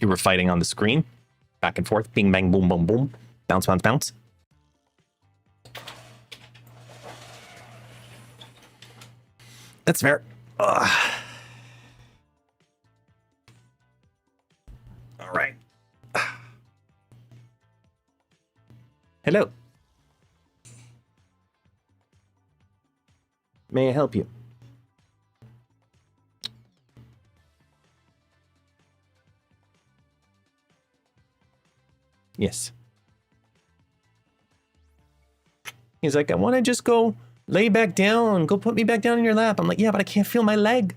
You were fighting on the screen, back and forth, bing, bang, boom, boom, boom, bounce, bounce, bounce. That's fair. Ugh. All right. Hello. May I help you? Yes. He's like, I want to just go lay back down. Go put me back down in your lap. I'm like, yeah, but I can't feel my leg.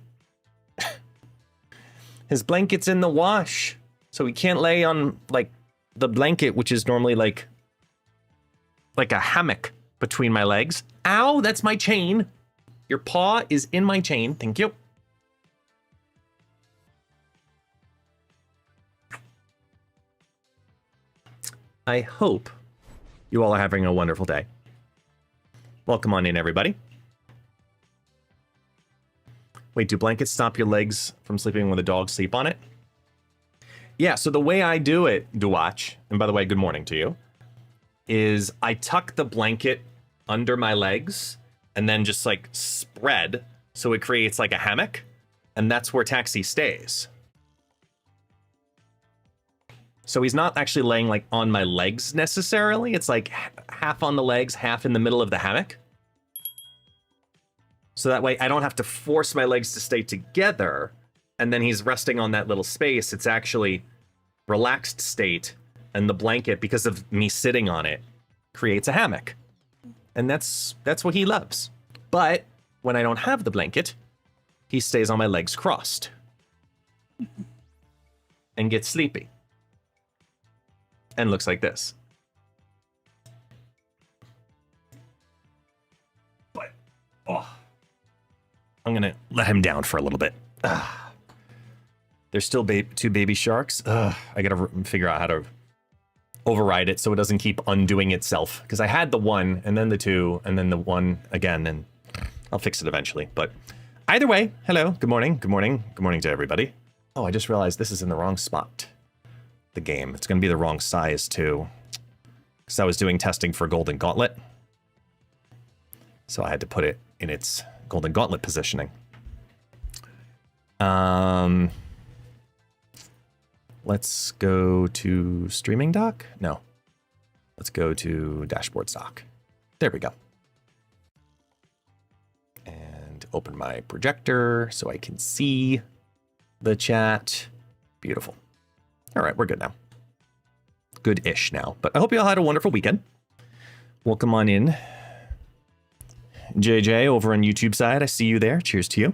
His blanket's in the wash. So he can't lay on, like, the blanket, which is normally like a hammock between my legs. Ow, that's my chain. Your paw is in my chain. Thank you. I hope you all are having a wonderful day. Welcome on in, everybody. Wait, do blankets stop your legs from sleeping when the dogs sleep on it? Yeah, so the way I do it, Duwatch, and by the way, good morning to you, is I tuck the blanket under my legs and then just like spread so it creates like a hammock, and that's where Taxi stays. So he's not actually laying like on my legs necessarily. It's like half on the legs, half in the middle of the hammock. So that way I don't have to force my legs to stay together, and then he's resting on that little space. It's actually relaxed state, and the blanket, because of me sitting on it, creates a hammock. And that's what he loves. But when I don't have the blanket, he stays on my legs crossed and gets sleepy and looks like this. But I'm gonna let him down for a little bit. There's still two baby sharks. I gotta figure out how to override it so it doesn't keep undoing itself. Because I had the one, and then the two, and then the one again, and I'll fix it eventually. But either way, hello, good morning, good morning, good morning to everybody. Oh, I just realized this is in the wrong spot. The game. It's gonna be the wrong size too. Because I was doing testing for Golden Gauntlet. So I had to put it in its Golden Gauntlet positioning. Let's go to streaming dock. No, let's go to dashboard dock. There we go. And open my projector so I can see the chat. Beautiful. All right, we're good now. Good-ish now. But I hope you all had a wonderful weekend. Welcome on in. JJ over on YouTube side, I see you there. Cheers to you.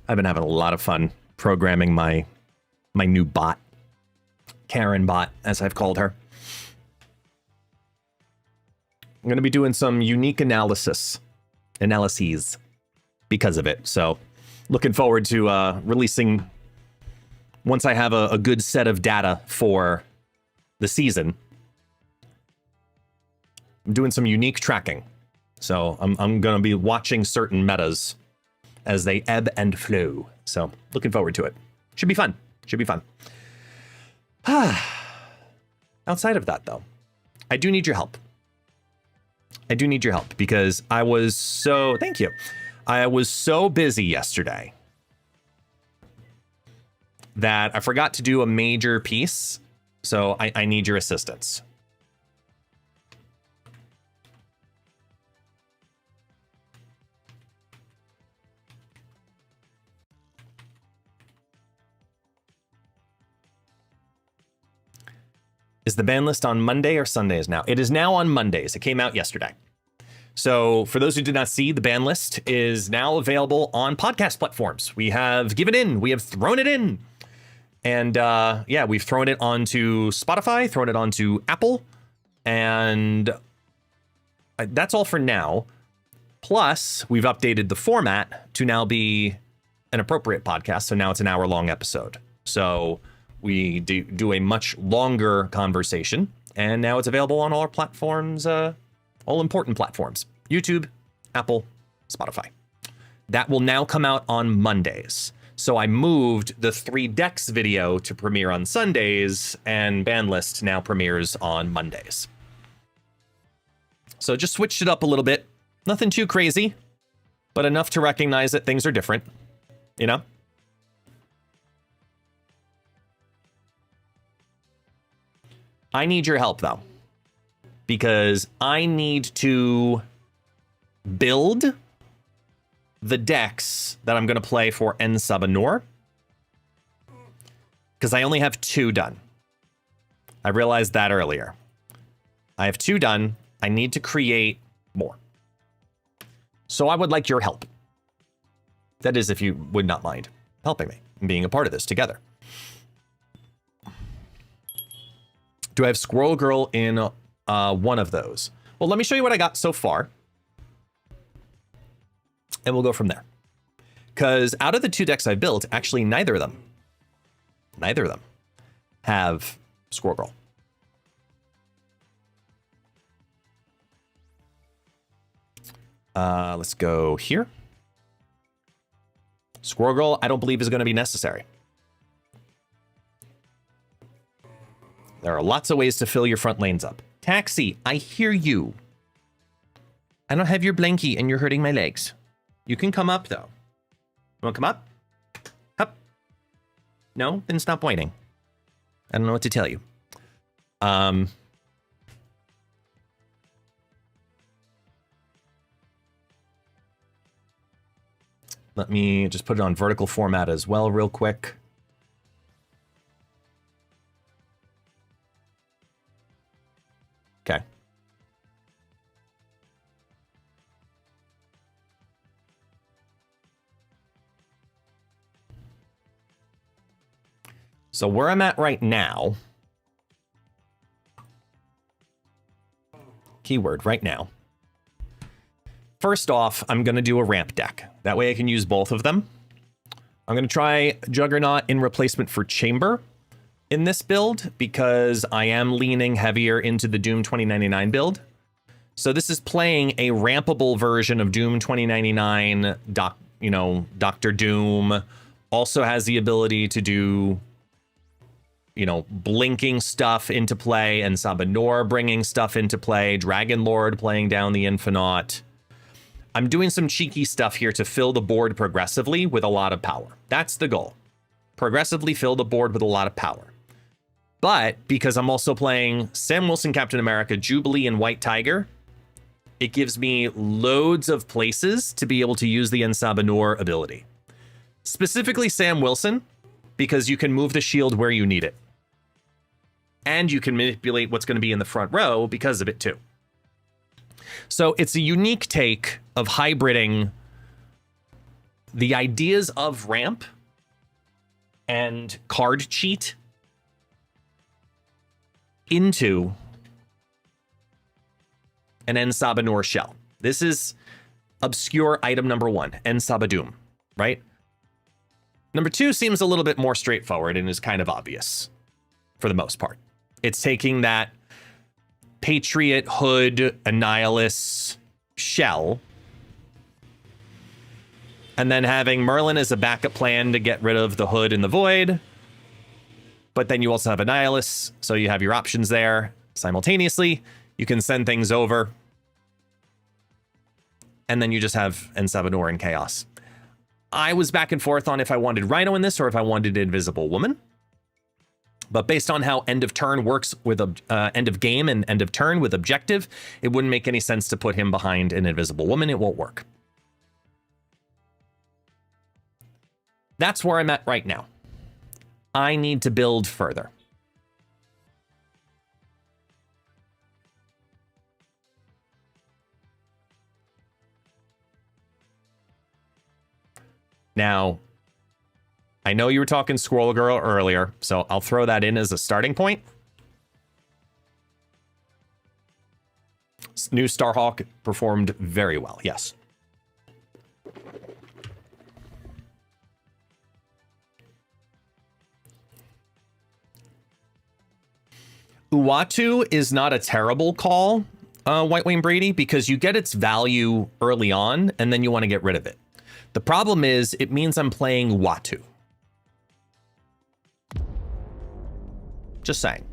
I've been having a lot of fun programming my new bot. Karen bot, as I've called her. I'm going to be doing some unique analyses because of it. So looking forward to releasing, once I have a good set of data for the season, I'm doing some unique tracking. So I'm going to be watching certain metas as they ebb and flow. So looking forward to it. Should be fun. Should be fun. Outside of that, though, I do need your help. I do need your help because I was so... Thank you. I was so busy yesterday that I forgot to do a major piece. So I need your assistance. Is the ban list on Monday or Sundays now? It is now on Mondays. It came out yesterday. So for those who did not see, the ban list is now available on podcast platforms. We have given in. We have thrown it in. And yeah, we've thrown it onto Spotify, thrown it onto Apple. And that's all for now. Plus, we've updated the format to now be an appropriate podcast. So now it's an hour-long episode. So we do a much longer conversation, and now it's available on all our platforms, all important platforms: YouTube, Apple, Spotify. That will now come out on Mondays. So I moved the 3 decks video to premiere on Sundays, and ban list now premieres on Mondays. So just switched it up a little bit. Nothing too crazy, but enough to recognize that things are different, you know? I need your help, though, because I need to build the decks that I'm going to play for Sabah Nur, because I only have 2 done. I realized that earlier. I have 2 done. I need to create more. So I would like your help. That is, if you would not mind helping me and being a part of this together. Do I have Squirrel Girl in one of those? Well, let me show you what I got so far, and we'll go from there. Because out of the 2 decks I built, actually neither of them have Squirrel Girl. Let's go here. Squirrel Girl, I don't believe is going to be necessary. There are lots of ways to fill your front lanes up. Taxi, I hear you. I don't have your blankie and you're hurting my legs. You can come up, though. You want to come up? Up. No? Then stop whining. I don't know what to tell you. Let me just put it on vertical format as well real quick. Okay. So where I'm at right now, keyword right now. First off, I'm going to do a ramp deck. That way I can use both of them. I'm going to try Juggernaut in replacement for Chamber in this build, because I am leaning heavier into the Doom 2099 build. So this is playing a rampable version of Doom 2099. Dr. Doom also has the ability to do, blinking stuff into play, and Sabah Nur bringing stuff into play, Dragon Lord playing down the Infinite. I'm doing some cheeky stuff here to fill the board progressively with a lot of power. That's the goal. Progressively fill the board with a lot of power. But because I'm also playing Sam Wilson, Captain America, Jubilee, and White Tiger, it gives me loads of places to be able to use the Sabah Nur ability. Specifically Sam Wilson, because you can move the shield where you need it. And you can manipulate what's going to be in the front row because of it too. So it's a unique take of hybriding the ideas of ramp and card cheat into an Sabah Nur shell. This is obscure item number 1, Sabah Doom, right? Number 2 seems a little bit more straightforward and is kind of obvious for the most part. It's taking that Patriot, Hood, Annihilus shell, and then having Merlin as a backup plan to get rid of the Hood and the Void. But then you also have Annihilus, so you have your options there simultaneously. You can send things over. And then you just have Sabah Nur and Chaos. I was back and forth on if I wanted Rhino in this or if I wanted Invisible Woman. But based on how end of turn works with end of game and end of turn with objective, it wouldn't make any sense to put him behind an Invisible Woman. It won't work. That's where I'm at right now. I need to build further. Now, I know you were talking Squirrel Girl earlier, so I'll throw that in as a starting point. New Starhawk performed very well, yes. Uatu is not a terrible call, White Wayne Brady, because you get its value early on, and then you want to get rid of it. The problem is it means I'm playing Watu. Just saying.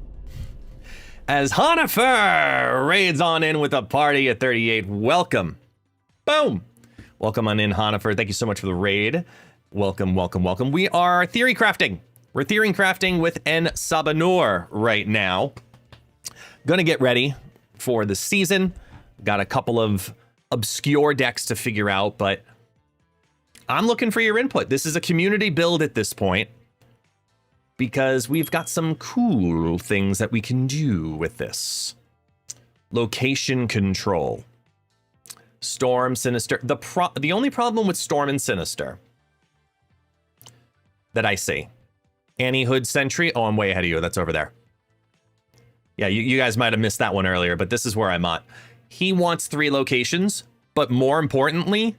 As Hanifer raids on in with a party at 38. Welcome. Boom. Welcome on in, Hanifer. Thank you so much for the raid. Welcome, welcome, welcome. We are theory crafting. We're theory crafting with Sabah Nur right now. Gonna get ready for the season. Got a couple of obscure decks to figure out, but I'm looking for your input. This is a community build at this point, because we've got some cool things that we can do with this. Location control. Storm, Sinister. The only problem with Storm and Sinister that I see. Annie Hood Sentry. Oh, I'm way ahead of you. That's over there. Yeah, you guys might have missed that one earlier, but this is where I'm at. He wants 3 locations, but more importantly,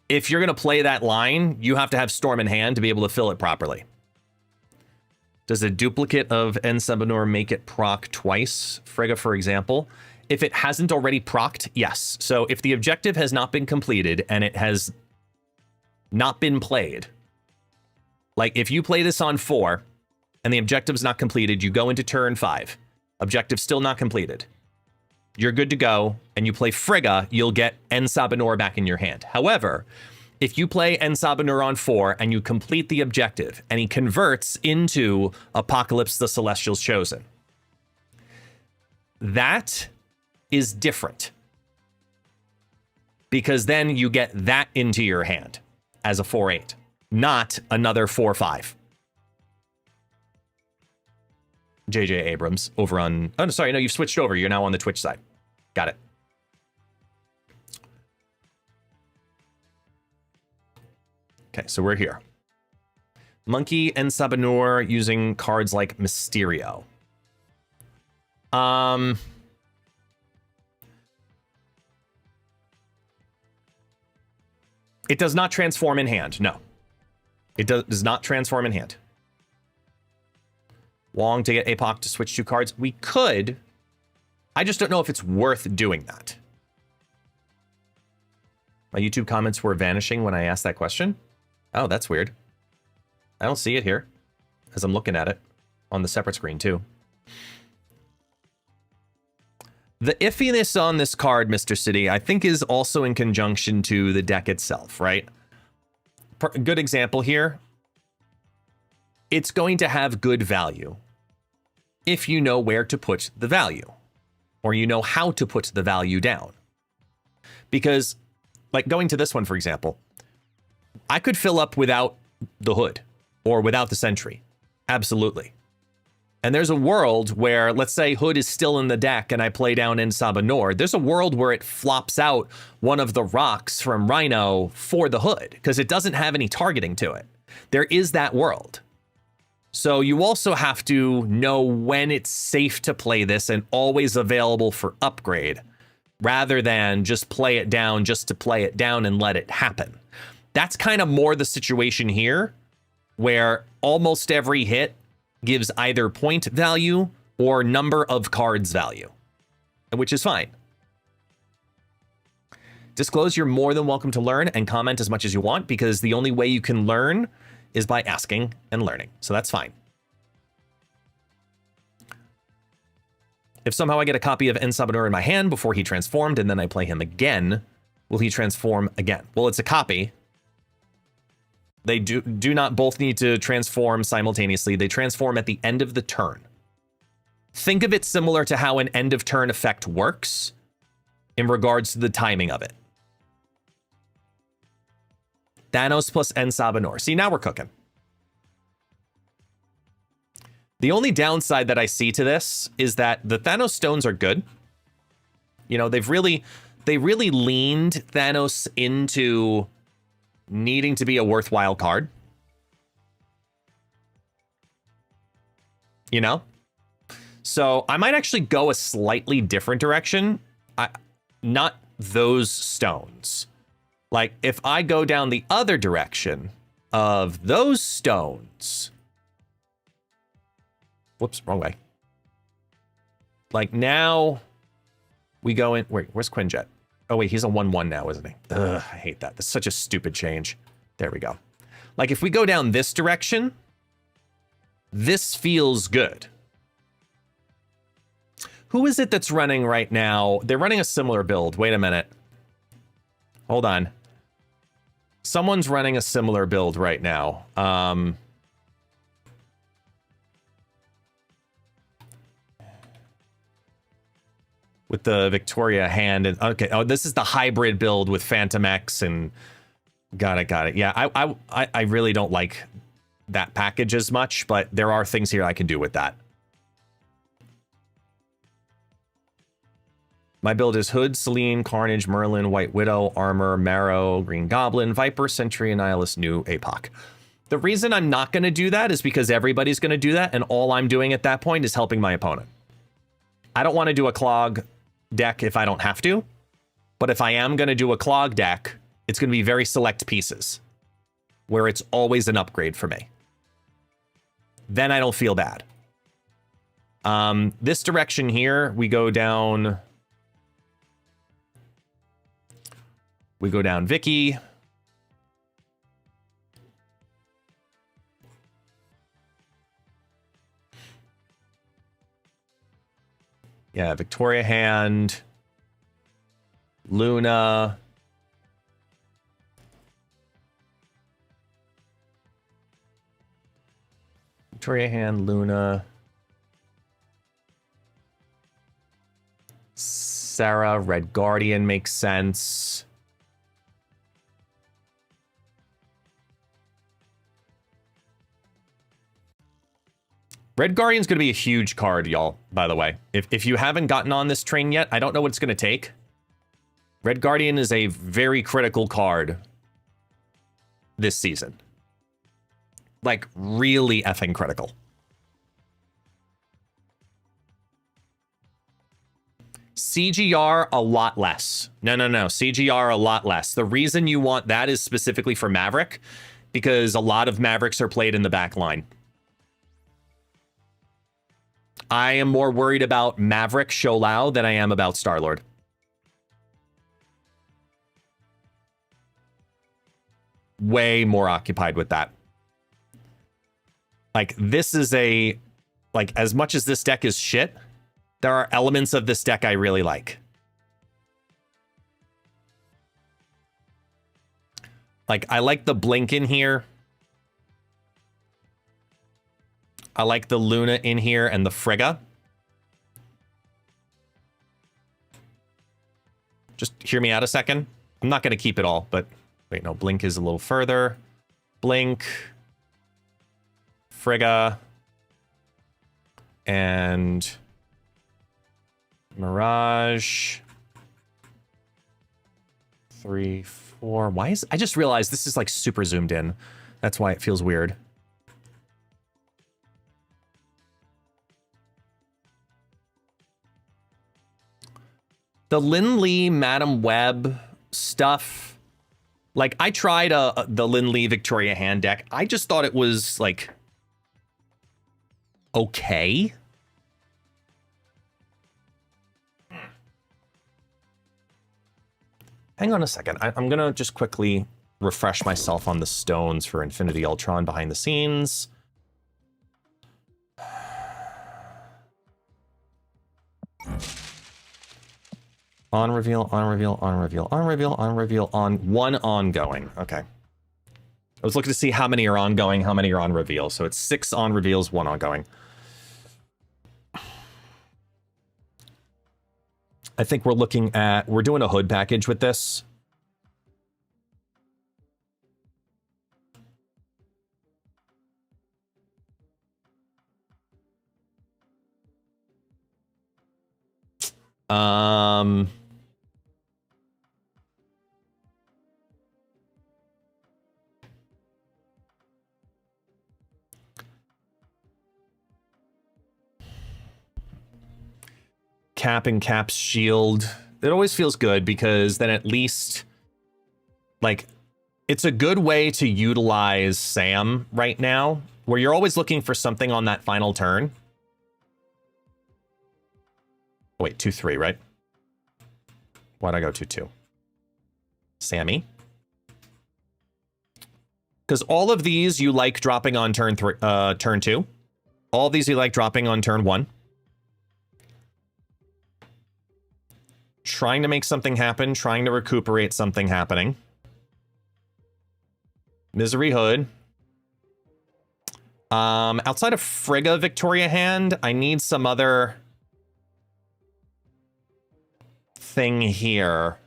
if you're going to play that line, you have to have Storm in hand to be able to fill it properly. Does a duplicate of Sabah Nur make it proc twice? Frigga, for example. If it hasn't already procced, yes. So if the objective has not been completed and it has not been played, like if you play this on 4 and the objective's not completed, you go into turn 5. Objective still not completed. You're good to go, and you play Frigga, you'll get Sabah Nur back in your hand. However, if you play Sabah Nur on 4 and you complete the objective, and he converts into Apocalypse the Celestial's Chosen, that is different. Because then you get that into your hand as a 4/8, not another 4/5. JJ Abrams over on... Oh, sorry, no, you've switched over. You're now on the Twitch side. Got it. Okay, so we're here. Monkey and Sabah Nur using cards like Mysterio. It does not transform in hand, no. It does not transform in hand. Wong to get Apoc to switch 2 cards. We could. I just don't know if it's worth doing that. My YouTube comments were vanishing when I asked that question. Oh, that's weird. I don't see it here as I'm looking at it on the separate screen too. The iffiness on this card, Mr. City, I think is also in conjunction to the deck itself, right? Good example here. It's going to have good value if you know where to put the value, or you know how to put the value down. Because, like going to this one, for example, I could fill up without the hood or without the sentry. Absolutely. And there's a world where, let's say hood is still in the deck and I play down in Sabah Nur. There's a world where it flops out one of the rocks from Rhino for the hood because it doesn't have any targeting to it. There is that world. So you also have to know when it's safe to play this and always available for upgrade, rather than just play it down just to play it down and let it happen. That's kind of more the situation here, where almost every hit gives either point value or number of cards value, which is fine. Disclose you're more than welcome to learn and comment as much as you want, because the only way you can learn is by asking and learning. So that's fine. If somehow I get a copy of Sabah Nur in my hand before he transformed and then I play him again, will he transform again? Well, it's a copy. They do not both need to transform simultaneously. They transform at the end of the turn. Think of it similar to how an end of turn effect works in regards to the timing of it. Thanos plus Sabah Nur. See, now we're cooking. The only downside that I see to this is that the Thanos stones are good. You know, they really leaned Thanos into needing to be a worthwhile card. You know? So I might actually go a slightly different direction. Not those stones. Like, if I go down the other direction of those stones... Whoops, wrong way. Like, now we go in... Wait, where's Quinjet? Oh, wait, he's a 1/1 now, isn't he? Ugh, I hate that. That's such a stupid change. There we go. Like, if we go down this direction, this feels good. Who is it that's running right now? They're running a similar build. Wait a minute. Hold on. Someone's running a similar build right now. With the Victoria hand. And okay, oh, this is the hybrid build with Phantom X and... Got it. Yeah, I really don't like that package as much, but there are things here I can do with that. My build is Hood, Selene, Carnage, Merlin, White Widow, Armor, Marrow, Green Goblin, Viper, Sentry, Annihilus, New, APOC. The reason I'm not going to do that is because everybody's going to do that, and all I'm doing at that point is helping my opponent. I don't want to do a clog deck if I don't have to, but if I am going to do a clog deck, it's going to be very select pieces, where it's always an upgrade for me. Then I don't feel bad. This direction here, we go down... We go down Vicky. Yeah, Victoria hand. Luna. Victoria hand, Luna. Sarah, Red Guardian makes sense. Red Guardian's going to be a huge card, y'all, by the way. If you haven't gotten on this train yet, I don't know what it's going to take. Red Guardian is a very critical card this season. Like, really effing critical. CGR, a lot less. No. CGR, a lot less. The reason you want that is specifically for Maverick, because a lot of Mavericks are played in the back line. I am more worried about Maverick Show Lao than I am about Star-Lord. Way more occupied with that. Like, this is a... Like, as much as this deck is shit, there are elements of this deck I really like. Like, I like the Blink in here. I like the Luna in here and the Frigga. Just hear me out a second. I'm not going to keep it all, but... Wait, no, Blink is a little further. Blink. Frigga. And... Mirage. 3, 4... Why is... I just realized this is like super zoomed in. That's why it feels weird. The Lin Lee, Madam Web stuff, like, I tried the Lin Lee Victoria hand deck. I just thought it was, like, okay. Hang on a second. I'm going to just quickly refresh myself on the stones for Infinity Ultron behind the scenes. On reveal, on reveal, on reveal, on reveal, on reveal, on one ongoing. Okay. I was looking to see how many are ongoing, how many are on reveal. So it's 6 on reveals, 1 ongoing. I think we're looking at... We're doing a hood package with this. Cap and Cap's shield. It always feels good because then at least, like, it's a good way to utilize Sam right now, where you're always looking for something on that final turn. Wait, 2-3, right? Why'd I go 2-2? Sammy. Because all of these you like dropping on turn 2. All of these you like dropping on turn 1. Trying to make something happen, trying to recuperate something happening. Misery Hood. Outside of Frigga Victoria Hand, I need some other thing here.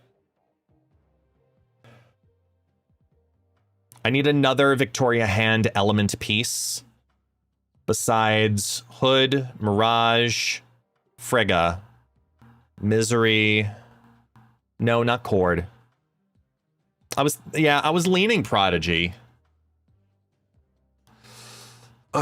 I need another Victoria Hand element piece besides Hood, Mirage, Frigga, Misery. No, not Cord. I was leaning Prodigy. We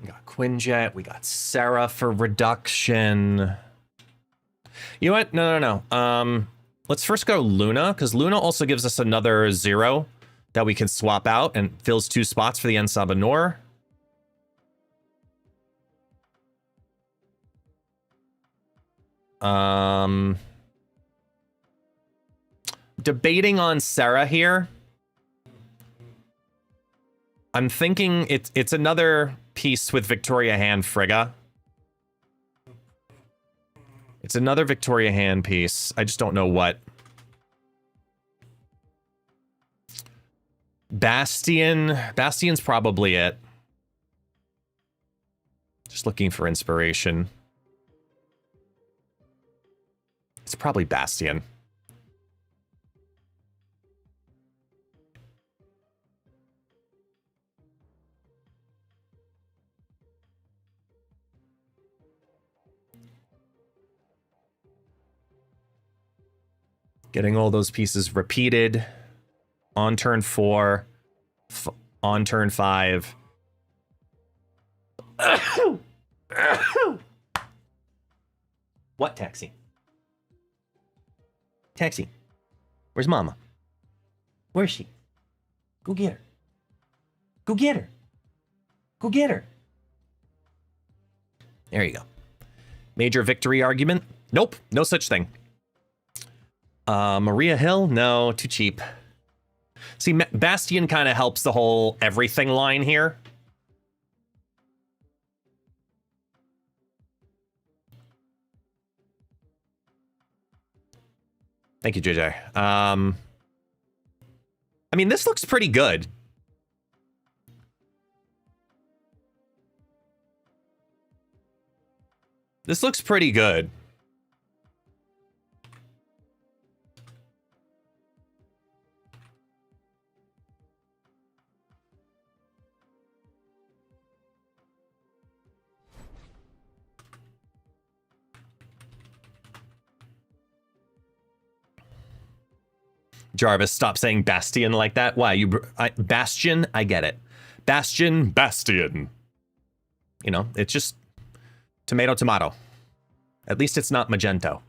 got Quinjet, we got Sarah for reduction. You know what? No. Let's first go Luna, because Luna also gives us another 0 that we can swap out and fills 2 spots for the end Sabah Nur. Debating on Sarah here. I'm thinking it's another piece with Victoria Hand Frigga. It's another Victoria Hand piece. I just don't know what. Bastion. Bastion's probably it. Just looking for inspiration. It's probably Bastion. Getting all those pieces repeated on turn 4, on turn 5. What taxi? Taxi. Where's Mama? Where is she? Go get her. Go get her. Go get her. There you go. Major victory argument? Nope, no such thing. Maria Hill? No, too cheap. See, Bastion kind of helps the whole everything line here. Thank you, JJ. I mean, this looks pretty good. This looks pretty good. Jarvis, stop saying Bastion like that. Why? Bastion? I get it. Bastion. You know, it's just tomato, tomato. At least it's not Magento.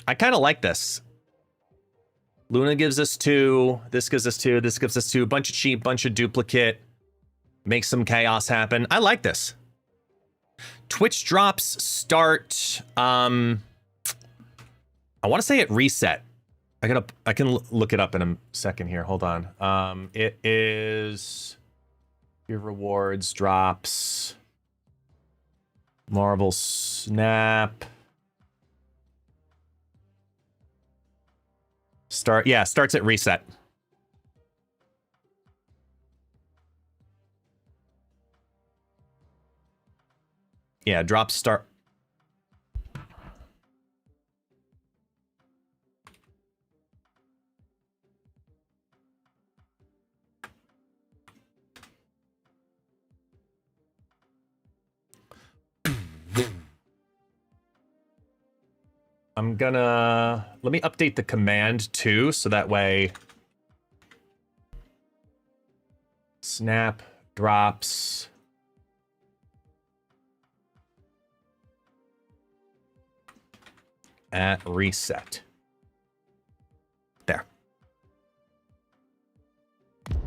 I kind of like this. Luna gives us 2. This gives us 2. This gives us 2. Bunch of cheap, bunch of duplicate. Make some chaos happen. I like this. Twitch drops start. I want to say it reset. I can look it up in a second here. Hold on. It is your rewards drops. Marble Snap. Starts at reset. Yeah, drop start. Let me update the command too, so that way snap drops at reset. There. All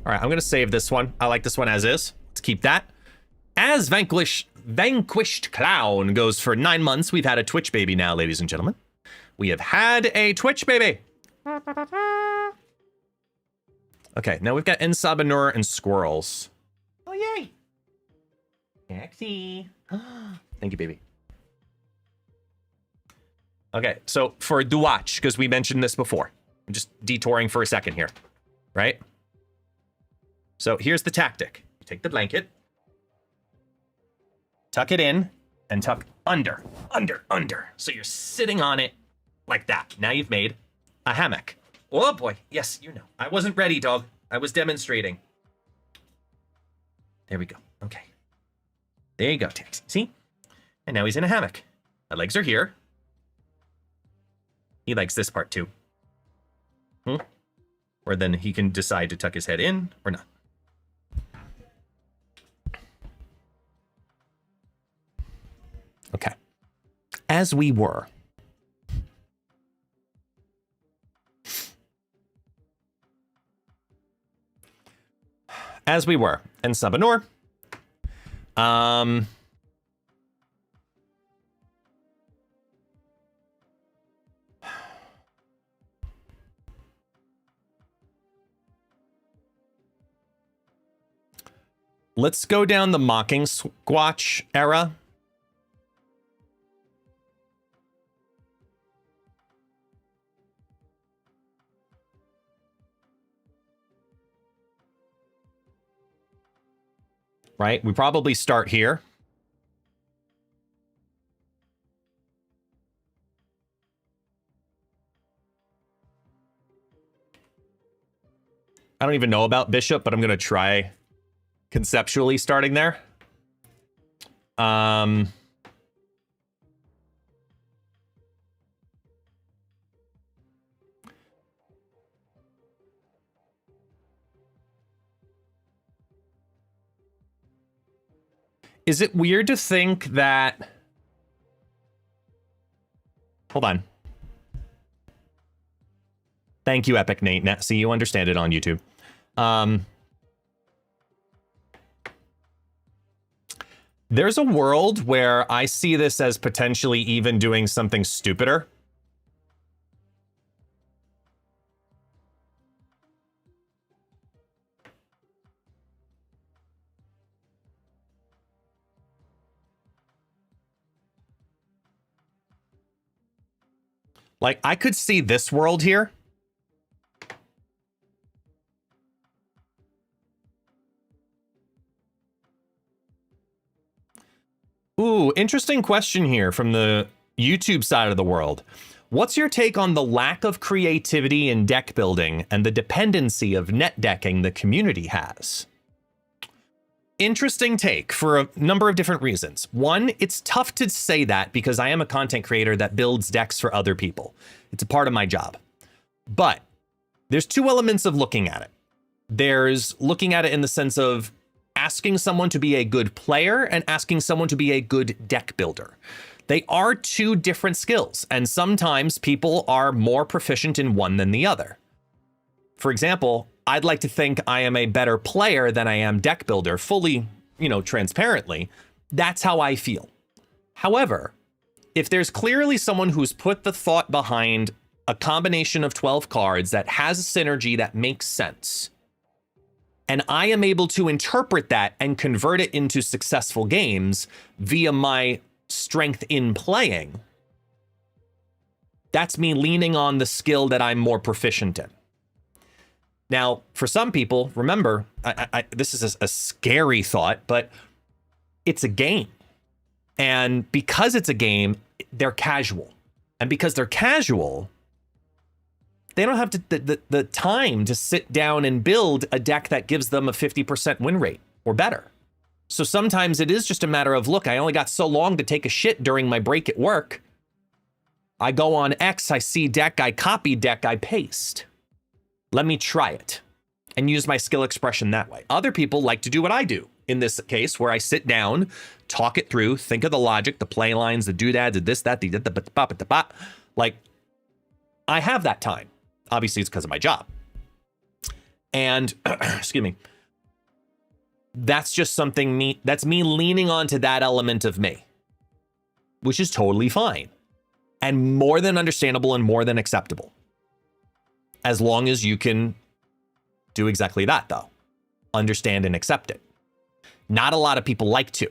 right, I'm going to save this one. I like this one as is. Let's keep that. As Vanquished Clown goes for 9 months. We've had a Twitch baby now, ladies and gentlemen. We have had a Twitch baby. Okay, now we've got Sabah Nur and squirrels. Oh, yay. Sexy. Thank you, baby. Okay, so for Duwatch, because we mentioned this before. I'm just detouring for a second here, right? So here's the tactic. You take the blanket, tuck it in, and tuck under. So you're sitting on it like that. Now you've made a hammock. Oh boy, yes, you know. I wasn't ready, dog. I was demonstrating. There we go, okay. There you go, Taxi, see? And now he's in a hammock. My legs are here. He likes this part too. Or then he can decide to tuck his head in or not. Okay. As we were. And Sabah Nur. Let's go down the mocking squatch era. Right? We probably start here. I don't even know about Bishop, but I'm going to try conceptually starting there. Is it weird to think that... Hold on. Thank you, Epic Nate. Now, see, you understand it on YouTube. There's a world where I see this as potentially even doing something stupider. Like, I could see this world here. Ooh, interesting question here from the YouTube side of the world. What's your take on the lack of creativity in deck building and the dependency of net decking the community has? Interesting take for a number of different reasons. One, it's tough to say that because I am a content creator that builds decks for other people. It's a part of my job. But there's two elements of looking at it. There's looking at it in the sense of asking someone to be a good player and asking someone to be a good deck builder. They are two different skills, and sometimes people are more proficient in one than the other. For example, I'd like to think I am a better player than I am deck builder, fully, transparently. That's how I feel. However, if there's clearly someone who's put the thought behind a combination of 12 cards that has a synergy that makes sense, and I am able to interpret that and convert it into successful games via my strength in playing, that's me leaning on the skill that I'm more proficient in. Now, for some people, remember, this is a scary thought, but it's a game. And because it's a game, they're casual. And because they're casual, they don't have the time to sit down and build a deck that gives them a 50% win rate or better. So sometimes it is just a matter of, look, I only got so long to take a shit during my break at work. I go on X, I see deck, I copy deck, I paste. Let me try it. and use my skill expression that way. Other people like to do what I do in this case, where I sit down, talk it through, think of the logic, the play lines, the doodads, the this, that, the like, I have that time. Obviously, it's because of my job. And, excuse me, that's just something that's me leaning onto that element of me, which is totally fine and more than understandable and more than acceptable. As long as you can do exactly that, though. Understand and accept it. Not a lot of people like to,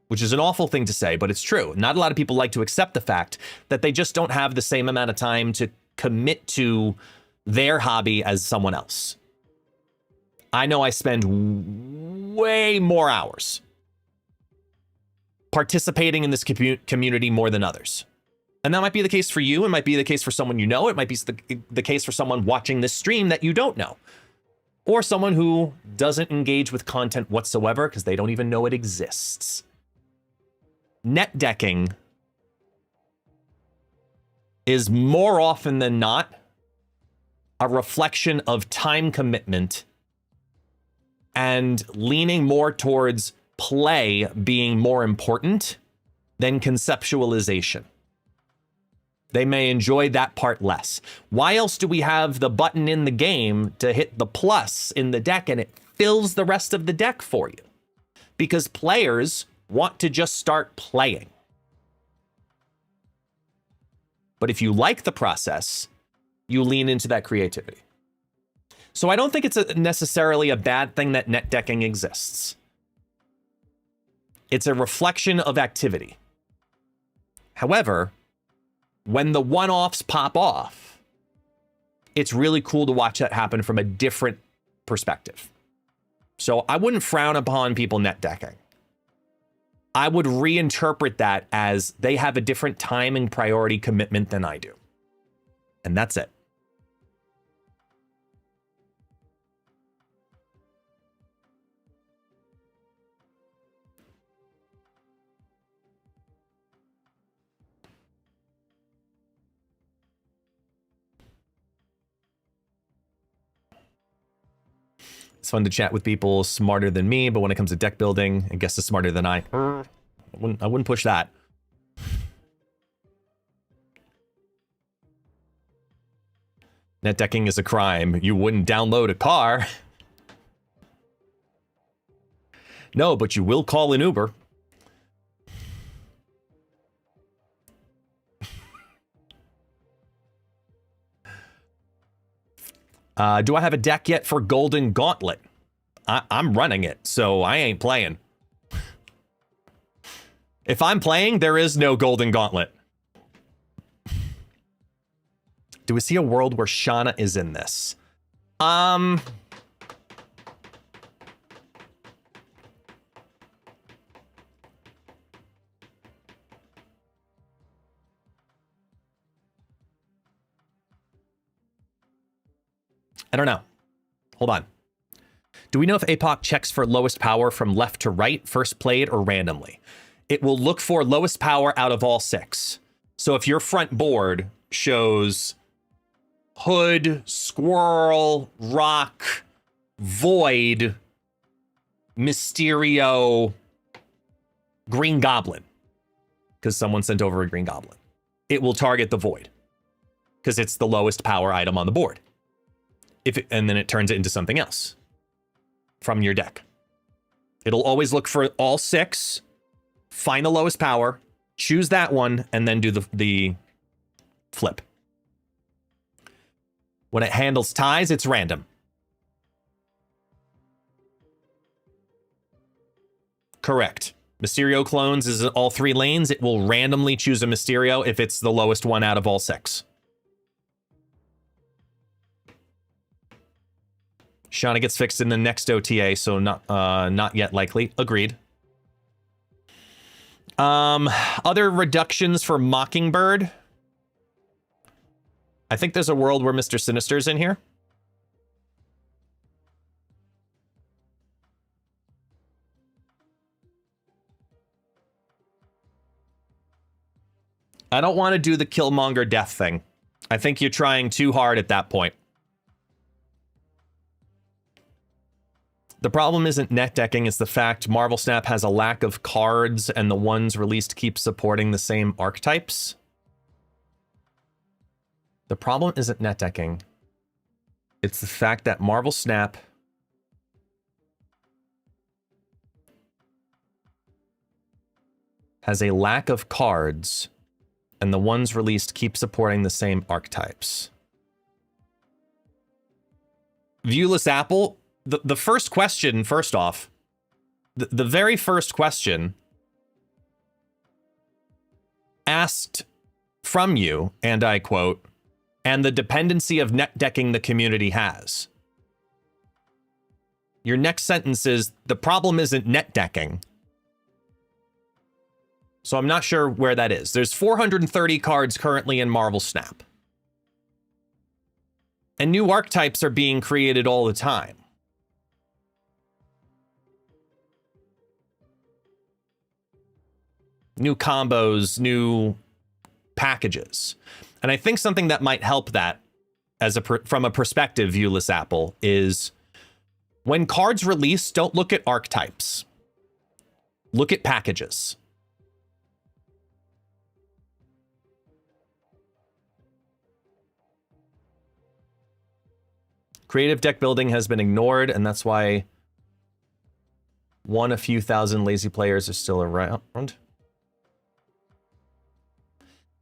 which is an awful thing to say, but it's true. Not a lot of people like to accept the fact that they just don't have the same amount of time to commit to their hobby as someone else. I know I spend way more hours participating in this community more than others. And that might be the case for you. It might be the case for someone you know. It might be the case for someone watching this stream that you don't know. Or someone who doesn't engage with content whatsoever because they don't even know it exists. Net decking is more often than not a reflection of time commitment and leaning more towards play being more important than conceptualization. They may enjoy that part less. Why else do we have the button in the game to hit the plus in the deck and it fills the rest of the deck for you? Because players want to just start playing. But if you like the process, you lean into that creativity. So I don't think it's necessarily a bad thing that net decking exists. It's a reflection of activity. However, when the one-offs pop off, it's really cool to watch that happen from a different perspective. So I wouldn't frown upon people net decking. I would reinterpret that as they have a different time and priority commitment than I do. And that's it. It's fun to chat with people smarter than me, but when it comes to deck building, I guess it's smarter than I wouldn't push that. Net decking is a crime. You wouldn't download a car. No, but you will call an Uber. Do I have a deck yet for Golden Gauntlet? I'm running it, so I ain't playing. If I'm playing, there is no Golden Gauntlet. Do we see a world where Shauna is in this? I don't know. Hold on. Do we know if APOC checks for lowest power from left to right, first played, or randomly? It will look for lowest power out of all 6. So if your front board shows Hood, Squirrel, Rock, Void, Mysterio, Green Goblin, because someone sent over a Green Goblin, it will target the Void because it's the lowest power item on the board. And then it turns it into something else from your deck. It'll always look for all 6, find the lowest power, choose that one, and then do the flip. When it handles ties, it's random. Correct. Mysterio clones is all 3 lanes. It will randomly choose a Mysterio if it's the lowest one out of all 6. Shauna gets fixed in the next OTA, so not yet likely. Agreed. Other reductions for Mockingbird. I think there's a world where Mr. Sinister's in here. I don't want to do the Killmonger death thing. I think you're trying too hard at that point. The problem isn't net decking, it's the fact Marvel Snap has a lack of cards and the ones released keep supporting the same archetypes. The problem isn't net decking. It's the fact that Marvel Snap has a lack of cards and the ones released keep supporting the same archetypes. Viewless Apple, the first question, first off, the very first question asked from you, and I quote, and the dependency of net decking the community has. Your next sentence is, the problem isn't net decking. So I'm not sure where that is. There's 430 cards currently in Marvel Snap. And new archetypes are being created all the time. New combos, new packages. And I think something that might help that as from a perspective, Viewless Apple, is when cards release, don't look at archetypes. Look at packages. Creative deck building has been ignored, and that's why a few thousand lazy players are still around.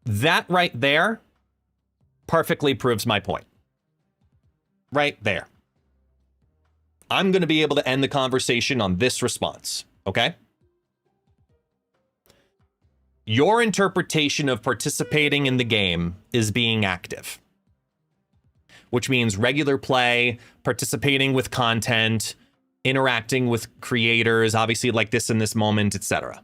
That right there perfectly proves my point. Right there. I'm going to be able to end the conversation on this response, okay? Your interpretation of participating in the game is being active, which means regular play, participating with content, interacting with creators, obviously like this in this moment, etc.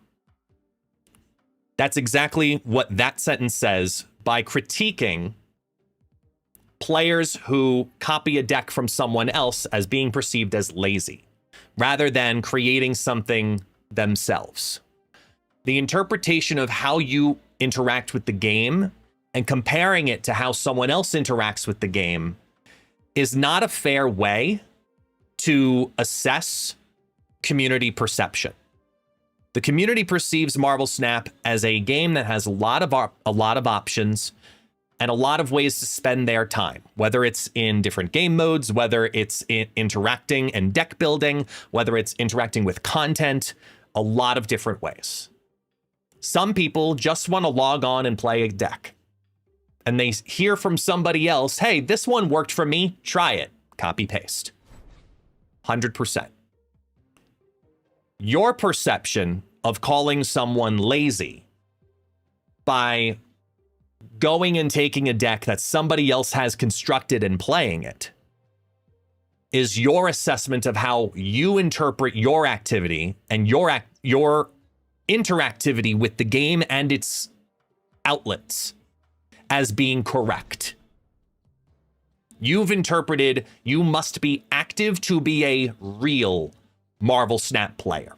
That's exactly what that sentence says by critiquing players who copy a deck from someone else as being perceived as lazy, rather than creating something themselves. The interpretation of how you interact with the game and comparing it to how someone else interacts with the game is not a fair way to assess community perception. The community perceives Marvel Snap as a game that has a lot of options and a lot of ways to spend their time, whether it's in different game modes, whether it's in interacting and deck building, whether it's interacting with content, a lot of different ways. Some people just want to log on and play a deck. And they hear from somebody else, hey, this one worked for me, try it. Copy paste. 100%. Your perception of calling someone lazy by going and taking a deck that somebody else has constructed and playing it is your assessment of how you interpret your activity and your interactivity with the game and its outlets as being correct. You've interpreted you must be active to be a real Marvel Snap player.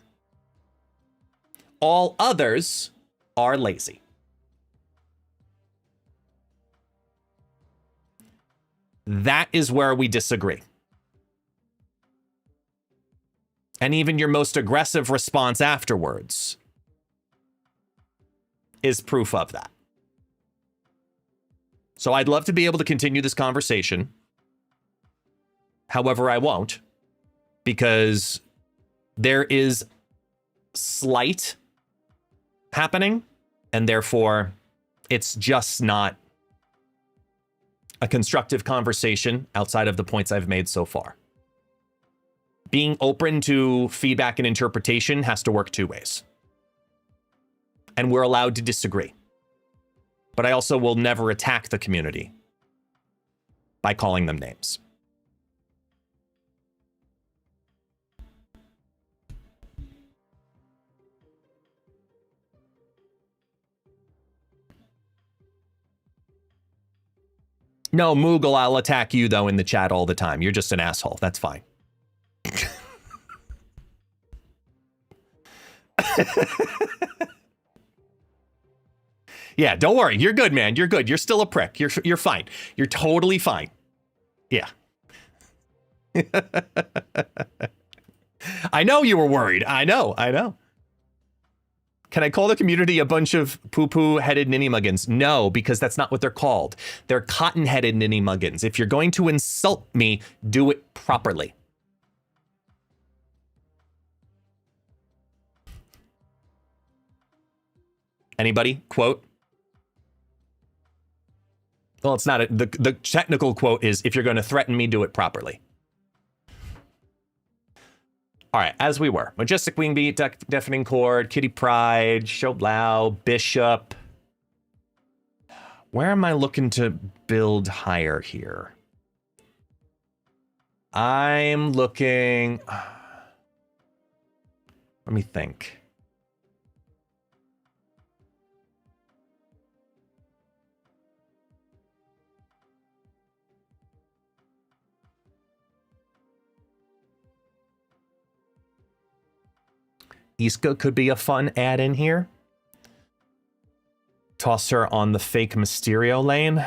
All others are lazy. That is where we disagree. And even your most aggressive response afterwards is proof of that. So I'd love to be able to continue this conversation. However, I won't, because there is slight happening, and therefore it's just not a constructive conversation outside of the points I've made so far. Being open to feedback and interpretation has to work two ways. And we're allowed to disagree. But I also will never attack the community by calling them names. No, Moogle, I'll attack you, though, in the chat all the time. You're just an asshole. That's fine. Yeah, don't worry. You're good, man. You're good. You're still a prick. You're fine. You're totally fine. Yeah. I know you were worried. I know. Can I call the community a bunch of poo-poo-headed ninny-muggins? No, because that's not what they're called. They're cotton-headed ninny-muggins. If you're going to insult me, do it properly. Anybody? Quote? Well, it's not. The technical quote is, if you're going to threaten me, do it properly. All right, as we were. Majestic Wingbeat, Deafening Chord, Kitty Pride, Shoblau, Bishop. Where am I looking to build higher here? I'm looking... Let me think. Isca could be a fun add in here. Toss her on the fake Mysterio lane.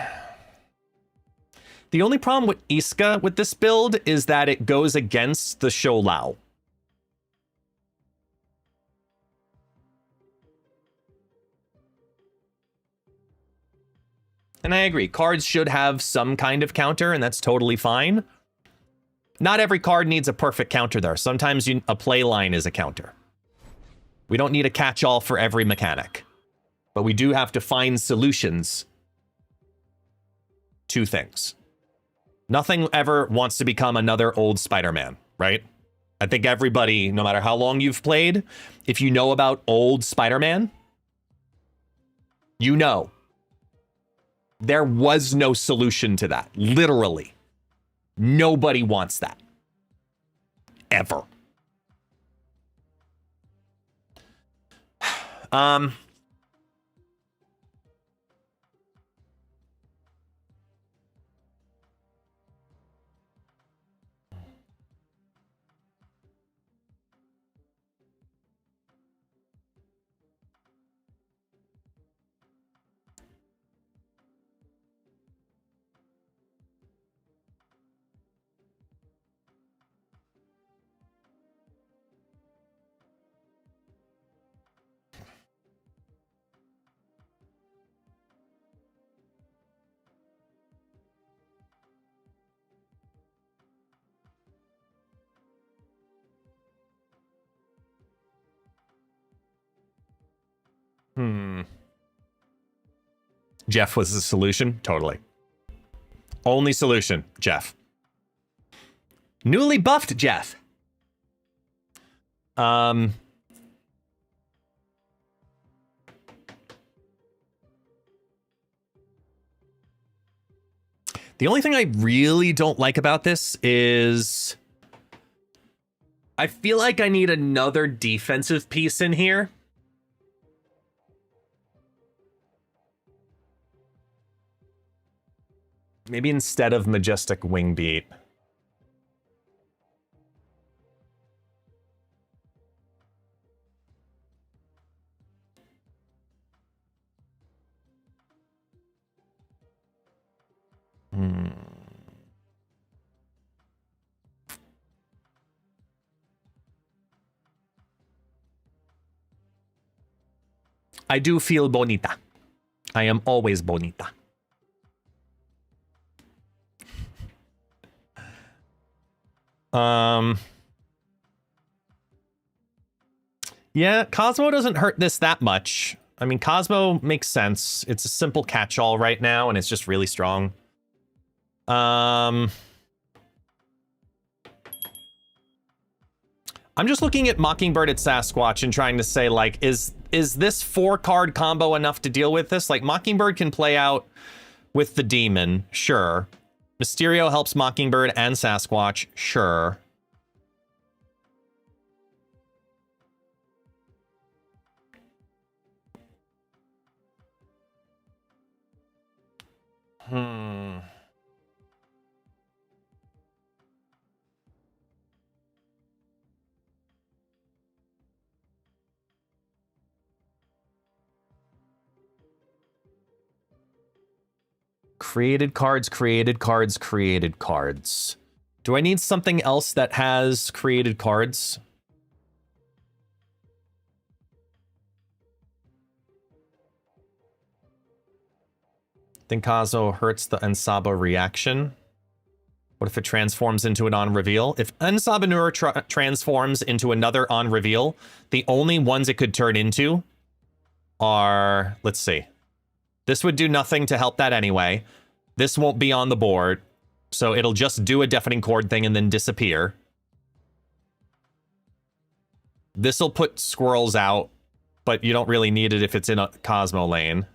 The only problem with Isca with this build is that it goes against the Shou-Lao. And I agree, cards should have some kind of counter, and that's totally fine. Not every card needs a perfect counter, though. Sometimes a play line is a counter. We don't need a catch-all for every mechanic. But we do have to find solutions to things. Nothing ever wants to become another old Spider-Man, right? I think everybody, no matter how long you've played, if you know about old Spider-Man, you know. There was no solution to that. Literally. Nobody wants that. Ever. Jeff was the solution? Totally. Only solution, Jeff. Newly buffed Jeff. The only thing I really don't like about this is I feel like I need another defensive piece in here. Maybe instead of Majestic Wingbeat. I do feel bonita. I am always bonita. Yeah, Cosmo doesn't hurt this that much. I mean, Cosmo makes sense. It's a simple catch-all right now, and it's just really strong. I'm just looking at Mockingbird at Sasquatch and trying to say, like, is this 4-card combo enough to deal with this? Like, Mockingbird can play out with the demon, sure. Mysterio helps Mockingbird and Sasquatch, sure. Created cards, created cards, created cards. Do I need something else that has created cards? Think Kazo hurts the Ensaba reaction. What if it transforms into an on-reveal? If Sabah Nur transforms into another on-reveal, the only ones it could turn into are... Let's see. This would do nothing to help that anyway. This won't be on the board, so it'll just do a deafening chord thing and then disappear. This'll put squirrels out, but you don't really need it if it's in a Cosmo lane.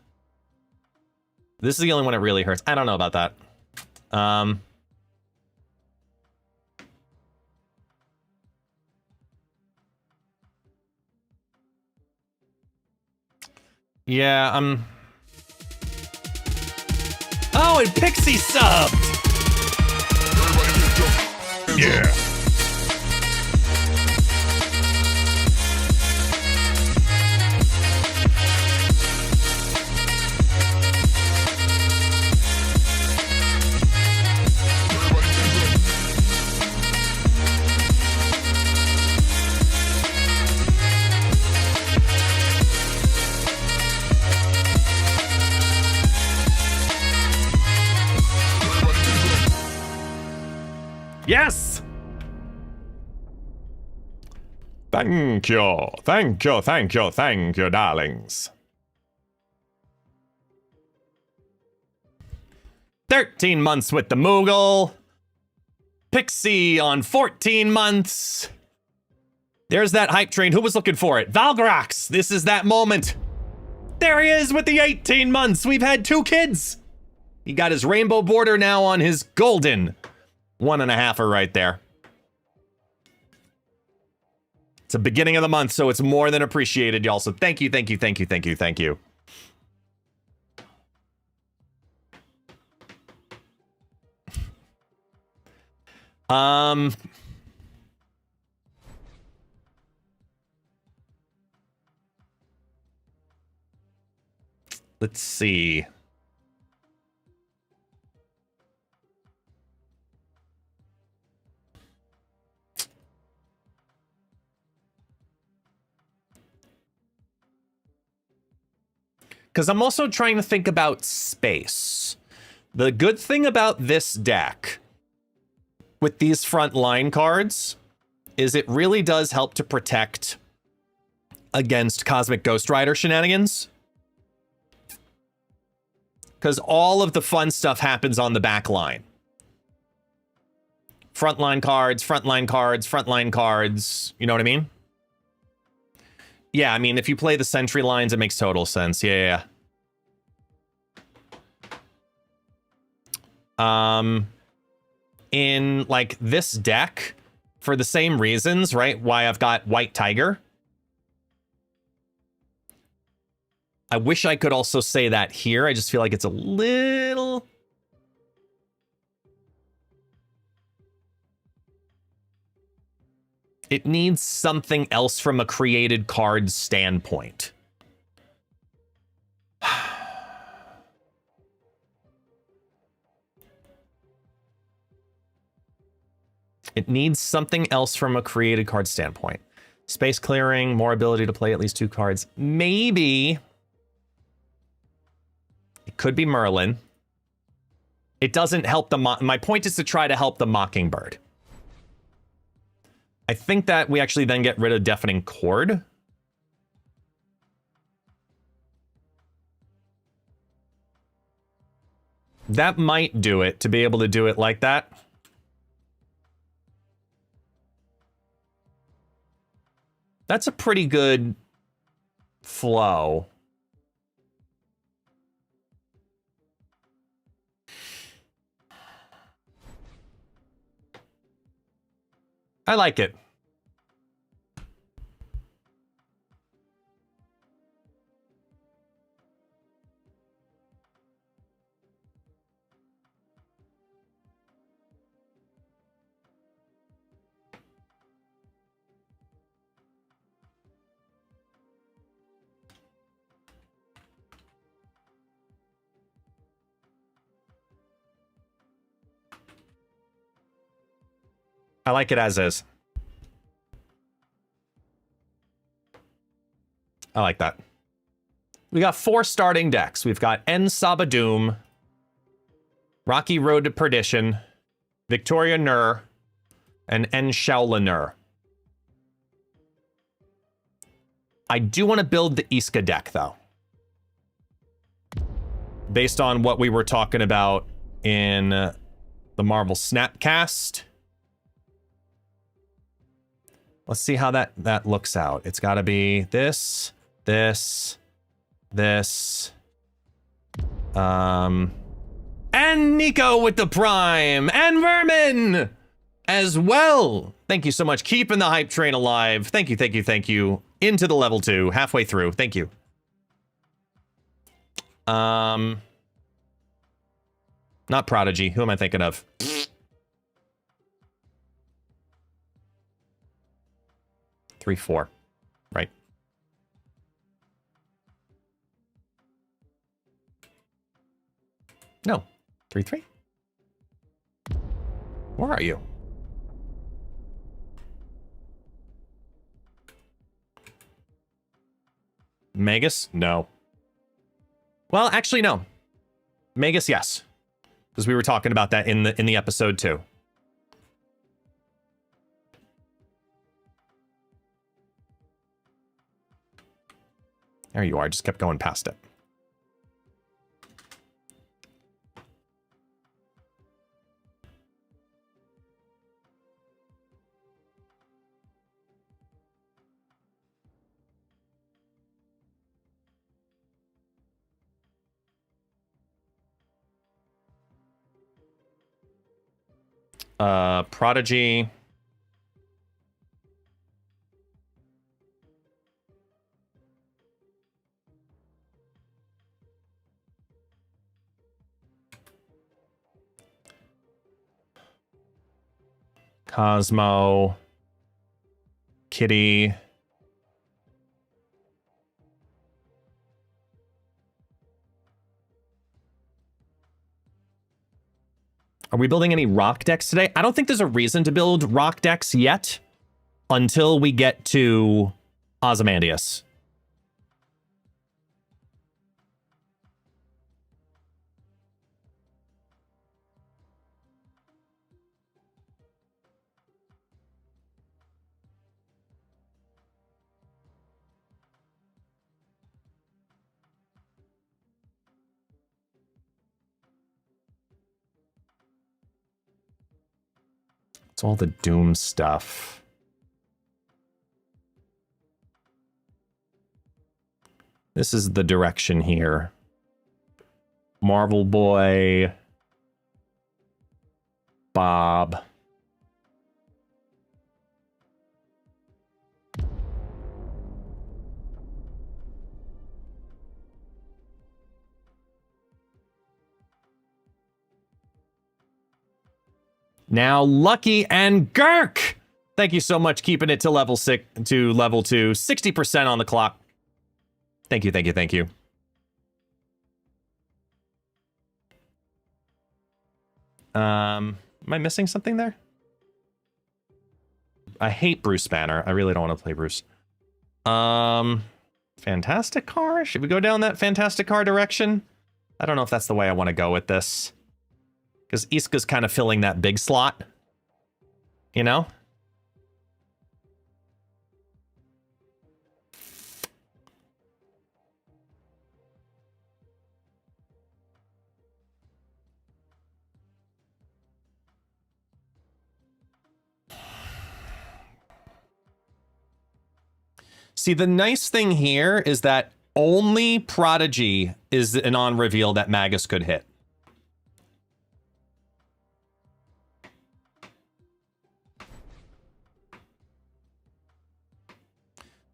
This is the only one it really hurts. I don't know about that. Yeah, Oh, and Pixie subbed! Yeah. Yes! Thank you, thank you, thank you, thank you, darlings. 13 months with the Moogle. Pixie on 14 months. There's that hype train. Who was looking for it? Valgrax, this is that moment. There he is with the 18 months. We've had 2 kids. He got his rainbow border now on his golden 1.5er right there. It's the beginning of the month, so it's more than appreciated, y'all. So thank you, thank you, thank you, thank you, thank you. Let's see. Because I'm also trying to think about space. The good thing about this deck with these front line cards is it really does help to protect against Cosmic Ghost Rider shenanigans. Because all of the fun stuff happens on the back line. Frontline cards, frontline cards, frontline cards. You know what I mean? Yeah, I mean, if you play the sentry lines, it makes total sense. Yeah. In, like, this deck, for the same reasons, right? Why I've got White Tiger. I wish I could also say that here. I just feel like it's a little... It needs something else from a created card standpoint. It needs something else from a created card standpoint. Space clearing, more ability to play at least 2 cards. Maybe. It could be Merlin. It doesn't help the... My point is to try to help the Mockingbird. I think that we actually then get rid of Deafening Chord. That might do it, to be able to do it like that. That's a pretty good flow. I like it. I like it as is. I like that. We got 4 starting decks. We've got En Sabah Doom, Rocky Road to Perdition, Victoria Nur, and Enshaula Nur. I do want to build the Isca deck, though. Based on what we were talking about in the Marvel Snapcast. Let's see how that looks out. It's got to be this, this, this. And Nico with the Prime. And Vermin as well. Thank you so much. Keeping the hype train alive. Thank you, thank you, thank you. Into the level 2. Halfway through. Thank you. Not Prodigy. Who am I thinking of? Three, 4. Right. No. 3, 3. Where are you? Magus? No. Well, actually, no. Magus, yes. Because we were talking about that in the episode too. There you are. I just kept going past it. Prodigy. Cosmo. Kitty. Are we building any rock decks today? I don't think there's a reason to build rock decks yet until we get to Ozymandias. It's all the Doom stuff. This is the direction here. Marvel Boy. Bob. Now Lucky and Girk. Thank you so much, keeping it to level 6 to level 2. 60% on the clock. Thank you, thank you, thank you. Am I missing something there? I hate Bruce Banner. I really don't want to play Bruce. Fantastic Car? Should we go down that Fantastic Car direction? I don't know if that's the way I want to go with this. Because Isca's kind of filling that big slot. You know? See, the nice thing here is that only Prodigy is an on-reveal that Magus could hit.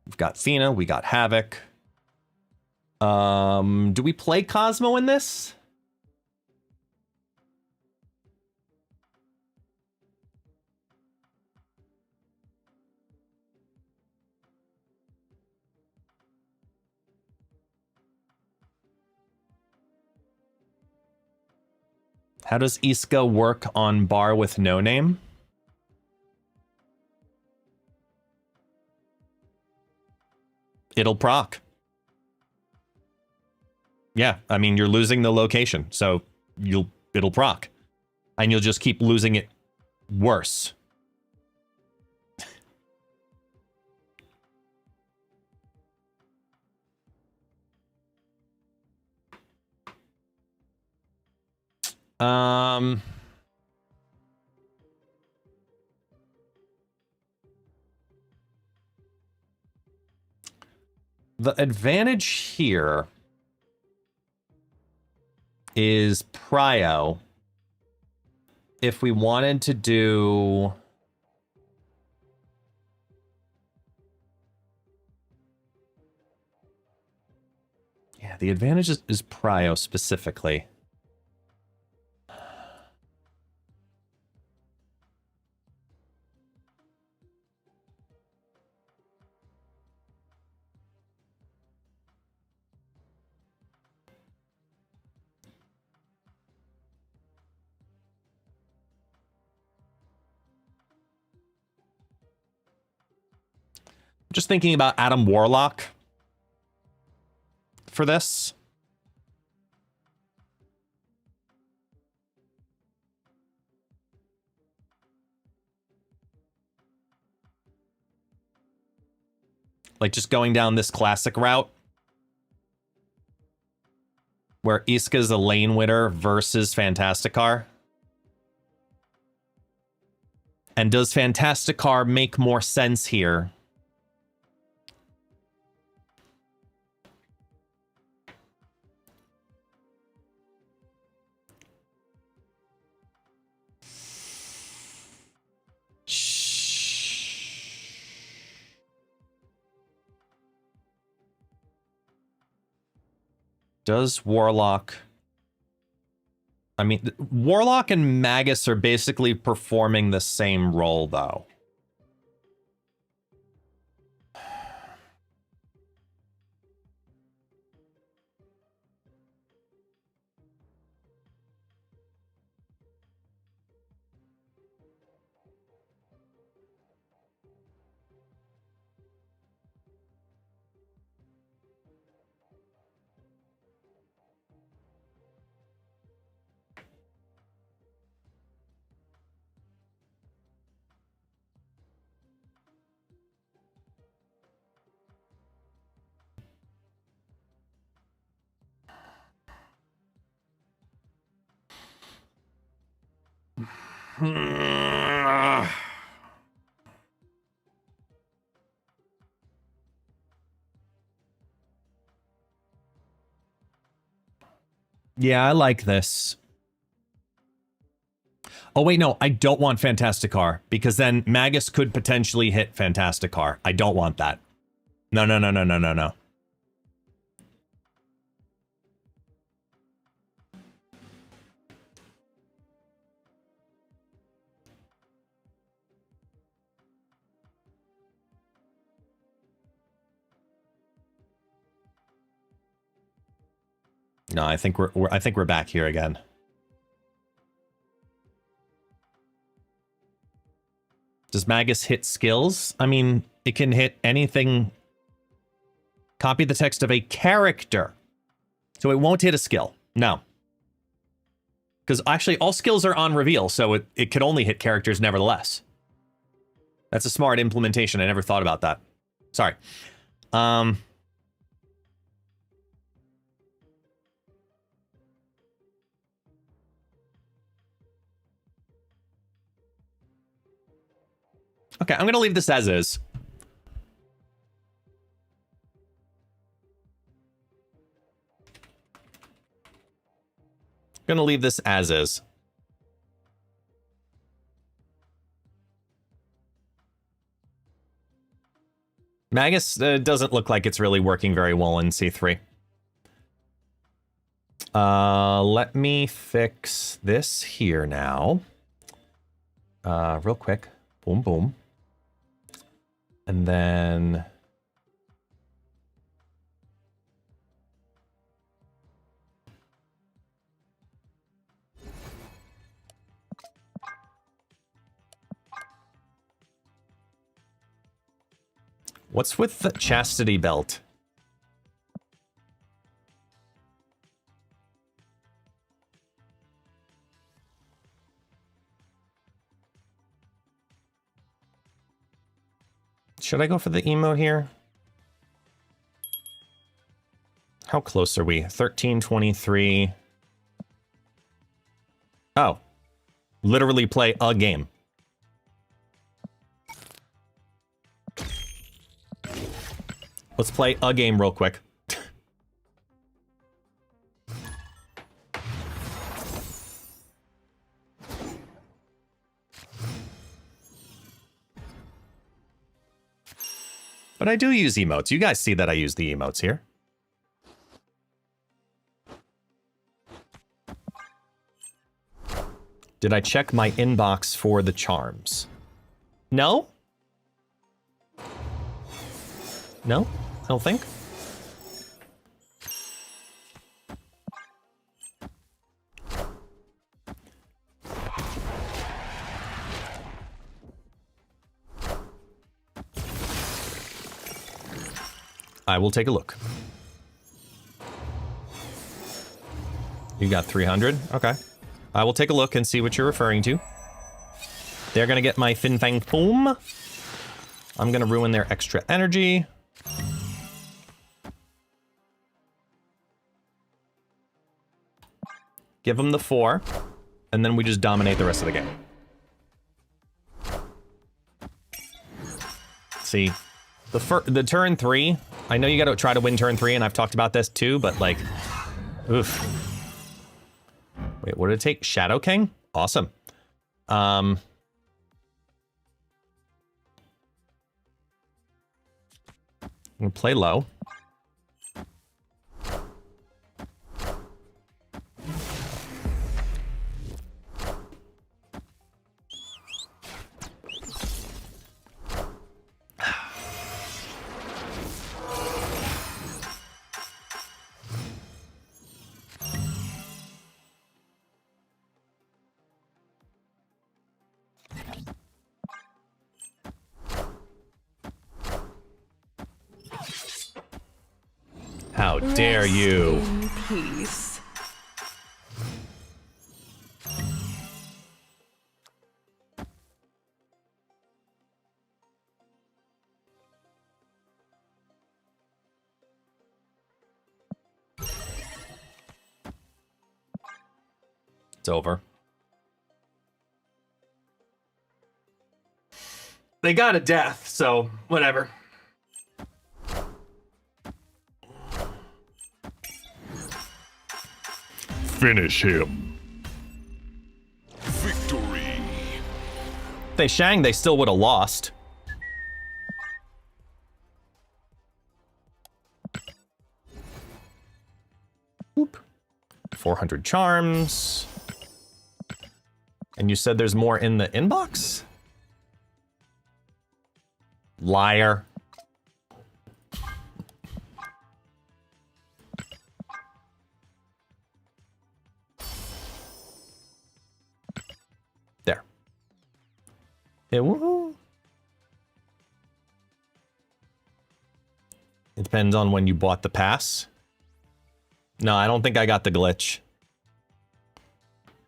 We've got Fina, we got Havoc. Do we play Cosmo in this? How does Isca work on bar with no name? It'll proc. Yeah, I mean, you're losing the location, so you'll it'll proc. And you'll just keep losing it worse. The advantage here is prio. If we wanted to do... Yeah, the advantage is prio specifically. Just thinking about Adam Warlock for this. Like just going down this classic route where Isca is a lane winner versus Fantasticar. And does Fantasticar make more sense here? Does Warlock... I mean, Warlock and Magus are basically performing the same role, though. Yeah, I like this. Oh, wait, no, I don't want Fantasticar, because then Magus could potentially hit Fantasticar. I don't want that. No, no, no, no, no, no, no. No, I think we're back here again. Does Magus hit skills? I mean, it can hit anything. Copy the text of a character. So it won't hit a skill. No. Because actually all skills are on reveal, so it can only hit characters nevertheless. That's a smart implementation. I never thought about that. Sorry. Okay, I'm going to leave this as is. Going to leave this as is. Magus doesn't look like it's really working very well in C3. Let me fix this here now. Real quick. Boom, boom. And then... What's with the chastity belt? Should I go for the emote here? How close are we? 13:23. Oh. Literally play a game. Let's play a game real quick. But I do use emotes. You guys see that I use the emotes here. Did I check my inbox for the charms? No? No? I don't think. I will take a look. You got 300? Okay. I will take a look and see what you're referring to. They're gonna get my Fin Fang Foom. I'm gonna ruin their extra energy. Give them the 4, and then we just dominate the rest of the game. See, the turn 3, I know you gotta try to win turn 3, and I've talked about this too, but like, oof. Wait, what did it take? Shadow King? Awesome. We'll play low. How dare you? In peace. It's over. They got a death, so whatever. Finish him. Victory. If they Shang, they still would have lost. Oop. 400 charms. And you said there's more in the inbox? Liar. There. Yeah, woohoo. It depends on when you bought the pass. No, I don't think I got the glitch.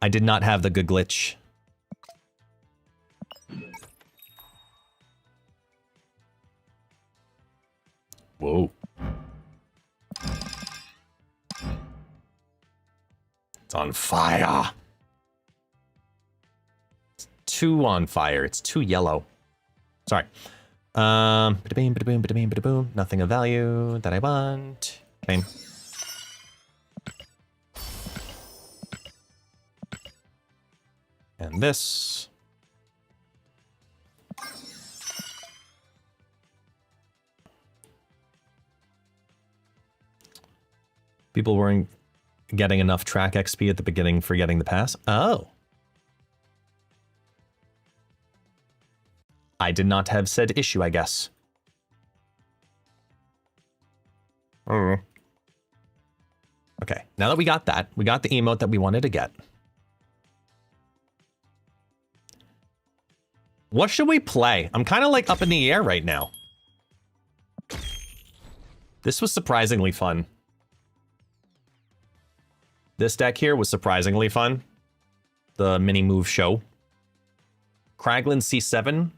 I did not have the good glitch. Whoa. It's on fire. It's too on fire. It's too yellow. Sorry. Bada-boom, bada-boom, bada-boom, bada-boom. Nothing of value that I want. Bam. And this. People weren't getting enough track XP at the beginning for getting the pass. Oh. I did not have said issue, I guess. Oh. Okay, now that we got that, we got the emote that we wanted to get. What should we play? I'm kind of like up in the air right now. This was surprisingly fun. This deck here was surprisingly fun. The mini move show. Kraglin C7.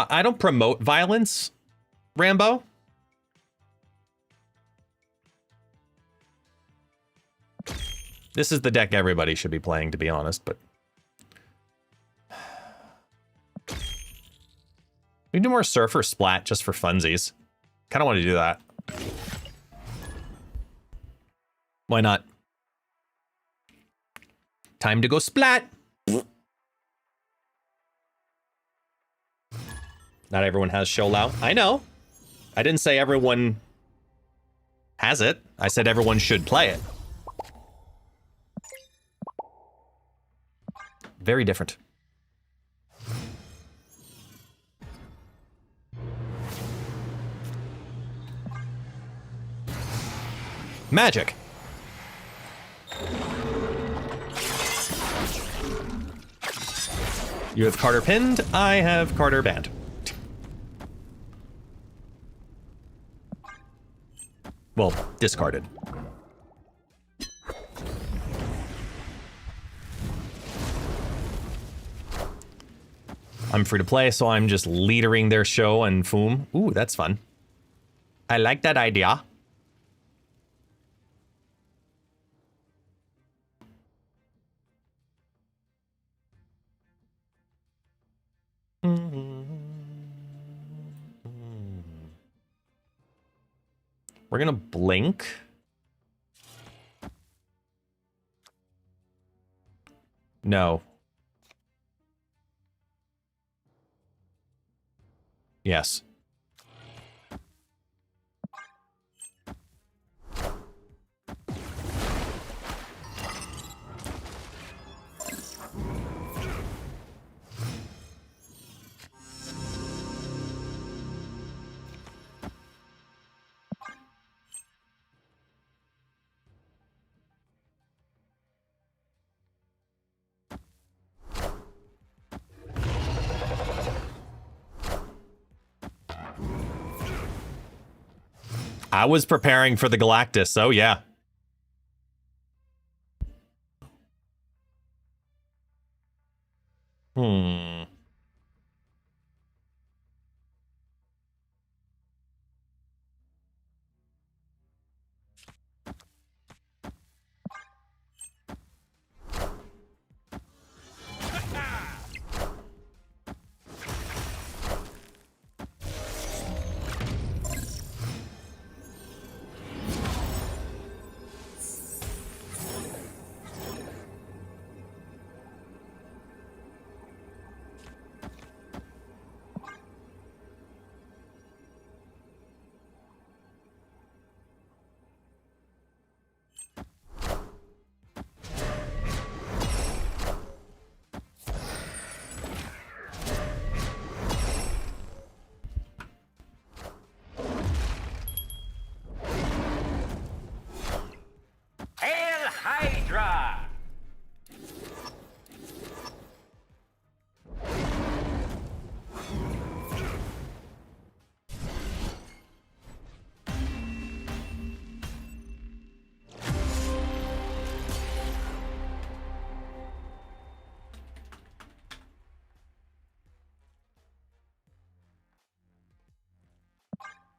I don't promote violence, Rambo. This is the deck everybody should be playing, to be honest, but... We can do more Surfer Splat just for funsies. Kind of want to do that. Why not? Time to go splat! Not everyone has Show Lao. I know. I didn't say everyone has it. I said everyone should play it. Very different. Magic. You have Carter pinned, I have Carter banned. Well, discarded. I'm free to play, so I'm just leadering their show and Foom. Ooh, that's fun. I like that idea. We're gonna blink. No. Yes. I was preparing for the Galactus, so yeah.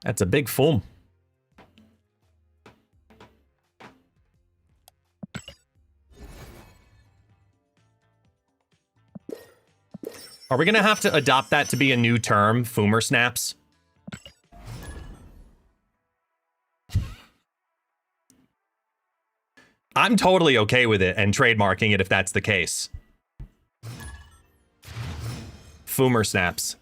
That's a big foam. Are we gonna have to adopt that to be a new term, Foomer snaps? I'm totally okay with it and trademarking it if that's the case. Foomer snaps.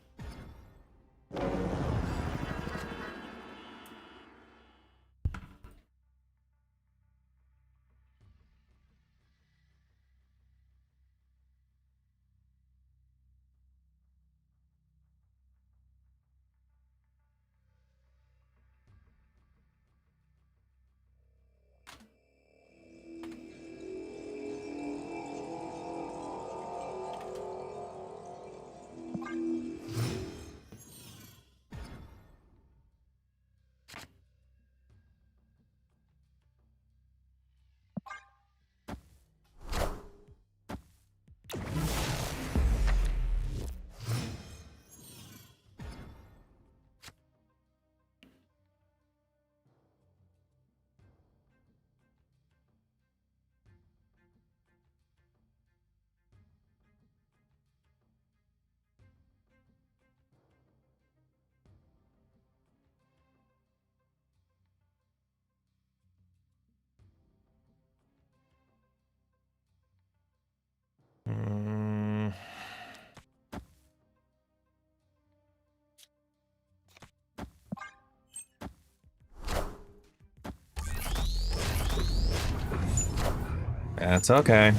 That's okay.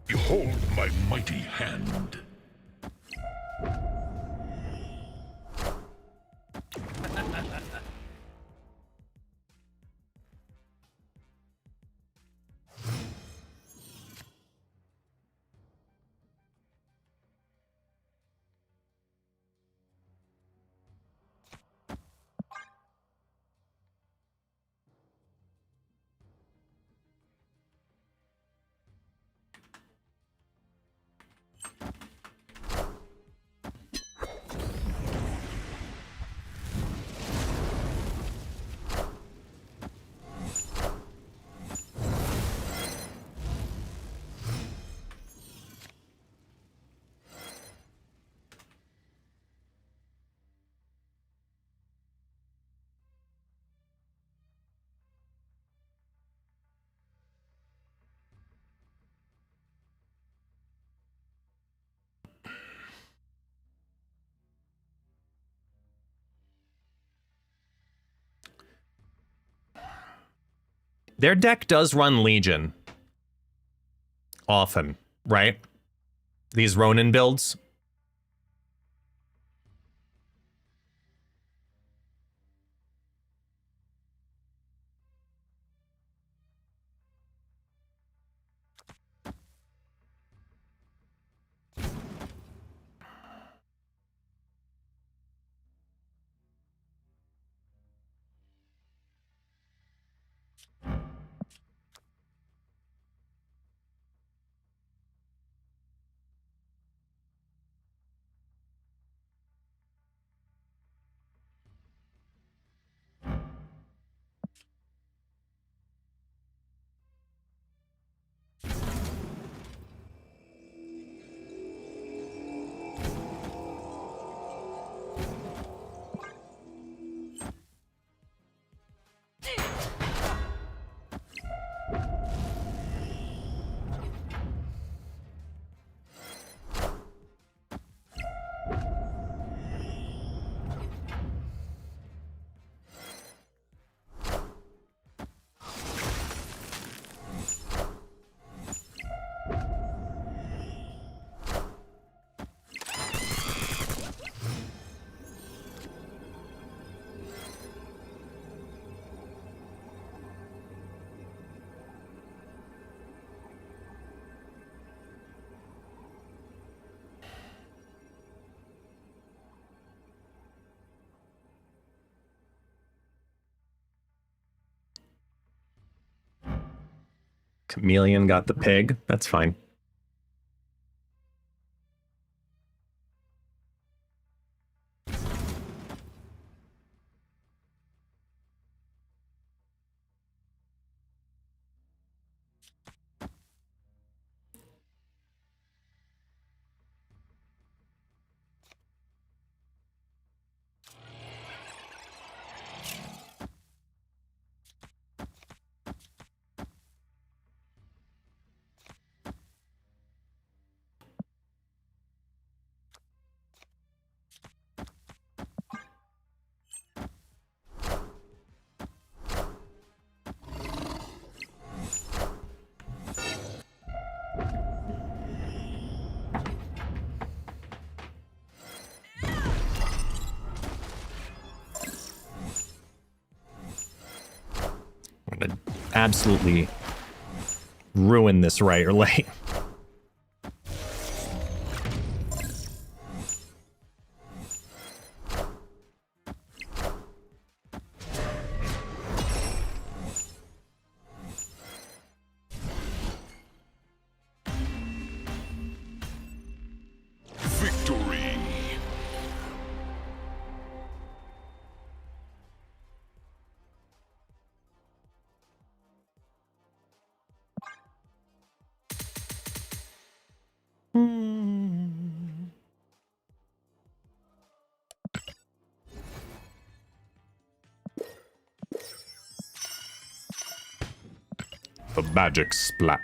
Behold my mighty hand. Their deck does run Legion. Often, right? These Ronin builds. Chameleon got the pig. That's fine. I'm gonna absolutely ruin this right or late. Victory. the magic splat.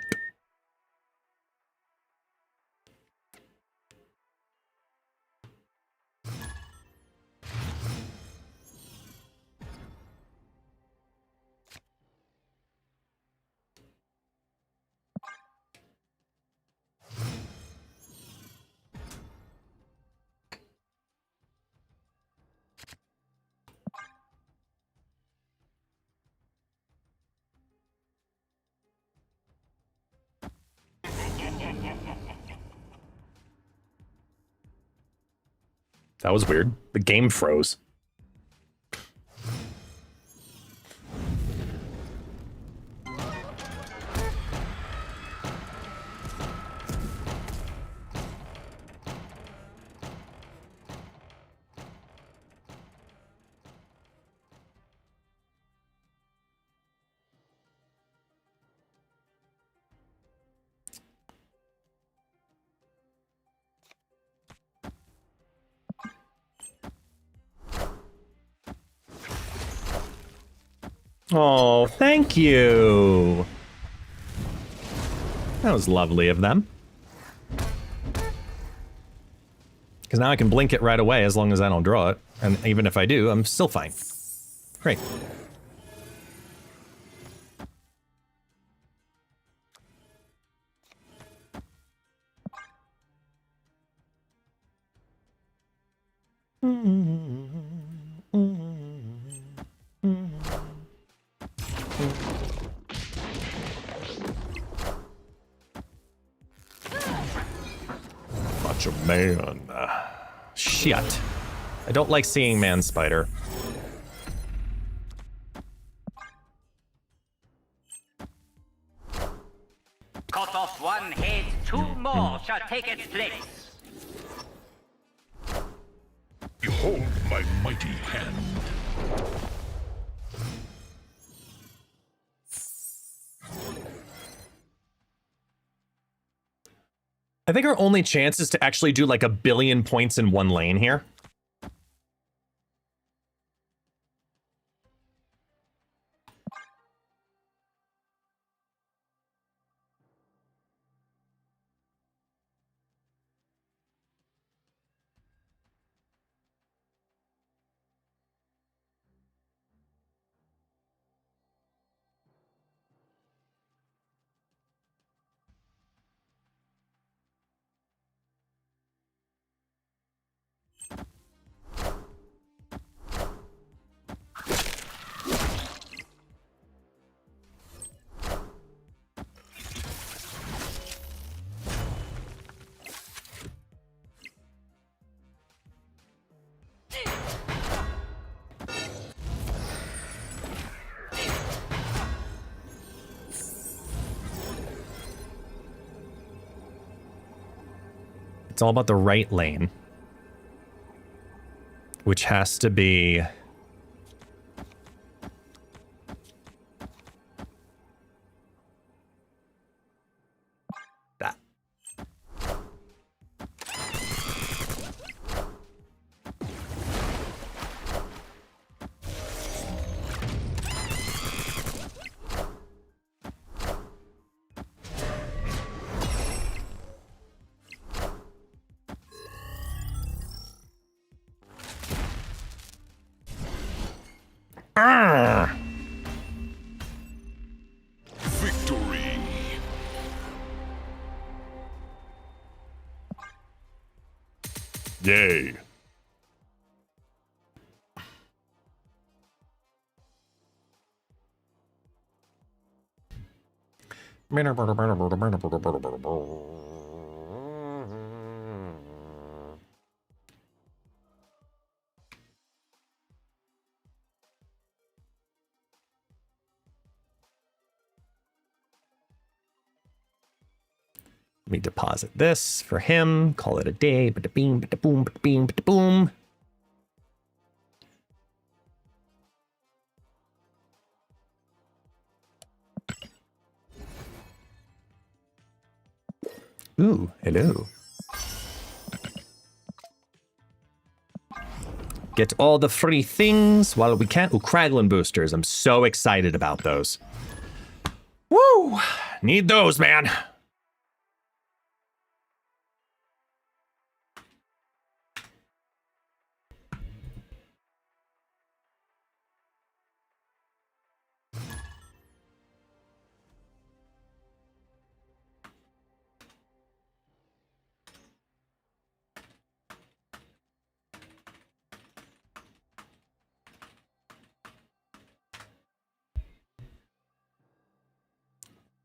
That was weird. The game froze. Oh, thank you. That was lovely of them. Because now I can blink it right away as long as I don't draw it. And even if I do, I'm still fine. Great. Macho Man. Shit. I don't like seeing Man Spider. Cut off one head, two more shall take its place. Behold my mighty hand. I think our only chance is to actually do like 1 billion points in one lane here. It's all about the right lane, which has to be that. Victory. Yay. Let me deposit this for him. Call it a day. Bada beam, bada boom, bada beam, bada boom. Ooh, hello. Get all the free things while we can. Ooh, Kraglin boosters. I'm so excited about those. Woo! Need those, man.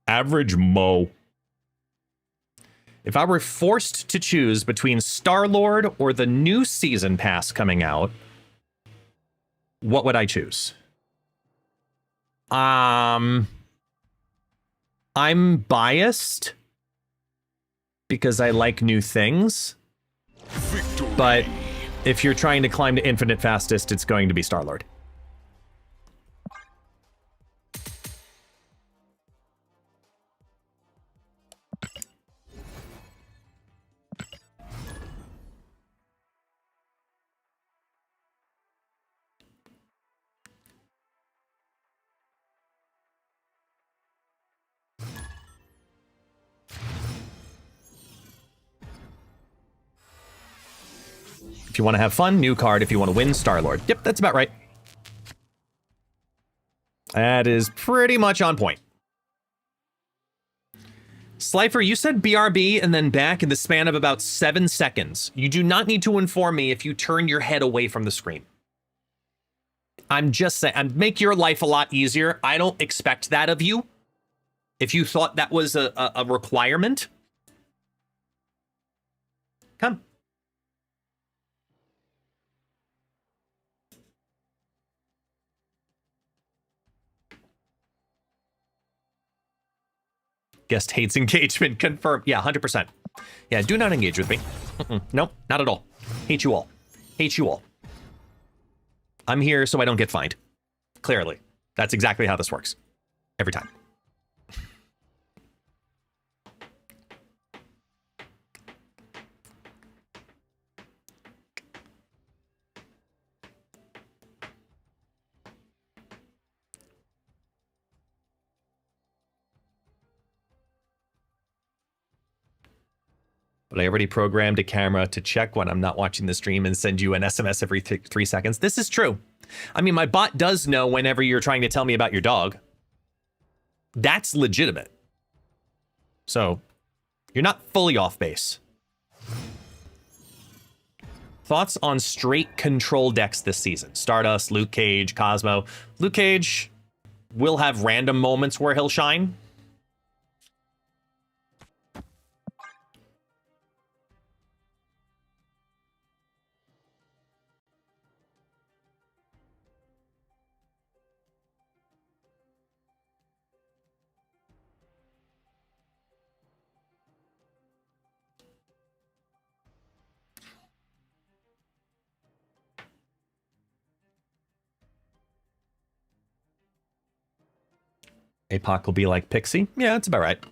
Average Mo. If I were forced to choose between Star-Lord or the new season pass coming out, what would I choose? I'm biased because I like new things. Victory. But if you're trying to climb to infinite fastest, it's going to be Star-Lord. If you want to have fun, new card. If you want to win, Star-Lord. Yep, that's about right. That is pretty much on point. Slifer, you said BRB and then back in the span of about 7 seconds. You do not need to inform me if you turn your head away from the screen. I'm just saying, I'd make your life a lot easier. I don't expect that of you. If you thought that was a requirement, come. Guest hates engagement. Confirmed. Yeah, 100%. Yeah, do not engage with me. Nope, not at all. Hate you all. Hate you all. I'm here so I don't get fined. Clearly. That's exactly how this works. Every time. But I already programmed a camera to check when I'm not watching the stream and send you an SMS every 3 seconds. This is true. I mean, my bot does know whenever you're trying to tell me about your dog. That's legitimate. So, you're not fully off base. Thoughts on straight control decks this season? Stardust, Luke Cage, Cosmo. Luke Cage will have random moments where he'll shine. APOC will be like Pixie. Yeah, that's about right.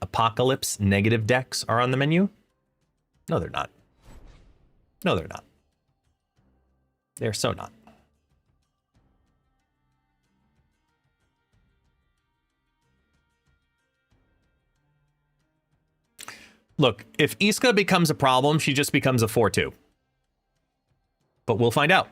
Apocalypse negative decks are on the menu? No, they're not. No, they're not. They're so not. Look, if Isca becomes a problem, she just becomes a 4-2. But we'll find out.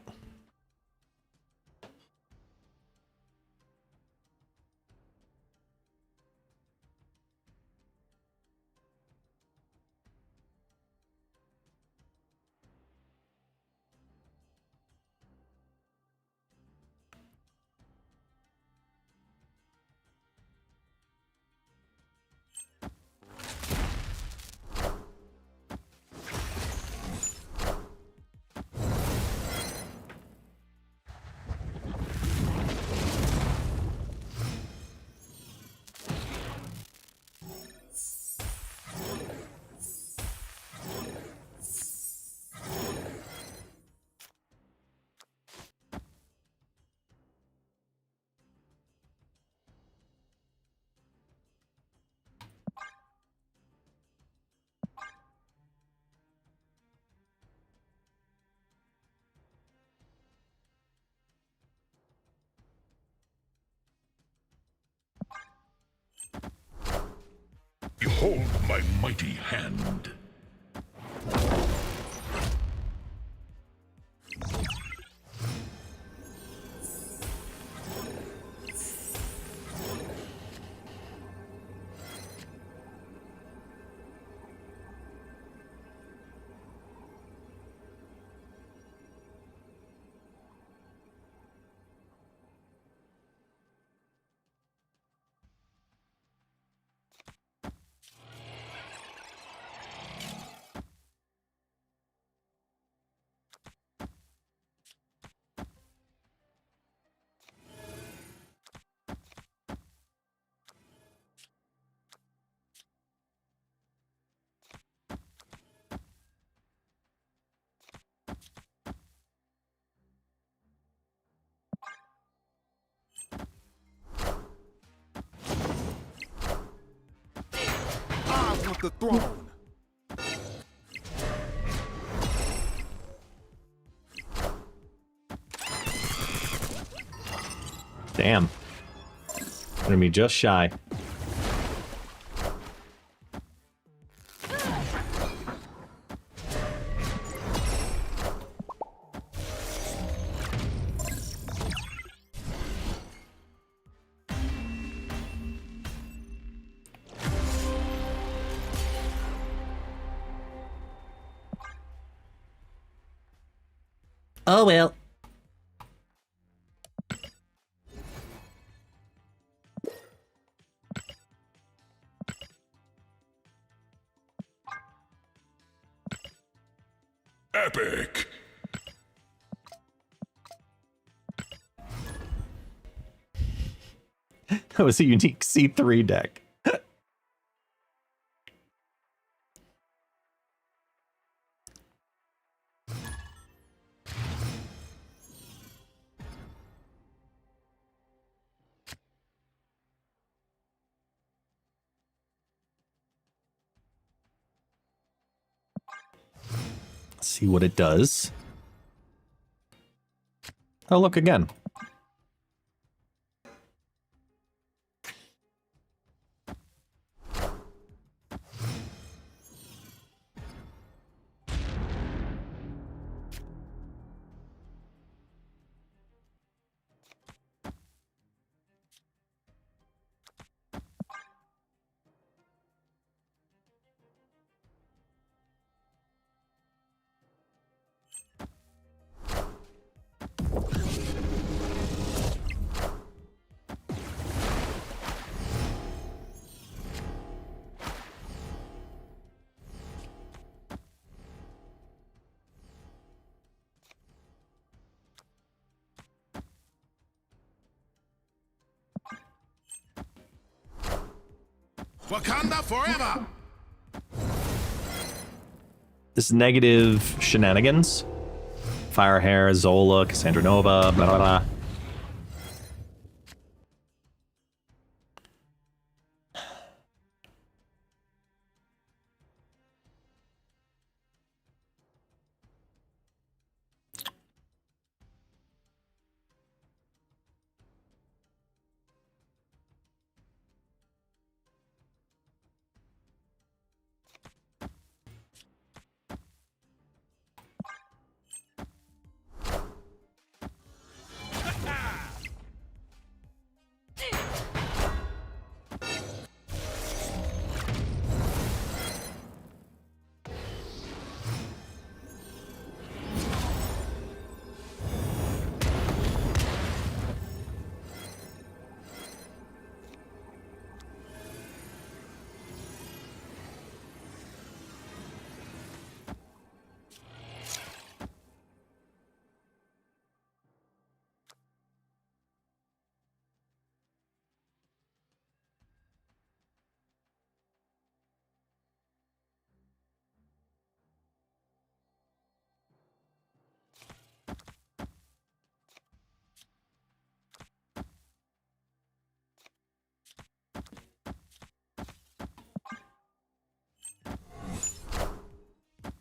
Behold my mighty hand. I want the throne. Damn. Gonna be just shy. Oh well. Epic. That was a unique C3 deck. See what it does. Oh, look again. Wakanda forever. This negative shenanigans. Fire Hair, Zola, Cassandra Nova, blah blah blah.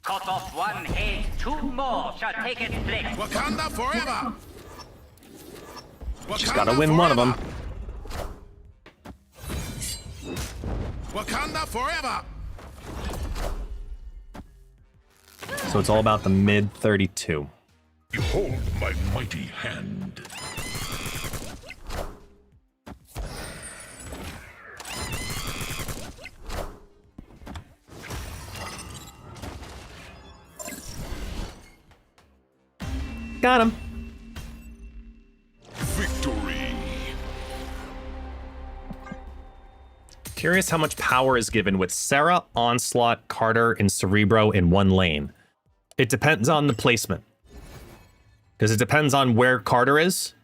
Cut off one head, two more shall take its place. Wakanda forever. Just gotta win one of them. Wakanda forever. So it's all about the mid 32. Behold my mighty hand. Got him. Victory. Curious how much power is given with Sarah, Onslaught, Carter, and Cerebro in one lane. It depends on the placement. Because it depends on where Carter is.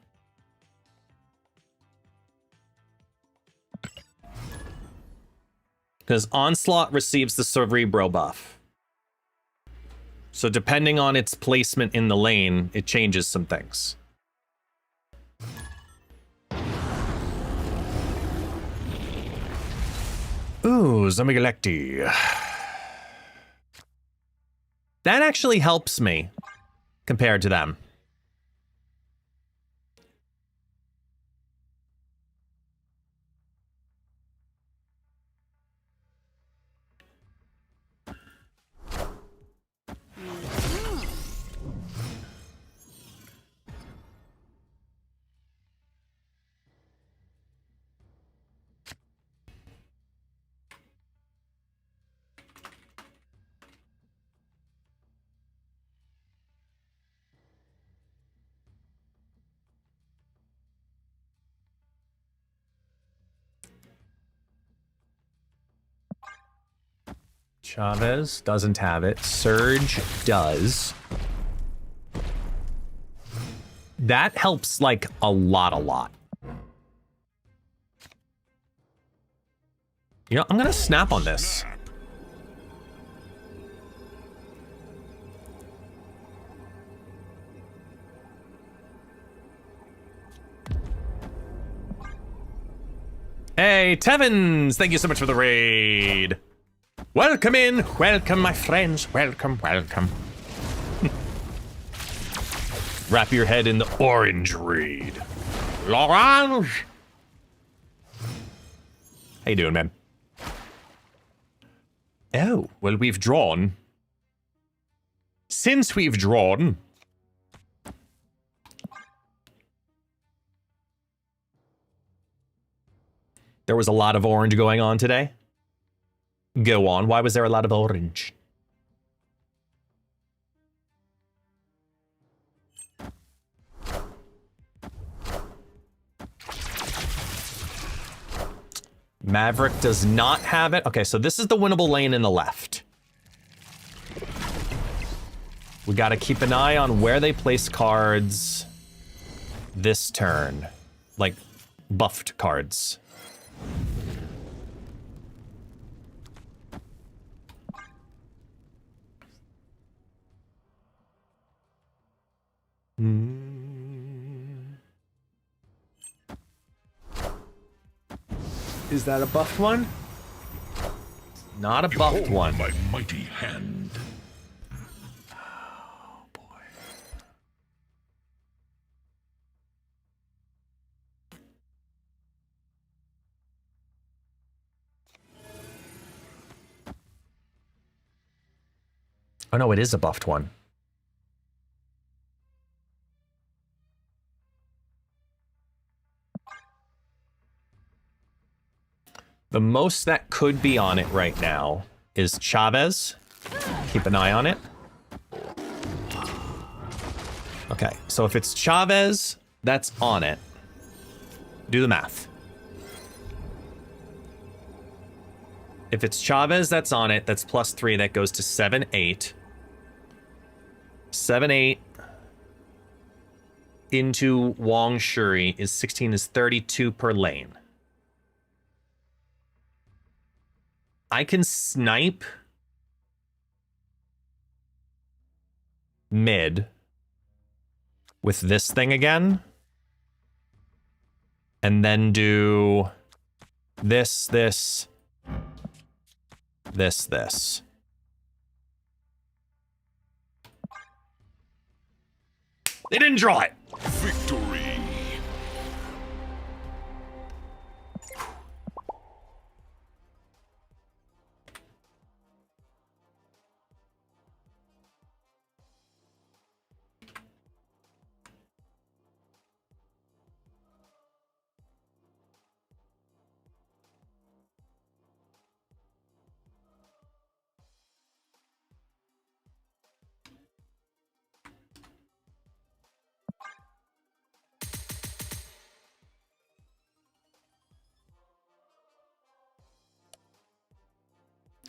Because Onslaught receives the Cerebro buff. So depending on its placement in the lane, it changes some things. Ooh, Zombie Galacti. That actually helps me compared to them. Chavez doesn't have it. Surge does. That helps, like, a lot. You know, I'm gonna snap on this. Hey, Tevins! Thank you so much for the raid. Welcome in. Welcome, my friends. Welcome. Wrap your head in the orange raid. L'orange. How you doing, man? Oh, well, we've drawn. Since we've drawn... There was a lot of orange going on today. Go on. Why was there a lot of orange? Maverick does not have it. Okay, so this is the winnable lane in the left. We got to keep an eye on where they place cards this turn. Like, buffed cards. Is that a buffed one? Not a buffed Behold one. my mighty hand. Oh boy. Oh no, it is a buffed one. The most that could be on it right now is Chavez. Keep an eye on it. Okay, so if it's Chavez, that's on it. Do the math. If it's Chavez, that's on it. That's +3. That goes to 7, 8. 7, 8 into Wong Shuri is 16 is 32 per lane. I can snipe mid with this thing again. And then do this. They didn't draw it. Victory.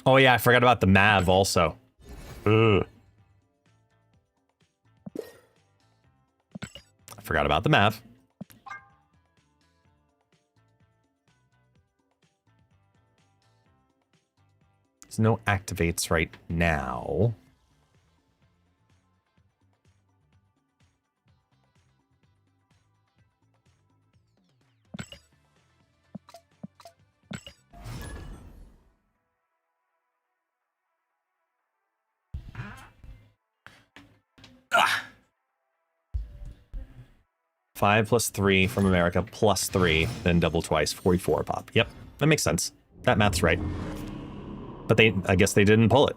Oh yeah, I forgot about the MAV also. Ugh. I forgot about the MAV. There's no activates right now. Ugh. 5 plus 3 from America plus 3, then double twice, 44 pop. Yep, that makes sense. That math's right. But I guess they didn't pull it.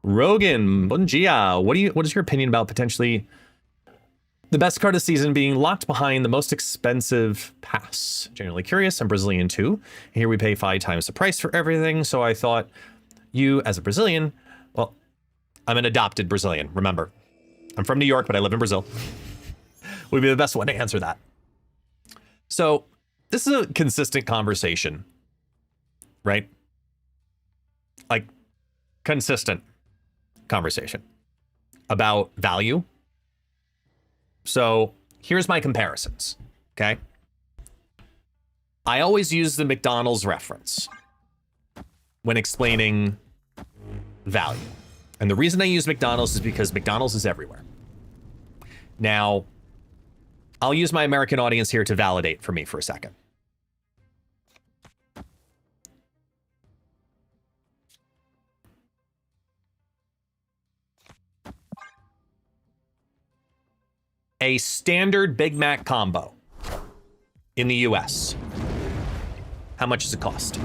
Rogan, bon dia. What is your opinion about potentially the best card of the season being locked behind the most expensive pass? Generally curious. I'm Brazilian too. Here we pay 5 times the price for everything. So I thought you, as a Brazilian, well, I'm an adopted Brazilian. Remember, I'm from New York, but I live in Brazil. Would be the best one to answer that. So this is a consistent conversation, right? Like, consistent conversation about value. So here's my comparisons, okay? I always use the McDonald's reference when explaining value. And the reason I use McDonald's is because McDonald's is everywhere. Now, I'll use my American audience here to validate for me for a second. A standard Big Mac combo in the US. How much does it cost?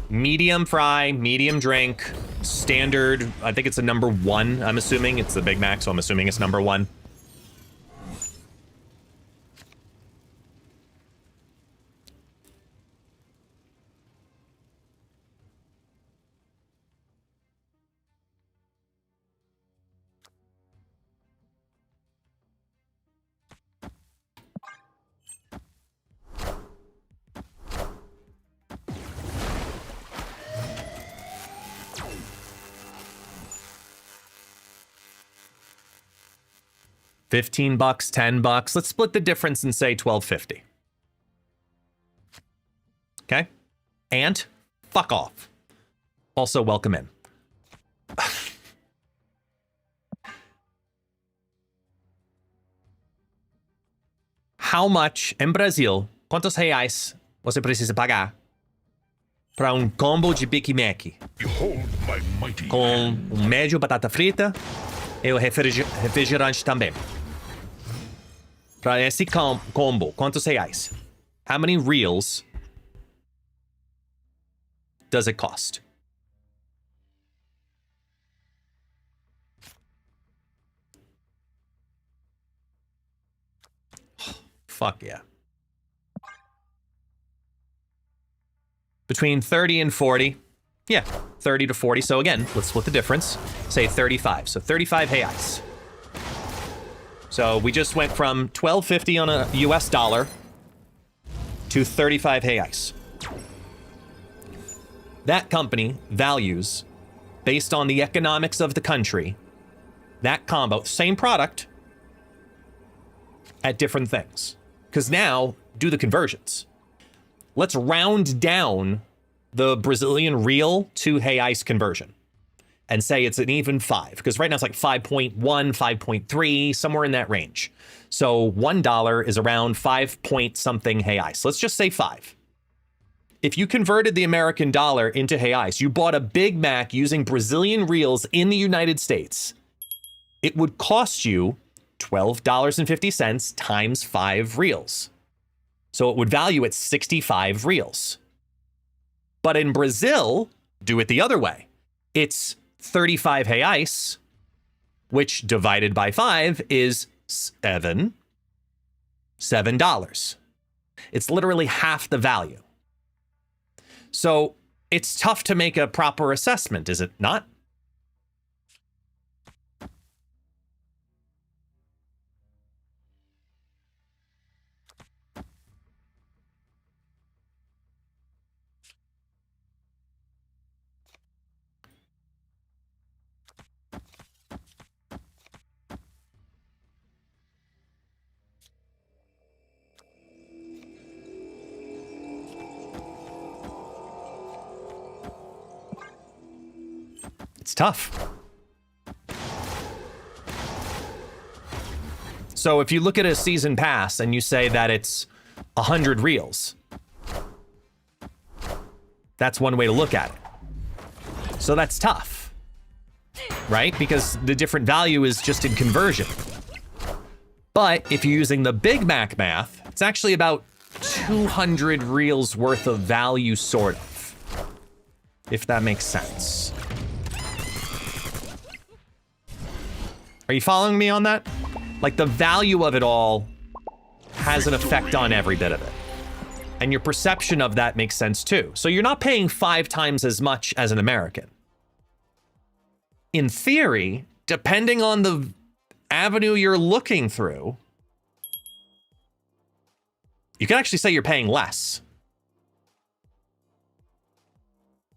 Medium fry, medium drink, standard. I think it's a number 1. I'm assuming it's the Big Mac, so I'm assuming it's number 1. $15, $10. Let's split the difference and say $12.50. Okay? And fuck off. Also, welcome in. How much em Brasil, quantos reais você precisa pagar para combo de Big Mac Behold my mighty com hand. médio batata frita e o refrigerante também? Para esse combo, quantos reais? How many reals does it cost? Fuck yeah. Between 30 and 40. Yeah, 30 to 40. So again, let's split the difference. Say 35. So 35 reais. So we just went from $12.50 on a US dollar to 35 reais. That company values, based on the economics of the country, that combo, same product, at different things. Because now, do the conversions. Let's round down the Brazilian real to reais conversion and say it's an even 5, because right now it's like 5.1, 5.3, somewhere in that range. So $1 is around 5 point something reais. Let's just say 5. If you converted the American dollar into reais, you bought a Big Mac using Brazilian reals in the United States, it would cost you $12.50 times 5 reals. So it would value at 65 reals. But in Brazil, do it the other way. It's 35 reais, which divided by 5 is $7. It's literally half the value. So it's tough to make a proper assessment, is it not? tough. So if you look at a season pass and you say that it's 100 reals, that's one way to look at it. So that's tough, right? Because the different value is just in conversion. But if you're using the Big Mac math, it's actually about 200 reals worth of value, sort of. If that makes sense. Are you following me on that? Like, the value of it all has an effect on every bit of it. And your perception of that makes sense too. So you're not paying 5 times as much as an American. In theory, depending on the avenue you're looking through, you can actually say you're paying less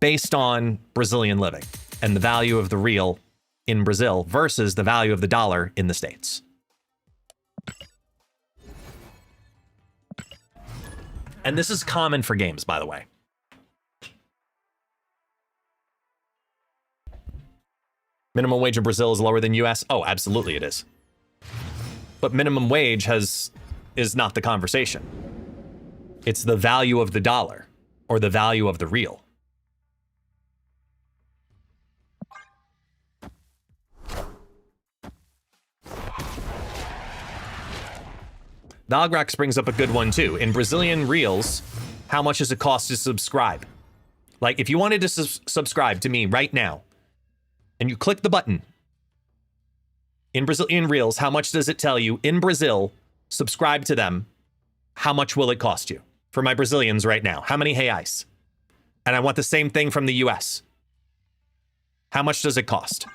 based on Brazilian living and the value of the real in Brazil versus the value of the dollar in the States. And this is common for games, by the way. Minimum wage in Brazil is lower than US? Oh, absolutely it is. But minimum wage is not the conversation. It's the value of the dollar or the value of the real. Nograx brings up a good one too. In Brazilian reals, how much does it cost to subscribe? Like, if you wanted to subscribe to me right now, and you click the button, in Brazilian reals, how much does it tell you? In Brazil, subscribe to them. How much will it cost you? For my Brazilians right now, how many reais? And I want the same thing from the US. How much does it cost?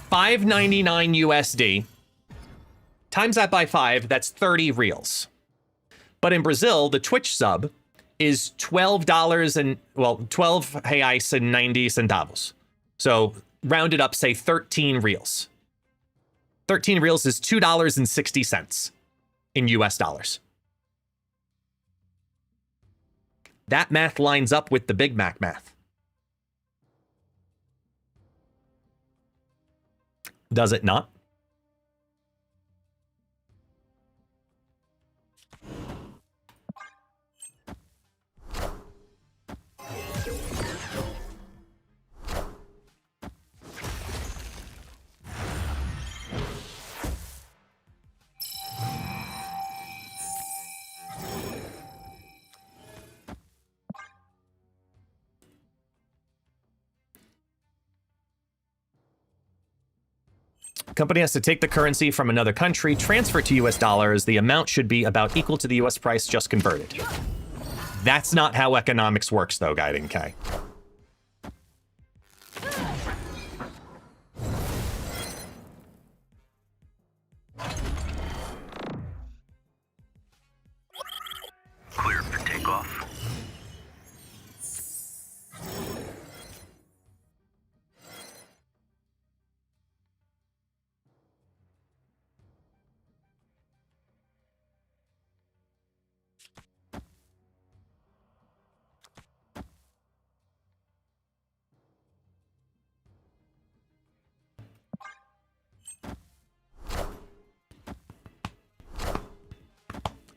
$5.99 USD. Times that by 5, that's 30 reals. But in Brazil, the Twitch sub is $12 and, well, 12 reais and 90 centavos. So rounded up, say 13 reals. 13 reals is $2.60 in US dollars. That math lines up with the Big Mac math. Does it not? Company has to take the currency from another country, transfer it to US dollars. The amount should be about equal to the US price just converted. That's not how economics works, though, Guiding K. Clear for takeoff.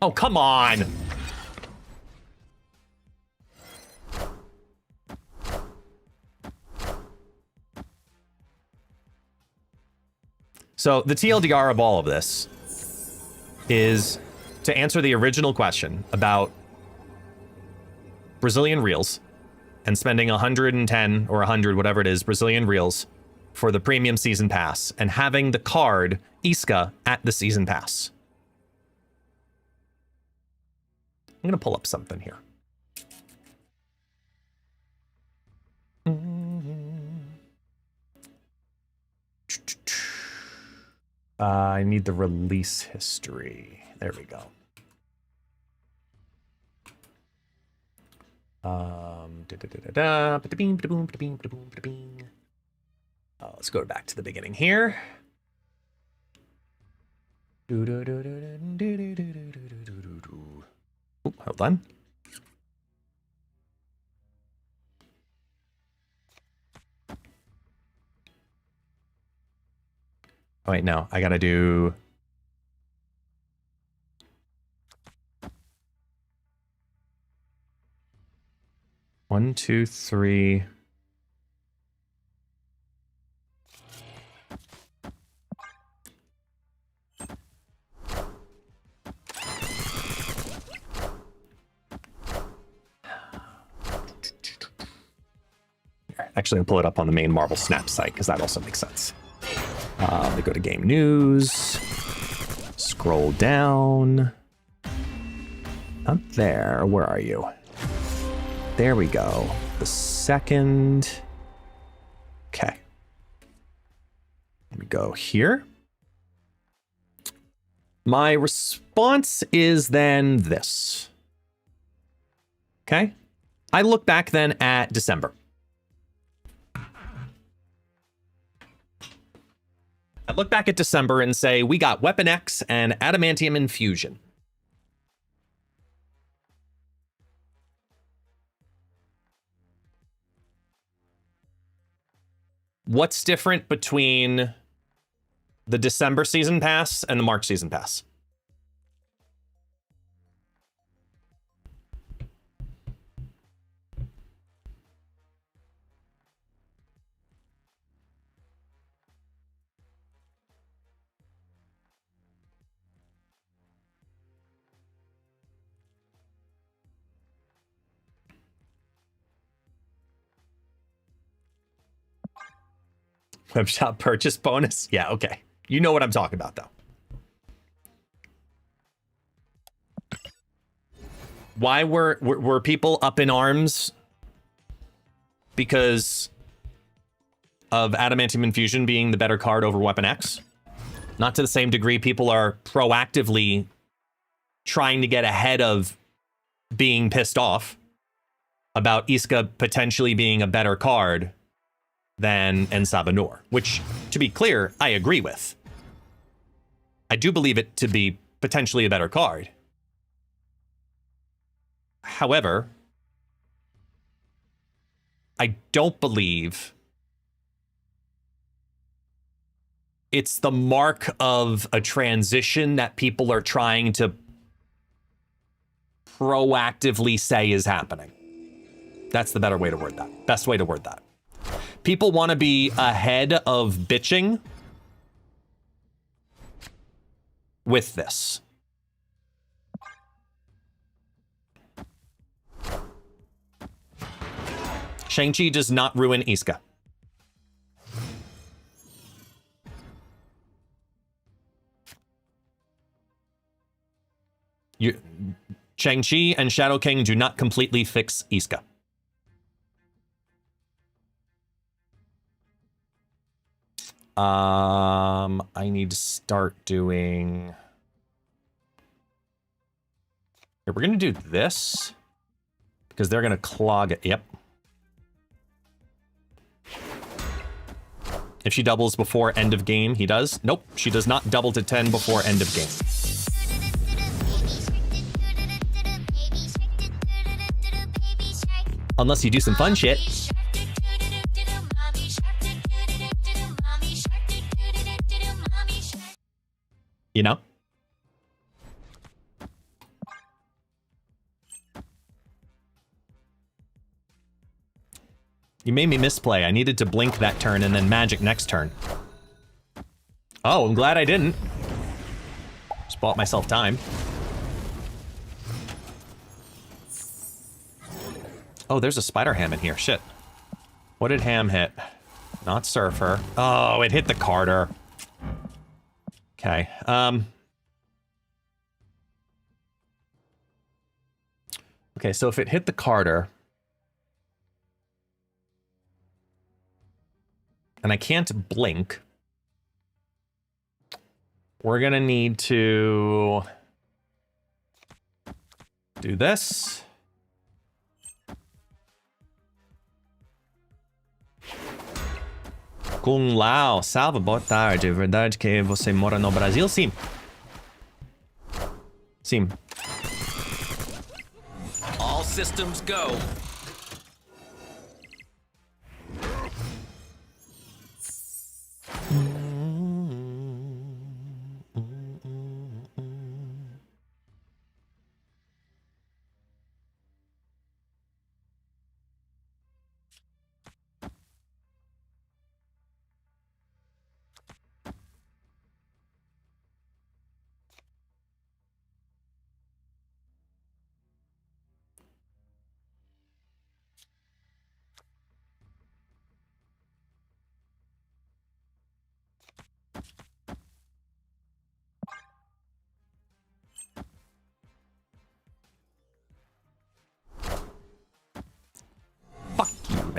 Oh, come on. So the TLDR of all of this is to answer the original question about Brazilian reals and spending 110 or 100, whatever it is, Brazilian reals for the premium season pass and having the card Isca at the season pass. I'm going to pull up something here. I need the release history. There we go. Let's go back to the beginning here. Oh, hold on. Oh, wait, no. I gotta do... One, two, three... Actually, I'll pull it up on the main Marvel Snap site because that also makes sense. We go to game news, scroll down. Not there. Where are you? There we go. The second. Okay. Let me go here. My response is then this. Okay. I look back then at December. I look back at December and say, we got Weapon X and Adamantium Infusion. What's different between the December season pass and the March season pass? Web shop purchase bonus? Yeah, okay. You know what I'm talking about, though. Why were people up in arms because of Adamantium Infusion being the better card over Weapon X? Not to the same degree people are proactively trying to get ahead of being pissed off about Isca potentially being a better card than Sabah Nur, which, to be clear, I agree with. I do believe it to be potentially a better card. However, I don't believe it's the mark of a transition that people are trying to proactively say is happening. That's the better way to word that. Best way to word that. People want to be ahead of bitching with this. Shang-Chi does not ruin Isca. Shang-Chi and Shadow King do not completely fix Isca. I need to start doing... Here, we're going to do this because they're going to clog it. Yep. If she doubles before end of game, he does. Nope, she does not double to 10 before end of game. Unless you do some fun shit. You know? You made me misplay. I needed to blink that turn and then magic next turn. Oh, I'm glad I didn't. Just bought myself time. Oh, there's a spider ham in here. Shit. What did ham hit? Not Surfer. Oh, it hit the Carter. Okay. Okay, so if it hit the Carter... and I can't blink, we're gonna need to do this. Kung Lao, salve, boa tarde. É verdade que você mora no Brasil? Sim. Sim. All systems go.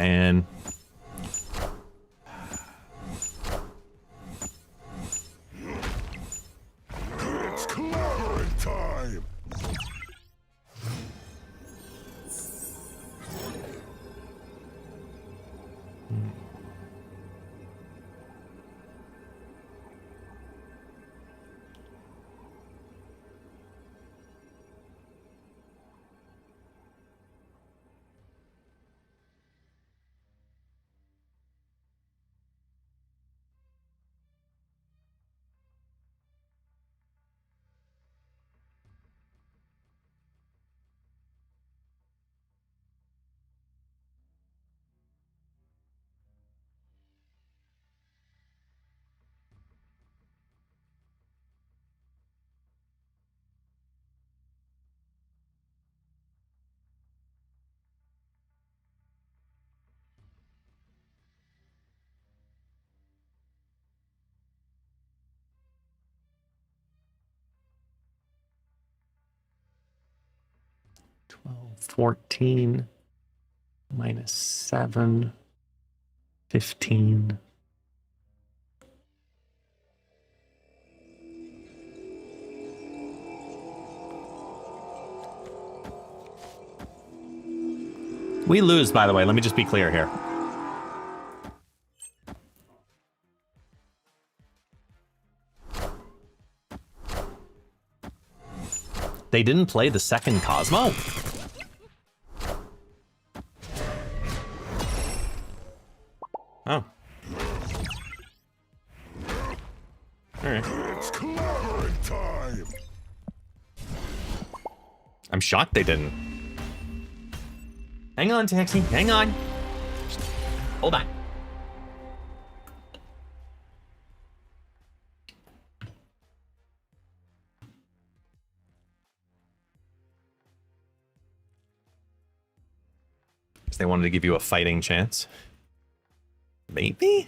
fan. It's clobbering time. $14 minus 7, 15. We lose, by the way. Let me just be clear here. They didn't play the second Cosmo? Oh. Alright. It's clobbering time. I'm shocked they didn't. Hang on, Taxi. Hang on. Hold on. Because they wanted to give you a fighting chance. Maybe?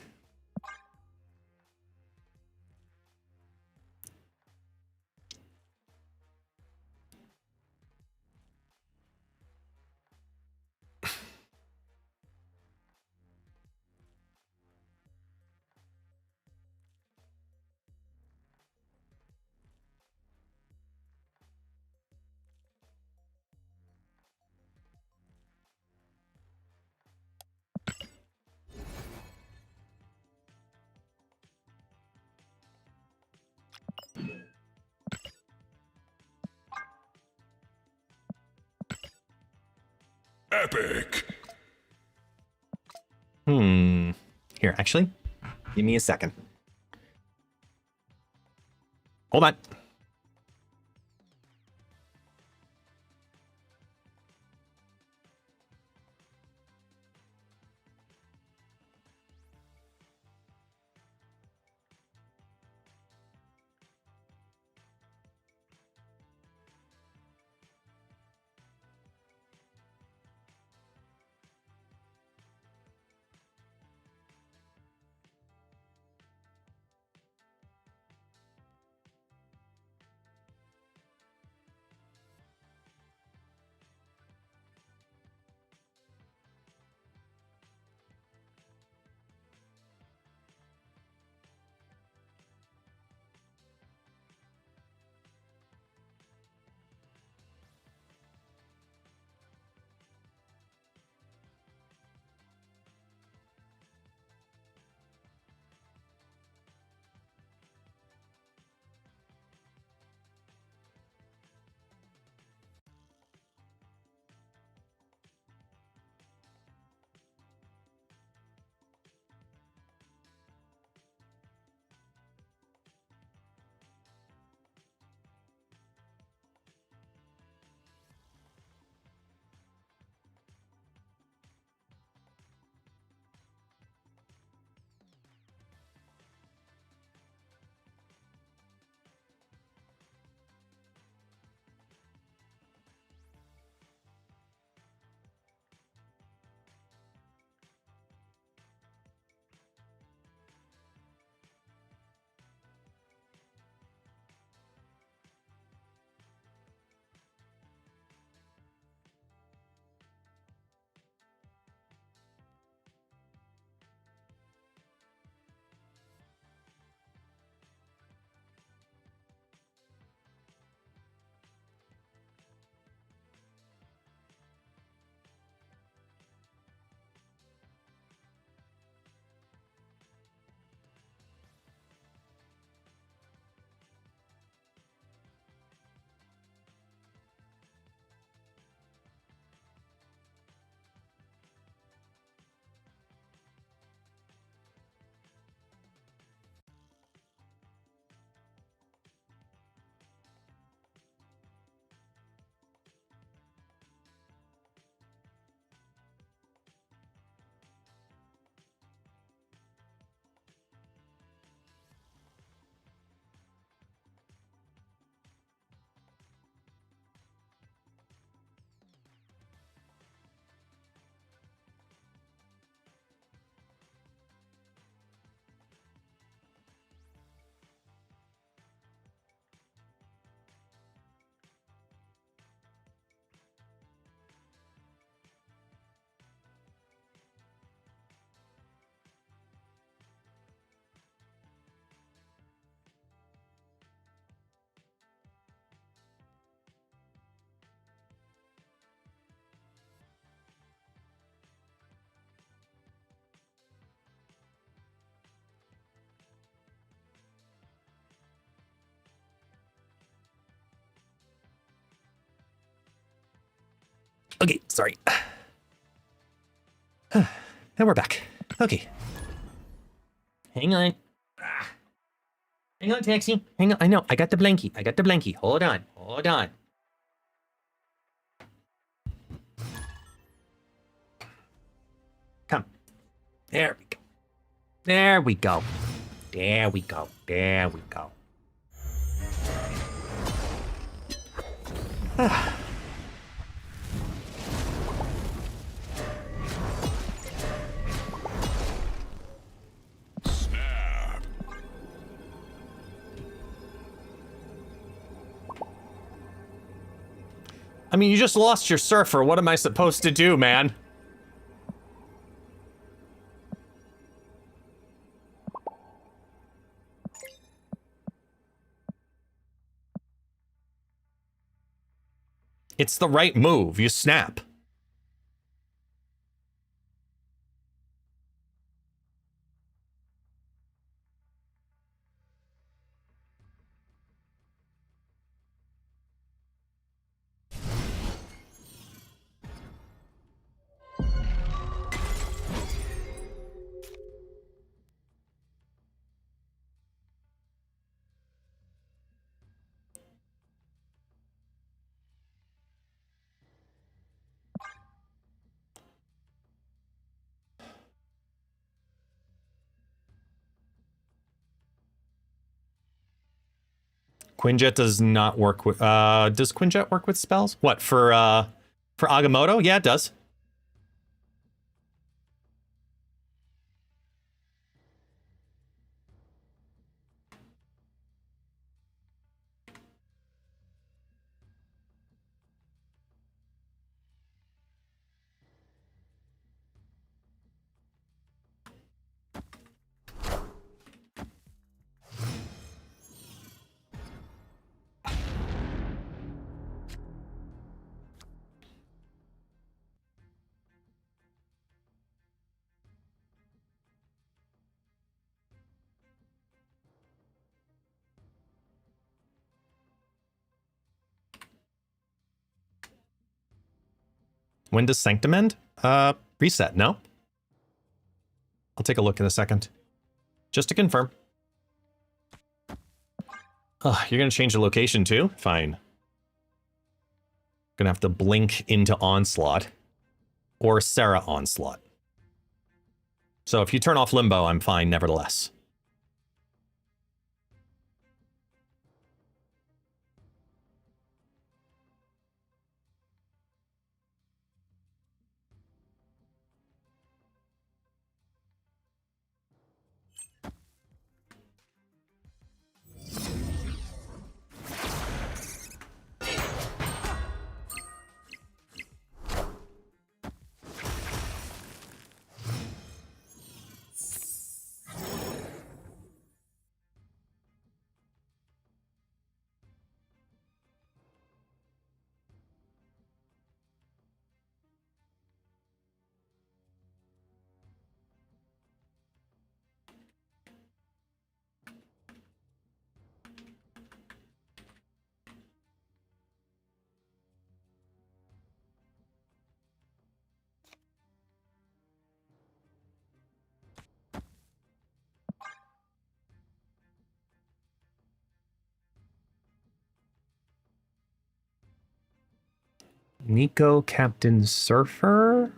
Epic. Here, actually, give me a second. Hold on. Sorry. And we're back. Okay. Hang on. Hang on, taxi. Hang on. I know. I got the blankie. I got the blankie. Hold on. Hold on. Come. There we go. There we go. There we go. There we go. Snap. I mean, you just lost your surfer. What am I supposed to do, man? It's the right move. You snap. Quinjet does not work with, does Quinjet work with spells? What, for Agamotto? Yeah, it does. When does Sanctum end? Reset, no? I'll take a look in a second. Just to confirm. Oh, you're gonna change the location too? Fine. Gonna have to blink into Onslaught. Or Sarah Onslaught. So if you turn off Limbo, I'm fine nevertheless. Nico Captain Surfer?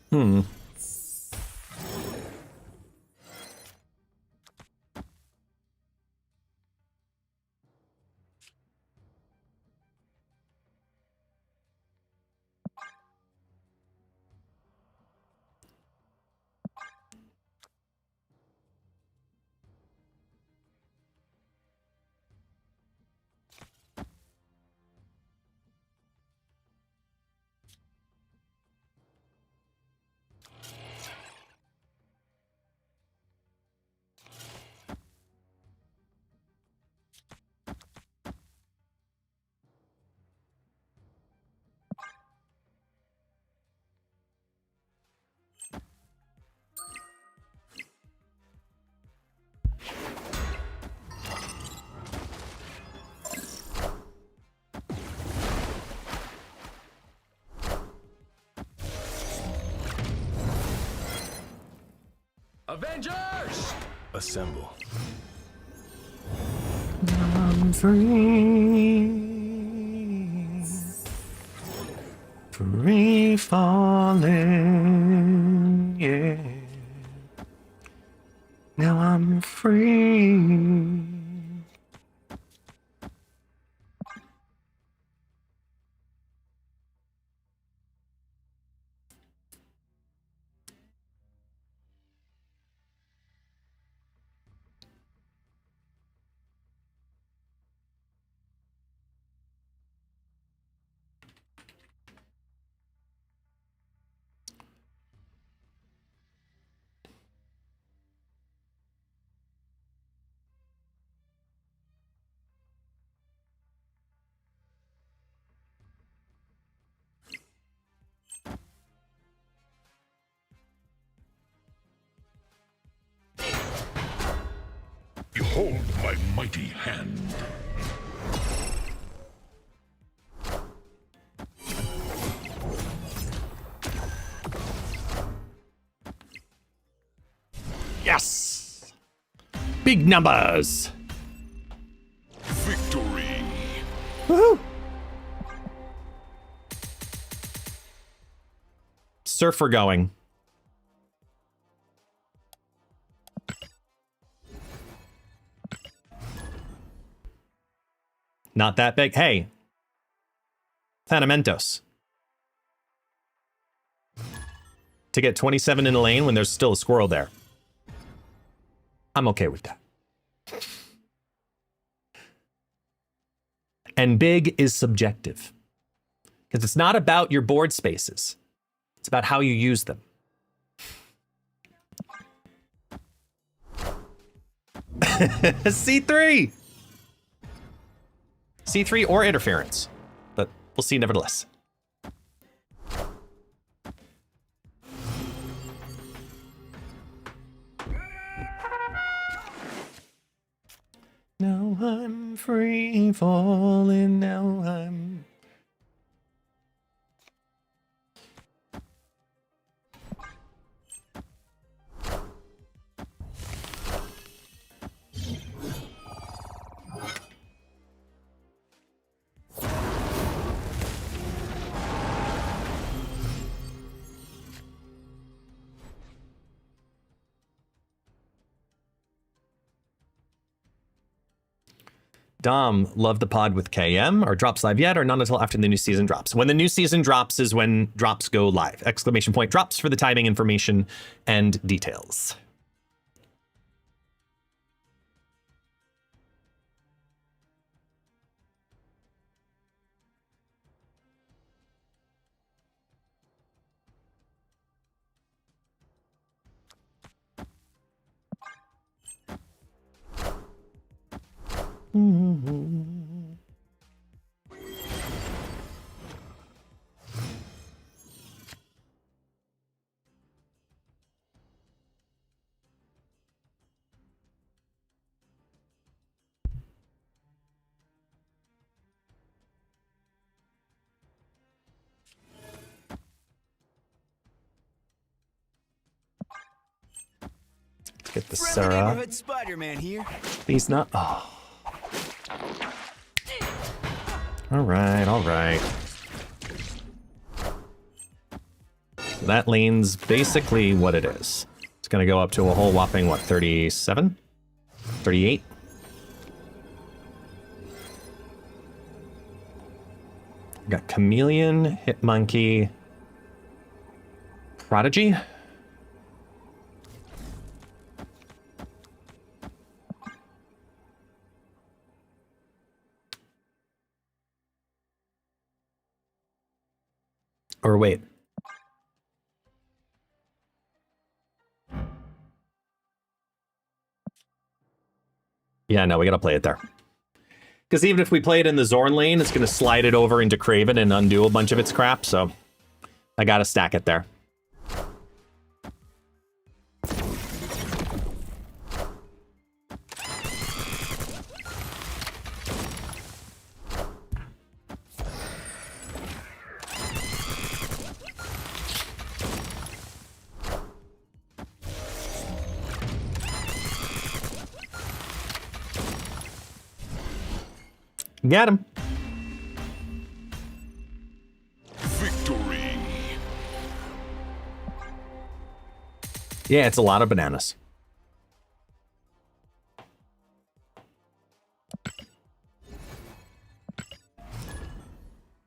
Hmm. Avengers! Assemble. I'm free. Free falling, yeah. Now I'm free. Behold my mighty hand. Yes! Big numbers! Victory. Woohoo! Surfer going. Not that big. Hey. Thanamentos. To get 27 in a lane when there's still a squirrel there. I'm okay with that. And big is subjective. Because it's not about your board spaces. It's about how you use them. C3! C3 or interference. But we'll see nevertheless. Now I'm free falling, now I'm... Dom, love the pod with KM. Are drops live yet or not until after the new season drops? When the new season drops is when drops go live. Exclamation point drops for the timing, information, and details. Get the Sarah. Neighborhood Spider-Man here. Please not. Oh. All right, all right. That lane's basically what it is. It's going to go up to a whole whopping, what, 37? 38? Got Chameleon, Hitmonkey, Prodigy. Or wait. Yeah, no, we gotta play it there. Because even if we play it in the Zorn lane, it's gonna slide it over into Kraven and undo a bunch of its crap, so I gotta stack it there. Get him. Victory. Yeah, it's a lot of bananas.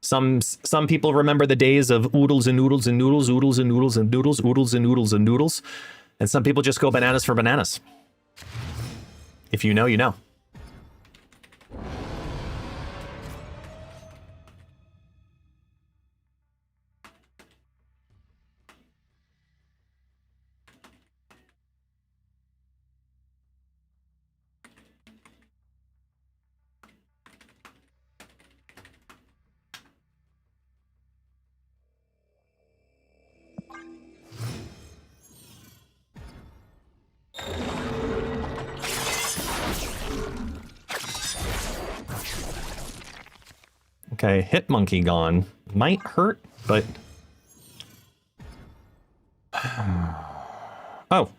Some people remember the days of oodles and noodles and noodles, oodles and noodles and noodles, oodles and noodles and noodles. And some people just go bananas for bananas. If you know, you know. Okay, hit monkey gone. Might hurt, but... Oh.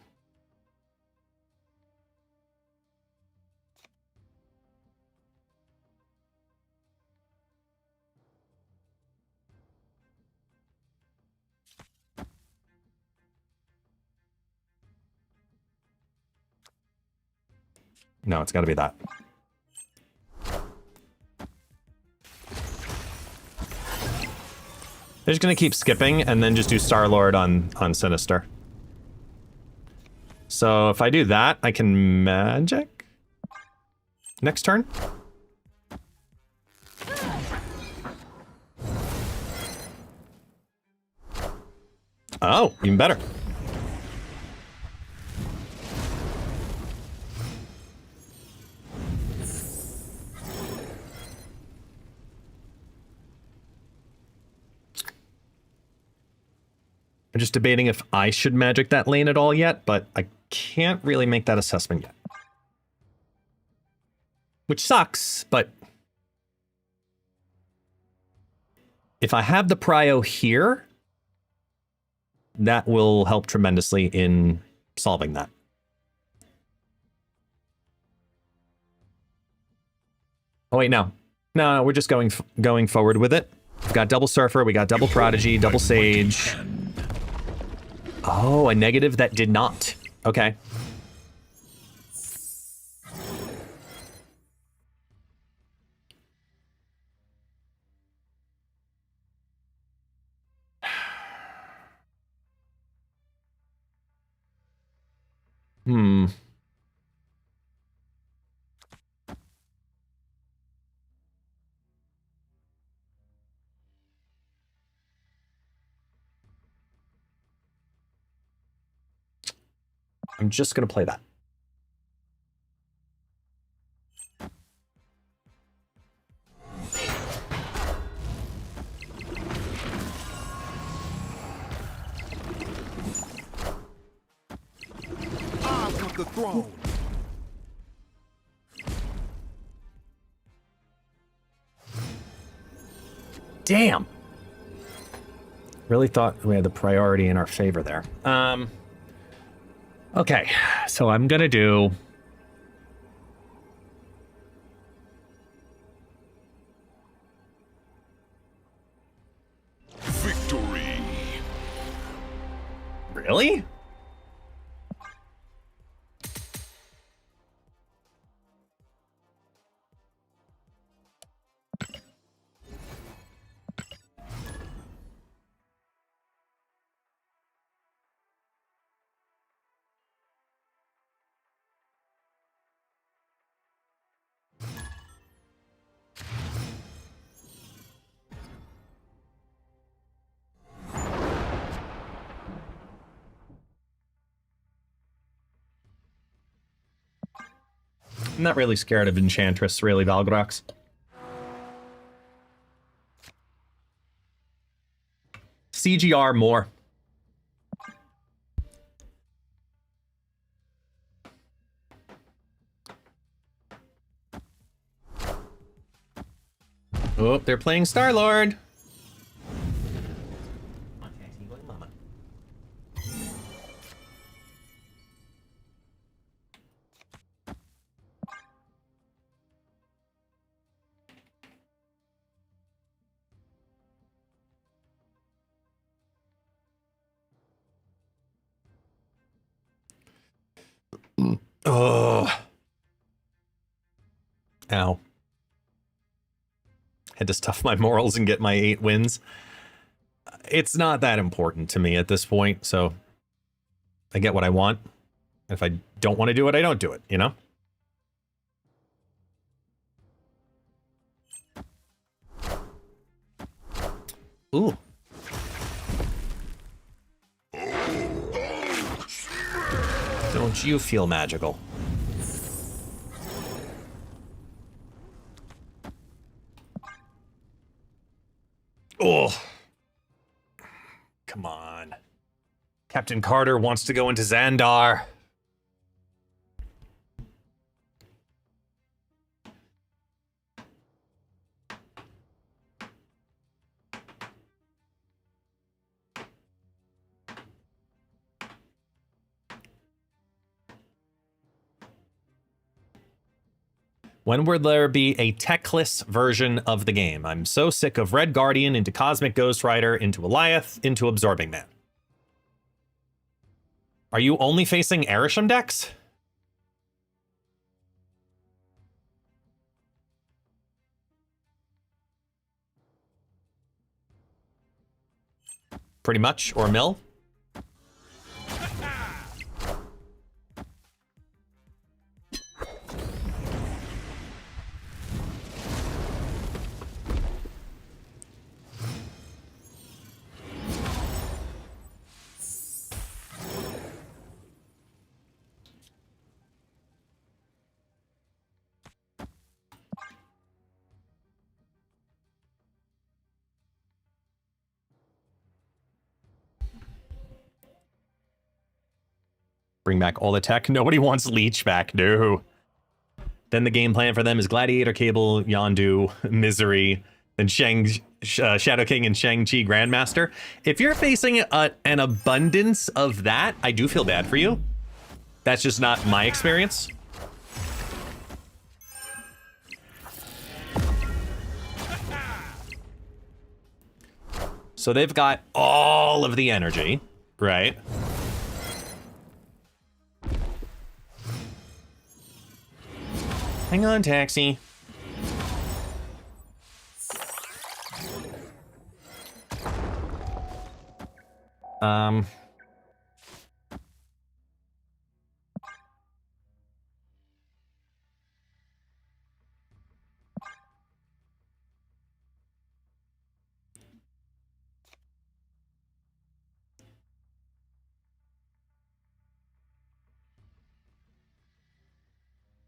No, it's got to be that. They're just going to keep skipping and then just do Star-Lord on Sinister. So if I do that, I can magic? Next turn? Oh, even better. I'm just debating if I should magic that lane at all yet, but I can't really make that assessment yet. Which sucks, but... if I have the prio here, that will help tremendously in solving that. Oh wait, no. No, we're just going forward with it. We've got double Surfer, we got double Prodigy, double Sage. Oh, a negative that did not. Okay. Hmm. I'm just going to play that. I want the throne. Damn. Really thought we had the priority in our favor there. Okay, so I'm gonna do... Victory. Really? I'm not really scared of Enchantress, really, Valgrox. CGR more. Oh, they're playing Star-Lord. Ugh. Ow. Had to stuff my morals and get my 8 wins. It's not that important to me at this point, so I get what I want. If I don't want to do it, I don't do it, you know? Ooh. Don't you feel magical? Oh. Come on. Captain Carter wants to go into Xandar. When will there be a techless version of the game? I'm so sick of Red Guardian into Cosmic Ghost Rider into Eliath into Absorbing Man. Are you only facing Arishem decks? Pretty much, or mill? Bring back all the tech. Nobody wants Leech back. No. Then the game plan for them is Gladiator, Cable, Yondu, Misery, then Shadow King and Shang-Chi Grandmaster. If you're facing an abundance of that, I do feel bad for you. That's just not my experience. So they've got all of the energy, right? Hang on, Taxi.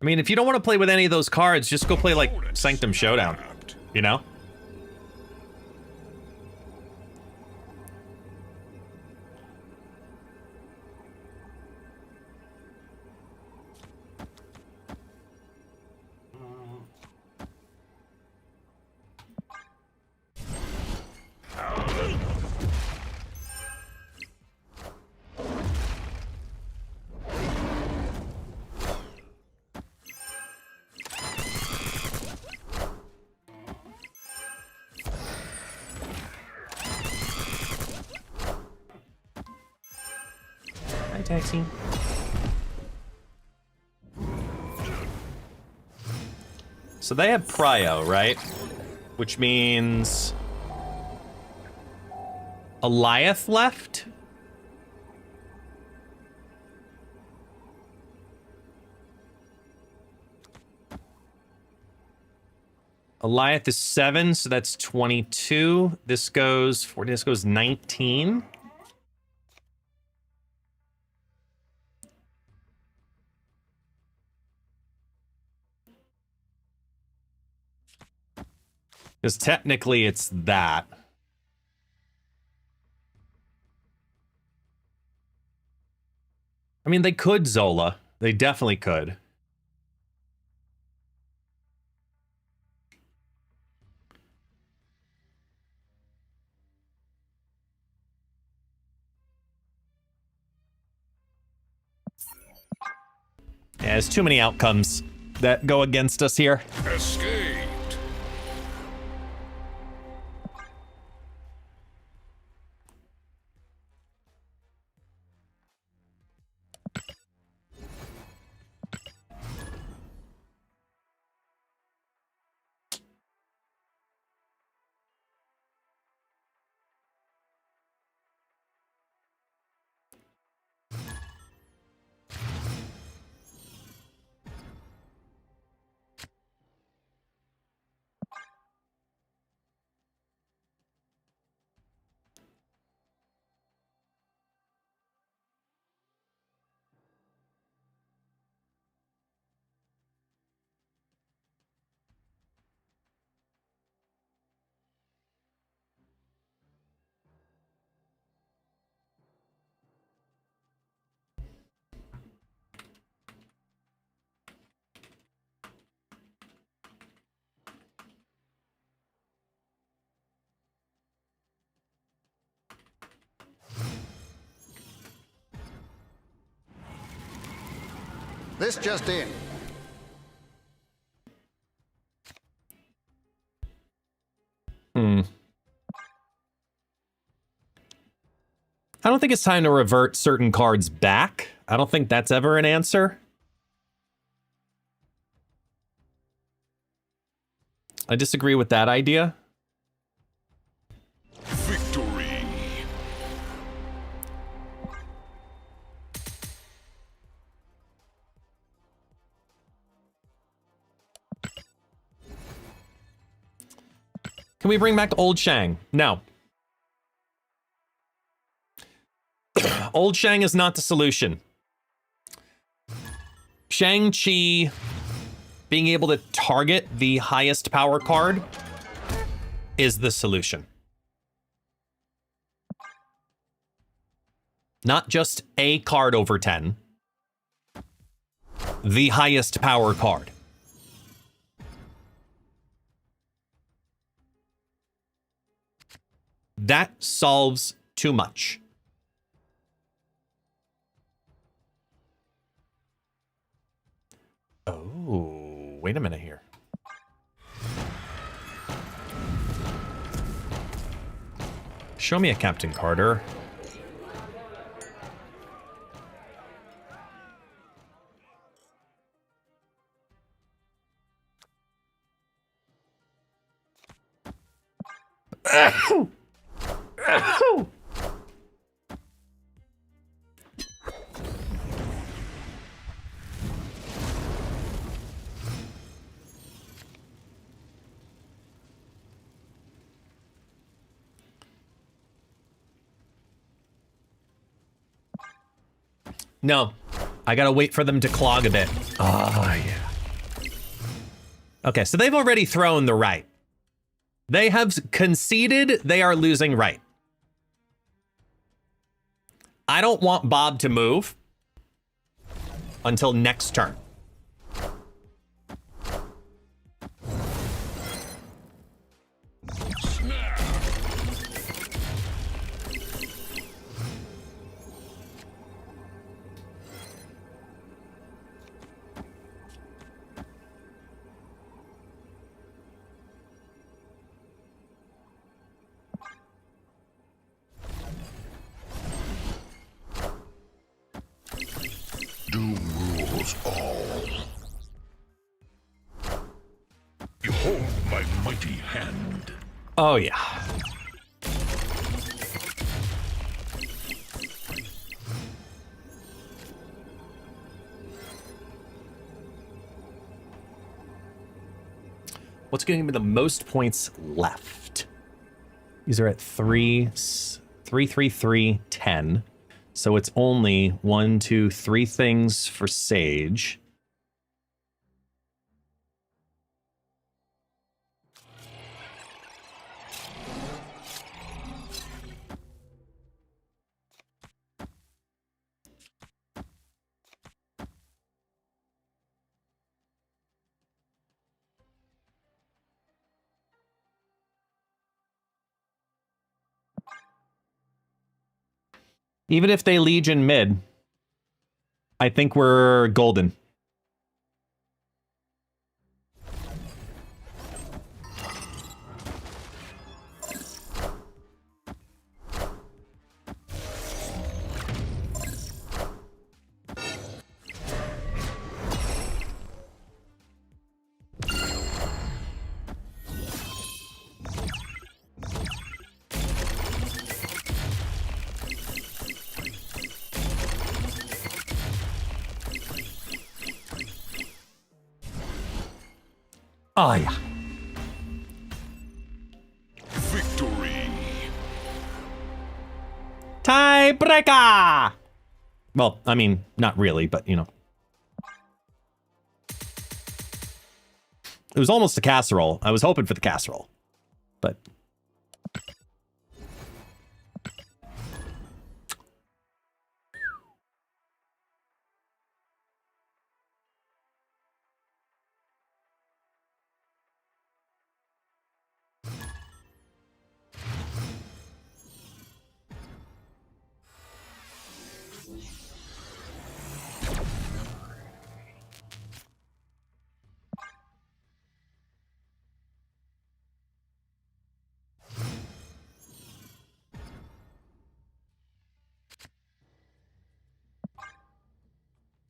I mean, if you don't want to play with any of those cards, just go play, like, Sanctum Showdown, you know? Taxi. So they have Prio, right? Which means Eliath left? Eliath is 7, so that's 22. This goes 40, this goes 19. Because technically it's that. I mean, they could Zola. They definitely could. Yeah, there's too many outcomes that go against us here. Escaped. This just in. I don't think it's time to revert certain cards back. I don't think that's ever an answer. I disagree with that idea. Victory. Can we bring back Old Shang? No. Old Shang is not the solution. Shang-Chi being able to target the highest power card is the solution. Not just a card over 10. The highest power card. That solves too much. Oh, wait a minute here. Show me a Captain Carter. No, I gotta wait for them to clog a bit. Oh, yeah. Okay, so they've already thrown the right. They have conceded they are losing right. I don't want Bob to move until next turn. Doom rules all. Behold my mighty hand. Oh, yeah. What's going to be the most points left? These are at 3, 3, 3, 3, 10. So it's only 1, 2, 3 things for Sage. Even if they Legion mid, I think we're golden. Oh, yeah. Victory. Tiebreaker! Well, I mean, not really, but, you know. It was almost a casserole. I was hoping for the casserole. But...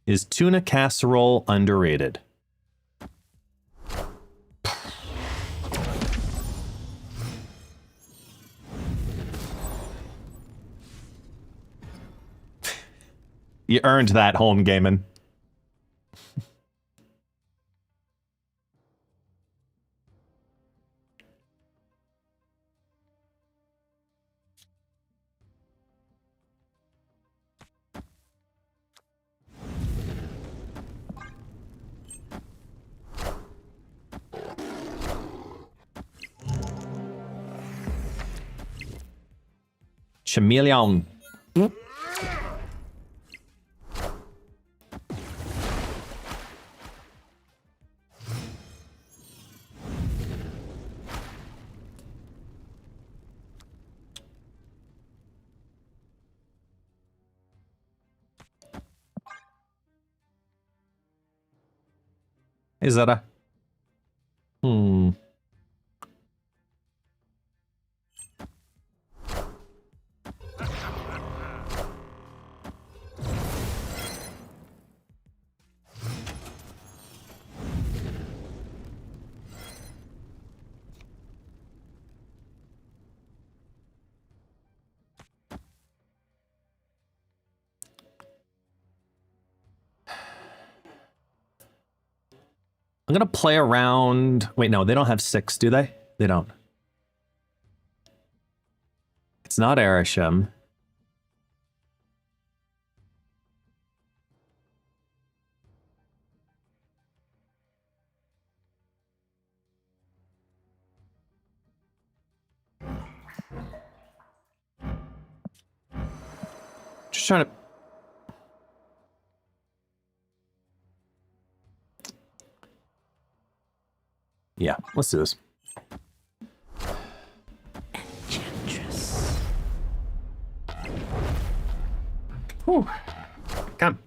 Is tuna casserole underrated? You earned that, home gaming. Chameleon. Is that a... I'm gonna play around. Wait, no, they don't have 6, do they? They don't. It's not Arishem. Just trying to... Yeah, let's do this. Enchantress. Whew. Come.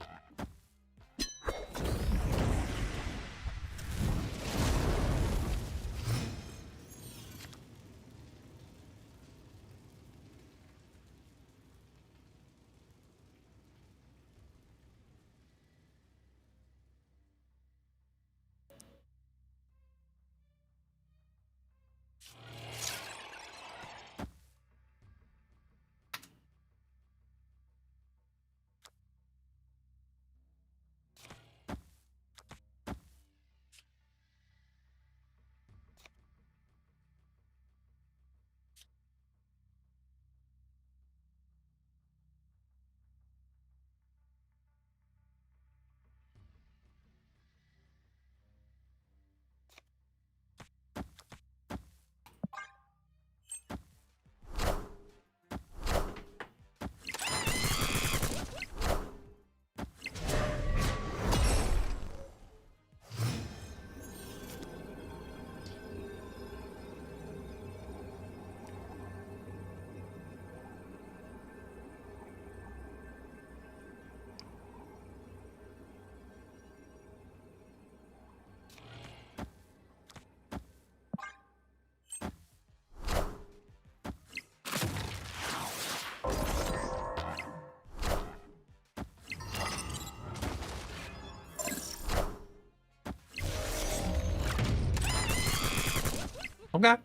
Okay.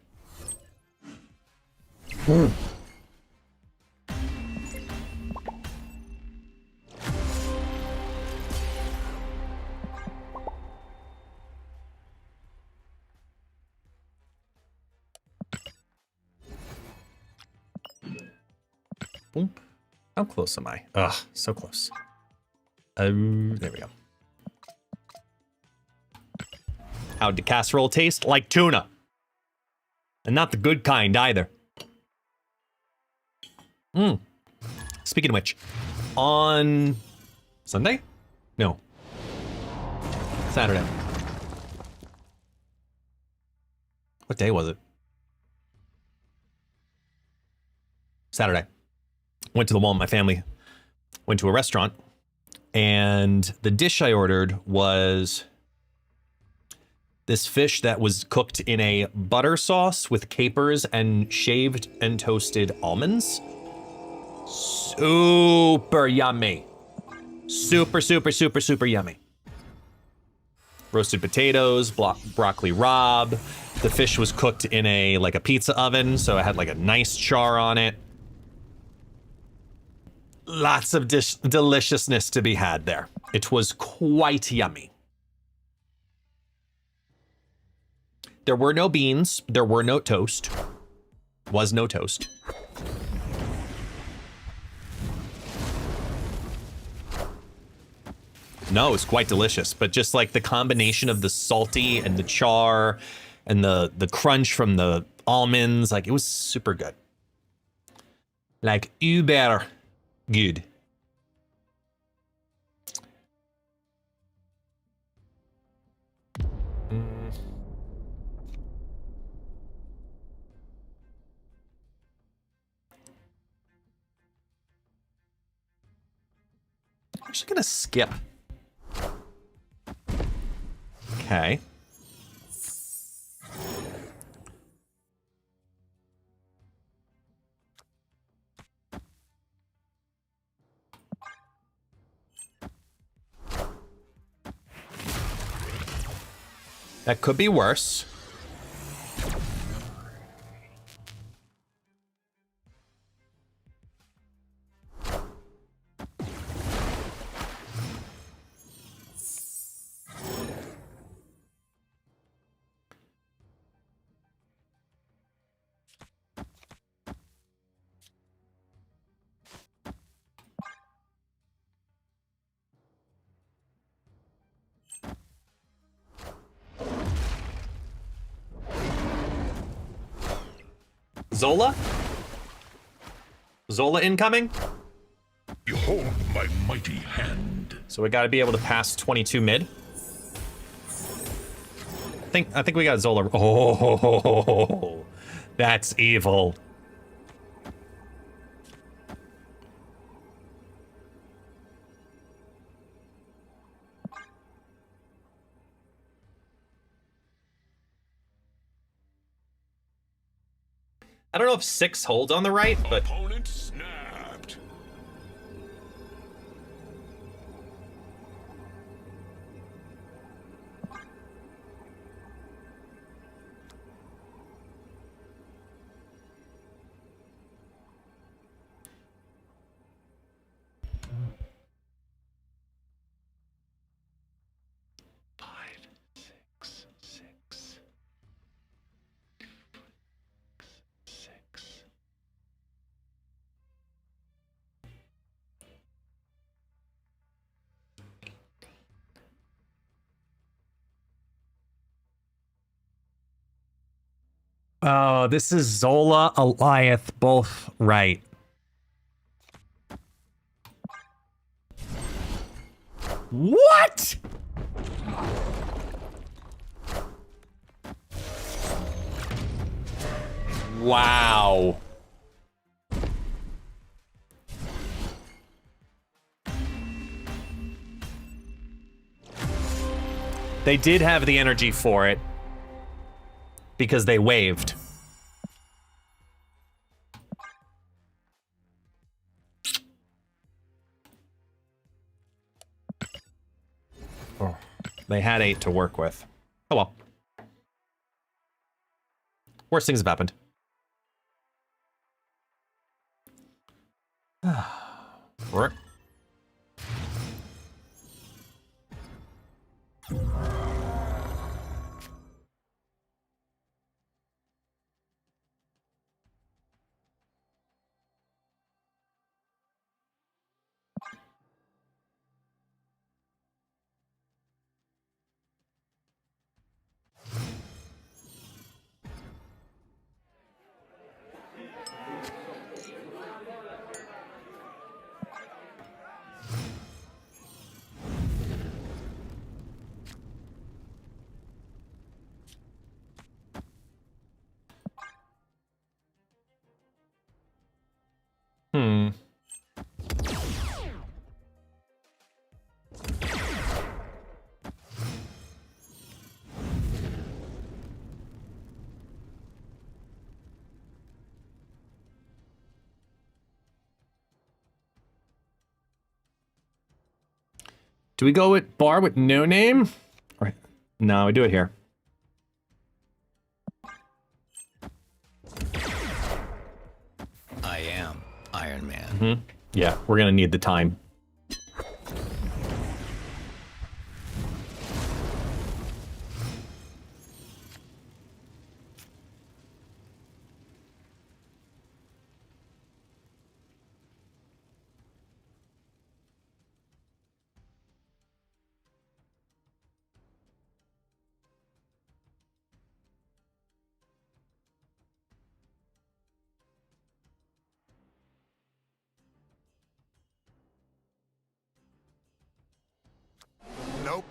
Boom. How close am I? Ugh, so close. There we go. How'd the casserole taste? Like tuna. And not the good kind either. Speaking of which, on Sunday? No. Saturday. What day was it? Saturday. Went to the mall with my family. Went to a restaurant. And the dish I ordered was this fish that was cooked in a butter sauce with capers and shaved and toasted almonds. Super yummy. Super, super, super, super yummy. Roasted potatoes, broccoli rabe. The fish was cooked in a pizza oven, so it had like a nice char on it. Lots of deliciousness to be had there. It was quite yummy. There were no beans. There were no toast. Was no toast. No, it's quite delicious, but just like the combination of the salty and the char and the crunch from the almonds, like it was super good. Like uber good. I'm just gonna skip. Okay. That could be worse. Zola? Zola incoming? Behold my mighty hand. So we gotta be able to pass 22 mid. I think we got Zola. Oh, that's evil. I don't know if 6 holds on the right, but Opponent snapped. oh, this is Zola, Eliath, both right. What? Wow. They did have the energy for it because they waved. Oh, they had 8 to work with. Oh well. Worst things have happened. Work. Hmm. Do we go with bar with no name? Or, no, we do it here. I am Iron Man. Mm-hmm. Yeah, we're gonna need the time. Nope.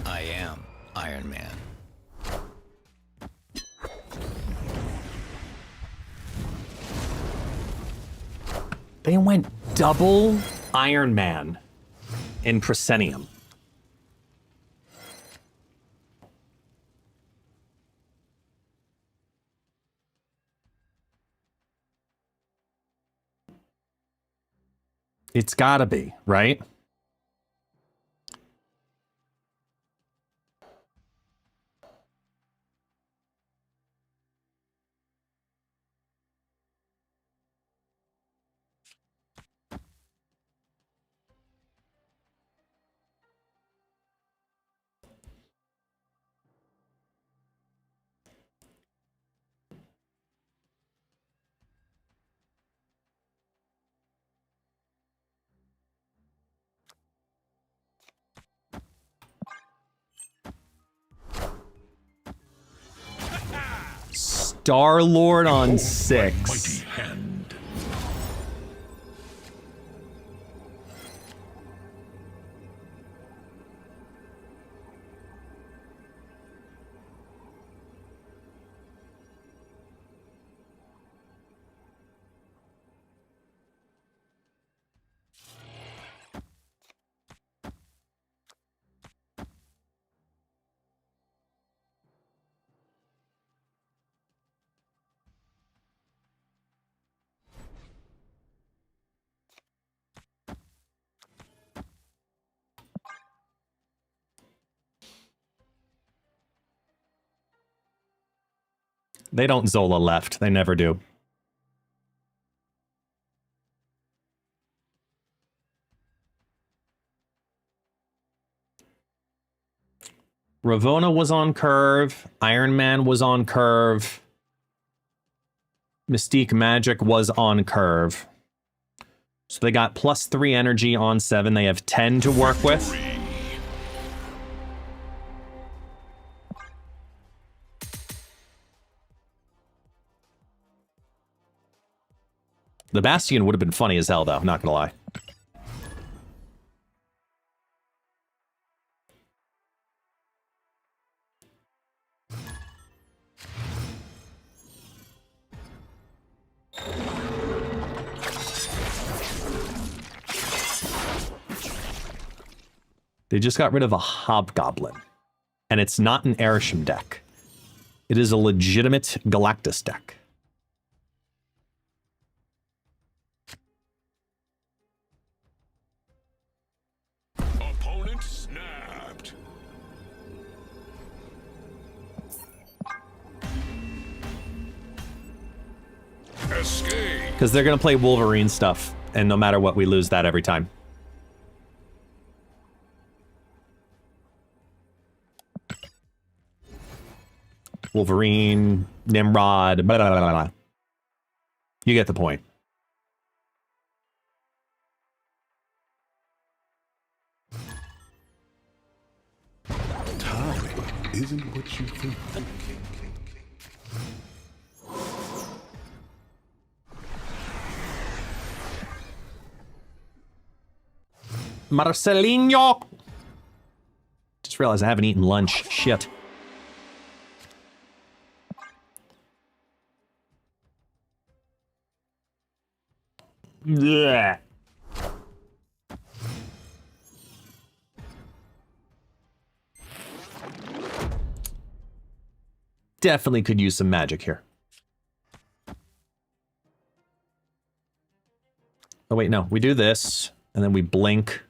I am Iron Man. They went double Iron Man in Proscenium. It's gotta be, right? Star-Lord on 6. Mighty hand. They don't Zola left. They never do. Ravonna was on curve. Iron Man was on curve. Mystique Magic was on curve. So they got +3 energy on 7. They have 10 to work with. The Bastion would have been funny as hell, though. Not gonna lie. They just got rid of a Hobgoblin. And it's not an Airsham deck. It is a legitimate Galactus deck. Opponent snapped. Escape. Because they're going to play Wolverine stuff. And no matter what, we lose that every time. Wolverine, Nimrod, blah, blah, blah, blah. You get the point. Time isn't what you think. Marcelinho! Just realized I haven't eaten lunch. Shit. Yeah. definitely could use some magic here. Oh, wait, no. We do this, and then we blink.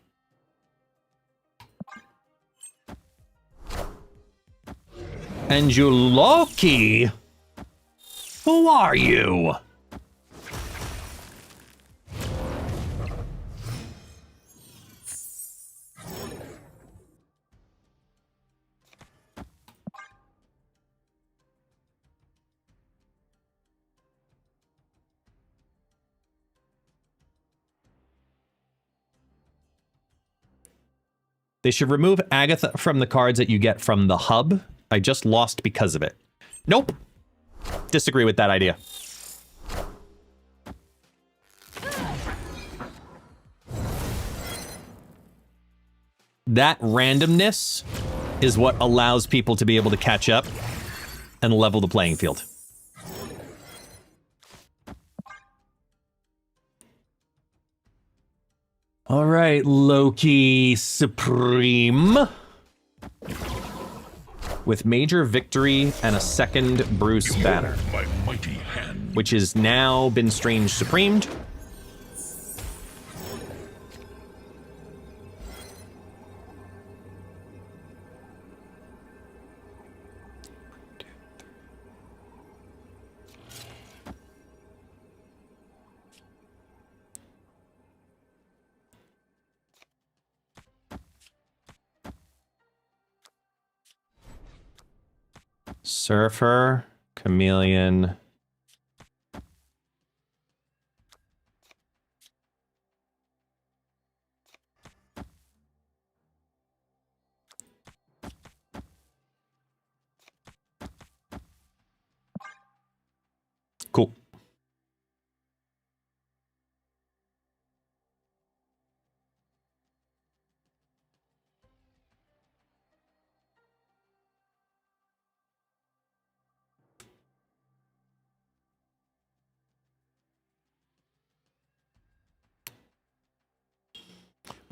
And you Loki? Who are you? They should remove Agatha from the cards that you get from the hub. I just lost because of it. Nope. Disagree with that idea. That randomness is what allows people to be able to catch up and level the playing field. All right, Loki Supreme. With major victory and a second Bruce banner, My mighty hand. which has now been Strange Supremed. Surfer, Chameleon. Cool.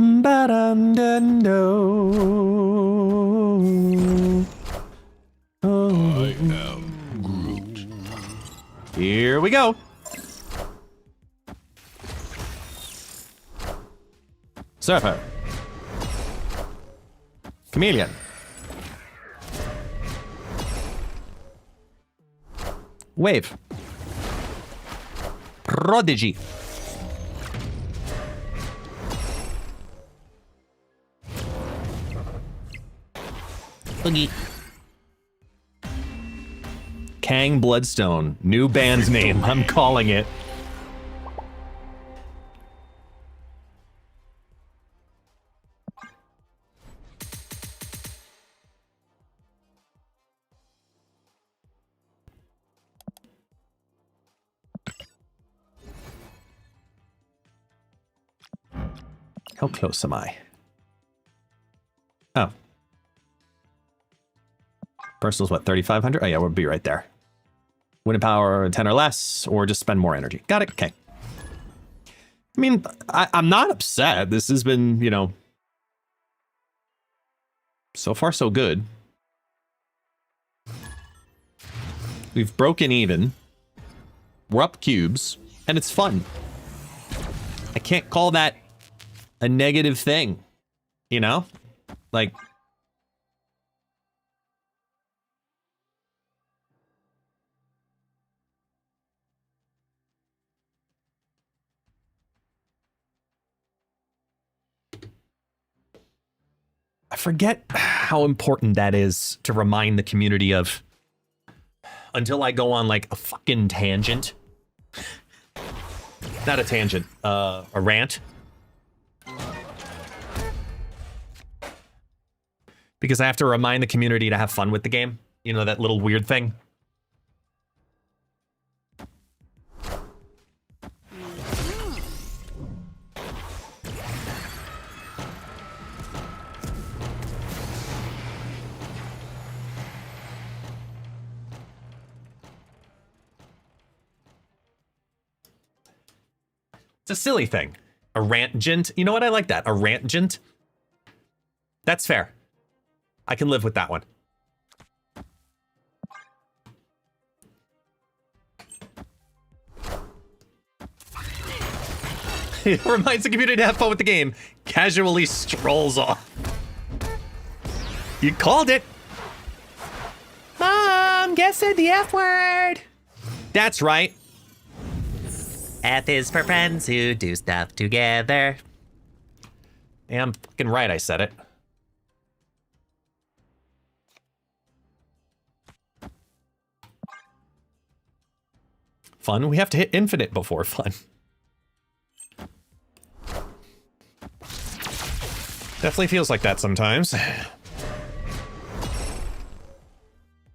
Ba-dum-dum-do. I am Groot. Here we go. Surfer. Chameleon. Wave. Prodigy. Boogie. Kang Bloodstone. New band's name. I'm calling it. How close am I? Oh. Personal's what, 3,500? Oh yeah, we'll be right there. Winning power 10 or less, or just spend more energy. Got it, okay. I mean, I'm not upset. This has been, you know, so far so good. We've broken even. We're up cubes, and it's fun. I can't call that a negative thing, you know? Like, I forget how important that is to remind the community of until I go on like a fucking tangent. Not a tangent, a rant. Because I have to remind the community to have fun with the game. You know, that little weird thing. It's a silly thing. A rantgent. You know what? I like that. A rantgent. That's fair. I can live with that one. Reminds the community to have fun with the game. Casually strolls off. You called it. Mom, guess said the F word. That's right. F is for friends who do stuff together. Yeah, I'm fucking right, I said it. Fun? We have to hit infinite before fun. Definitely feels like that sometimes.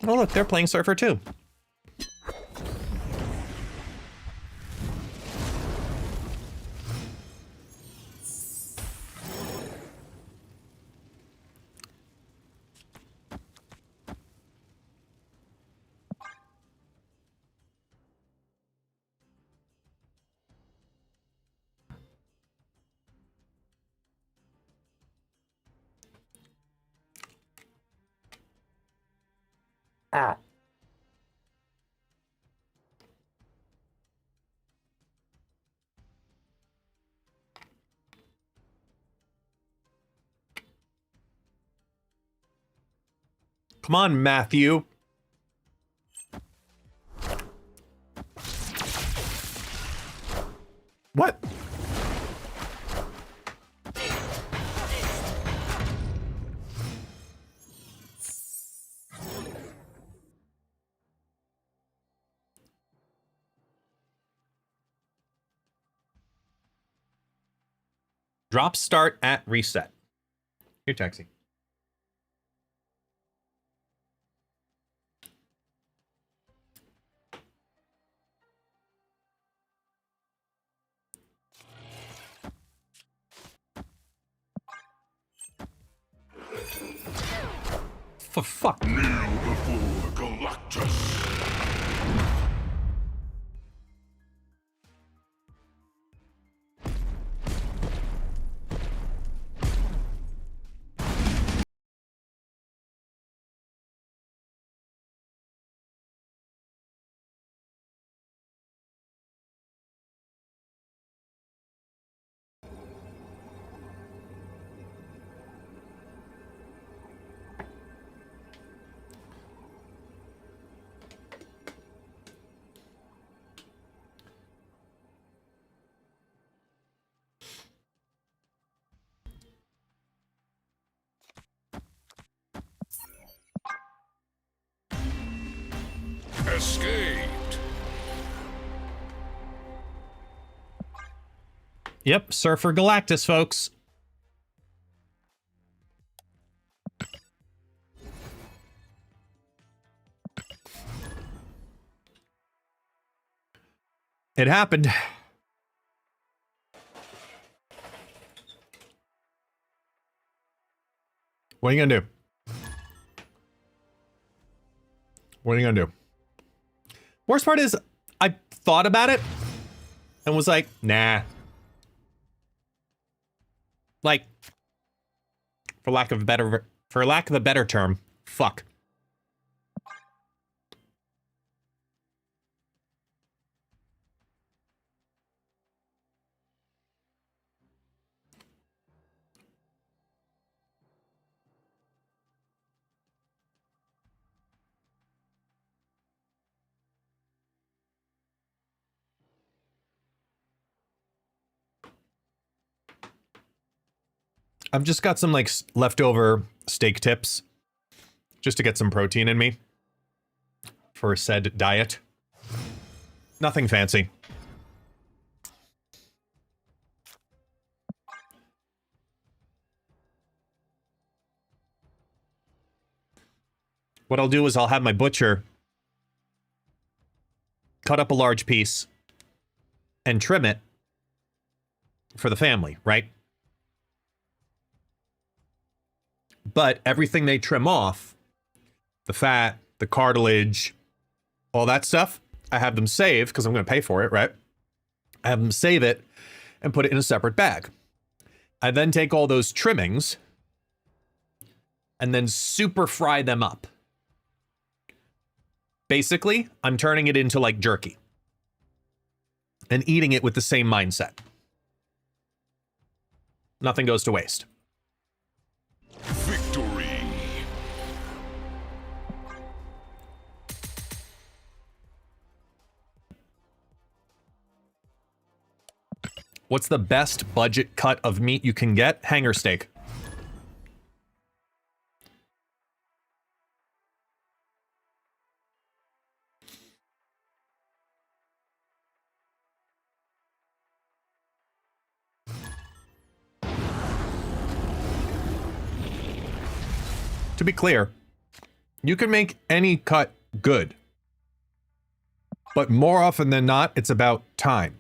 Oh look, they're playing Surfer too. Come on, Matthew. What? Drops start at reset. Here, taxi. For fuck. Kneel before Galactus. Escaped. Yep, Surfer Galactus, folks. It happened. What are you gonna do? What are you gonna do? Worst part is, I thought about it and was like, nah. Like, for lack of a better term, fuck. I've just got some like leftover steak tips just to get some protein in me for said diet. Nothing fancy. What I'll do is I'll have my butcher cut up a large piece and trim it for the family, right? But everything they trim off, the fat, the cartilage, all that stuff, I have them save because I'm going to pay for it, right? I have them save it and put it in a separate bag. I then take all those trimmings and then super fry them up. Basically, I'm turning it into like jerky and eating it with the same mindset. Nothing goes to waste. Victory. What's the best budget cut of meat you can get? Hanger steak. To be clear, you can make any cut good. But more often than not, it's about time.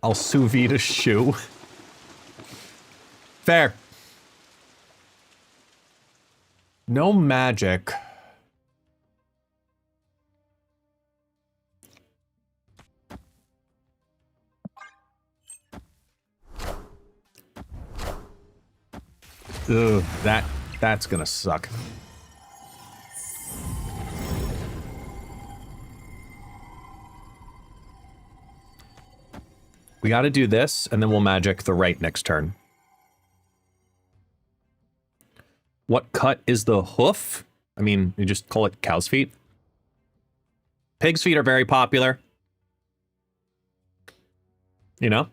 I'll sous vide a shoe. Fair. No magic. Ugh, that's gonna suck. We gotta do this, and then we'll magic the right next turn. What cut is the hoof? I mean, you just call it cow's feet. Pig's feet are very popular. You know?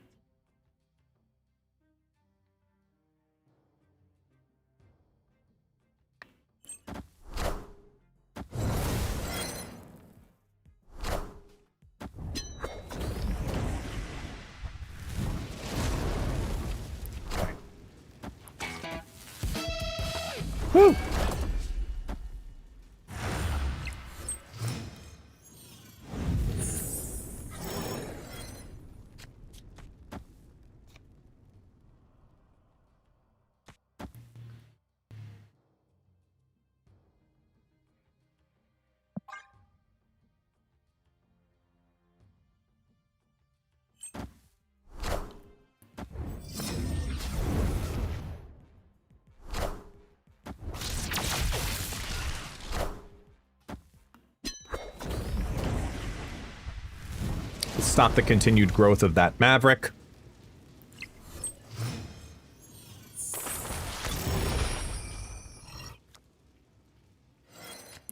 Woo! Stop the continued growth of that Maverick.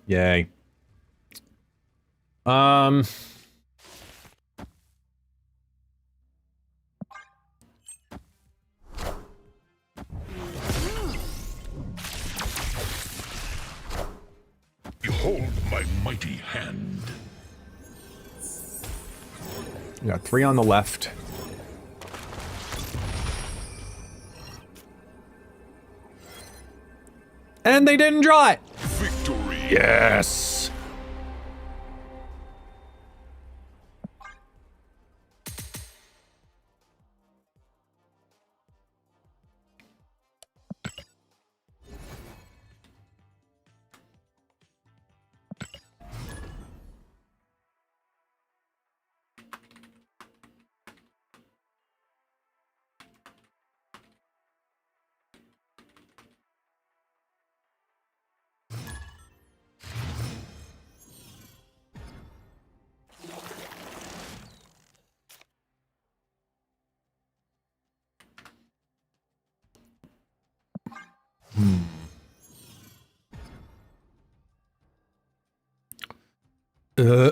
Yay. Behold my mighty hand. We got 3 on the left. And they didn't draw it! Victory. Yes! Uh.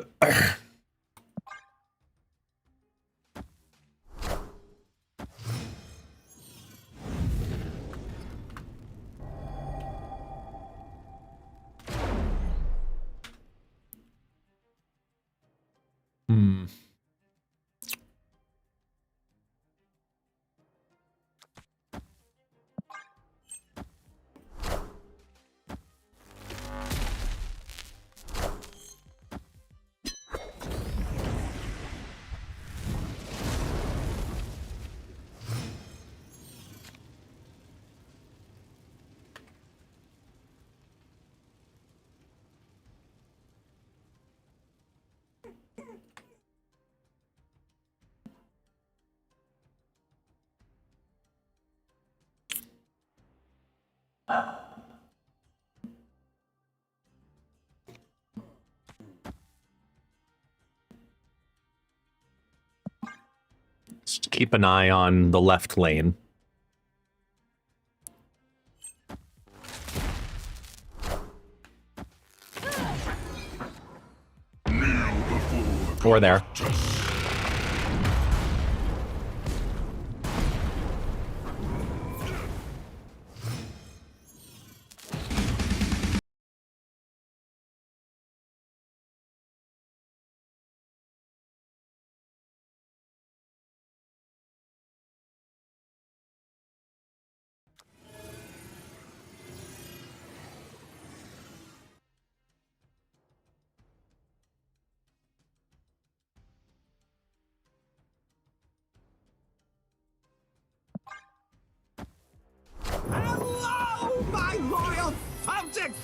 Just keep an eye on the left lane. Or there. Hello, my royal subjects!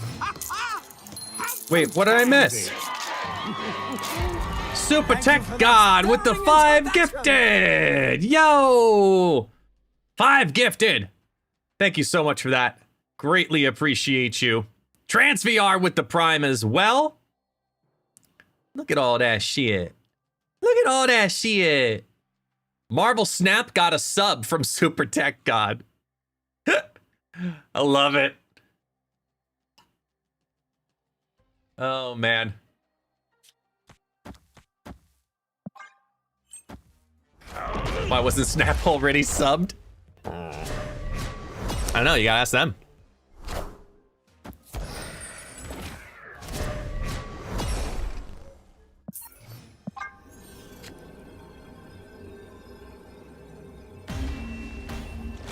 Wait, what did I miss? Super Tech God with the 5 gifted! Yo! 5 gifted! Thank you so much for that. Greatly appreciate you. TransVR with the Prime as well. Look at all that shit. Look at all that shit. Marvel Snap got a sub from Super Tech God. I love it. Oh, man. Why wasn't Snap already subbed? I don't know, you gotta ask them.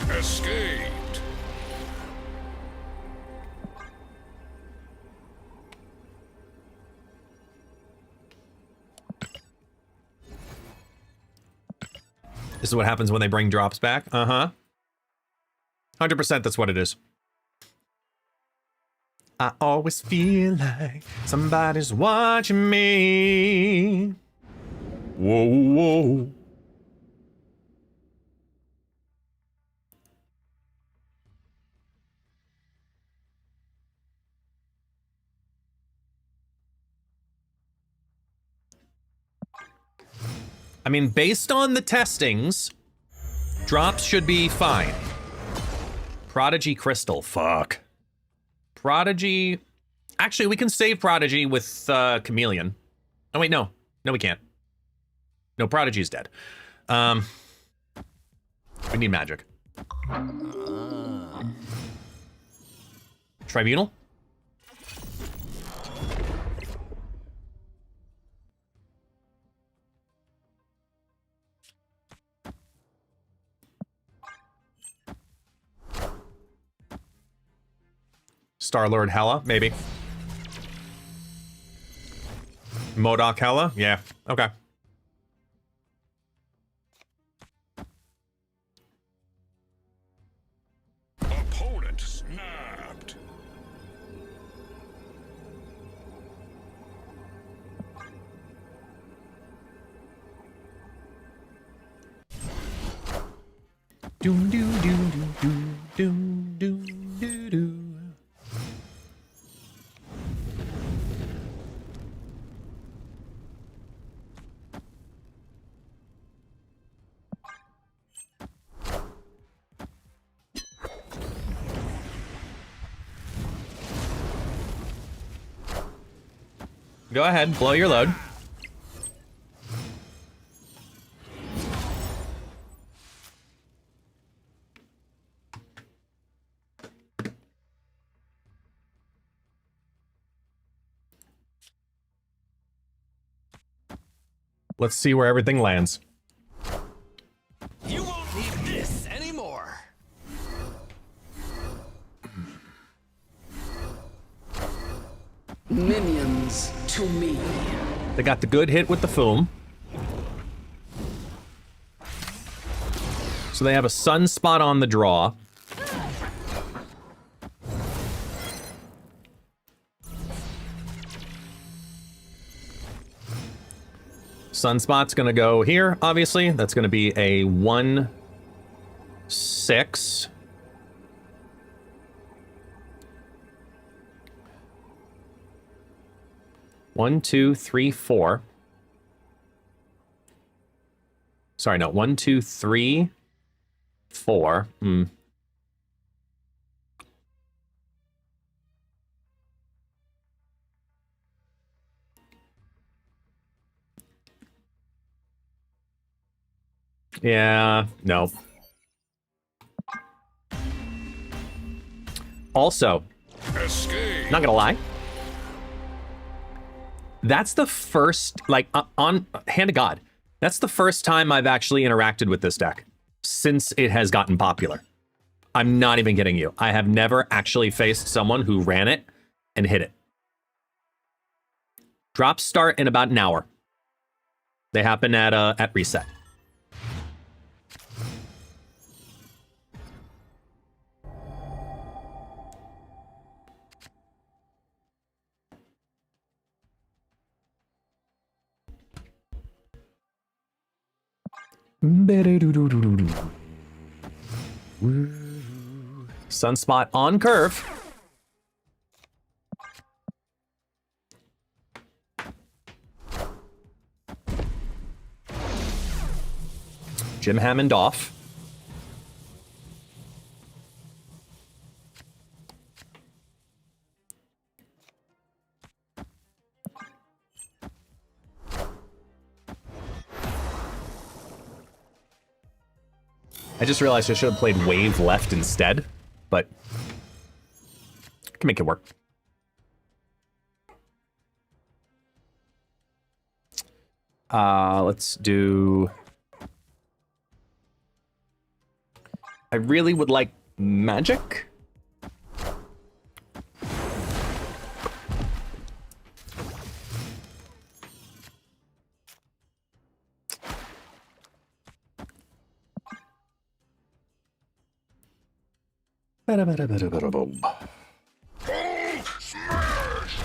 Escaped. This is what happens when they bring drops back. Uh-huh. 100% that's what it is. I always feel like somebody's watching me. Whoa, whoa. I mean, based on the testings, drops should be fine. Prodigy Crystal, fuck. Prodigy, actually we can save Prodigy with Chameleon. Oh wait, no. No, we can't. No, Prodigy's dead. We need magic. Tribunal? Star-Lord Hela, maybe. MODOK Hela? Yeah, okay. Opponent snapped. Doom doo doo doo doo doo doo doo. Go ahead, blow your load. Let's see where everything lands. You won't need this anymore. Minions to me. They got the good hit with the foam. So they have a sunspot on the draw. Sunspot's gonna go here, obviously. That's gonna be a 1-6. 1, 2, 3, 4. Sorry, no. 1, 2, 3, 4. Yeah, no. Also, Escape. not gonna lie, that's the first, like, on hand of God, that's the first time I've actually interacted with this deck since it has gotten popular. I'm not even kidding you. I have never actually faced someone who ran it and hit it. Drops start in about an hour. They happen at reset. Sunspot on curve. Jim Hammond off. I just realized I should have played Wave left instead, but I can make it work. Let's do... I really would like Magic. Smash.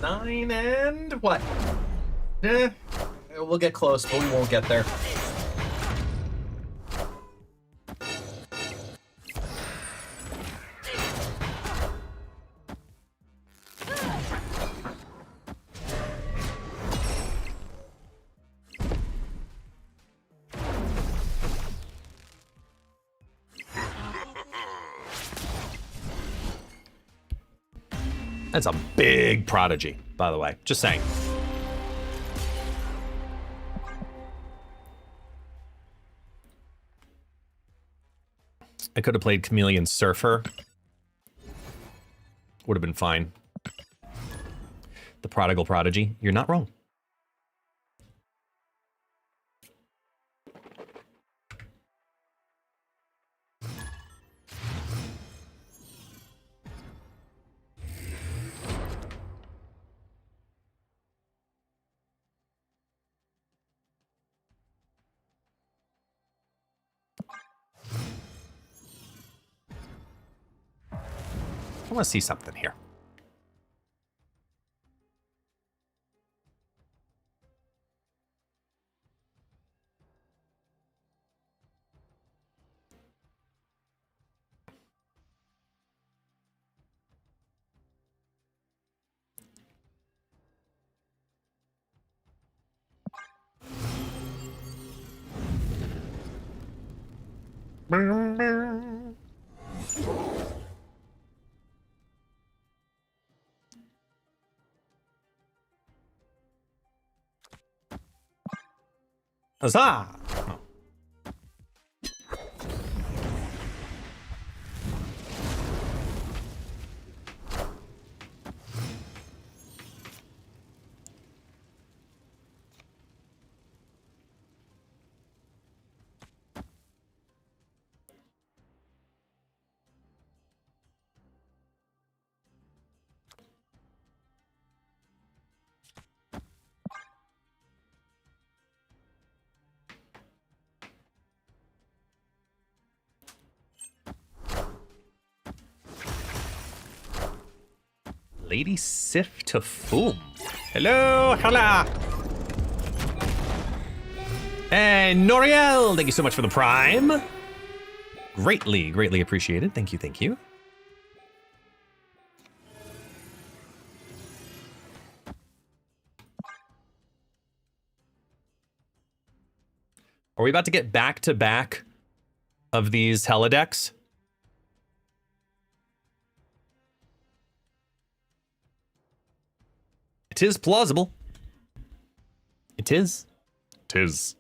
Nine and what? We'll get close, but we won't get there. That's a big prodigy, by the way. Just saying. I could have played Chameleon Surfer. Would have been fine. The Prodigal Prodigy. You're not wrong. I want to see something here. Huzzah! Oh. Lady Sif to Foom. Hello, hola. And Noriel, thank you so much for the Prime. Greatly, greatly appreciated. Thank you, thank you. Are we about to get back to back of these helodecks? It is plausible. It is. Tis.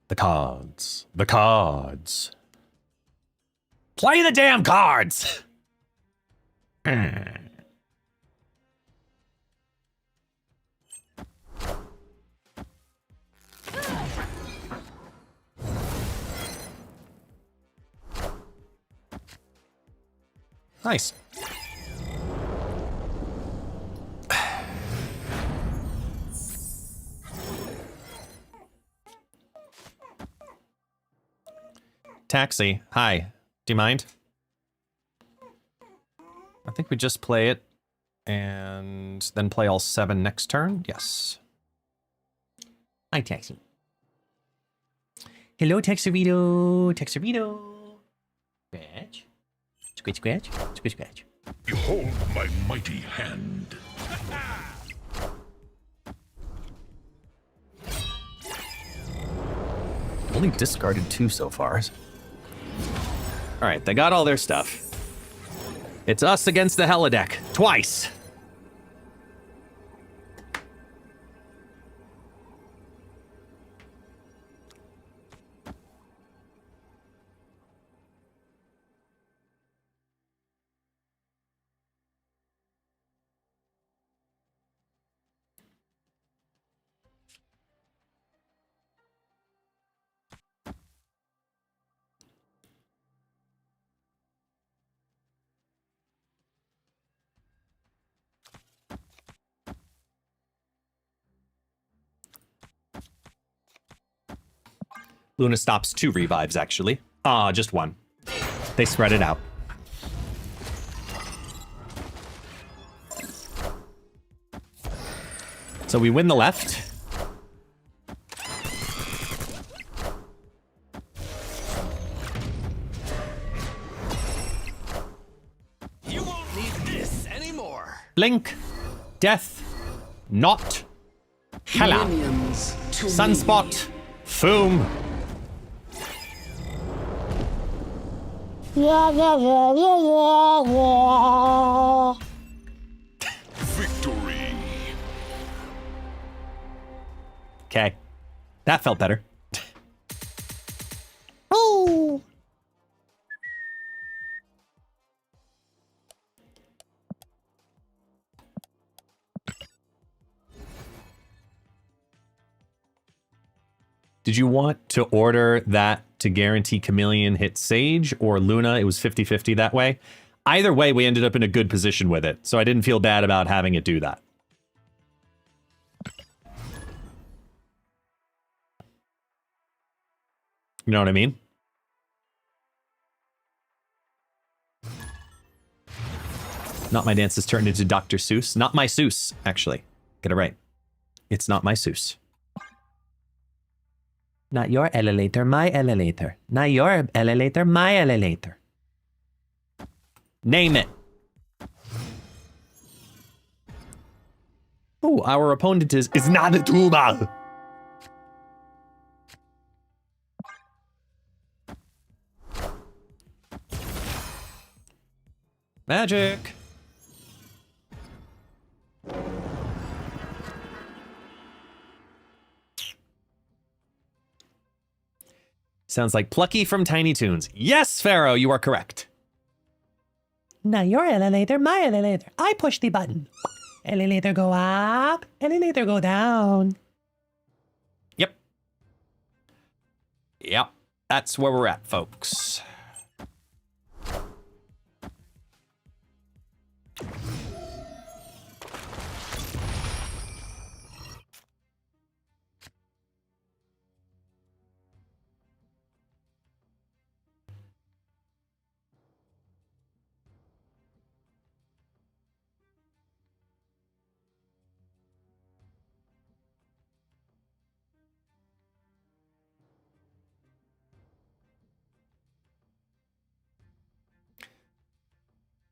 The cards. The cards. Play the damn cards! Nice. Taxi, hi. Do you mind? I think we just play it and then play all 7 next turn. Yes. Hi, Taxi. Hello, Taxerito. Taxerito. Scratch. Scratch, scratch. Scratch, scratch. Behold my mighty hand. Only discarded 2 so far. All right, they got all their stuff. It's us against the holodeck. Twice. Luna stops 2 revives, actually. Ah, just 1. They spread it out. So we win the left. You won't need this anymore. Blink. Death. Not. Hela. Minions to Sunspot. Foom. Victory. Okay. That felt better. Oh. Did you want to order that to guarantee Chameleon hit Sage or Luna? It was 50-50 that way. Either way, we ended up in a good position with it, so I didn't feel bad about having it do that. You know what I mean? Not my dance has turned into Dr. Seuss. Not my Seuss, actually. Get it right. It's not my Seuss. Not your elevator, my elevator. Not your elevator, my elevator. Name it. Oh, our opponent is not a tuba. Magic. Sounds like Plucky from Tiny Toons. Yes, Pharaoh, you are correct. Now your elevator, my elevator. I push the button. Elevator go up, elevator go down. Yep. Yep. That's where we're at, folks.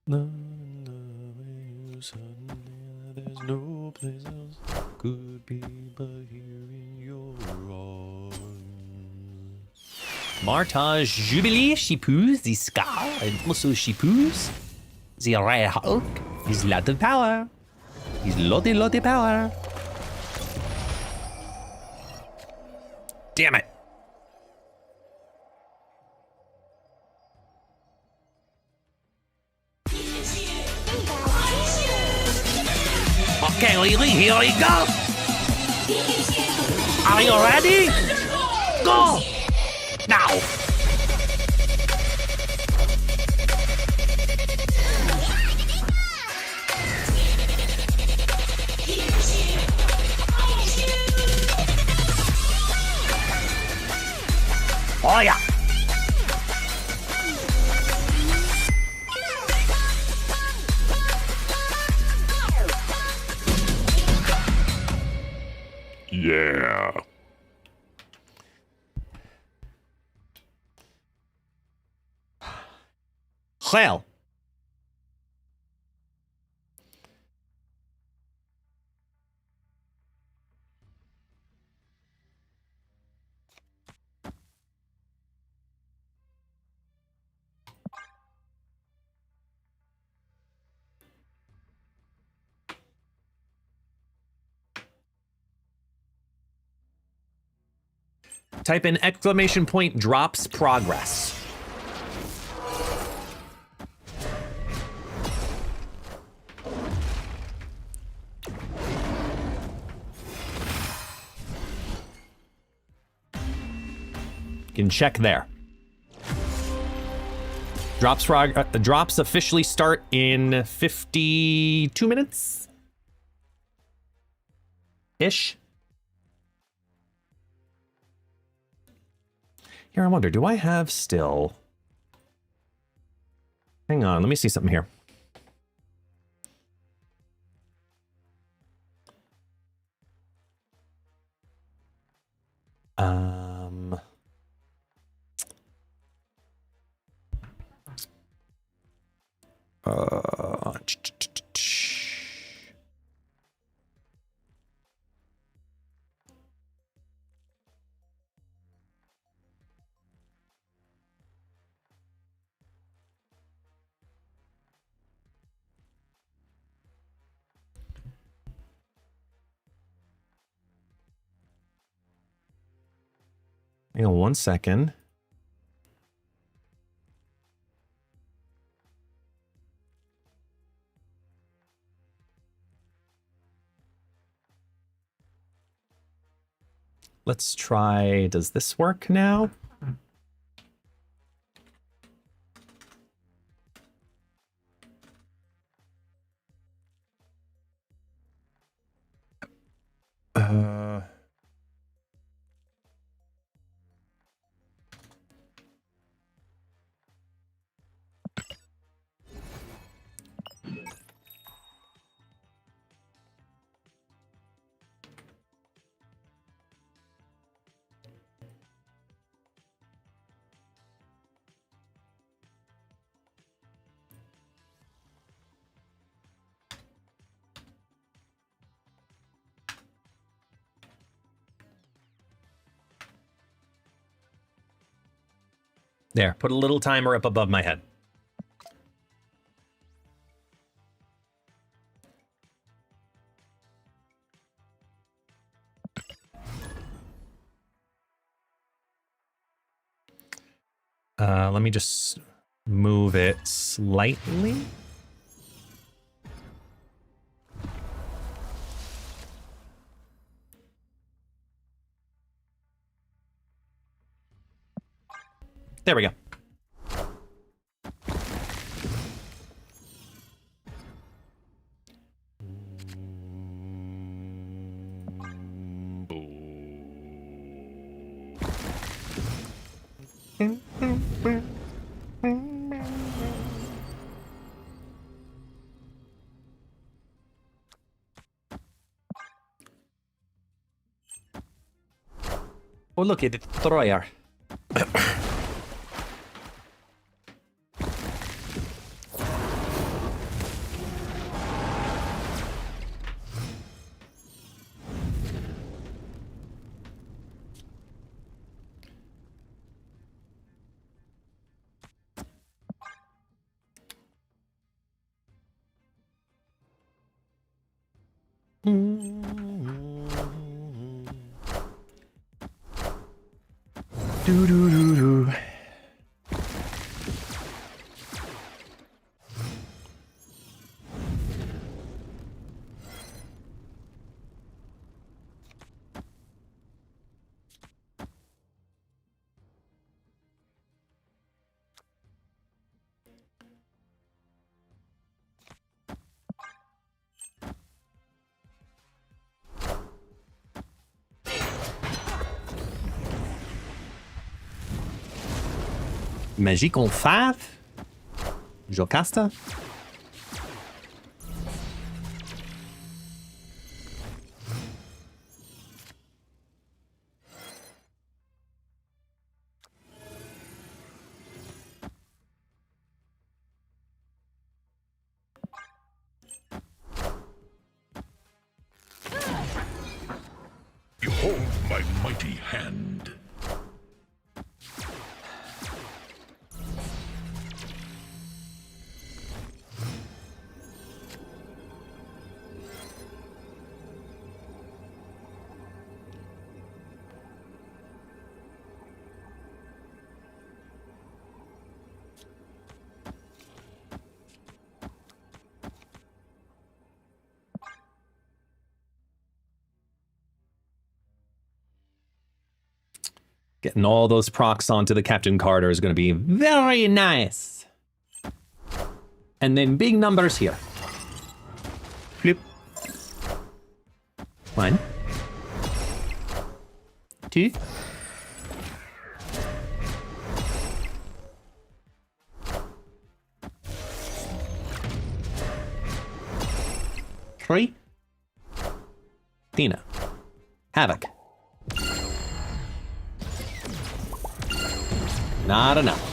There's no place else could be but here in your arms. Marta Jubilee, she poos, the Isca, and also she poos. The Red Hulk is lot of power. He's lot of power. Damn it. Okay, Lily, here we go. Are you ready? Go! Now! Oh yeah! Yeah. Well. Type in exclamation point drops progress. You can check there. Drops officially start in 52 minutes ish. Here, I wonder, do I have still... Hang on, let me see something here. Hang on 1 second. Let's try, does this work now? There, put a little timer up above my head. Let me just move it slightly. There we go. Oh, look at the destroyer. Do do do do. Magie contre fer? Jocasta? Behold my mighty hand. Getting all those procs onto the Captain Carter is going to be very nice. And then big numbers here. Flip. 1, 2. Three. Tina. Havoc. Not enough.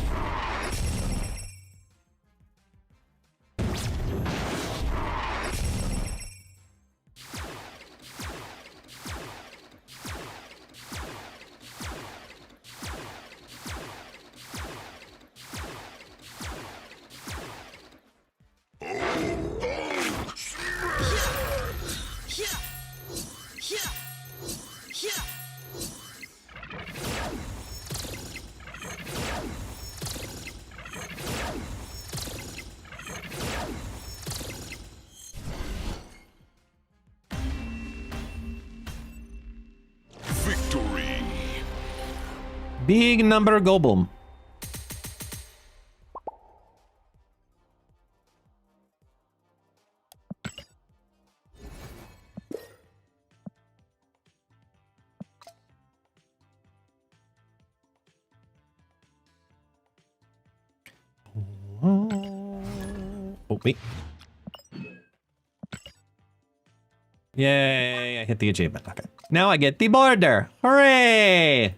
Victory. Big number go boom. Oh, wait. Yay, I hit the achievement. Okay. Now I get the border. Hooray!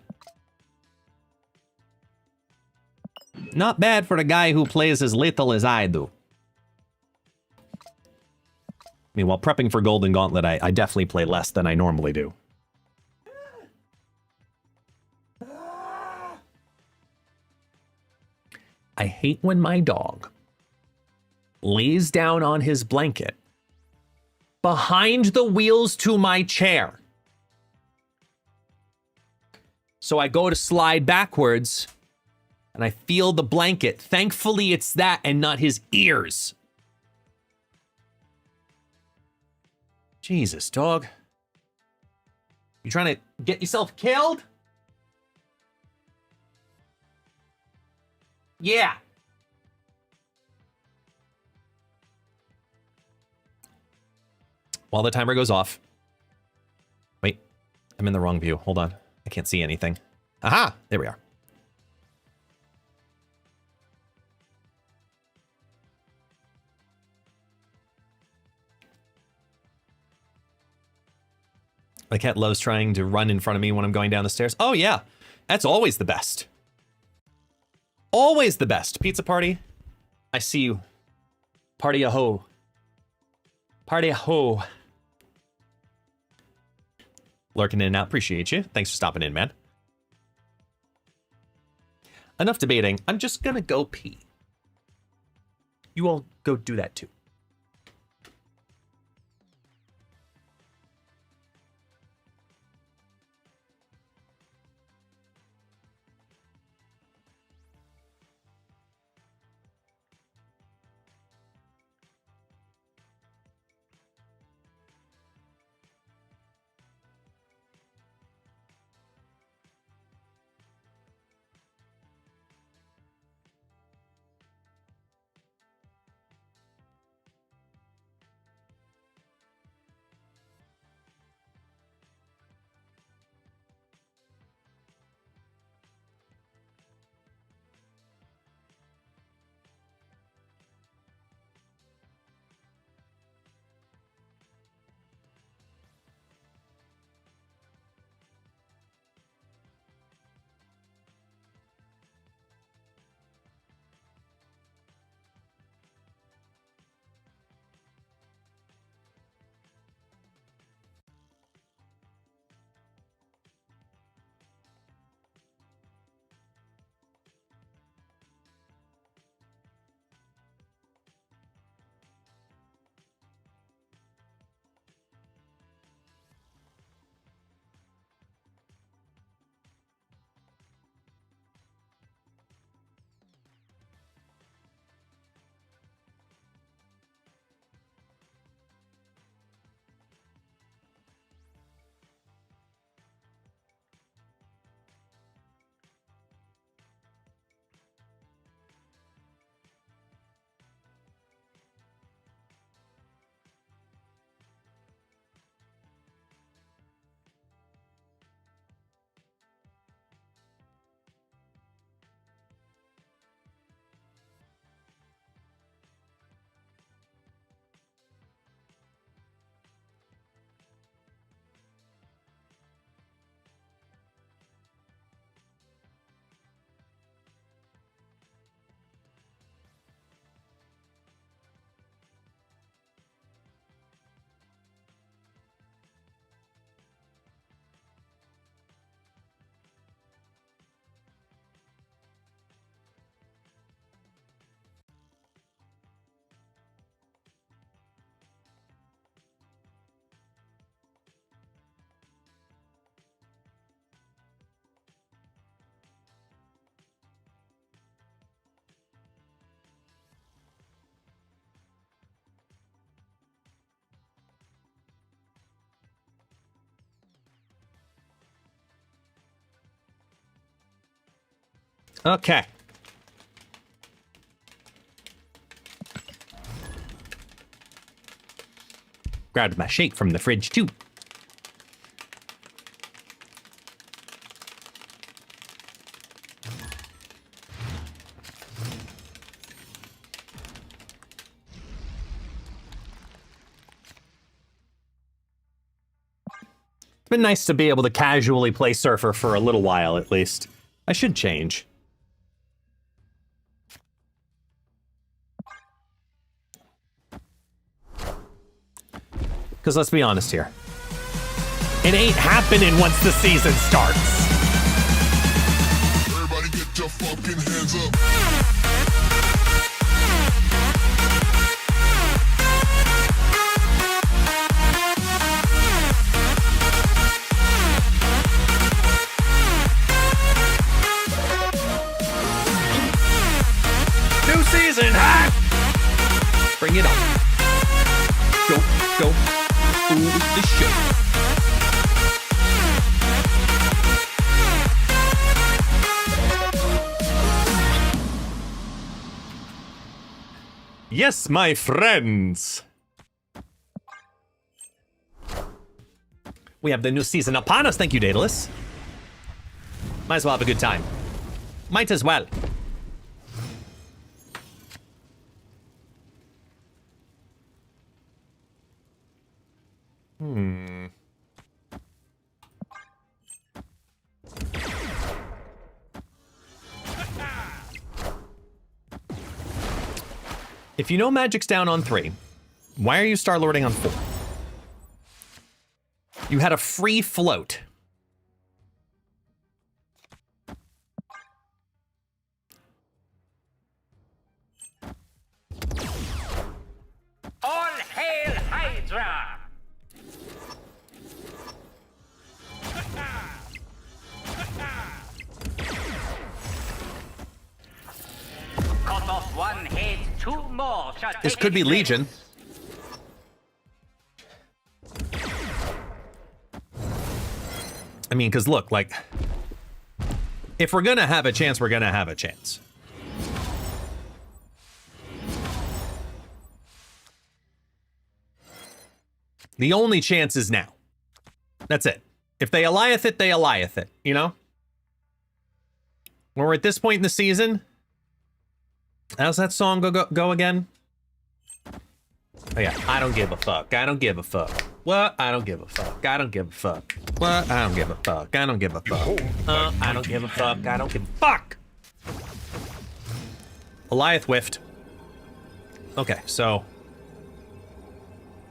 Not bad for a guy who plays as little as I do. I mean, while prepping for Golden Gauntlet, I definitely play less than I normally do. I hate when my dog lays down on his blanket behind the wheels to my chair. So I go to slide backwards and I feel the blanket. Thankfully, it's that and not his ears. Jesus, dog. You trying to get yourself killed? Yeah. While the timer goes off. Wait, I'm in the wrong view. Hold on. I can't see anything. Aha! There we are. My cat loves trying to run in front of me when I'm going down the stairs. Oh, yeah. That's always the best. Always the best. Pizza party. I see you. Party a ho. Party a ho. Lurking in and out. Appreciate you. Thanks for stopping in, man. Enough debating. I'm just gonna go pee. You all go do that too. Okay. Grabbed my shake from the fridge, too. It's been nice to be able to casually play Surfer for a little while, at least. I should change. Because let's be honest here. It ain't happening once the season starts. Everybody get your fucking hands up. New season hack! Bring it on. Go, go. Ooh, the show. Yes, my friends. We have the new season upon us. Thank you, Daedalus. Might as well have a good time. Might as well. If you know Magic's down on 3, why are you Star-Lording on 4? You had a free float. All hail Hydra! Cut off one head, 2 more shall take This could be its place. Legion. I mean, because look, like, if we're gonna have a chance, we're gonna have a chance. The only chance is now. That's it. If they Eliath it, they Eliath it, you know? When we're at this point in the season, how's that song go again? Oh yeah, I don't give a fuck. I don't give a fuck. What? I don't give a fuck. I don't give a fuck. What? I don't give a fuck. I don't give a fuck. I don't give a fuck. I don't give a fuck. Eliath whiffed. Okay, so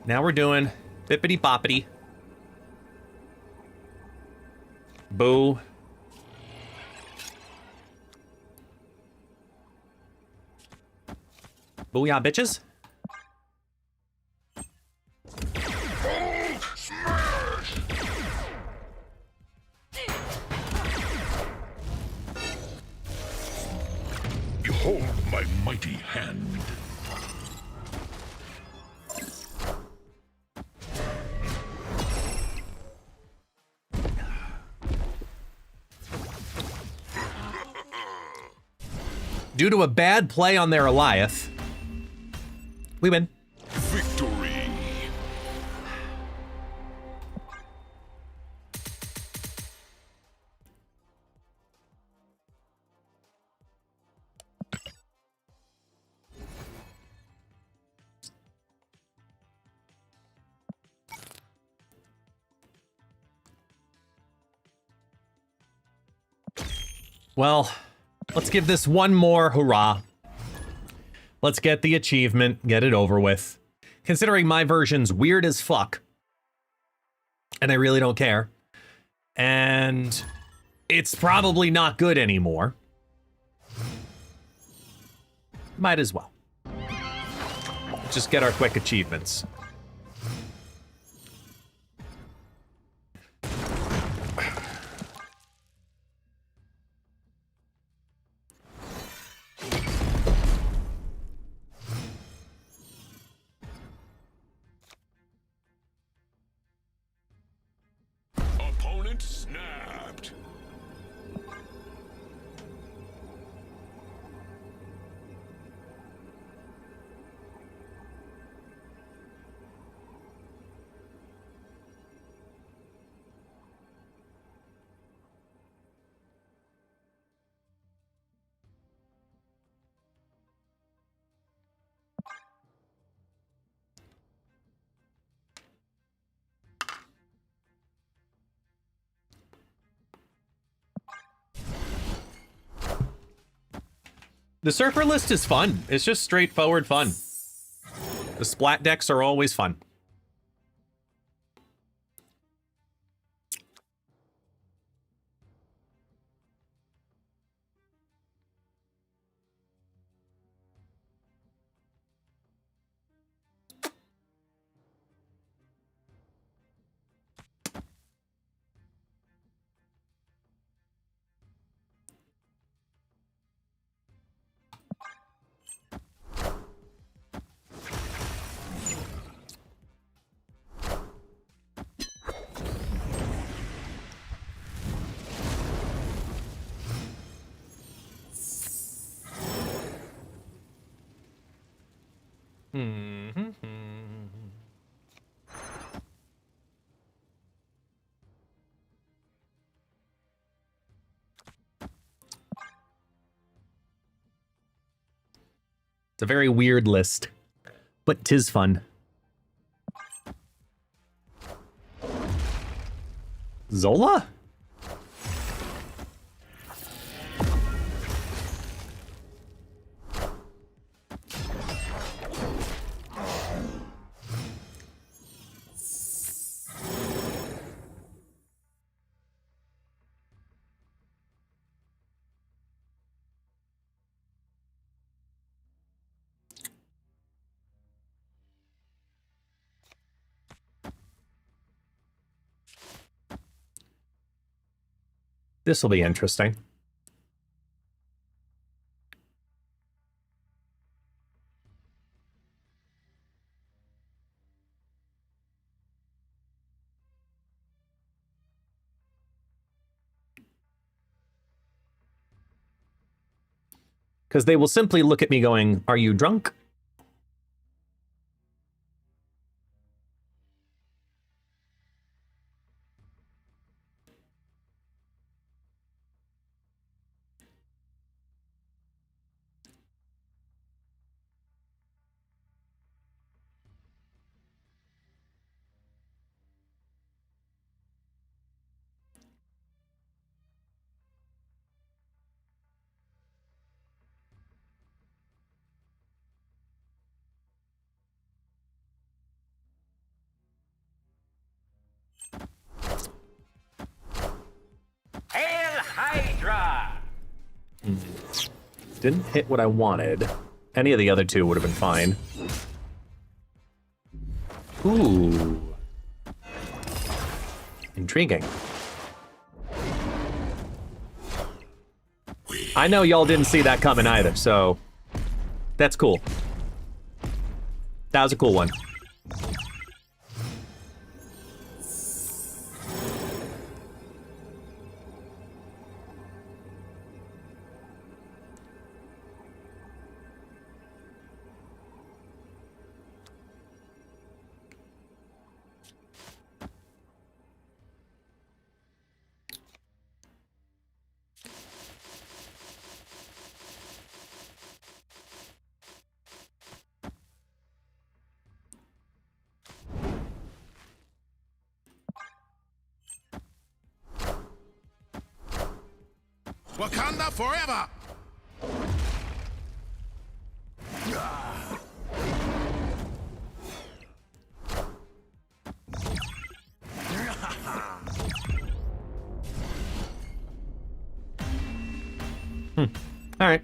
now we're doing bippity boppity. Boo. Booyah, bitches. Behold my mighty hand. Due to a bad play on their Eliath, we win. Victory. Well, let's give this one more hurrah. Let's get the achievement, get it over with. Considering my version's weird as fuck, and I really don't care, and it's probably not good anymore, might as well. Just get our quick achievements. Opponent snapped. The Surfer list is fun. It's just straightforward fun. The splat decks are always fun. It's a very weird list, but 'tis fun. Zola? This will be interesting. Because they will simply look at me going, "Are you drunk?" Hail Hydra! Didn't hit what I wanted. Any of the other two would have been fine. Ooh. Intriguing. I know y'all didn't see that coming either, so that's cool. That was a cool one. Wakanda forever! All right.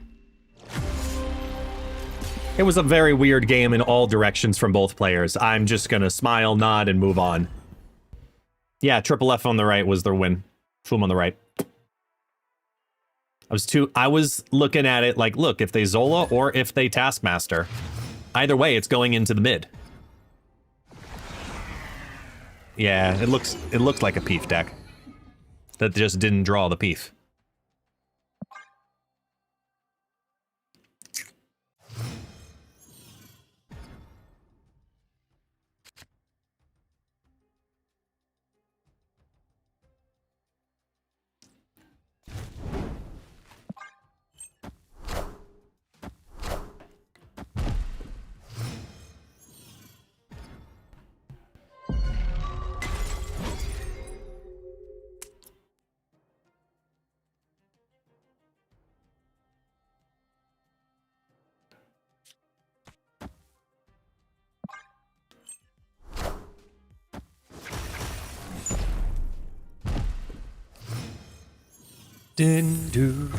It was a very weird game in all directions from both players. I'm just gonna smile, nod, and move on. Yeah, triple F on the right was their win. Boom on the right. I was looking at it like, look, if they Zola or if they Taskmaster, either way, it's going into the mid. Yeah, it looked like a Peef deck that just didn't draw the Peef. Dun, doo.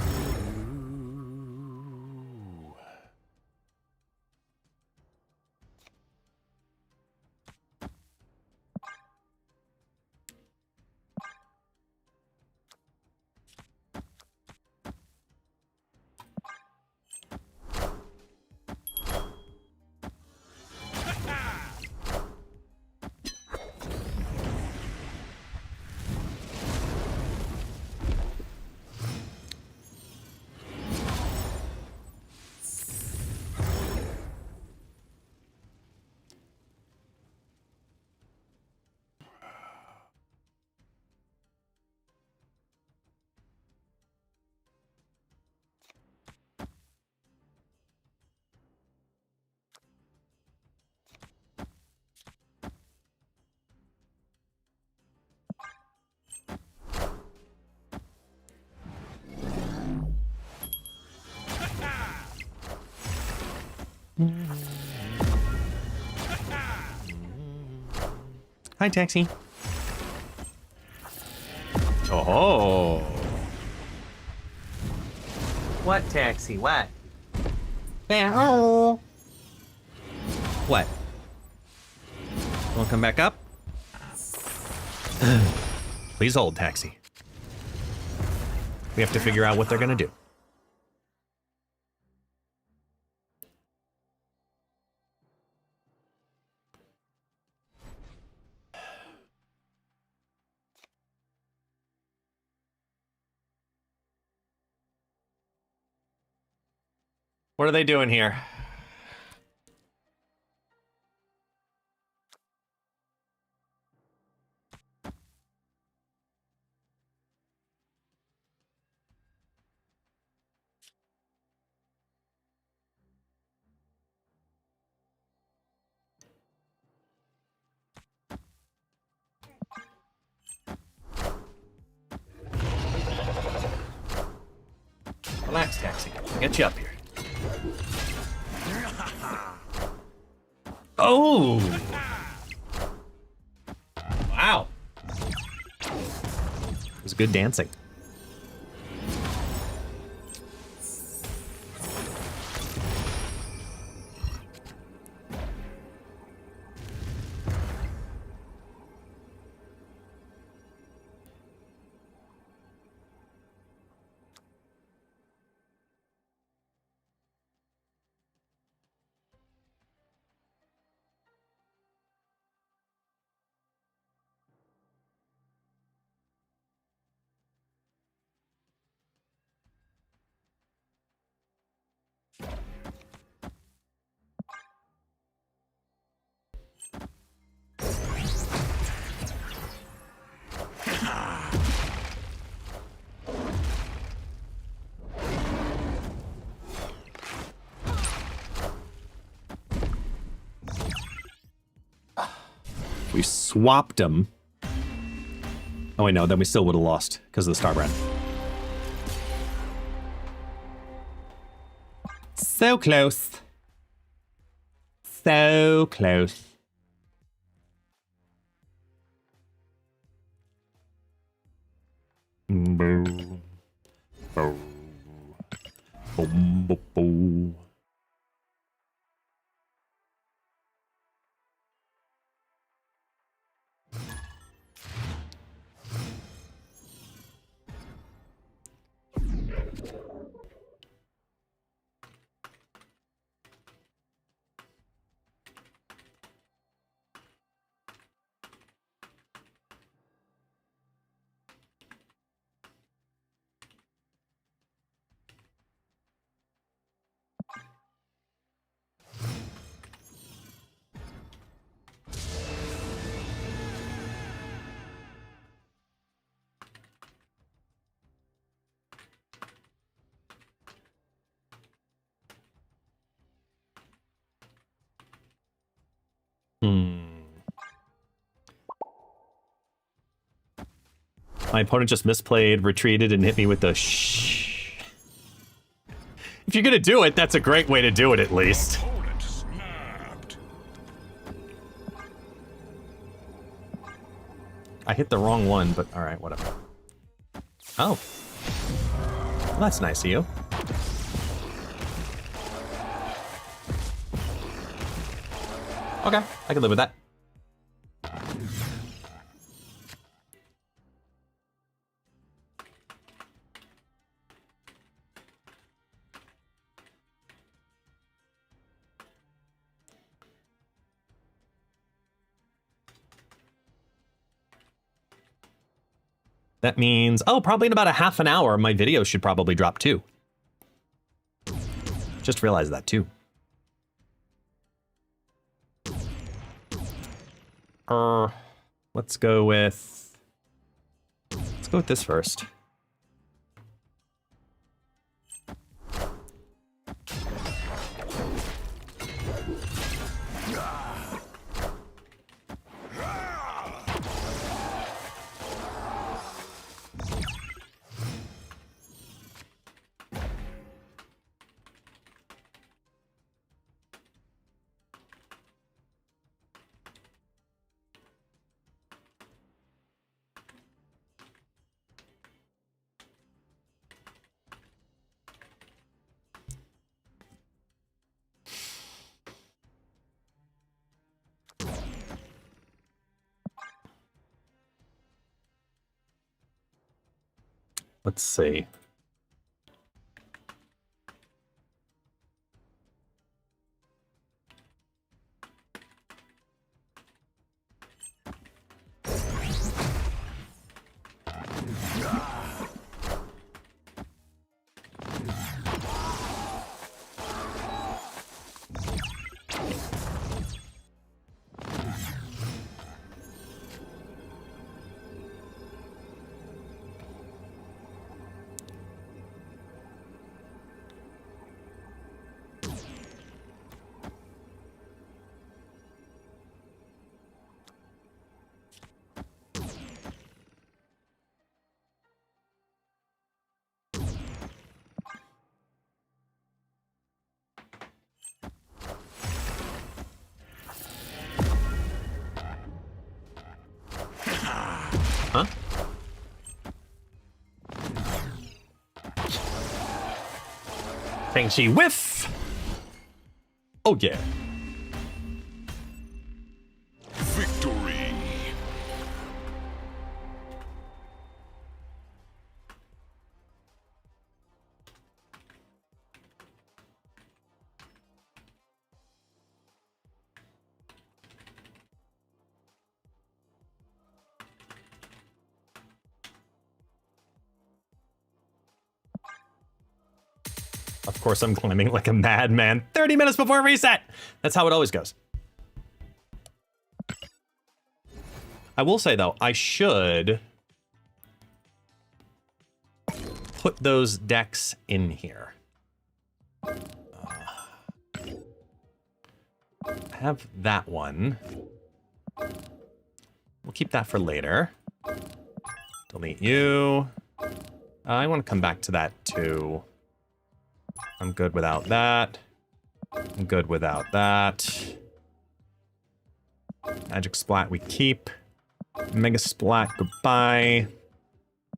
Hi, Taxi. Oh. What, Taxi? What? What? Want to come back up? Please hold, Taxi. We have to figure out what they're gonna do. What are they doing here? Relax, Taxi. I'll get you up here. Oh! Wow. It was good dancing. We swapped them. Oh, wait, no, then we still would have lost because of the Starbrand. So close. So close. Boom. Boom. Boom, boom, boom. My opponent just misplayed, retreated, and hit me with the shh. If you're gonna do it, that's a great way to do it, at least. Opponent snapped. I hit the wrong one, but alright, whatever. Oh. That's nice of you. Okay, I can live with that. That means, oh, probably in about a half an hour, my video should probably drop too. Just realized that too. Let's go with this first. Let's see. Huh? Feng-Chi whiff! Oh yeah. Victory. Of course I'm climbing like a madman 30 minutes before reset! That's how it always goes. I will say though, I should put those decks in here. I have that one. We'll keep that for later. Delete you. I want to come back to that too. I'm good without that. I'm good without that. Magic Splat we keep. Mega Splat, goodbye.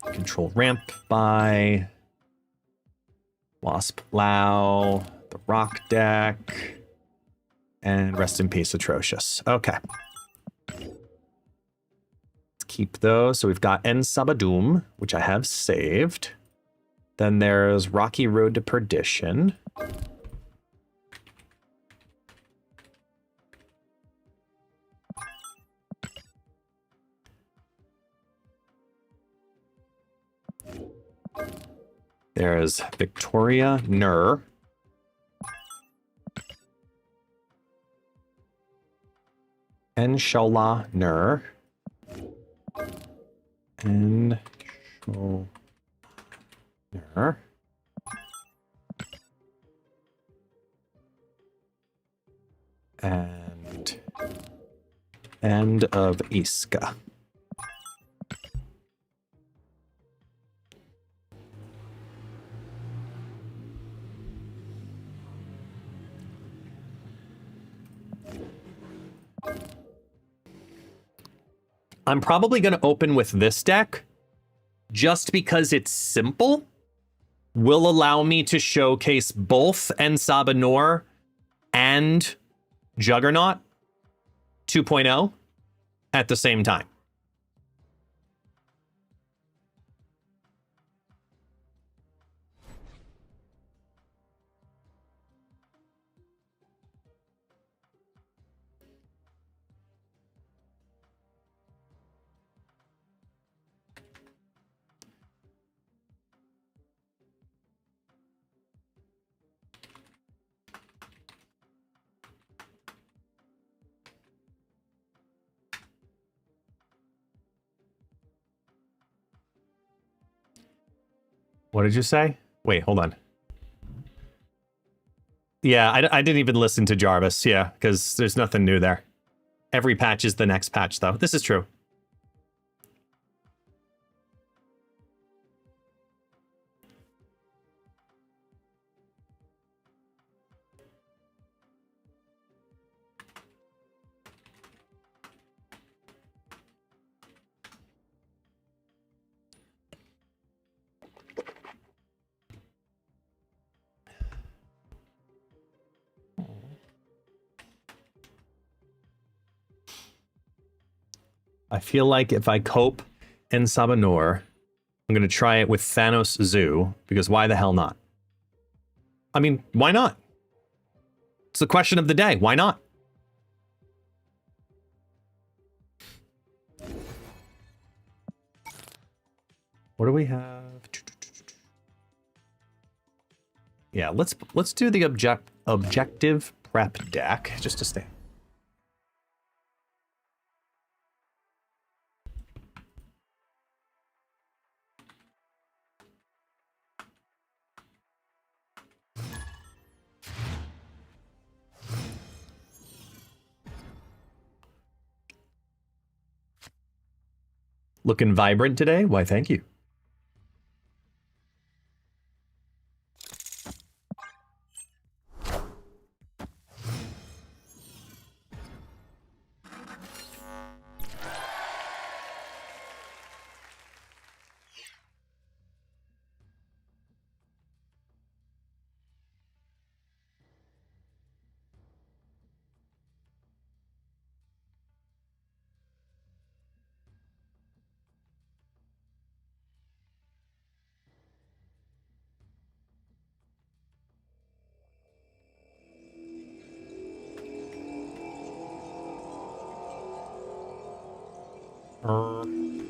Control Ramp, bye. Wasp Lao. The Rock deck. And rest in peace, Atrocious. Okay. Let's keep those. So we've got En Sabadoom, which I have saved. Then there's Rocky Road to Perdition. There's Victoria Nur. Inshallah Nur. And end of Isca. I'm probably going to open with this deck just because it's simple will allow me to showcase both Sabah Nur and Juggernaut 2.0 at the same time. What did you say? Wait, hold on. Yeah, I didn't even listen to Jarvis, yeah, because there's nothing new there. Every patch is the next patch, though. This is true. I feel like if I cope in Sabah Nur, I'm going to try it with Thanos Zoo, because why the hell not? I mean, why not? It's the question of the day. Why not? What do we have? Yeah, let's do the objective prep deck just to stay. Looking vibrant today? Why, thank you.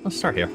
Let's start here.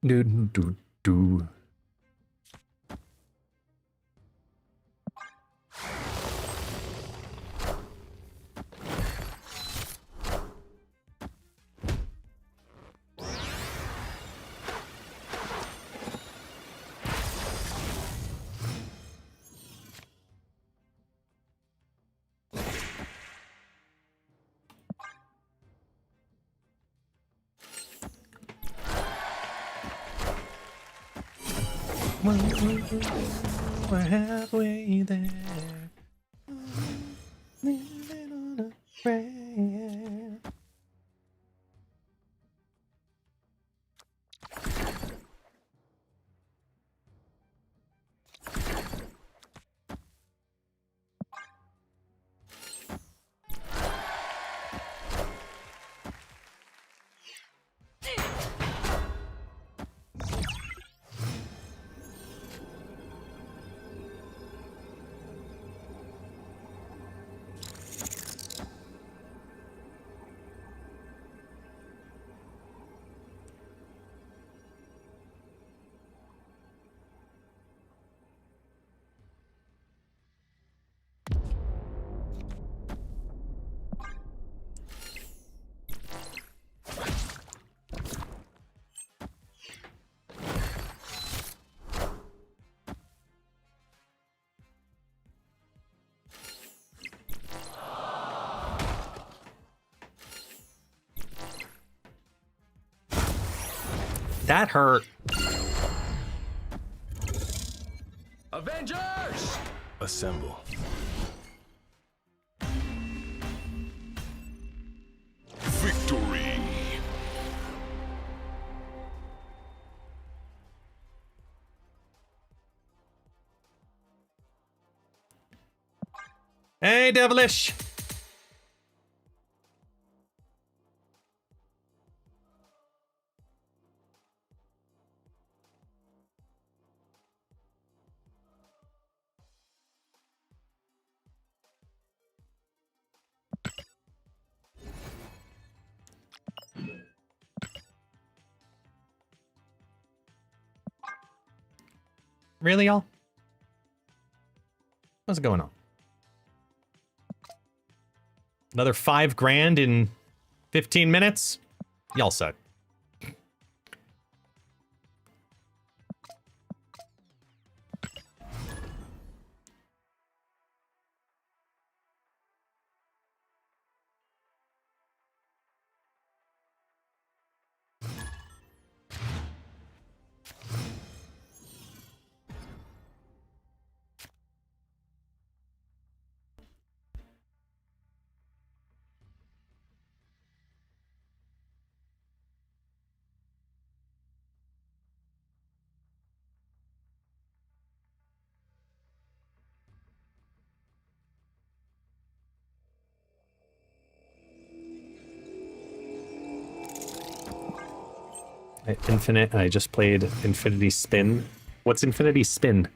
Do. We're halfway there. Living on a prayer. That hurt. Avengers! Assemble. Victory. Hey, Devilish. Really, y'all? What's going on? Another $5,000 in 15 minutes? Y'all suck. Infinite. I just played Infinity Spin. What's Infinity Spin?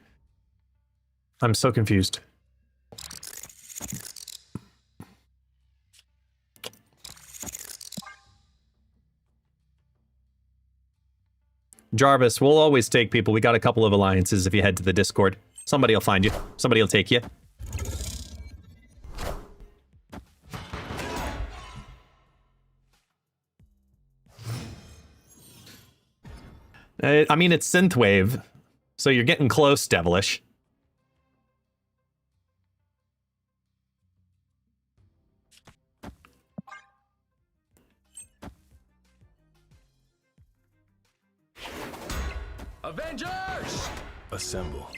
I'm so confused. Jarvis, we'll always take people. We got a couple of alliances if you head to the Discord. Somebody will find you. Somebody will take you. I mean, it's Synthwave, so you're getting close, Devilish. Avengers! Assemble.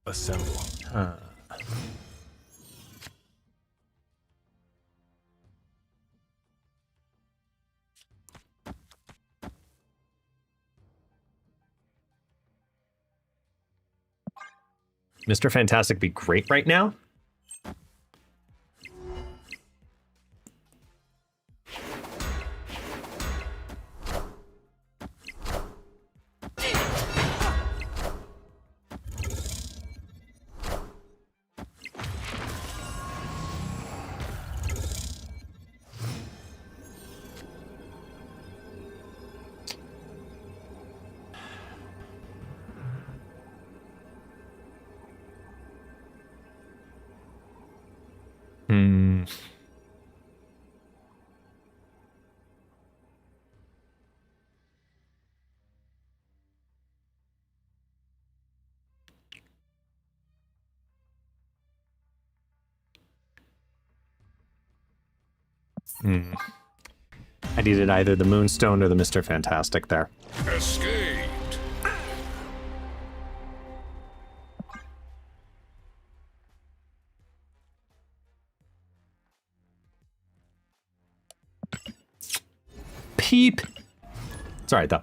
Assemble. Mr. Fantastic be great right now? I needed either the Moonstone or the Mr. Fantastic there. Escaped. Peep. It's alright though.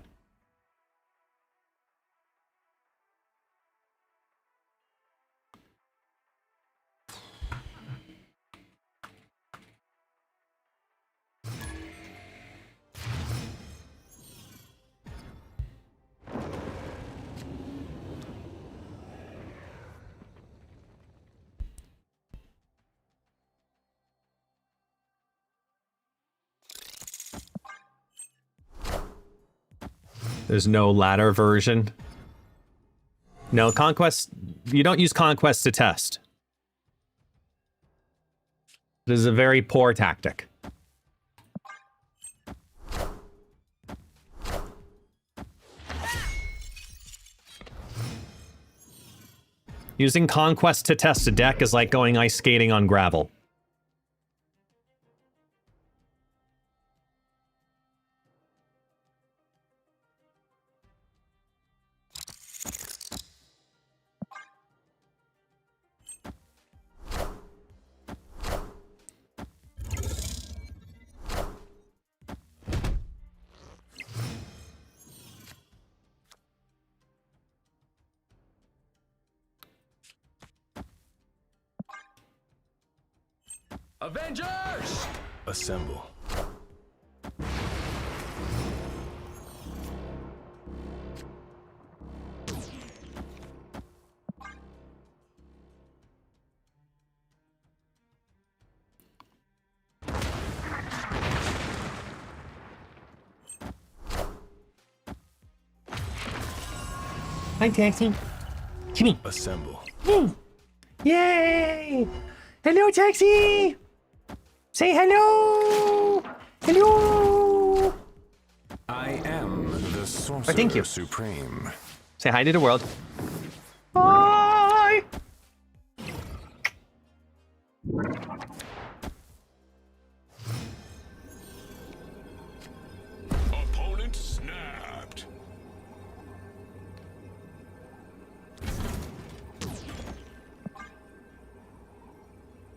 There's no ladder version. No, Conquest, you don't use Conquest to test. This is a very poor tactic. Using Conquest to test a deck is like going ice skating on gravel. Avengers! Assemble. Hi, Taxi. Come here. Assemble. Yay! Hello, Taxi! Say hello! Hello! I am the Sorcerer thank you. Supreme. Say hi to the world. Hi! Opponent snapped.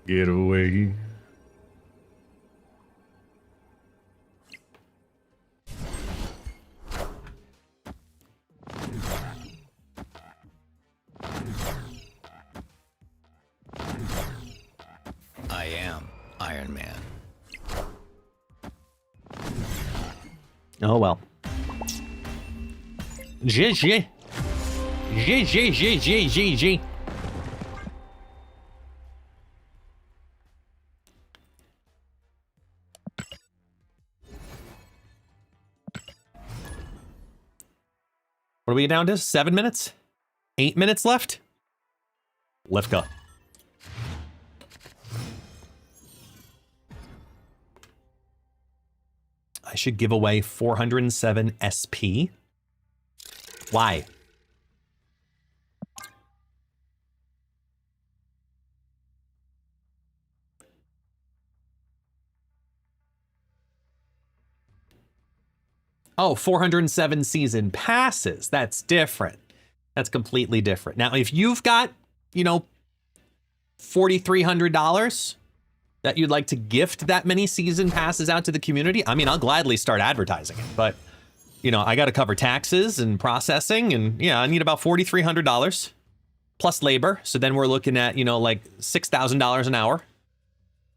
Get away. I am Iron Man. Oh well. GG. GG. What are we down to? 7 minutes? 8 minutes left? Let's go. I should give away 407 SP. Why? Oh, 407 season passes. That's different. That's completely different. Now, if you've got, you know, $4,300 that you'd like to gift that many season passes out to the community, I mean, I'll gladly start advertising it. But, you know, I got to cover taxes and processing. And yeah, I need about $4,300 plus labor. So then we're looking at, you know, like $6,000 an hour.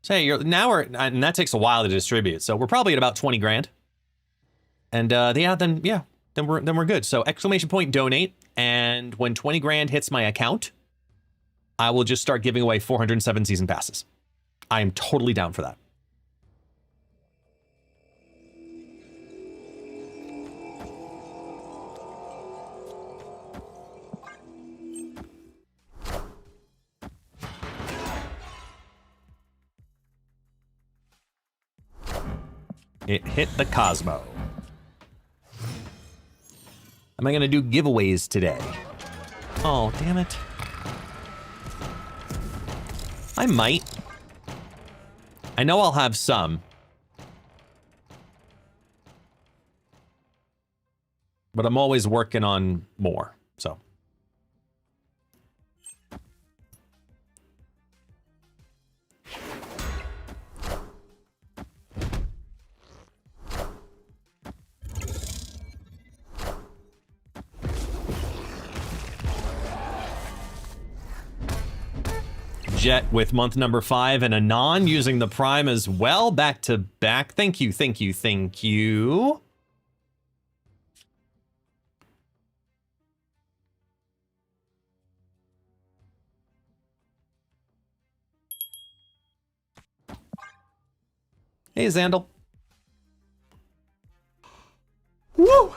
So hey, and that takes a while to distribute. So we're probably at about 20 grand. And then we're good. So exclamation point donate, and when 20 grand hits my account, I will just start giving away 407 season passes. I am totally down for that. It hit the Cosmo. Am I going to do giveaways today? Oh, damn it. I might. I know I'll have some. But I'm always working on more, so. Jet with month number 5 and Anon using the Prime as well, back to back. Thank you, thank you, thank you. Hey, Zandal. Woo!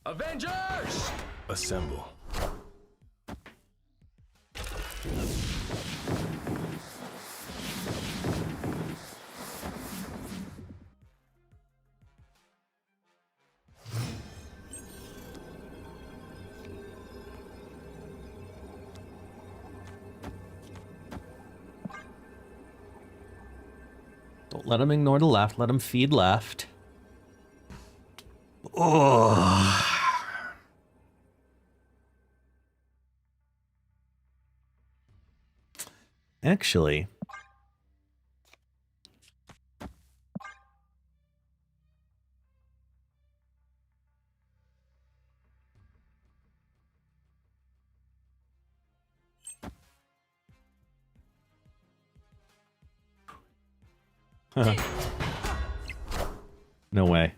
Avengers! Assemble. Don't let him ignore the left. Let him feed left. Oh. Actually, no way.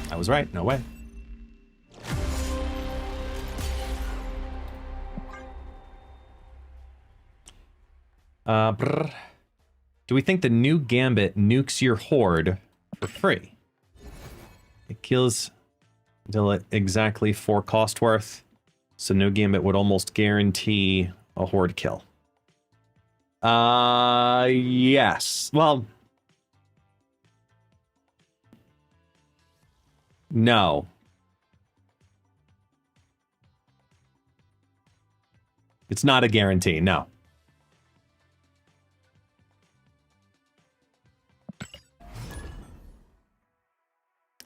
I was right. No way. Do we think the new Gambit nukes your horde for free? It kills until at exactly 4 cost worth, so no Gambit would almost guarantee a horde kill. Yes. Well, no. It's not a guarantee, no.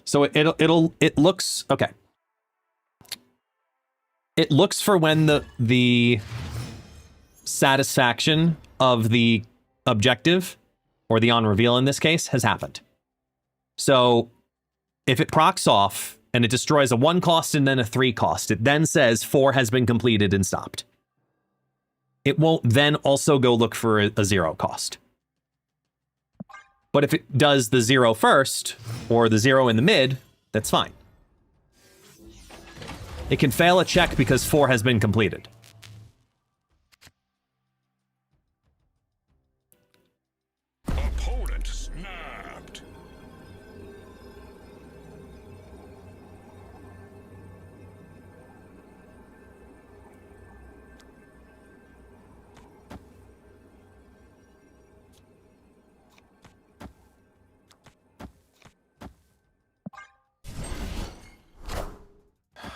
So it looks okay. It looks for when the satisfaction of the objective, or the on reveal in this case, has happened. So if it procs off and it destroys a 1 cost and then a 3 cost, it then says 4 has been completed and stopped. It won't then also go look for a 0 cost. But if it does the 0 first, or the 0 in the mid, that's fine. It can fail a check because 4 has been completed. Opponent snapped.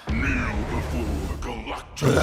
Kneel before Galactus.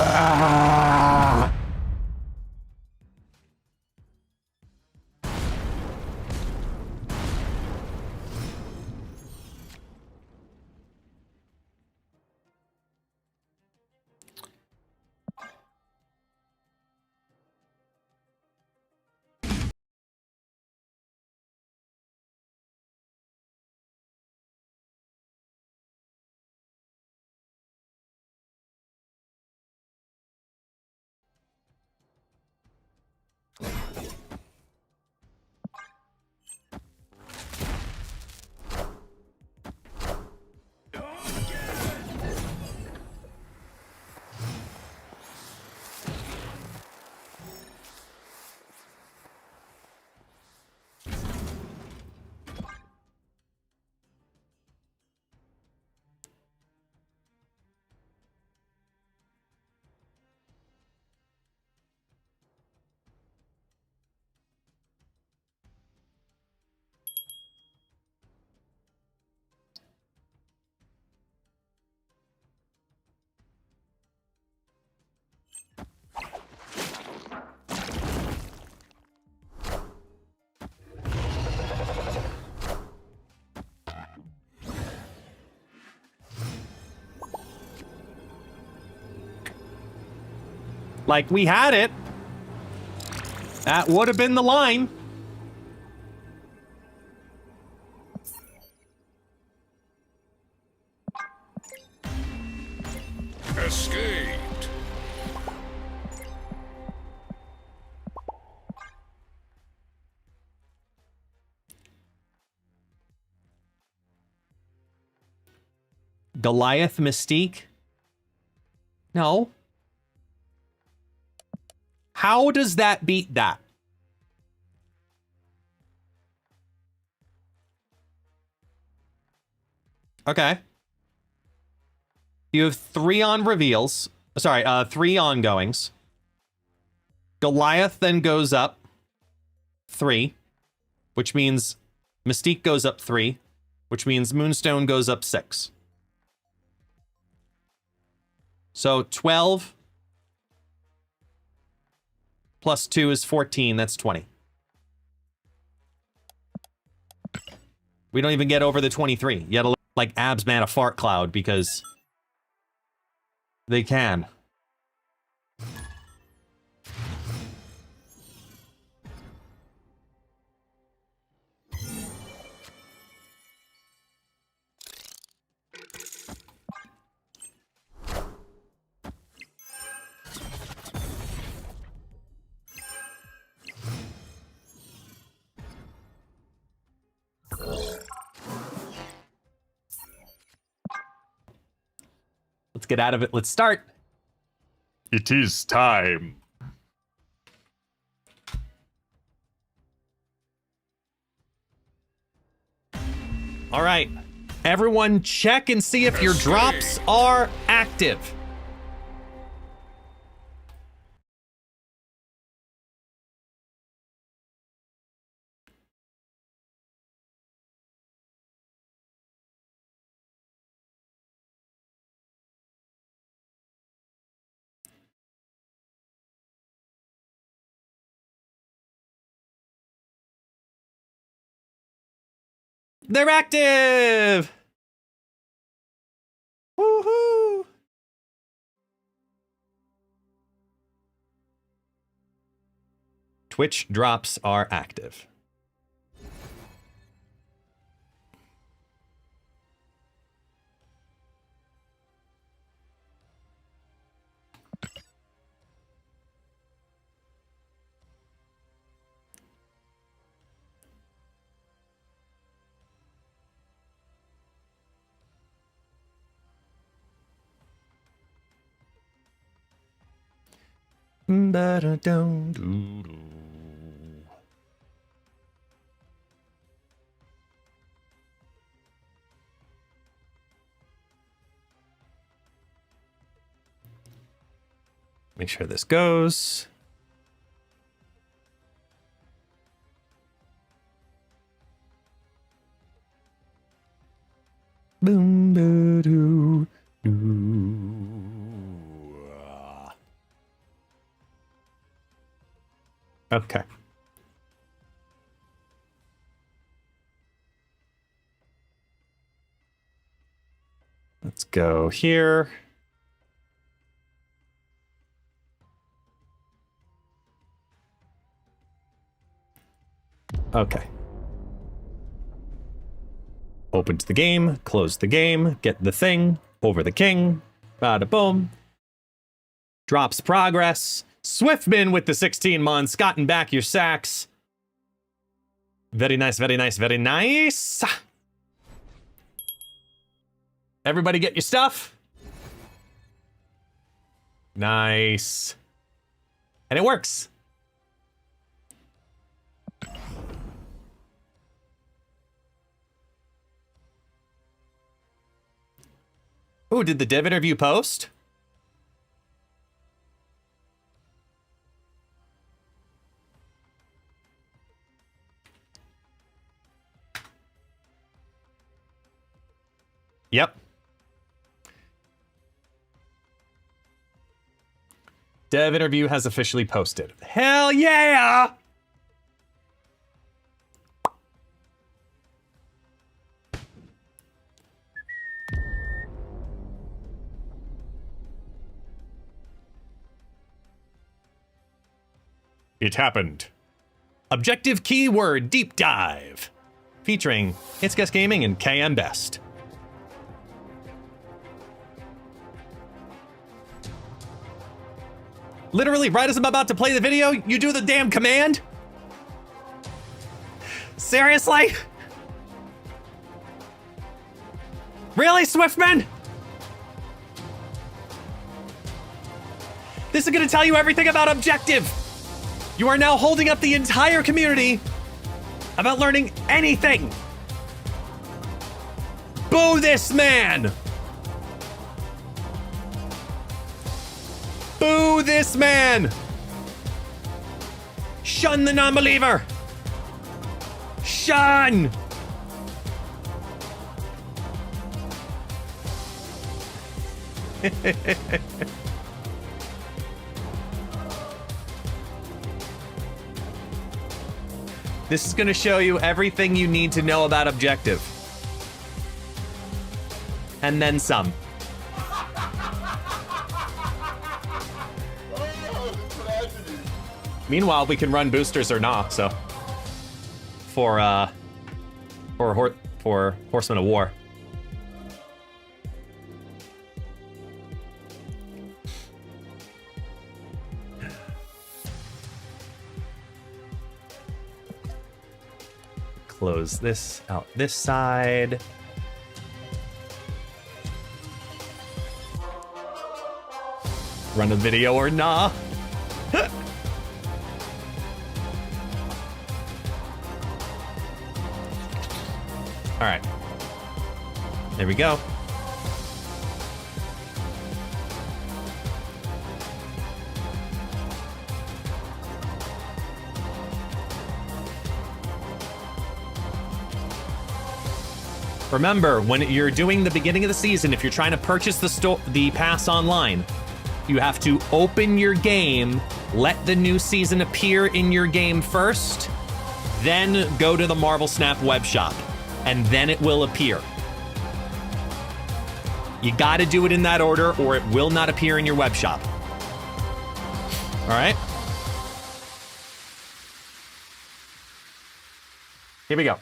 Like, we had it. That would have been the line. Escaped. Goliath Mystique? No. How does that beat that? Okay. You have 3 on reveals. Sorry, 3 ongoings. Goliath then goes up 3, which means Mystique goes up 3, which means Moonstone goes up 6. So 12 plus 2 is 14. That's 20. We don't even get over the 23. You gotta look like Abs Man a fart cloud because they can. Let's get out of it. Let's start. It is time. All right. Everyone check and see if your drops are active. They're active! Woohoo! Twitch drops are active. Make sure this goes. Boom, doo, doo. Okay. Let's go here. Okay. Open to the game, close the game, get the thing, over the king, bada boom. Drops progress. Swiftman with the 16 months, gotten back your sacks. Very nice, very nice, very nice. Everybody get your stuff. Nice. And it works. Ooh, did the dev interview post? Yep. Dev interview has officially posted. Hell yeah! It happened. Objective keyword deep dive. Featuring ItsGuestGaming and KM Best. Literally, right as I'm about to play the video, you do the damn command? Seriously? Really, Swiftman? This is gonna tell you everything about objective. You are now holding up the entire community about learning anything. Boo this man! Boo this man! Shun the non-believer! Shun! This is going to show you everything you need to know about objective. And then some. Meanwhile, we can run boosters or not, so for Horsemen of War. Close this out this side. Run a video or nah. All right. There we go. Remember, when you're doing the beginning of the season, if you're trying to purchase the pass online, you have to open your game, let the new season appear in your game first, then go to the Marvel Snap web shop, and then it will appear. You gotta do it in that order, or it will not appear in your web shop. All right? Here we go.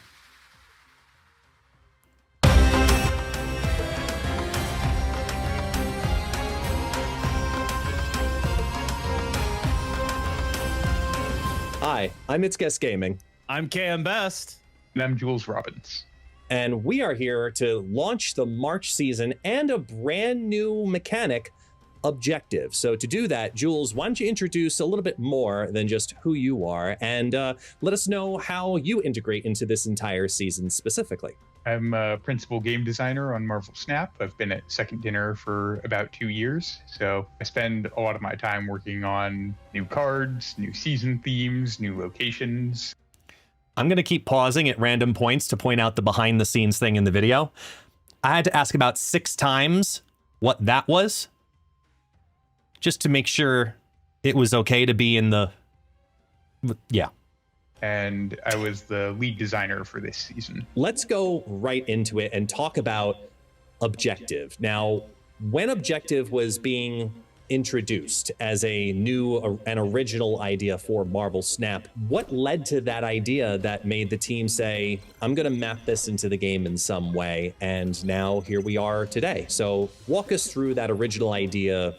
Hi, I'm ItsGuestGaming. I'm KM Best. And I'm Jules Robbins. And we are here to launch the March season and a brand new mechanic, Objective. So to do that, Jules, why don't you introduce a little bit more than just who you are and let us know how you integrate into this entire season specifically. I'm a principal game designer on Marvel Snap. I've been at Second Dinner for about 2 years. So I spend a lot of my time working on new cards, new season themes, new locations. I'm going to keep pausing at random points to point out the behind the scenes thing in the video. I had to ask about 6 times what that was, just to make sure it was okay to be in the, yeah. And I was the lead designer for this season. Let's go right into it and talk about Objective. Now, when Objective was being introduced as a new and original idea for Marvel Snap, what led to that idea that made the team say, I'm going to map this into the game in some way? And now here we are today. So walk us through that original idea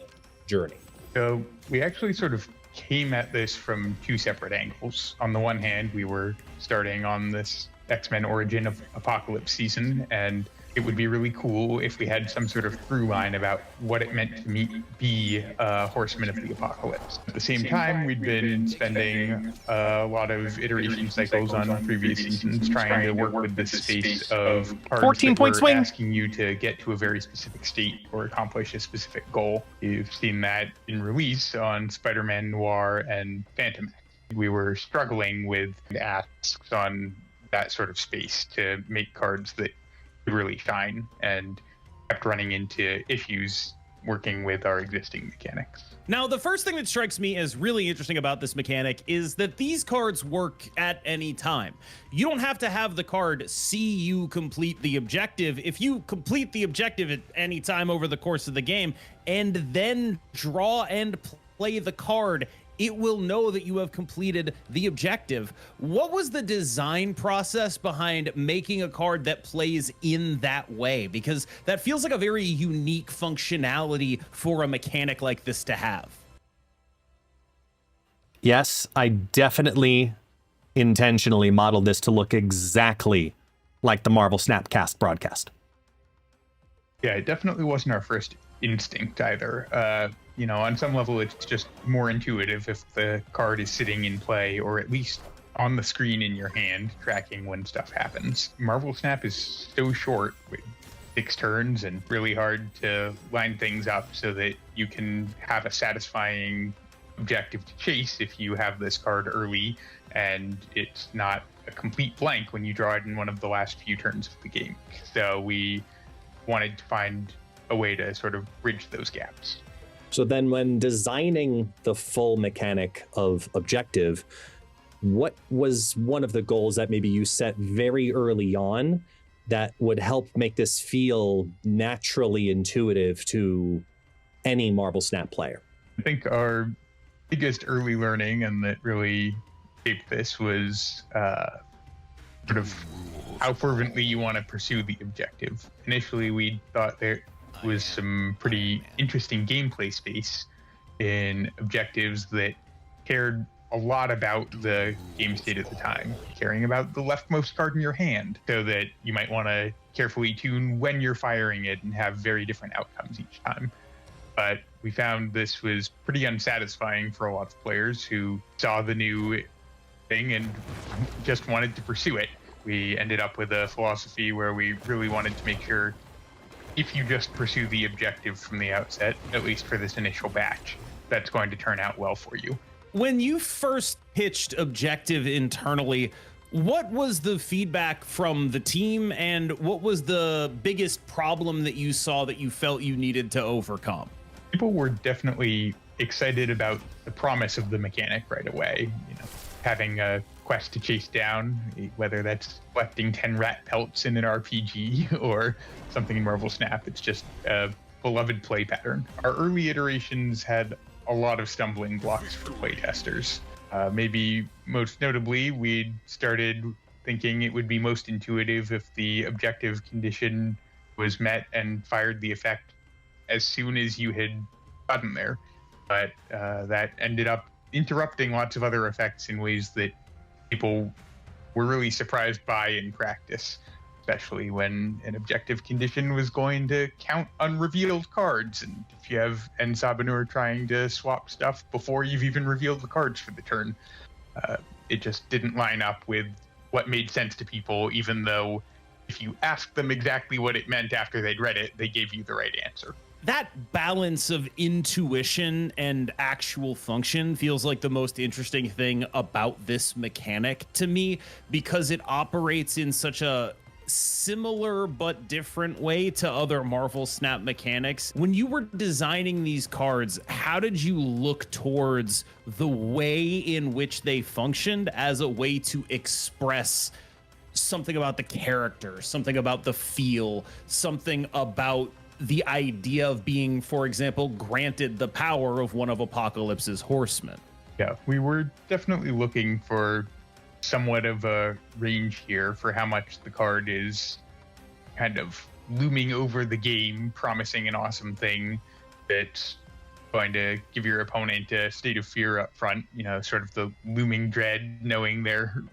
journey. So we actually sort of came at this from 2 separate angles. On the one hand, we were starting on this X-Men Origin of Apocalypse season, and it would be really cool if we had some sort of through line about what it meant to be Horsemen of the Apocalypse. At the same time, we'd been spending a lot of iteration cycles on previous seasons trying to work with this space of cards 14-point swing, asking you to get to a very specific state or accomplish a specific goal. You've seen that in release on Spider-Man Noir and Phantom X. We were struggling with asks on that sort of space to make cards that really shine, and kept running into issues working with our existing mechanics. Now, the first thing that strikes me as really interesting about this mechanic is that these cards work at any time. You don't have to have the card see you complete the objective. If you complete the objective at any time over the course of the game and then draw and play the card, it will know that you have completed the objective. What was the design process behind making a card that plays in that way? Because that feels like a very unique functionality for a mechanic like this to have. Yes, I definitely intentionally modeled this to look exactly like the Marvel Snapcast broadcast. Yeah, it definitely wasn't our first instinct either. on some level, it's just more intuitive if the card is sitting in play or at least on the screen in your hand, tracking when stuff happens. Marvel Snap is so short with 6 turns and really hard to line things up so that you can have a satisfying objective to chase if you have this card early and it's not a complete blank when you draw it in one of the last few turns of the game. So we wanted to find a way to sort of bridge those gaps. So then when designing the full mechanic of objective, what was one of the goals that maybe you set very early on that would help make this feel naturally intuitive to any Marvel Snap player? I think our biggest early learning, and that really shaped this, was sort of how fervently you want to pursue the objective. Initially, we thought there was some pretty interesting gameplay space in objectives that cared a lot about the game state at the time, caring about the leftmost card in your hand, so that you might want to carefully tune when you're firing it and have very different outcomes each time. But we found this was pretty unsatisfying for a lot of players who saw the new thing and just wanted to pursue it. We ended up with a philosophy where we really wanted to make sure if you just pursue the objective from the outset, at least for this initial batch, that's going to turn out well for you. When you first pitched objective internally, what was the feedback from the team, and what was the biggest problem that you saw that you felt you needed to overcome? People were definitely excited about the promise of the mechanic right away. Having a quest to chase down, whether that's collecting 10 rat pelts in an RPG or something in Marvel Snap, it's just a beloved play pattern. Our early iterations had a lot of stumbling blocks for playtesters. Maybe most notably, we started thinking it would be most intuitive if the objective condition was met and fired the effect as soon as you had gotten there. But that ended up interrupting lots of other effects in ways that people were really surprised by in practice, especially when an objective condition was going to count unrevealed cards. And if you have Sabah Nur trying to swap stuff before you've even revealed the cards for the turn, it just didn't line up with what made sense to people, even though if you asked them exactly what it meant after they'd read it, they gave you the right answer. That balance of intuition and actual function feels like the most interesting thing about this mechanic to me, because it operates in such a similar but different way to other Marvel Snap mechanics. When you were designing these cards, how did you look towards the way in which they functioned as a way to express something about the character, something about the feel, something about the idea of being, for example, granted the power of one of Apocalypse's horsemen? Yeah, we were definitely looking for somewhat of a range here for how much the card is kind of looming over the game, promising an awesome thing that's going to give your opponent a state of fear up front, sort of the looming dread, knowing they're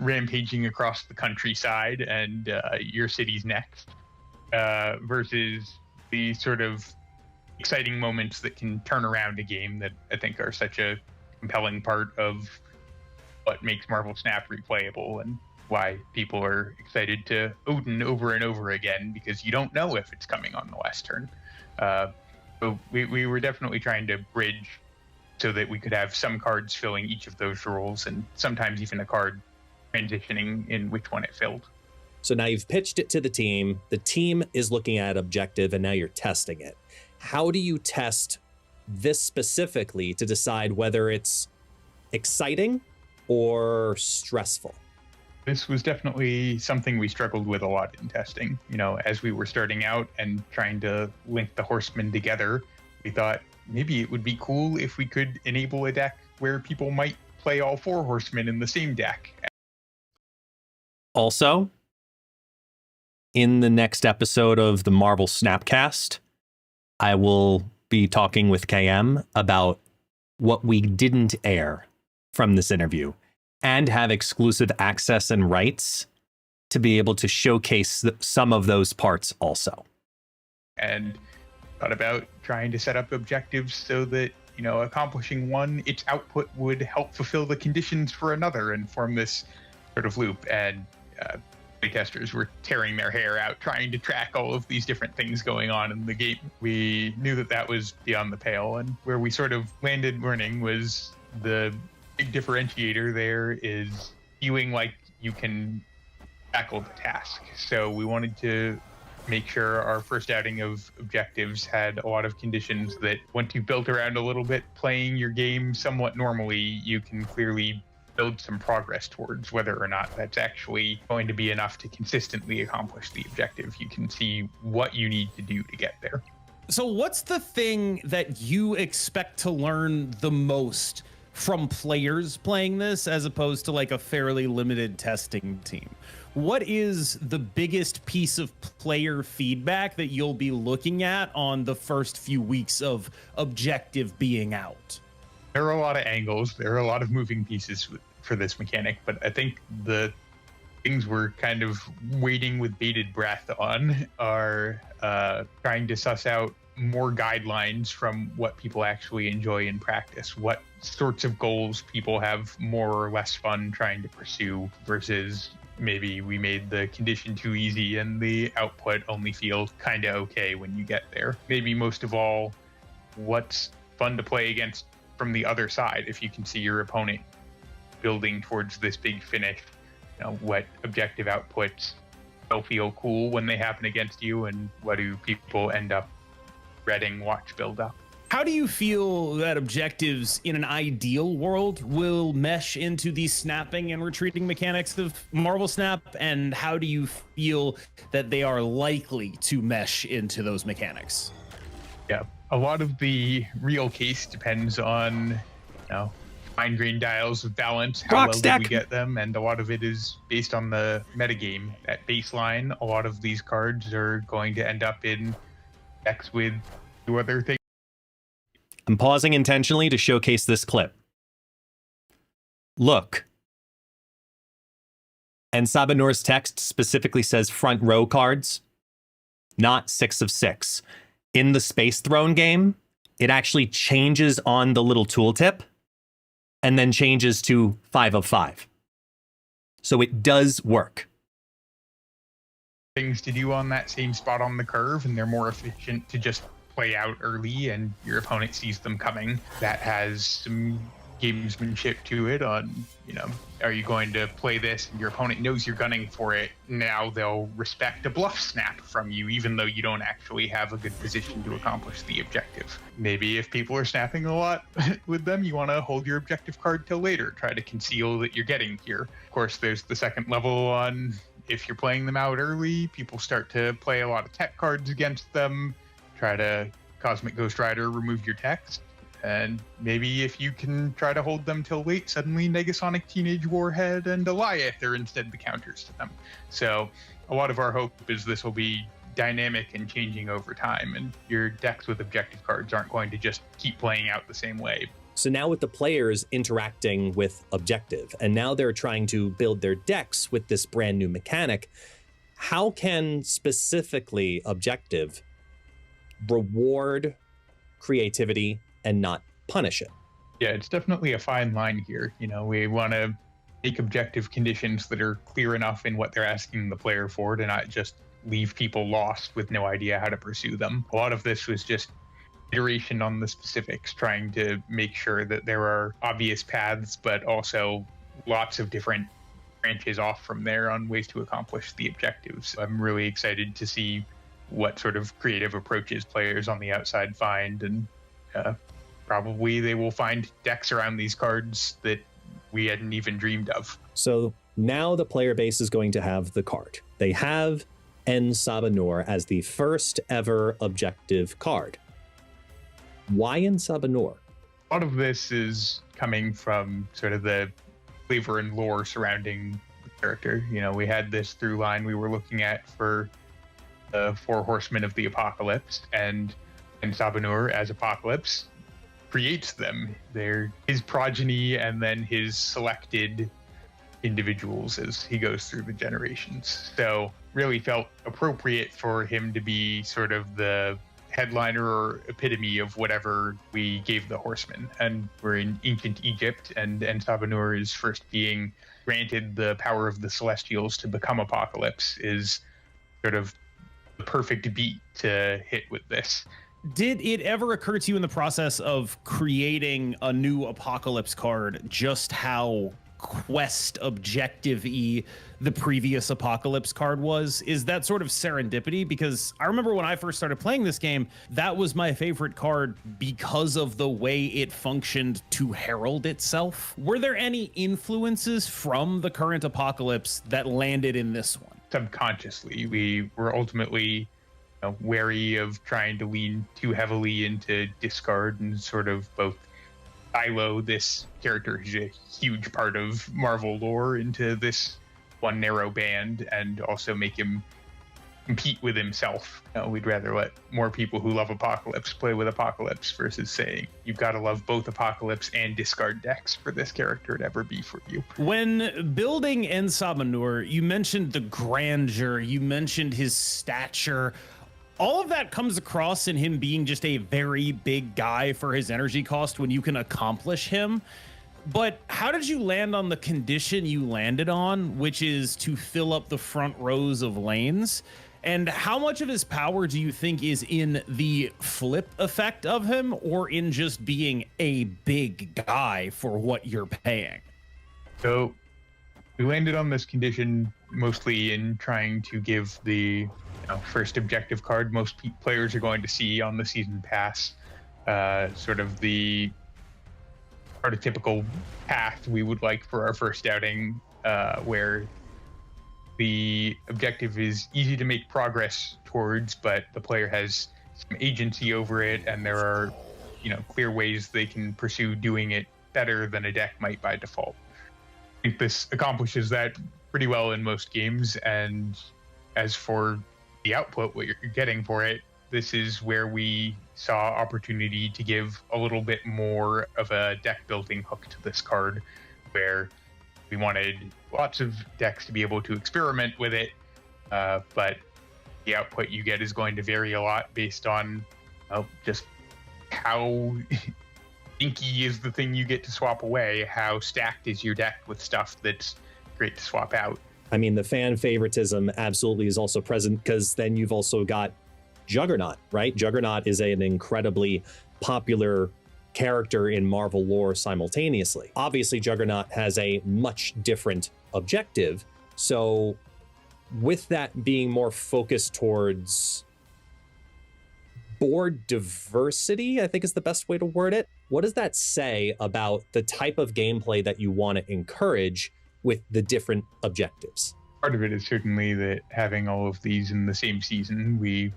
rampaging across the countryside and your city's next, versus the sort of exciting moments that can turn around a game that I think are such a compelling part of what makes Marvel Snap replayable and why people are excited to Odin over and over again, because you don't know if it's coming on the last turn. So we were definitely trying to bridge so that we could have some cards filling each of those roles, and sometimes even a card transitioning in which one it filled. So now you've pitched it to the team is looking at objective, and now you're testing it. How do you test this specifically to decide whether it's exciting or stressful? This was definitely something we struggled with a lot in testing. As we were starting out and trying to link the horsemen together, we thought maybe it would be cool if we could enable a deck where people might play all 4 horsemen in the same deck. Also, in the next episode of the Marvel Snapcast, I will be talking with KM about what we didn't air from this interview and have exclusive access and rights to be able to showcase some of those parts also. And thought about trying to set up objectives so that, you know, accomplishing one, its output would help fulfill the conditions for another and form this sort of loop. And playtesters were tearing their hair out trying to track all of these different things going on in the game. We knew that that was beyond the pale, and where we sort of landed learning was the big differentiator there is feeling like you can tackle the task. So we wanted to make sure our first outing of objectives had a lot of conditions that once you built around a little bit, playing your game somewhat normally, you can clearly build some progress towards whether or not that's actually going to be enough to consistently accomplish the objective. You can see what you need to do to get there. So what's the thing that you expect to learn the most from players playing this as opposed to like a fairly limited testing team? What is the biggest piece of player feedback that you'll be looking at on the first few weeks of objective being out? There are a lot of angles. There are a lot of moving pieces for this mechanic, but I think the things we're kind of waiting with bated breath on are trying to suss out more guidelines from what people actually enjoy in practice, what sorts of goals people have more or less fun trying to pursue versus maybe we made the condition too easy and the output only feels kind of okay when you get there. Maybe most of all, what's fun to play against from the other side if you can see your opponent building towards this big finish. You know, what objective outputs will feel cool when they happen against you, and what do people end up dreading watch build up. How do you feel that objectives in an ideal world will mesh into the snapping and retreating mechanics of Marvel Snap? And how do you feel that they are likely to mesh into those mechanics? Yeah, a lot of the real case depends on, you know, fine-grained dials of balance, how well do we get them, and a lot of it is based on the metagame. At baseline, a lot of these cards are going to end up in decks with two other things. I'm pausing intentionally to showcase this clip. Look. And Sabah Nur's text specifically says front row cards, not 6 of 6. In the Space Throne game, it actually changes on the little tooltip and then changes to 5 of 5. So it does work. Things to do on that same spot on the curve, and they're more efficient to just play out early and your opponent sees them coming. That has some gamesmanship to it on, you know, are you going to play this and your opponent knows you're gunning for it? Now they'll respect a bluff snap from you, even though you don't actually have a good position to accomplish the objective. Maybe if people are snapping a lot with them, you want to hold your objective card till later, try to conceal that you're getting here. Of course, there's the second level on if you're playing them out early, people start to play a lot of tech cards against them, try to Cosmic Ghost Rider, remove your text. And maybe if you can try to hold them till late, suddenly Negasonic Teenage Warhead and Goliath are instead the counters to them. So a lot of our hope is this will be dynamic and changing over time, and your decks with objective cards aren't going to just keep playing out the same way. So now with the players interacting with objective, and now they're trying to build their decks with this brand new mechanic, how can specifically objective reward creativity and not punish it? Yeah, it's definitely a fine line here. You know, we want to make objective conditions that are clear enough in what they're asking the player for to not just leave people lost with no idea how to pursue them. A lot of this was just iteration on the specifics, trying to make sure that there are obvious paths, but also lots of different branches off from there on ways to accomplish the objectives. I'm really excited to see what sort of creative approaches players on the outside find, and probably they will find decks around these cards that we hadn't even dreamed of. So now the player base is going to have the card. They have Sabah Nur as the first ever objective card. Why Sabah Nur? A lot of this is coming from sort of the flavor and lore surrounding the character. You know, we had this through line we were looking at for the 4 Horsemen of the Apocalypse, and Sabah Nur as Apocalypse creates them. They're his progeny and then his selected individuals as he goes through the generations. So really felt appropriate for him to be sort of the headliner or epitome of whatever we gave the horsemen. And we're in ancient Egypt, and Sabah Nur is first being granted the power of the Celestials to become Apocalypse is sort of the perfect beat to hit with this. Did it ever occur to you in the process of creating a new Apocalypse card just how quest objective-y the previous Apocalypse card was? Is that sort of serendipity? Because I remember when I first started playing this game, that was my favorite card because of the way it functioned to herald itself. Were there any influences from the current Apocalypse that landed in this one? Subconsciously, we were ultimately wary of trying to lean too heavily into discard and sort of both silo this character who's a huge part of Marvel lore into this one narrow band and also make him compete with himself. We'd rather let more people who love Apocalypse play with Apocalypse versus saying you've got to love both Apocalypse and discard decks for this character to ever be for you. When building Sabah Nur, you mentioned the grandeur, you mentioned his stature. All of that comes across in him being just a very big guy for his energy cost when you can accomplish him. But how did you land on the condition you landed on, which is to fill up the front rows of lanes? And how much of his power do you think is in the flip effect of him or in just being a big guy for what you're paying? So we landed on this condition mostly in trying to give the first objective card most players are going to see on the season pass, sort of the prototypical path we would like for our first outing, where the objective is easy to make progress towards, but the player has some agency over it, and there are clear ways they can pursue doing it better than a deck might by default. I think this accomplishes that pretty well in most games, and as for the output, what you're getting for it, this is where we saw opportunity to give a little bit more of a deck building hook to this card, where we wanted lots of decks to be able to experiment with it, but the output you get is going to vary a lot based on just how inky is the thing you get to swap away, how stacked is your deck with stuff that's great to swap out. I mean, the fan favoritism absolutely is also present because then you've also got Juggernaut, right? Juggernaut is an incredibly popular character in Marvel lore simultaneously. Obviously, Juggernaut has a much different objective. So with that being more focused towards board diversity, I think is the best way to word it. What does that say about the type of gameplay that you want to encourage with the different objectives? Part of it is certainly that having all of these in the same season, we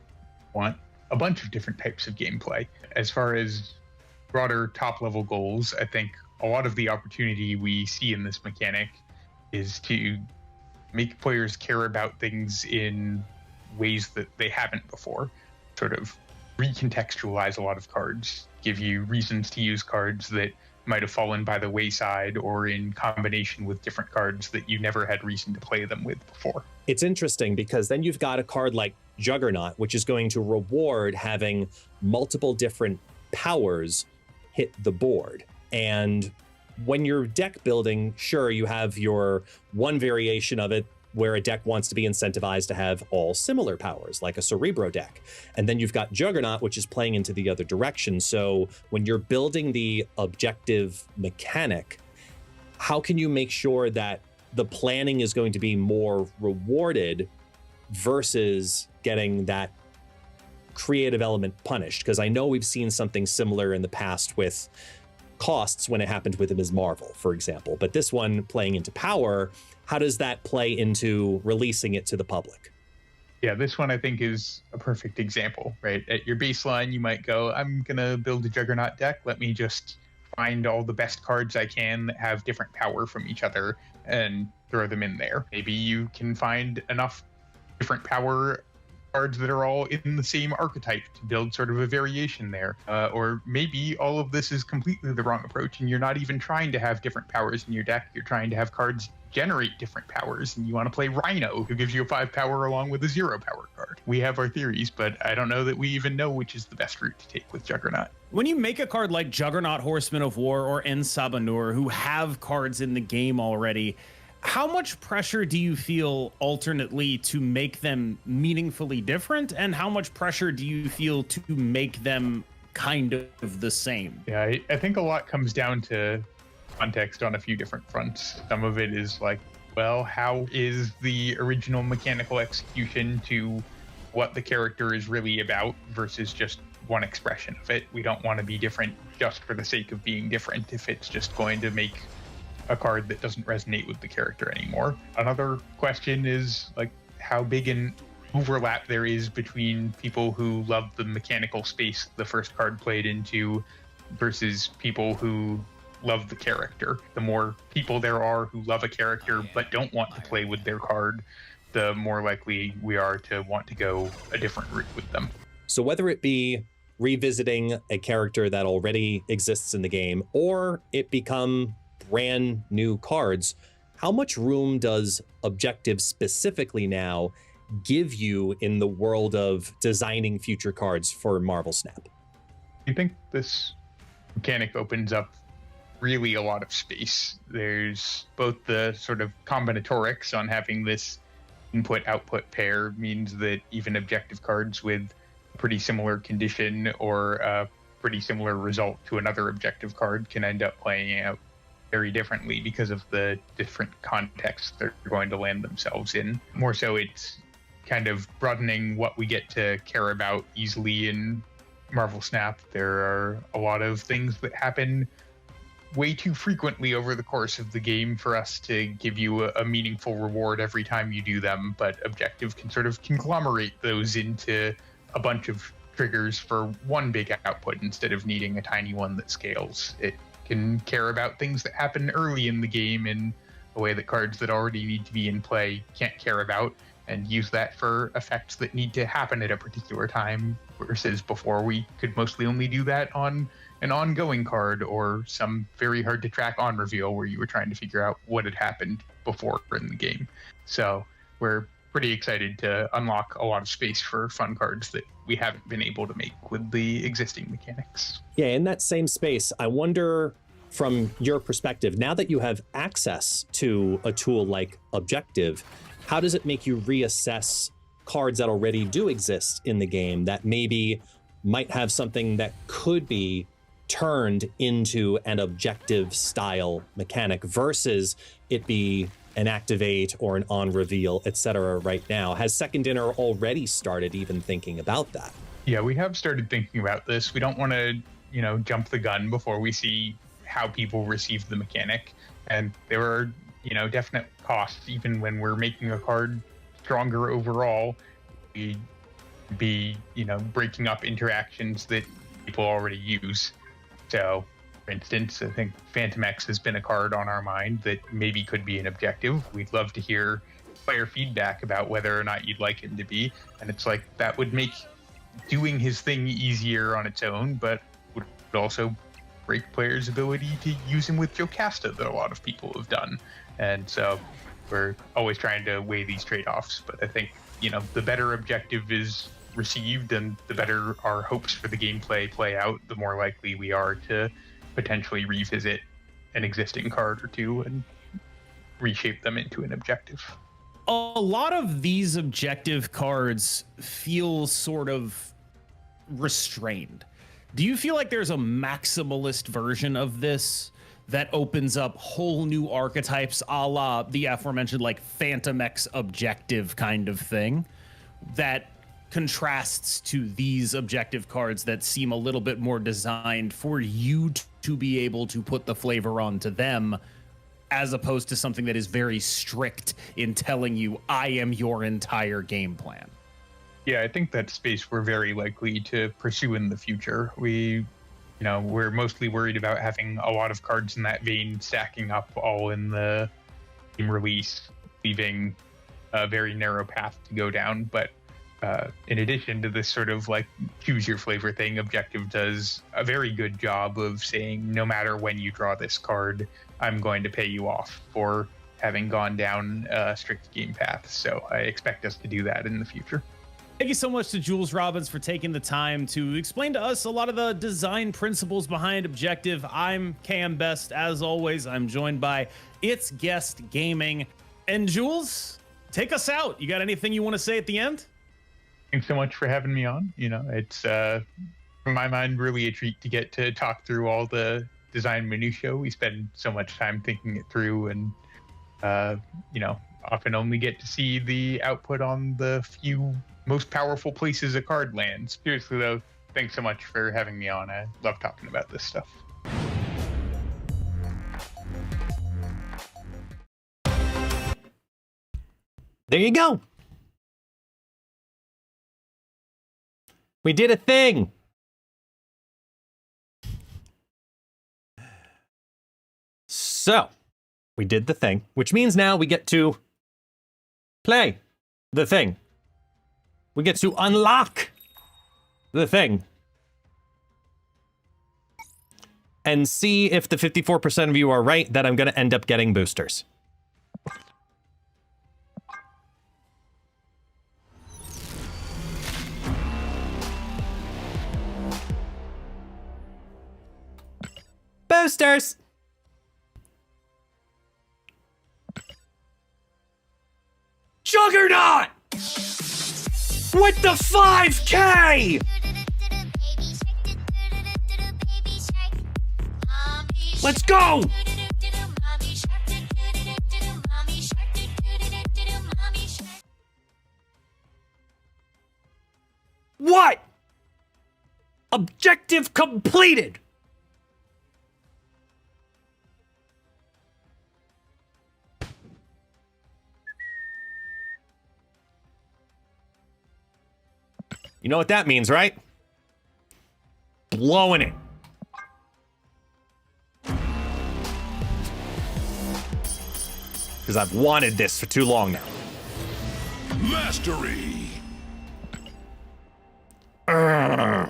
want a bunch of different types of gameplay. As far as broader top-level goals, I think a lot of the opportunity we see in this mechanic is to make players care about things in ways that they haven't before. Sort of recontextualize a lot of cards, give you reasons to use cards that might have fallen by the wayside or in combination with different cards that you never had reason to play them with before. It's interesting because then you've got a card like Juggernaut, which is going to reward having multiple different powers hit the board. And when you're deck building, sure, you have your one variation of it where a deck wants to be incentivized to have all similar powers, like a Cerebro deck. And then you've got Juggernaut, which is playing into the other direction. So when you're building the objective mechanic, how can you make sure that the planning is going to be more rewarded versus getting that creative element punished? Because I know we've seen something similar in the past with costs when it happened with Ms. Marvel, for example. But this one playing into power, how does that play into releasing it to the public? Yeah, this one I think is a perfect example, right? At your baseline, you might go, I'm going to build a Juggernaut deck. Let me just find all the best cards I can that have different power from each other and throw them in there. Maybe you can find enough different power cards that are all in the same archetype to build sort of a variation there. Or maybe all of this is completely the wrong approach and you're not even trying to have different powers in your deck. You're trying to have cards generate different powers, and you want to play Rhino, who gives you a 5 power along with a 0 power card. We have our theories, but I don't know that we even know which is the best route to take with Juggernaut. When you make a card like Juggernaut, Horseman of War, or Sabah Nur, who have cards in the game already, how much pressure do you feel alternately to make them meaningfully different, and how much pressure do you feel to make them kind of the same? Yeah, I think a lot comes down to context on a few different fronts. Some of it is like, well, how is the original mechanical execution to what the character is really about versus just one expression of it? We don't want to be different just for the sake of being different if it's just going to make a card that doesn't resonate with the character anymore. Another question is like how big an overlap there is between people who love the mechanical space the first card played into versus people who love the character. The more people there are who love a character but don't want to play with their card, the more likely we are to want to go a different route with them. So whether it be revisiting a character that already exists in the game or it become brand new cards, how much room does Objective specifically now give you in the world of designing future cards for Marvel Snap? I think this mechanic opens up really a lot of space. There's both the sort of combinatorics on having this input-output pair means that even objective cards with a pretty similar condition or a pretty similar result to another objective card can end up playing out very differently because of the different contexts they're going to land themselves in. More so, it's kind of broadening what we get to care about easily in Marvel Snap. There are a lot of things that happen way too frequently over the course of the game for us to give you a meaningful reward every time you do them, but Objective can sort of conglomerate those into a bunch of triggers for one big output instead of needing a tiny one that scales. It can care about things that happen early in the game in a way that cards that already need to be in play can't care about, and use that for effects that need to happen at a particular time, versus before we could mostly only do that on an ongoing card or some very hard to track on reveal where you were trying to figure out what had happened before in the game. So we're pretty excited to unlock a lot of space for fun cards that we haven't been able to make with the existing mechanics. Yeah, in that same space, I wonder from your perspective, now that you have access to a tool like Objective, how does it make you reassess cards that already do exist in the game that maybe might have something that could be turned into an objective style mechanic versus it be an activate or an on reveal, etc. right now? Has Second Dinner already started even thinking about that? Yeah, we have started thinking about this. We don't want to, jump the gun before we see how people receive the mechanic. And there are, definite costs even when we're making a card stronger overall. We'd be, breaking up interactions that people already use. So, for instance, I think Phantom X has been a card on our mind that maybe could be an objective. We'd love to hear player feedback about whether or not you'd like him to be. And it's like, that would make doing his thing easier on its own, but would also break players' ability to use him with Jocasta that a lot of people have done. And so we're always trying to weigh these trade-offs. But I think, the better objective is received and the better our hopes for the gameplay play out, the more likely we are to potentially revisit an existing card or two and reshape them into an objective. A lot of these objective cards feel sort of restrained. Do you feel like there's a maximalist version of this that opens up whole new archetypes, a la the aforementioned like Phantom X objective kind of thing, that contrasts to these objective cards that seem a little bit more designed for you to be able to put the flavor onto them, as opposed to something that is very strict in telling you, I am your entire game plan? Yeah, I think that space we're very likely to pursue in the future. We're mostly worried about having a lot of cards in that vein stacking up all in the game release, leaving a very narrow path to go down. But in addition to this sort of like choose your flavor thing, Objective does a very good job of saying no matter when you draw this card, I'm going to pay you off for having gone down a strict game path. So I expect us to do that in the future. Thank you so much to Jules Robbins for taking the time to explain to us a lot of the design principles behind Objective. I'm KM Best. As always, I'm joined by ItsGuestGaming. And Jules, take us out. You got anything you want to say at the end? Thanks so much for having me on. You know, it's from my mind really a treat to get to talk through all the design minutiae. We spend so much time thinking it through, and you know, often only get to see the output on the few most powerful places a card lands. Seriously though, thanks so much for having me on. I love talking about this stuff. There you go. We did a thing. So, we did the thing, which means now we get to play the thing. We get to unlock the thing. And see if the 54% of you are right that I'm going to end up getting boosters. Boosters! Juggernaut! With the 5K! Let's go! What? Objective completed! You know what that means, right? Blowing it. Because I've wanted this for too long now. Mastery. All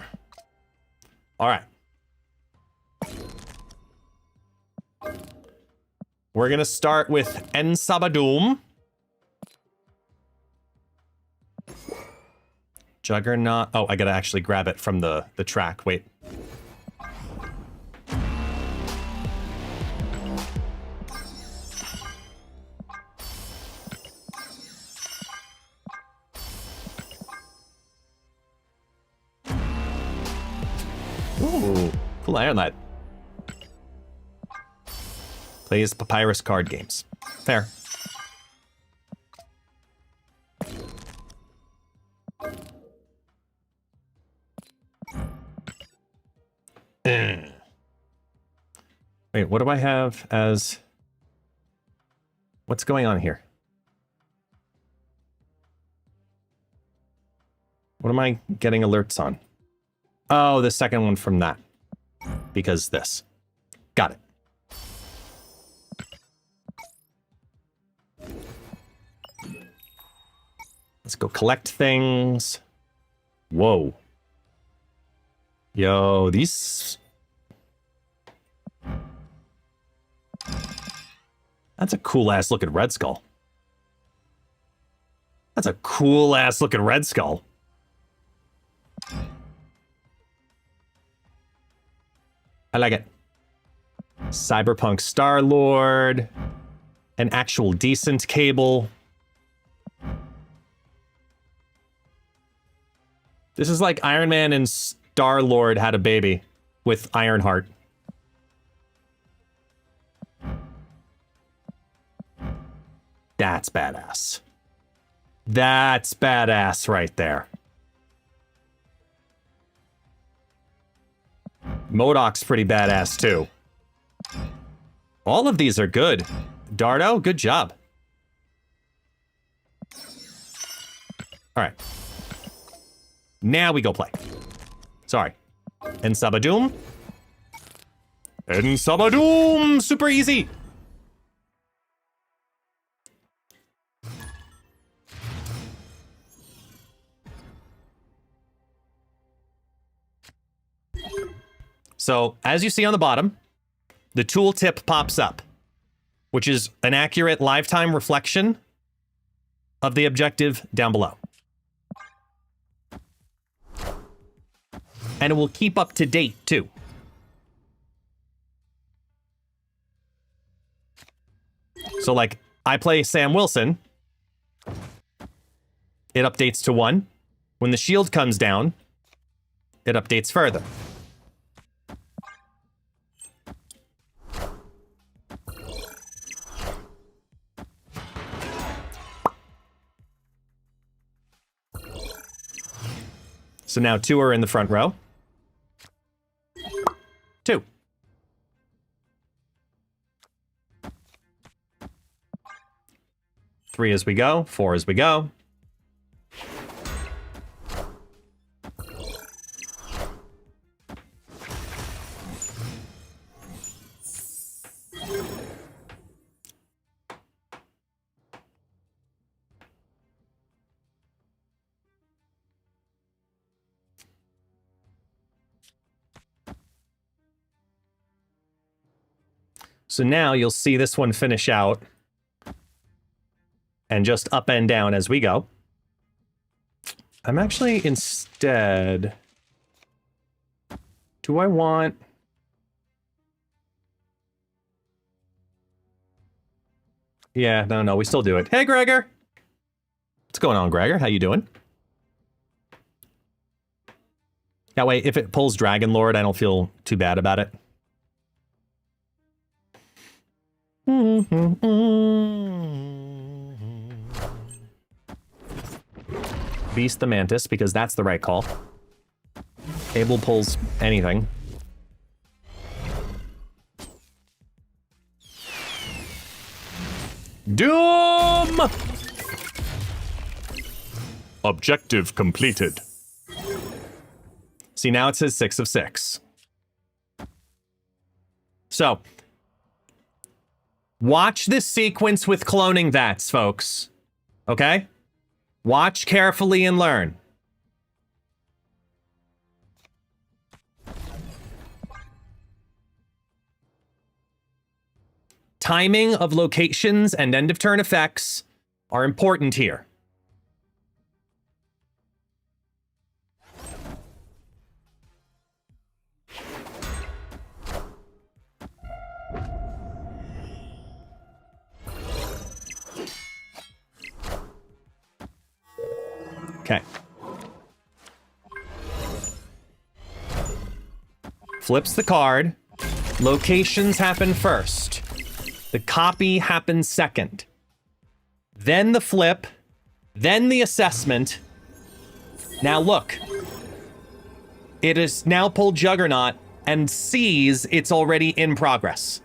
right. We're going to start with Sabah Nur. Juggernaut. Oh, I gotta actually grab it from the track. Wait. Ooh, cool Iron Lad. Plays Papyrus card games. Fair. Wait, what do I have as... What's going on here? What am I getting alerts on? Oh, the second one from that. Because this. Got it. Let's go collect things. Whoa. Yo, these... That's a cool-ass looking Red Skull. That's a cool-ass looking Red Skull. I like it. Cyberpunk Star-Lord. An actual decent cable. This is like Iron Man and Star-Lord had a baby with Ironheart. That's badass. That's badass right there. MODOK's pretty badass too. All of these are good. Dardo, good job. All right. Now we go play. Sorry. And Sabah Nur. And Sabah Nur! Super easy! So as you see on the bottom, the tooltip pops up, which is an accurate lifetime reflection of the objective down below. And it will keep up to date too. So like I play Sam Wilson, it updates to 1. When the shield comes down, it updates further. So now 2 are in the front row. 2. Three as we go, 4 as we go. So now you'll see this one finish out and just up and down as we go. I'm actually instead, do I want, yeah, no, we still do it. Hey, Gregor. What's going on, Gregor? How you doing? That way, if it pulls Dragon Lord, I don't feel too bad about it. Beast the Mantis, because that's the right call. Abel pulls anything. Doom! Objective completed. See, now it says 6 of 6. So, watch this sequence with cloning vats, folks. Okay? Watch carefully and learn. Timing of locations and end of turn effects are important here. Okay. Flips the card. Locations happen first. The copy happens second. Then the flip. Then the assessment. Now look. It is now pulled Juggernaut and sees it's already in progress.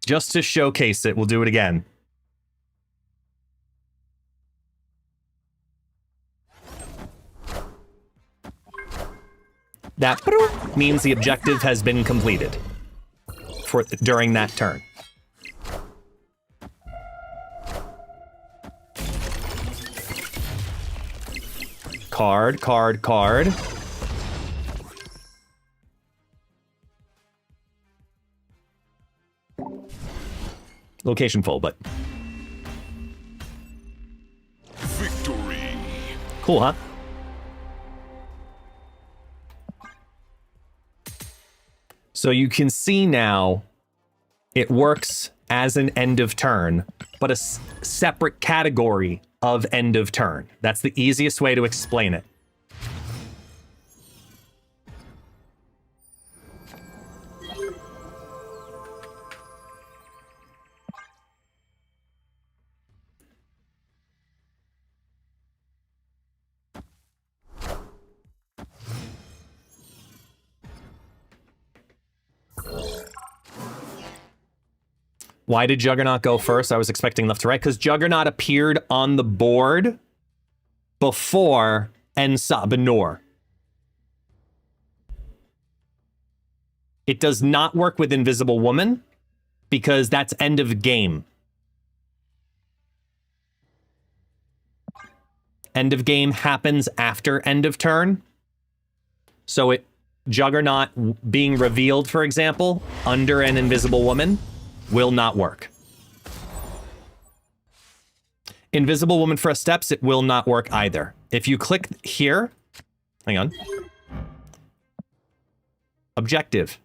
Just to showcase it, we'll do it again. That means the objective has been completed during that turn. Card, card, card. Location full, but Victory. Cool, huh? So you can see now it works as an end of turn, but a separate category of end of turn. That's the easiest way to explain it. Why did Juggernaut go first? I was expecting left to right, because Juggernaut appeared on the board before and Sabah Nur. It does not work with Invisible Woman because that's end of game. End of game happens after end of turn. So Juggernaut being revealed, for example, under an Invisible Woman will not work. Invisible Woman for steps, it will not work either. If you click here, hang on. Objective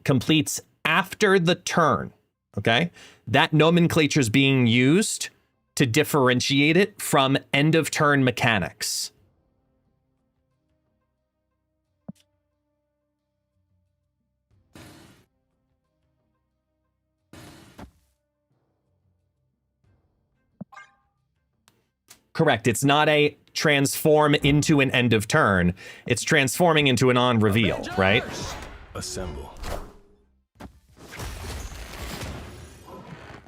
completes after the turn, okay? That nomenclature is being used to differentiate it from end of turn mechanics. Correct. It's not a transform into an end of turn. It's transforming into an on reveal, right? Assemble.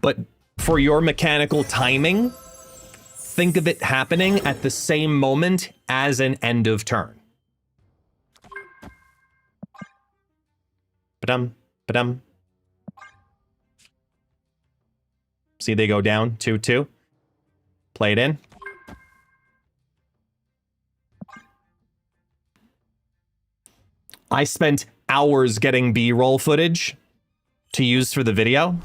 But for your mechanical timing, think of it happening at the same moment as an end of turn. Ba-dum, ba-dum. See, they go down, 2-2. Play it in. I spent hours getting B-roll footage to use for the video.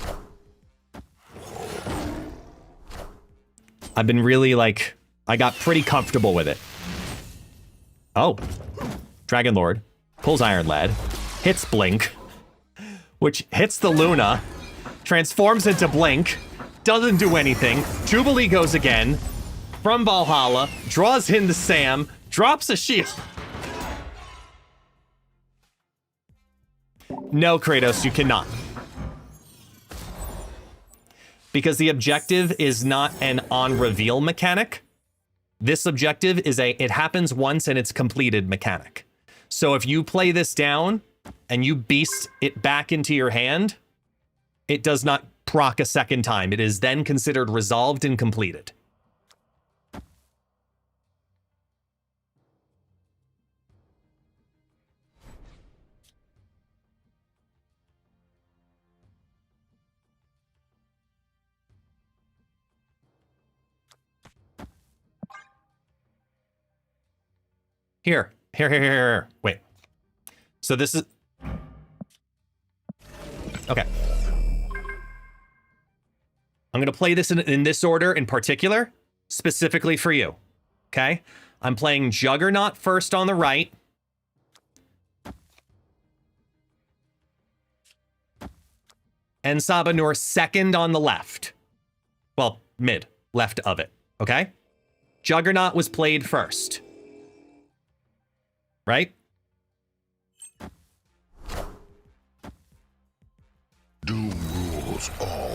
I've been really, like, I got pretty comfortable with it. Oh. Dragon Lord. Pulls Iron Lad. Hits Blink. Which hits the Luna. Transforms into Blink. Doesn't do anything. Jubilee goes again. From Valhalla. Draws into Sam. Drops a shield. No, Kratos, you cannot. Because the objective is not an on-reveal mechanic. This objective is it happens once and it's completed mechanic. So if you play this down and you beast it back into your hand, it does not proc a second time. It is then considered resolved and completed. Here. Wait. So this is... Okay. I'm going to play this in this order in particular, specifically for you. Okay? I'm playing Juggernaut first on the right. And Sabah Nur second on the left. Well, mid. Left of it. Okay? Juggernaut was played first. Right? Doom rules all.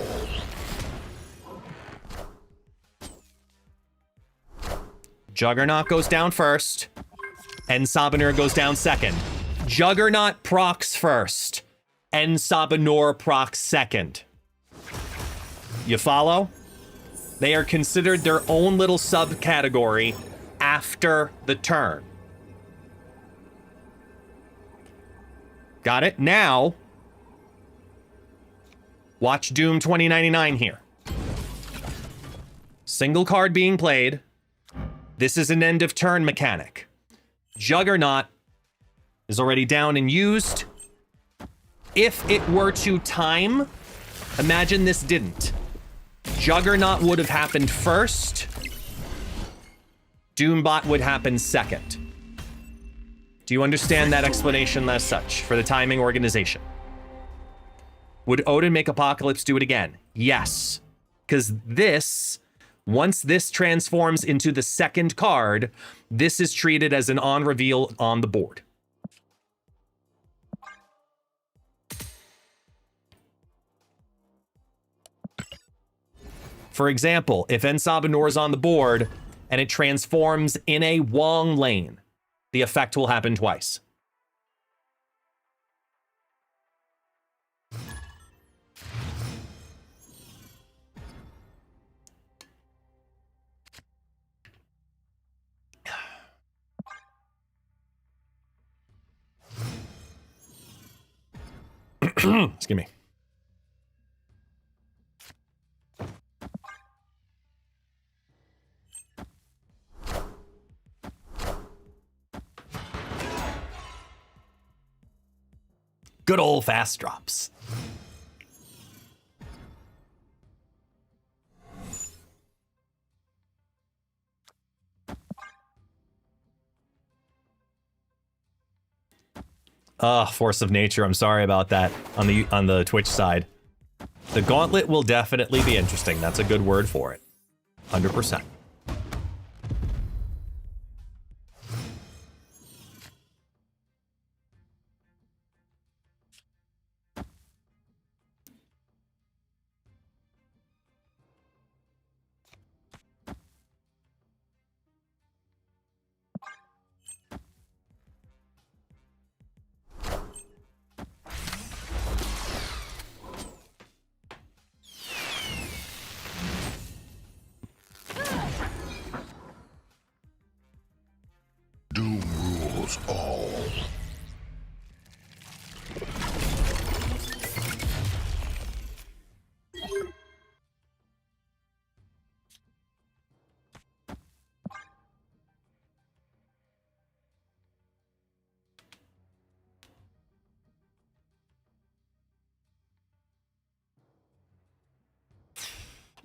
Juggernaut goes down first, and Sabah Nur goes down second. Juggernaut procs first, and Sabah Nur procs second. You follow? They are considered their own little subcategory after the turn. Got it? Now, watch Doom 2099 here. Single card being played. This is an end of turn mechanic. Juggernaut is already down and used. If it were to time, imagine this didn't. Juggernaut would have happened first. Doombot would happen second. Do you understand that explanation as such for the timing organization? Would Odin make Apocalypse do it again? Yes. Because this, once this transforms into the second card, this is treated as an on-reveal on the board. For example, if Sabah Nur is on the board and it transforms in a Wong lane, the effect will happen twice. Excuse me. Good old fast drops. Force of nature. I'm sorry about that on the Twitch side. The gauntlet will definitely be interesting. That's a good word for it. 100%. Doom rules all.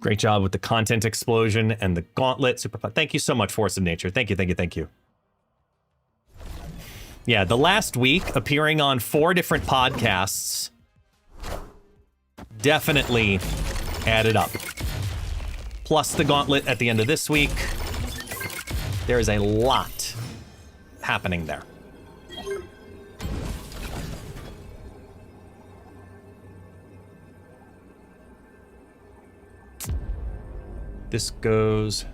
Great job with the content explosion and the gauntlet. Super fun. Thank you so much, Force of Nature. Thank you, thank you, thank you. Yeah, the last week, appearing on 4 different podcasts, definitely added up. Plus the gauntlet at the end of this week. There is a lot happening there. This goes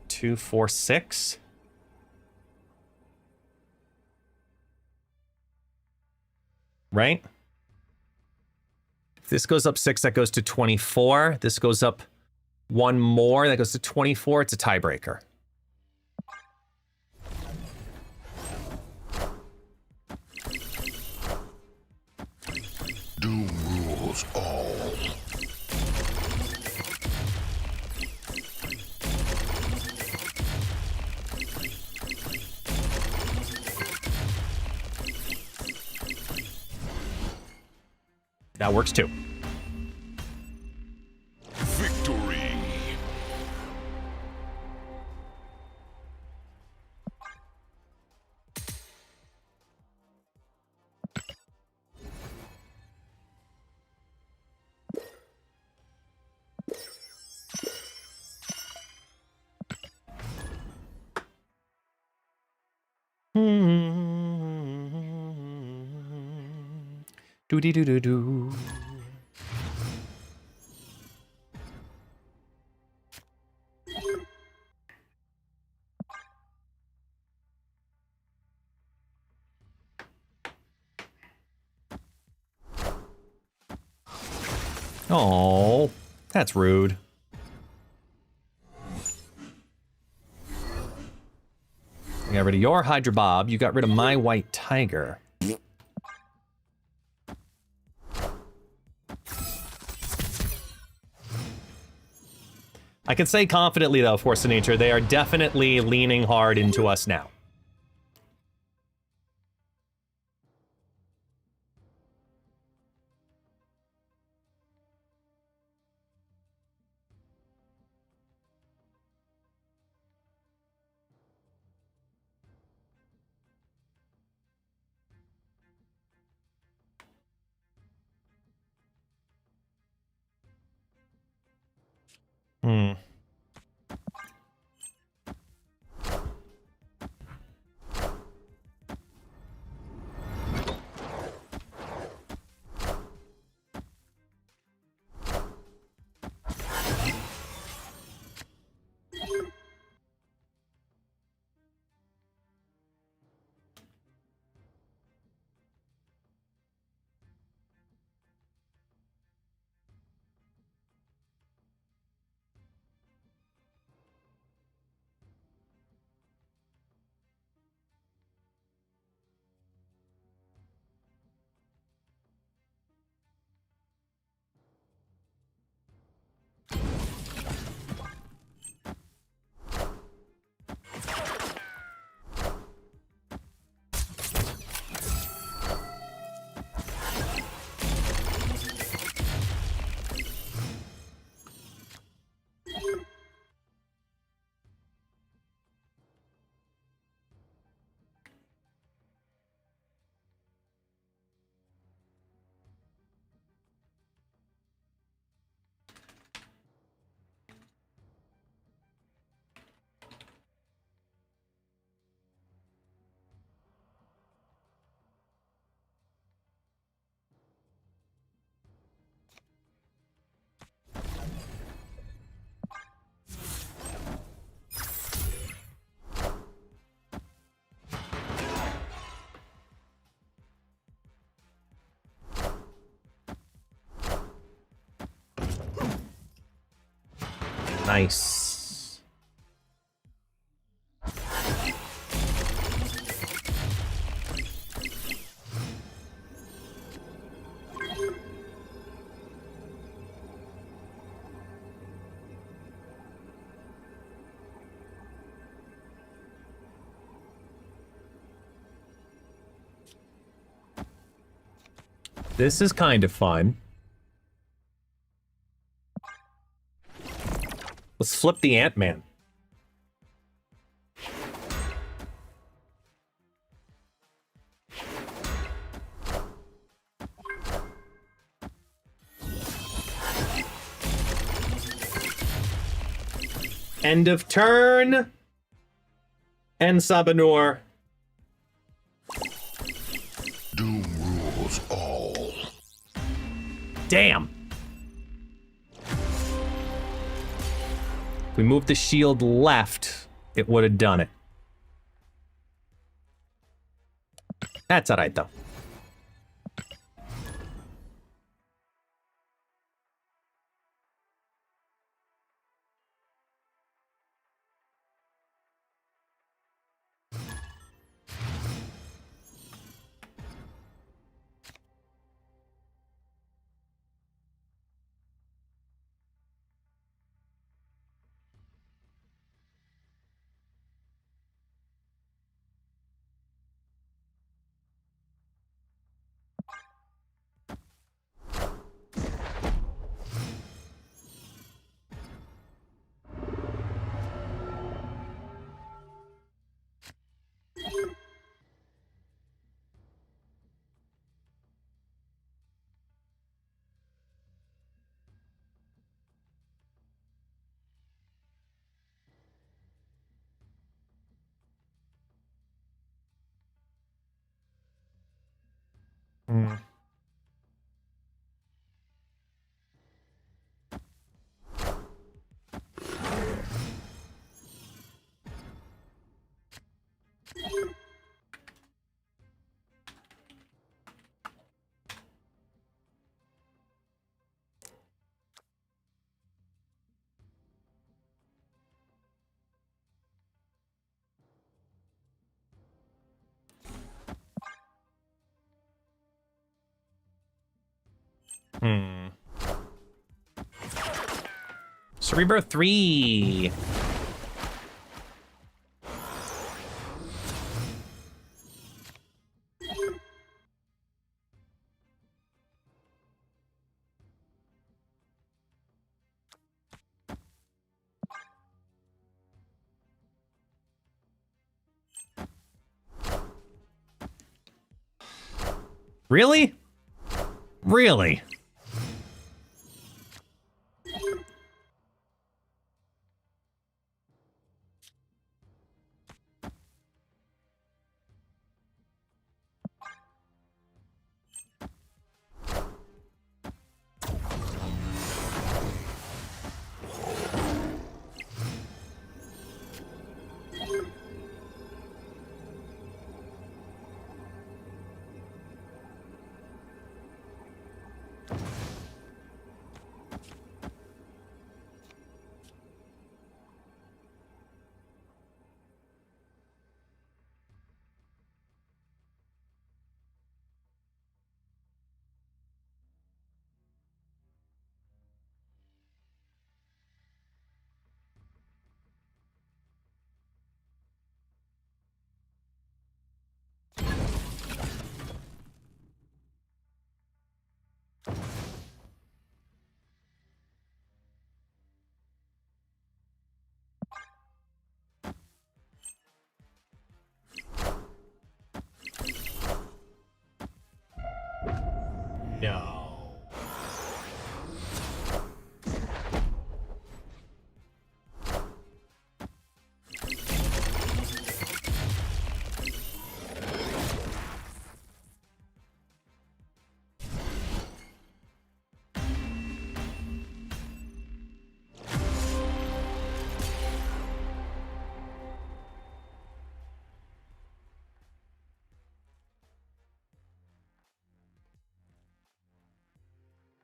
2, 4, 6. Right? If this goes up 6, that goes to 24. This goes up 1 more, that goes to 24. It's a tiebreaker. Doom rules all. That works too. Victory. Doo doo doo doo. Oh, that's rude. I got rid of your Hydra Bob. You got rid of my White Tiger. I can say confidently, though, Force of Nature, they are definitely leaning hard into us now. Hmm. Nice. This is kind of fun. Let's flip the Ant-Man. End of turn. And Sabah Nur. Doom rules all. Damn. If we moved the shield left, it would have done it. That's all right, though. Hmm. Cerebro 3. Really? Really? No.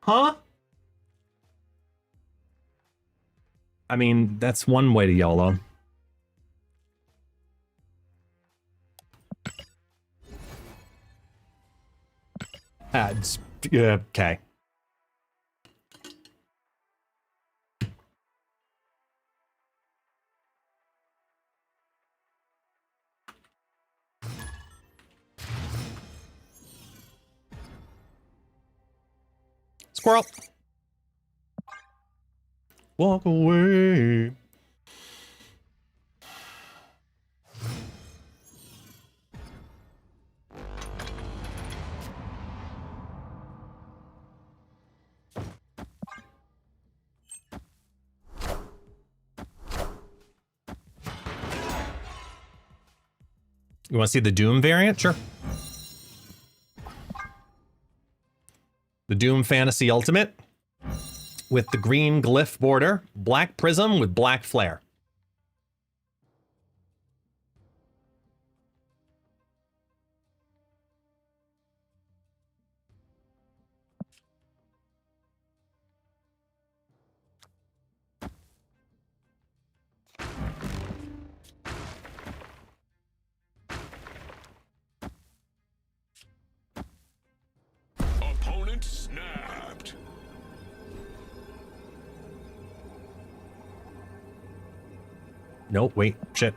Huh? I mean, that's one way to YOLO. Ads. Yeah, okay. Squirrel. Walk away. You want to see the Doom variant? Sure. The Doom Fantasy Ultimate with the green glyph border, black prism with black flare. Opponent snapped. Nope, wait, shit.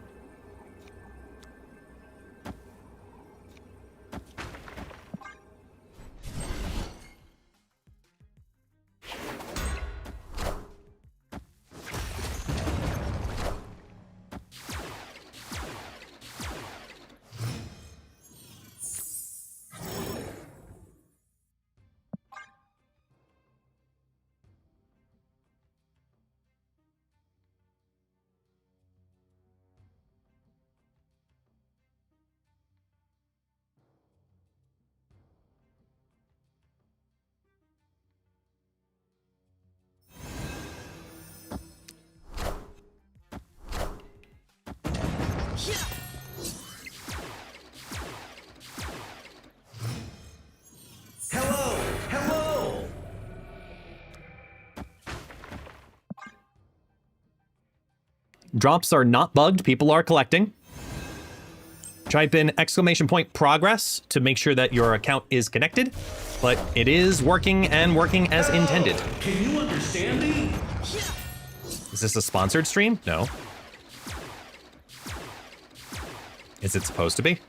Hello! Hello! Drops are not bugged. People are collecting. Type in !progress to make sure that your account is connected, but it is working and working as intended. Can you understand me? Is this a sponsored stream? No. Is it supposed to be?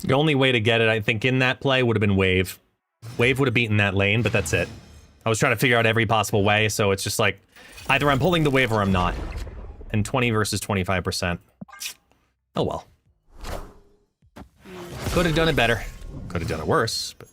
The only way to get it, I think, in that play would have been Wave. Wave would have beaten that lane, but that's it. I was trying to figure out every possible way, so it's just like, either I'm pulling the wave or I'm not. And 20 versus 25%. Oh well. Could have done it better. Could have done it worse, but...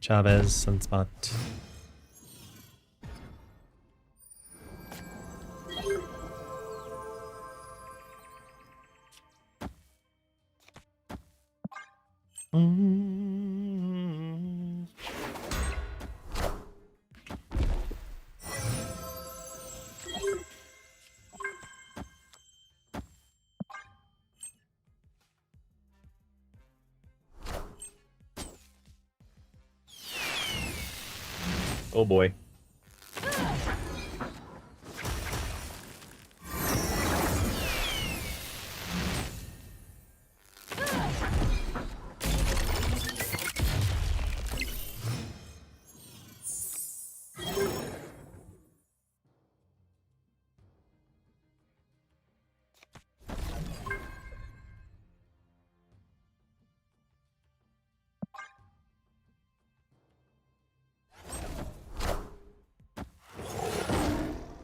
Chavez, Sunspot. Oh boy.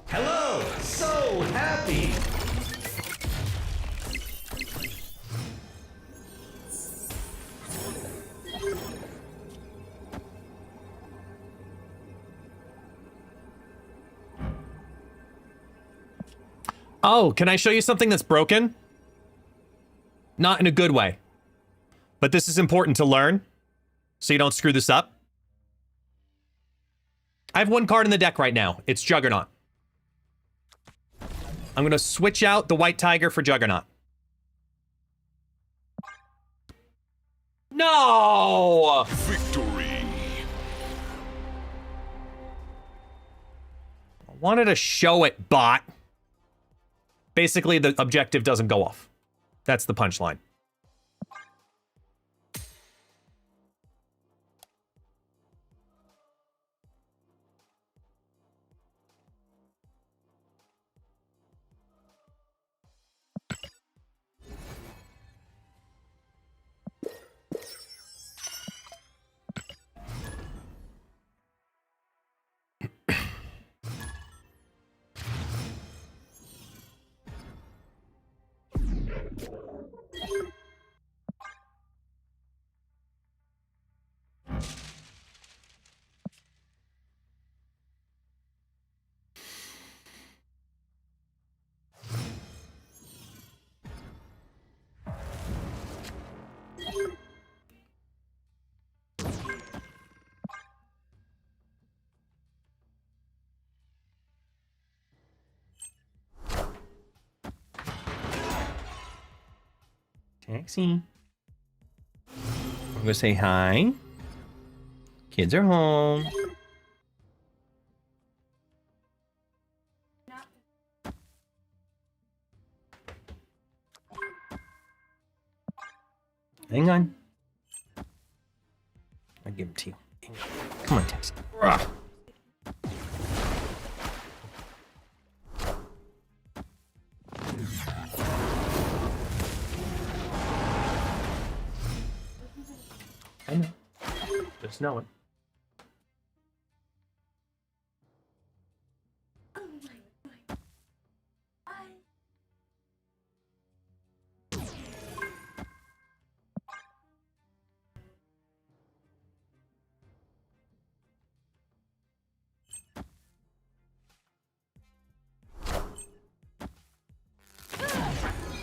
Hello! So happy! Oh, can I show you something that's broken? Not in a good way. But this is important to learn, so you don't screw this up. I have one card in the deck right now. It's Juggernaut. I'm going to switch out the White Tiger for Juggernaut. No! Victory. I wanted to show it, bot. Basically, the objective doesn't go off. That's the punchline. Taxi. I'm gonna say hi. Kids are home. Hang on. I'll give them to you. Hang on. Come on, Taxi. Ugh. I know. Just know it.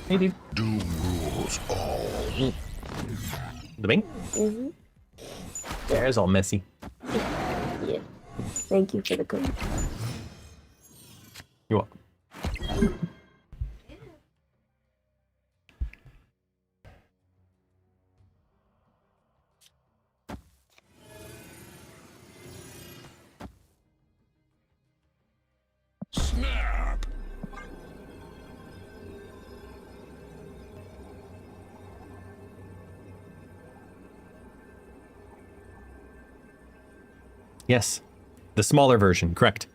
Hey, dude. Doom rules all. The bing? Mm-hmm. There's all messy. Yeah. Thank you for the code. You're welcome. Snap. Yes. The smaller version, correct.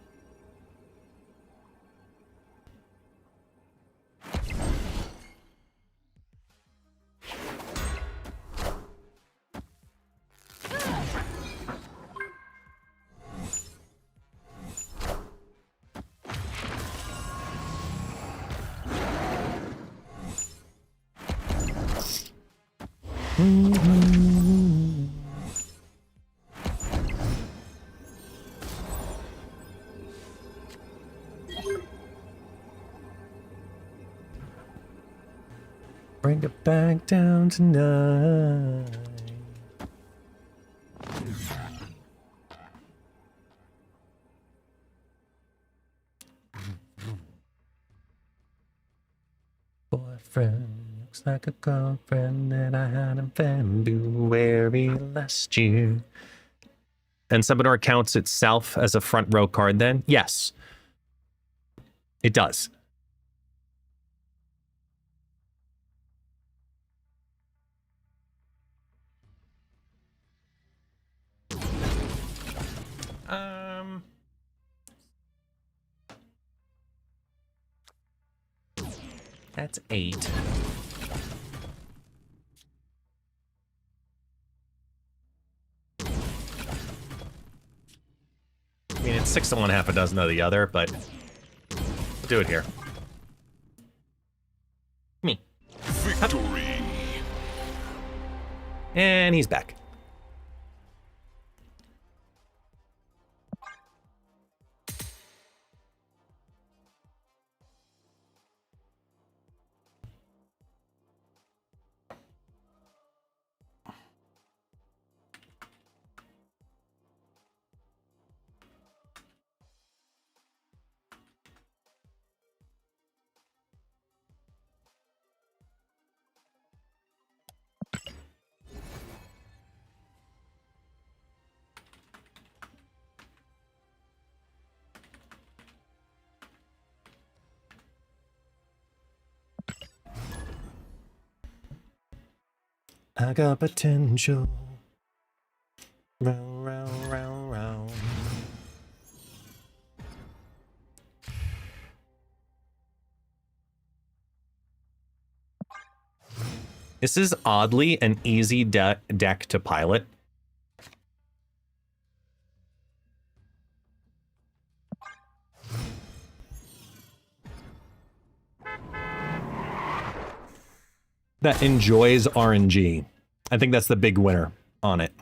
Bring it back down tonight. Boyfriend looks like a girlfriend that I had in February last year. And Sabah Nur counts itself as a front row card then? Yes. It does. That's 8. I mean, it's 6 of one, half a dozen of the other, but we'll do it here. Me. Victory. And he's back. I got potential. Round, round, round, round. This is oddly an easy deck to pilot. That enjoys RNG. I think that's the big winner on it.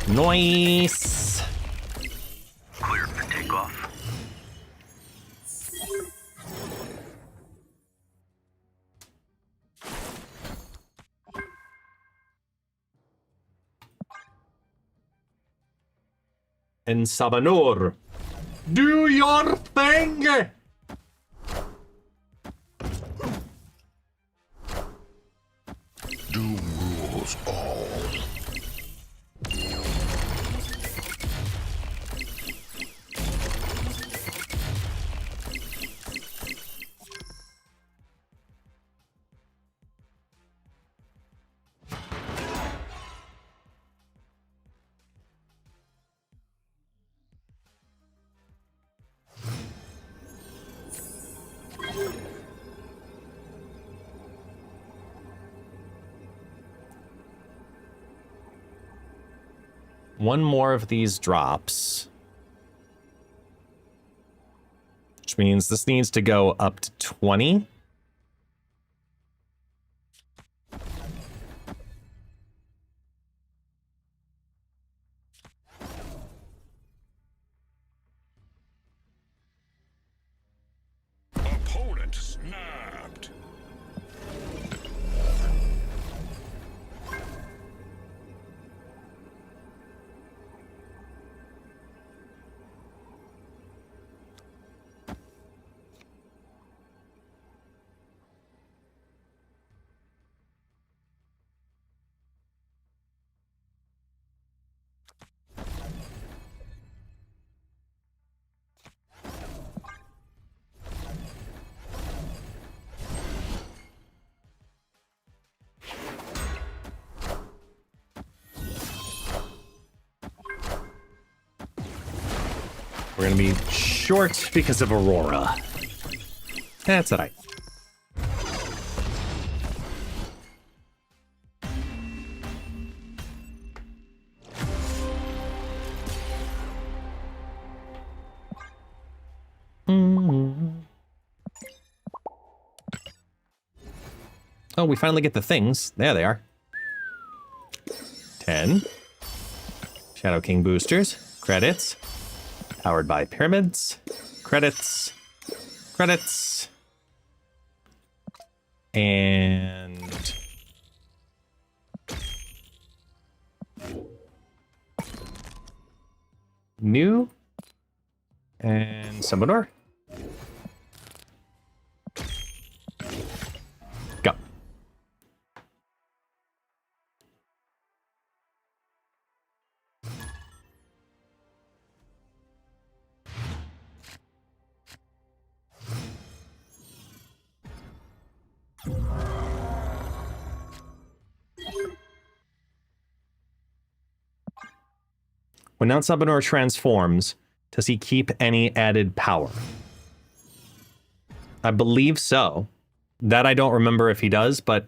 Nice. Clear for takeoff. And Sabah Nur, do your thing. Doom rules all. One more of these drops. Which means this needs to go up to 20. Opponent snapped. We're gonna be short because of Aurora. That's all right. Oh, we finally get the things. There they are. 10. Shadow King boosters. Credits. Powered by pyramids. Credits. Credits. And... new. And Sabah Nur. Go. When now Sabah Nur transforms, does he keep any added power? I believe so. That I don't remember if he does, but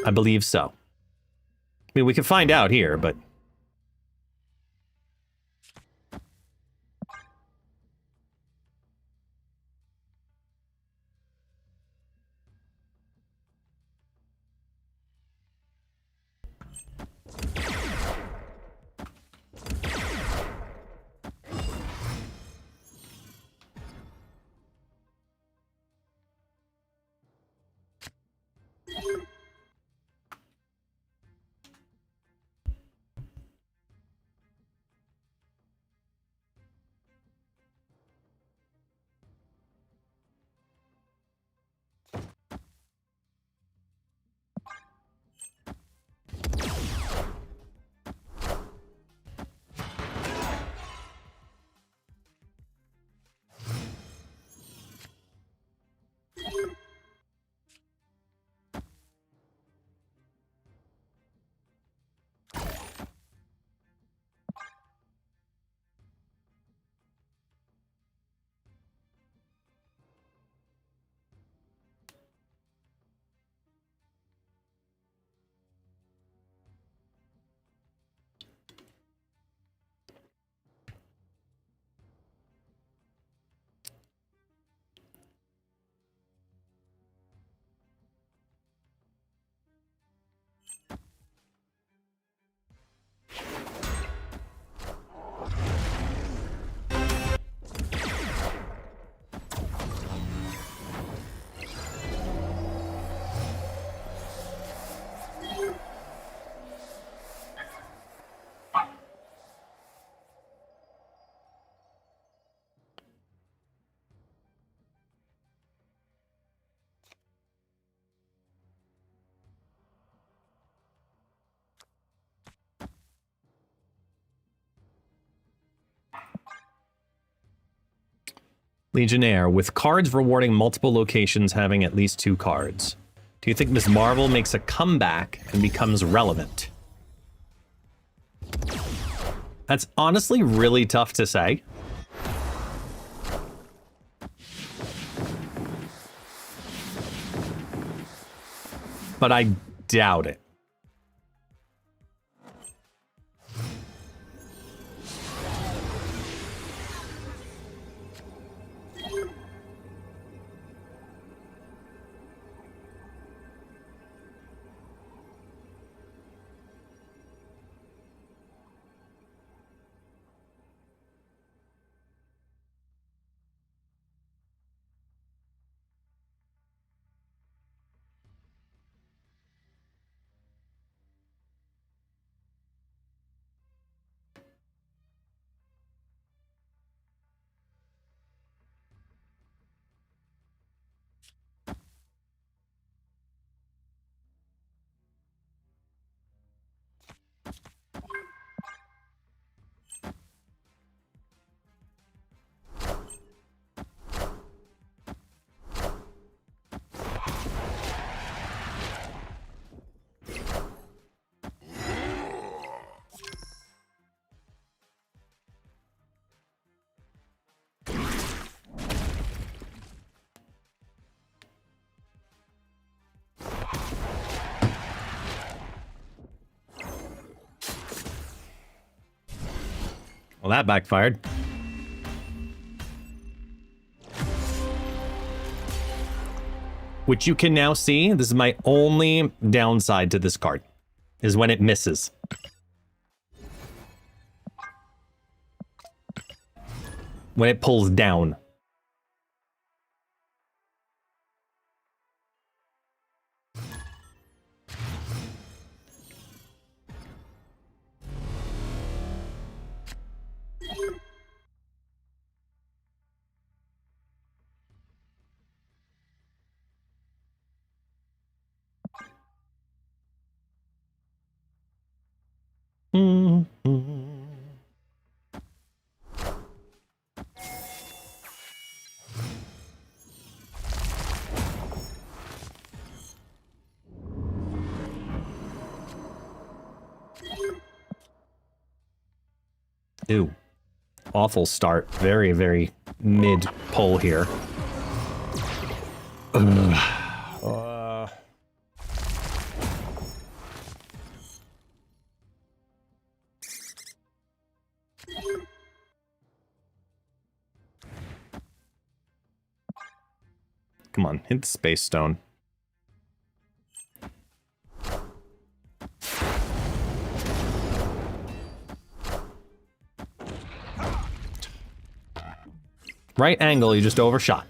I believe so. I mean, we can find out here, but... Legionnaire, with cards rewarding multiple locations having at least 2 cards. Do you think Ms. Marvel makes a comeback and becomes relevant? That's honestly really tough to say. But I doubt it. Well, that backfired. Which you can now see, this is my only downside to this card, is when it misses. When it pulls down. Ew. Awful start. Very, very mid pull here. Come on, hit the space stone. Right angle, you just overshot.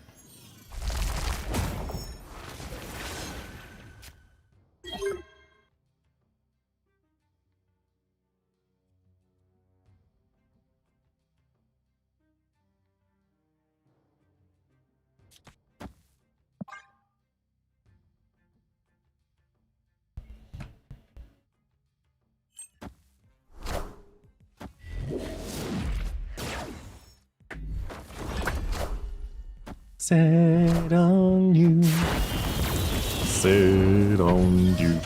Set on you. Set on you.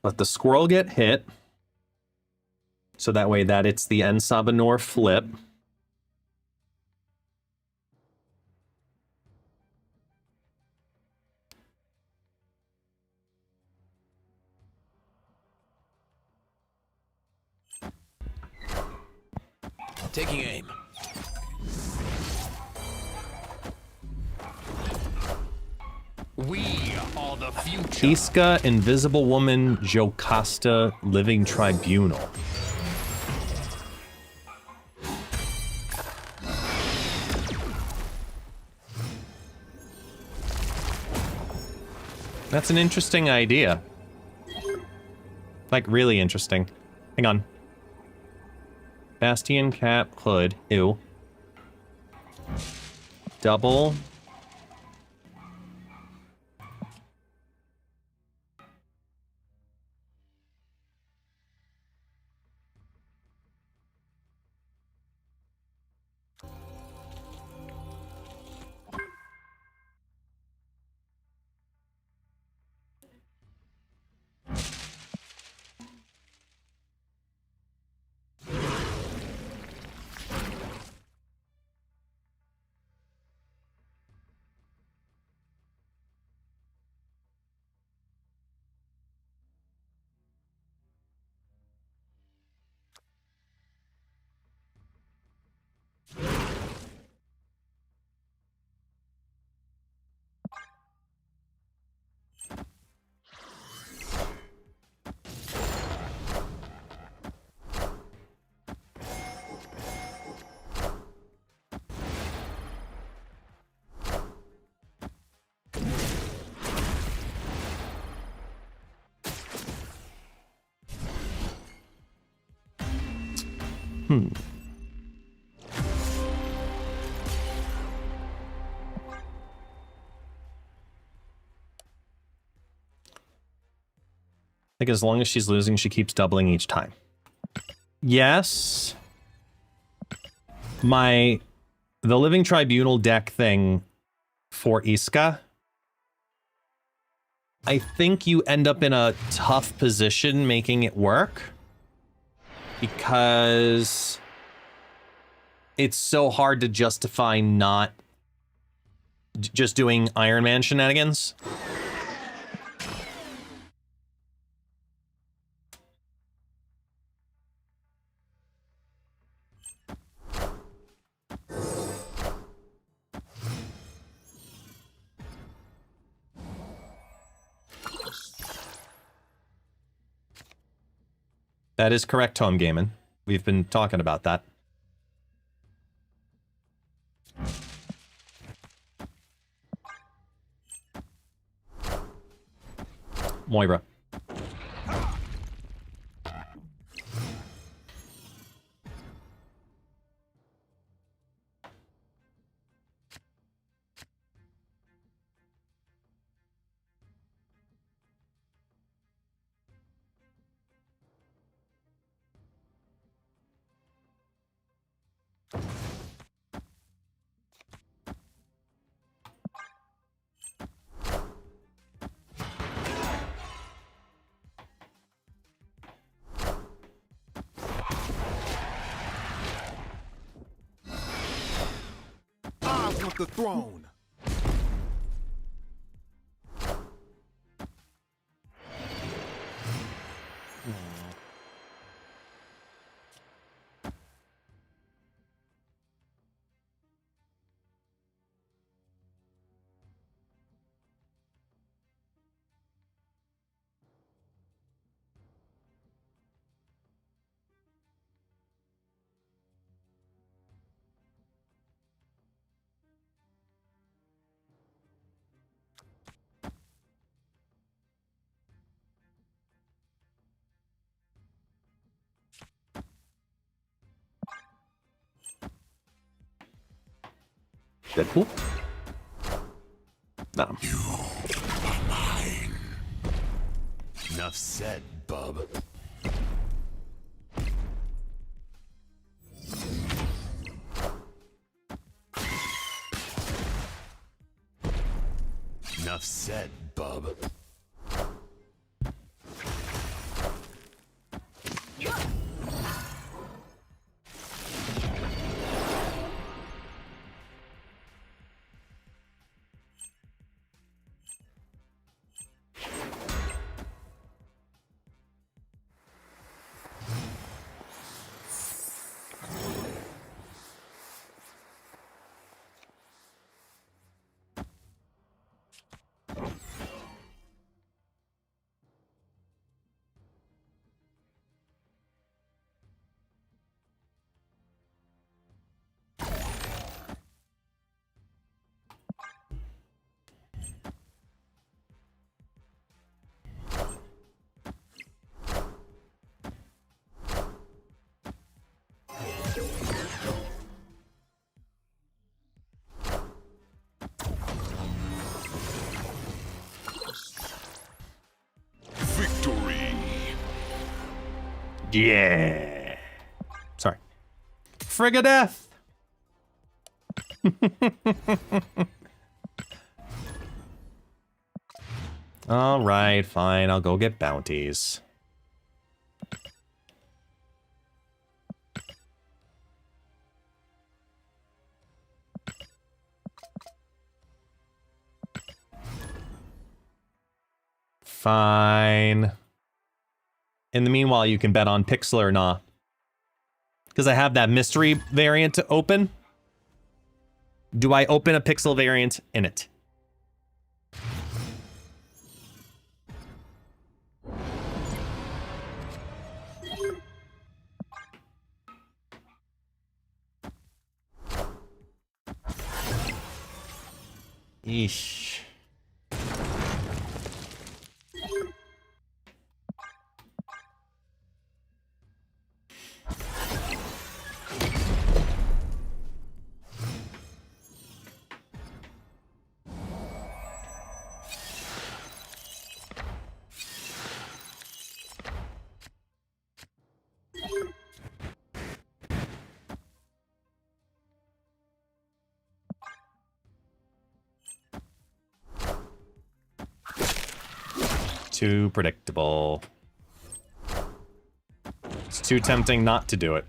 Let the squirrel get hit. So that way that it's the end Sabah Nur flip. Taking aim. We are the future. Isca, Invisible Woman, Jocasta, Living Tribunal. That's an interesting idea. Like, really interesting. Hang on. Bastion, Cap, Hood. Ew. Double. I think as long as she's losing, she keeps doubling each time. Yes. The Living Tribunal deck thing for Isca I think you end up in a tough position making it work because it's so hard to justify not just doing Iron Man shenanigans. That is correct, Home Gaming. We've been talking about that. Moira. I want the throne. Deadpool? No. You are mine. Enough said, bub. Enough said, bub. Victory. Yeah. Sorry. Frigadeath. All right, fine. I'll go get bounties. Fine. In the meanwhile, you can bet on Pixel or not. Because I have that mystery variant to open. Do I open a Pixel variant in it? Eesh. Too predictable. It's too tempting not to do it.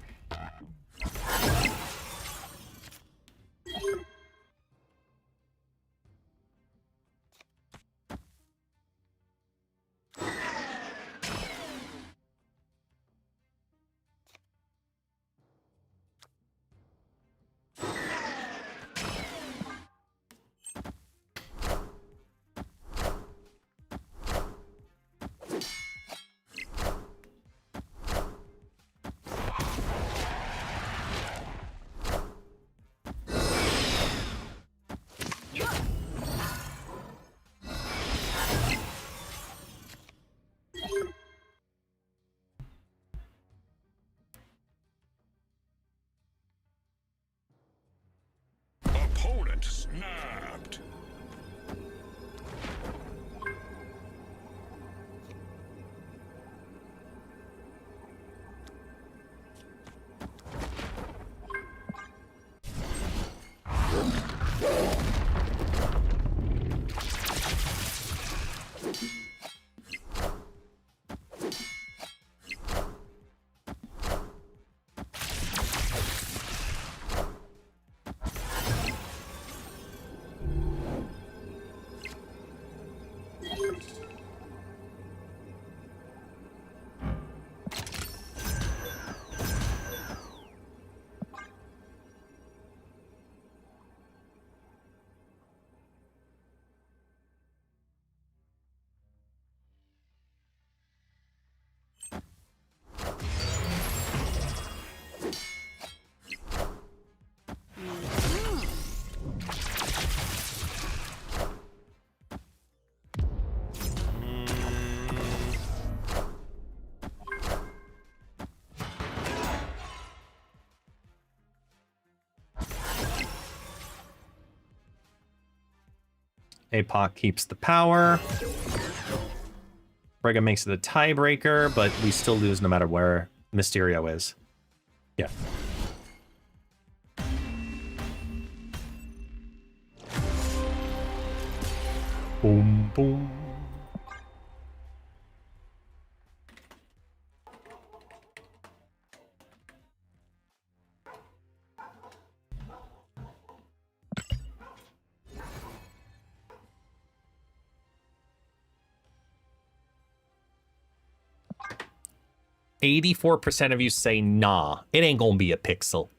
Opponent snapped. APOC keeps the power. Brega makes it a tiebreaker, but we still lose no matter where Mysterio is. Yeah. Boom, boom. %84% of you say nah, it ain't gonna be a pixel.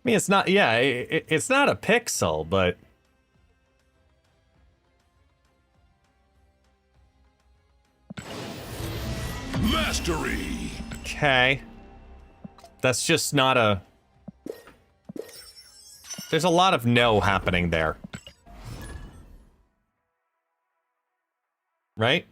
I mean, it's not, yeah, it's not a pixel, but... Mastery! Okay. That's just not a... There's a lot of no happening there. Right?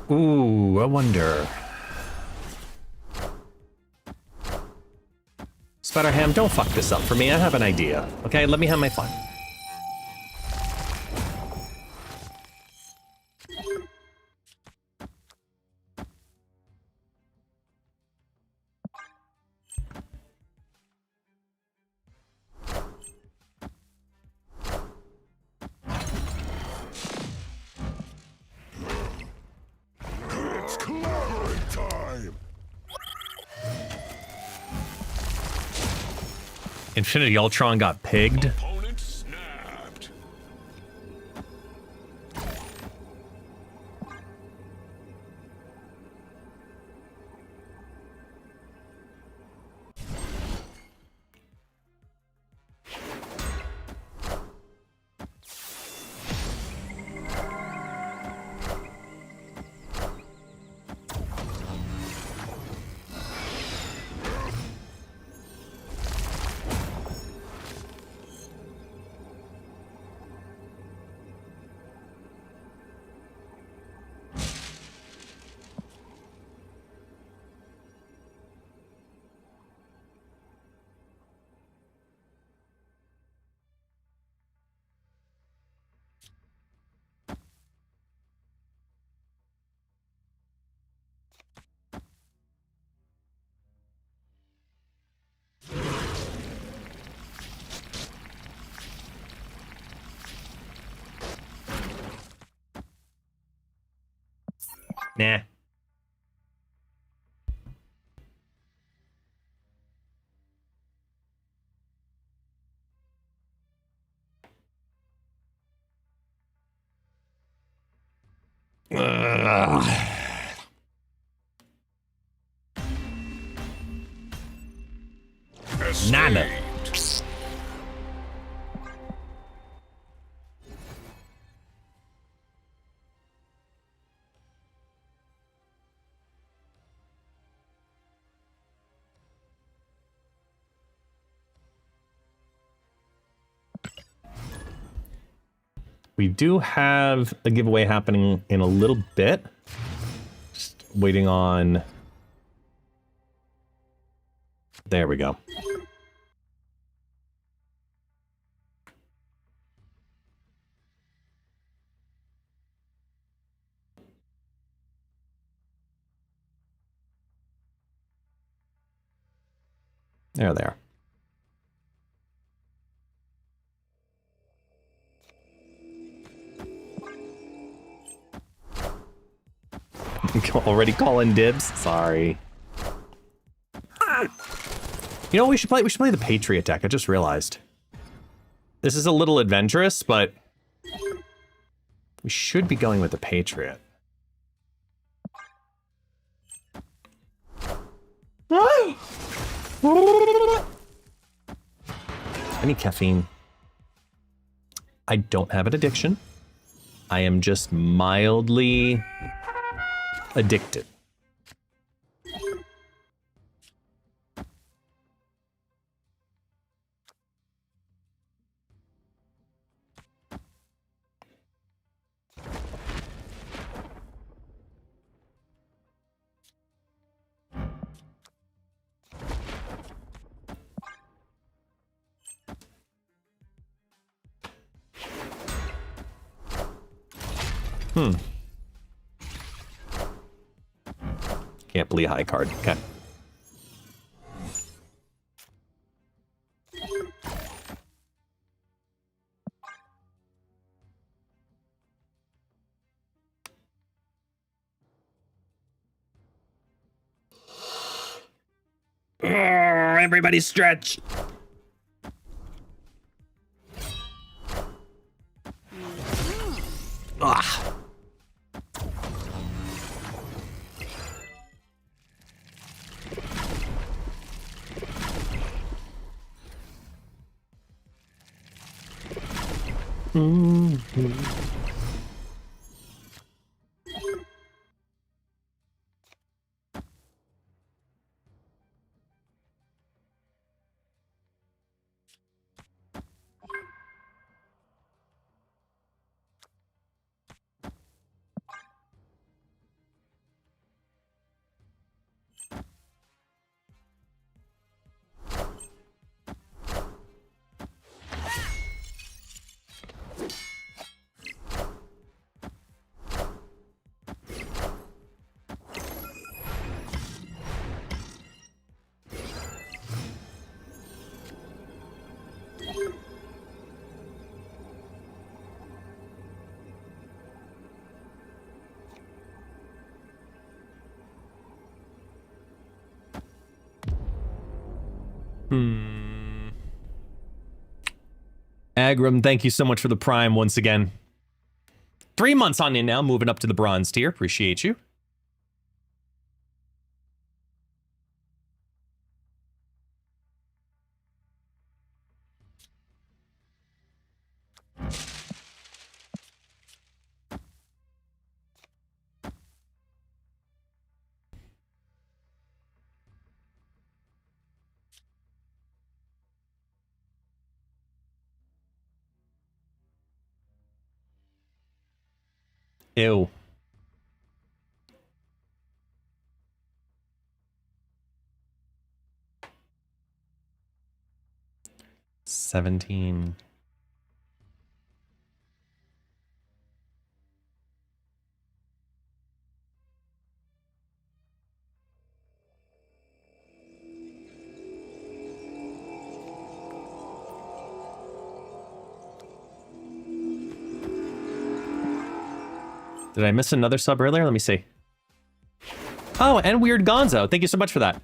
Ooh, I wonder. Spider-Ham, don't fuck this up for me. I have an idea. Okay, let me have my fun. Infinity Ultron got pigged. Opponent snapped. Nah. Nada. We do have a giveaway happening in a little bit. Just waiting on... There we go. There they are. Already calling dibs? Sorry. You know what we should play? We should play the Patriot deck. I just realized. This is a little adventurous, but we should be going with the Patriot. I need caffeine. I don't have an addiction. I am just mildly addicted. Can't believe high card. Okay. Everybody stretch. Ah. Agram, thank you so much for the Prime once again. 3 months on in now, moving up to the bronze tier. Appreciate you. Ew. $17. Did I miss another sub earlier? Let me see. Oh, and Weird Gonzo. Thank you so much for that.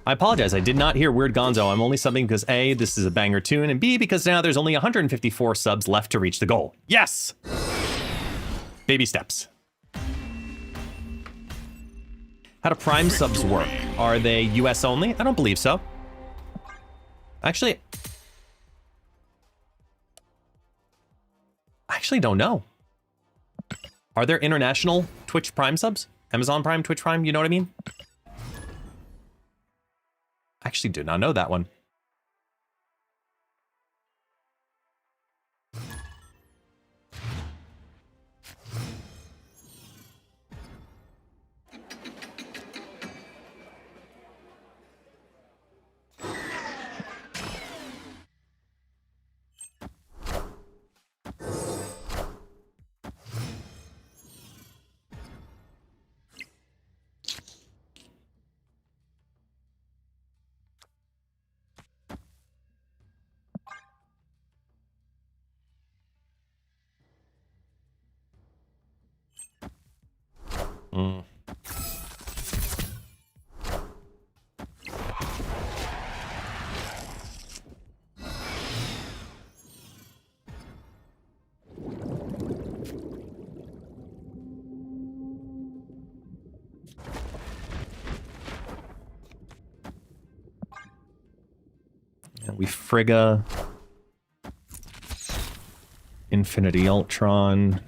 I apologize. I did not hear Weird Gonzo. I'm only subbing because A, this is a banger tune, and B, because now there's only 154 subs left to reach the goal. Yes! Baby steps. How do Prime subs work? Are they US only? I don't believe so. Actually, I actually don't know. Are there international Twitch Prime subs? Amazon Prime, Twitch Prime, you know what I mean? I actually did not know that one. Mm. And we Frigga. Infinity Ultron.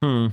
Hmm.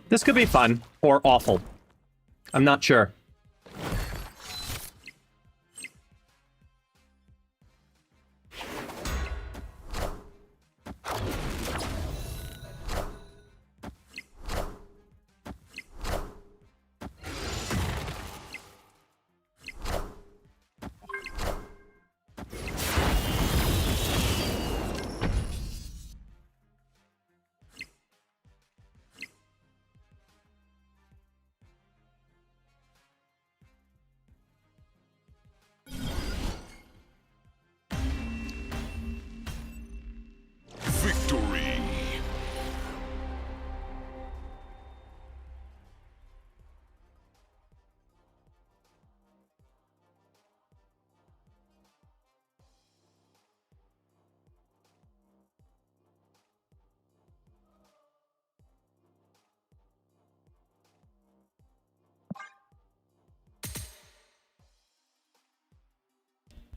This could be fun or awful. I'm not sure.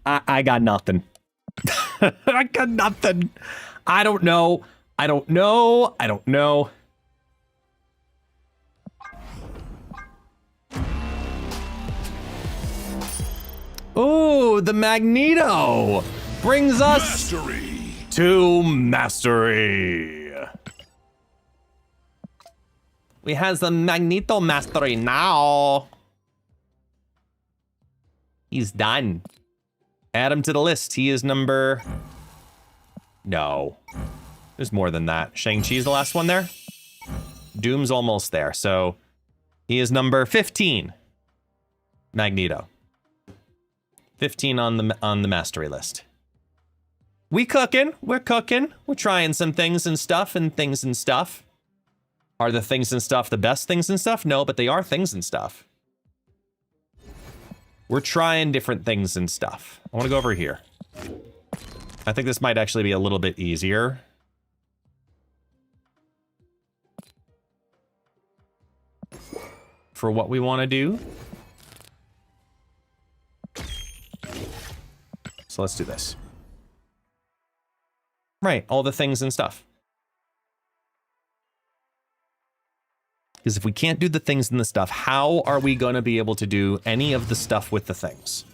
I got nothing. I got nothing. I don't know. I don't know. I don't know. Oh, the Magneto brings us to mastery. We have the Magneto mastery now. He's done. Add him to the list. He is number... No. There's more than that. Shang-Chi's the last one there? Doom's almost there, so... He is number 15. Magneto. 15 on the mastery list. We cooking. We're cooking. We're trying some things and stuff and things and stuff. Are the things and stuff the best things and stuff? No, but they are things and stuff. We're trying different things and stuff. I want to go over here. I think this might actually be a little bit easier. For what we want to do. So let's do this. Right, all the things and stuff. Because if we can't do the things and the stuff, how are we going to be able to do any of the stuff with the things?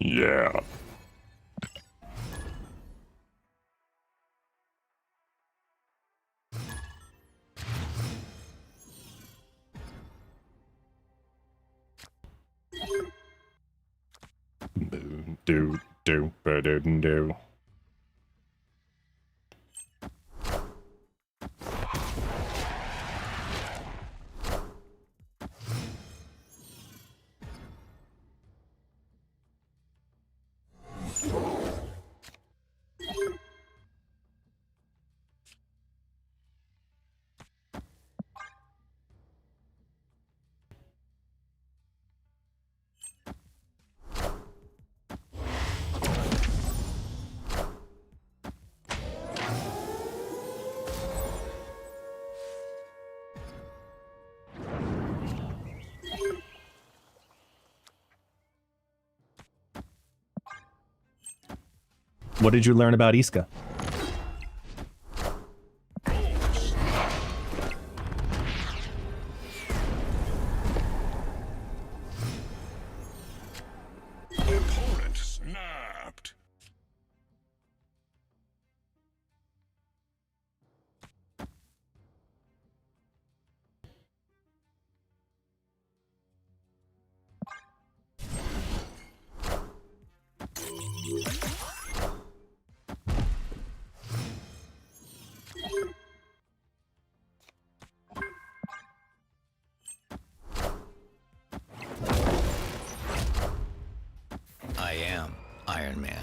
Yeah. Do. What did you learn about Isca? Opponent snapped. am Iron Man.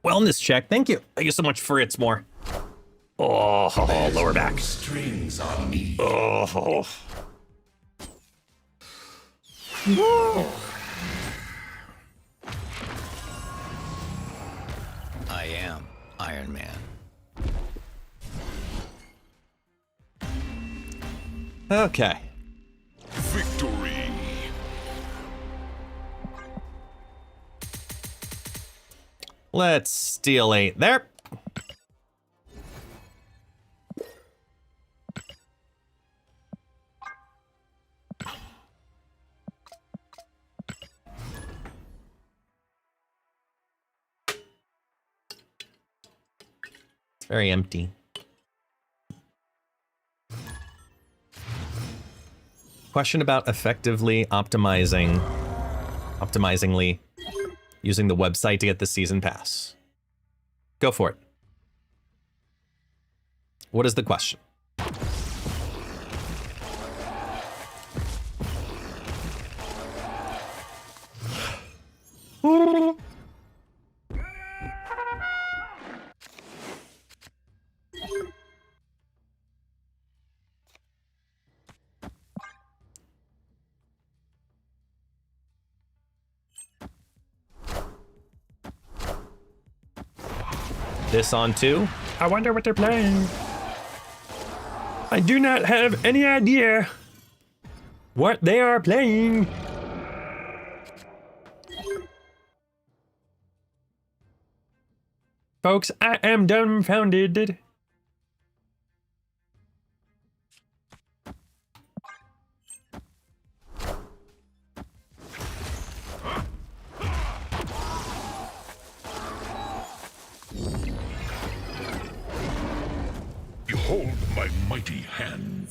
Wellness check. Thank you. Thank you so much for It's More. Oh, lower back. Strings on me. Oh. I am Iron Man. Okay. Victory. Let's steal 8 there. It's very empty. Question about effectively optimizingly using the website to get the season pass. Go for it. What is the question? This on 2? I wonder what they're playing. I do not have any idea what they are playing. Folks, I am dumbfounded. Behold my mighty hand.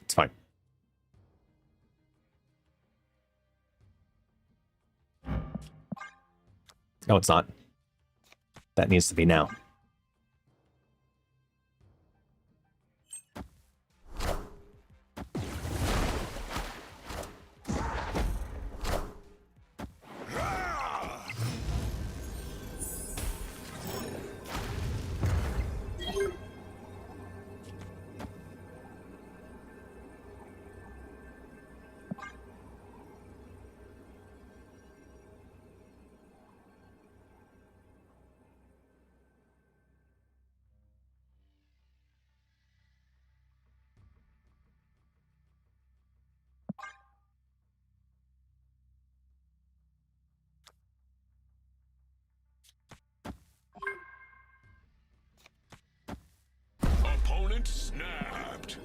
It's fine. No, it's not. That needs to be now. Opponent snapped.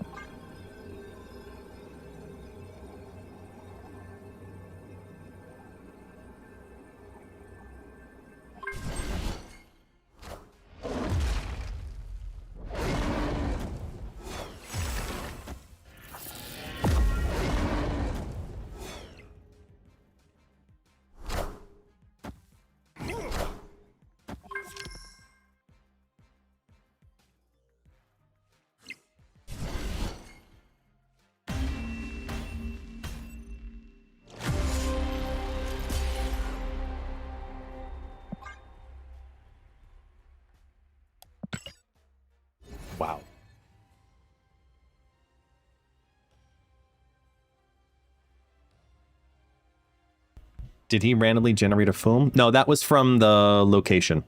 Wow. Did he randomly generate a foam? No, that was from the location.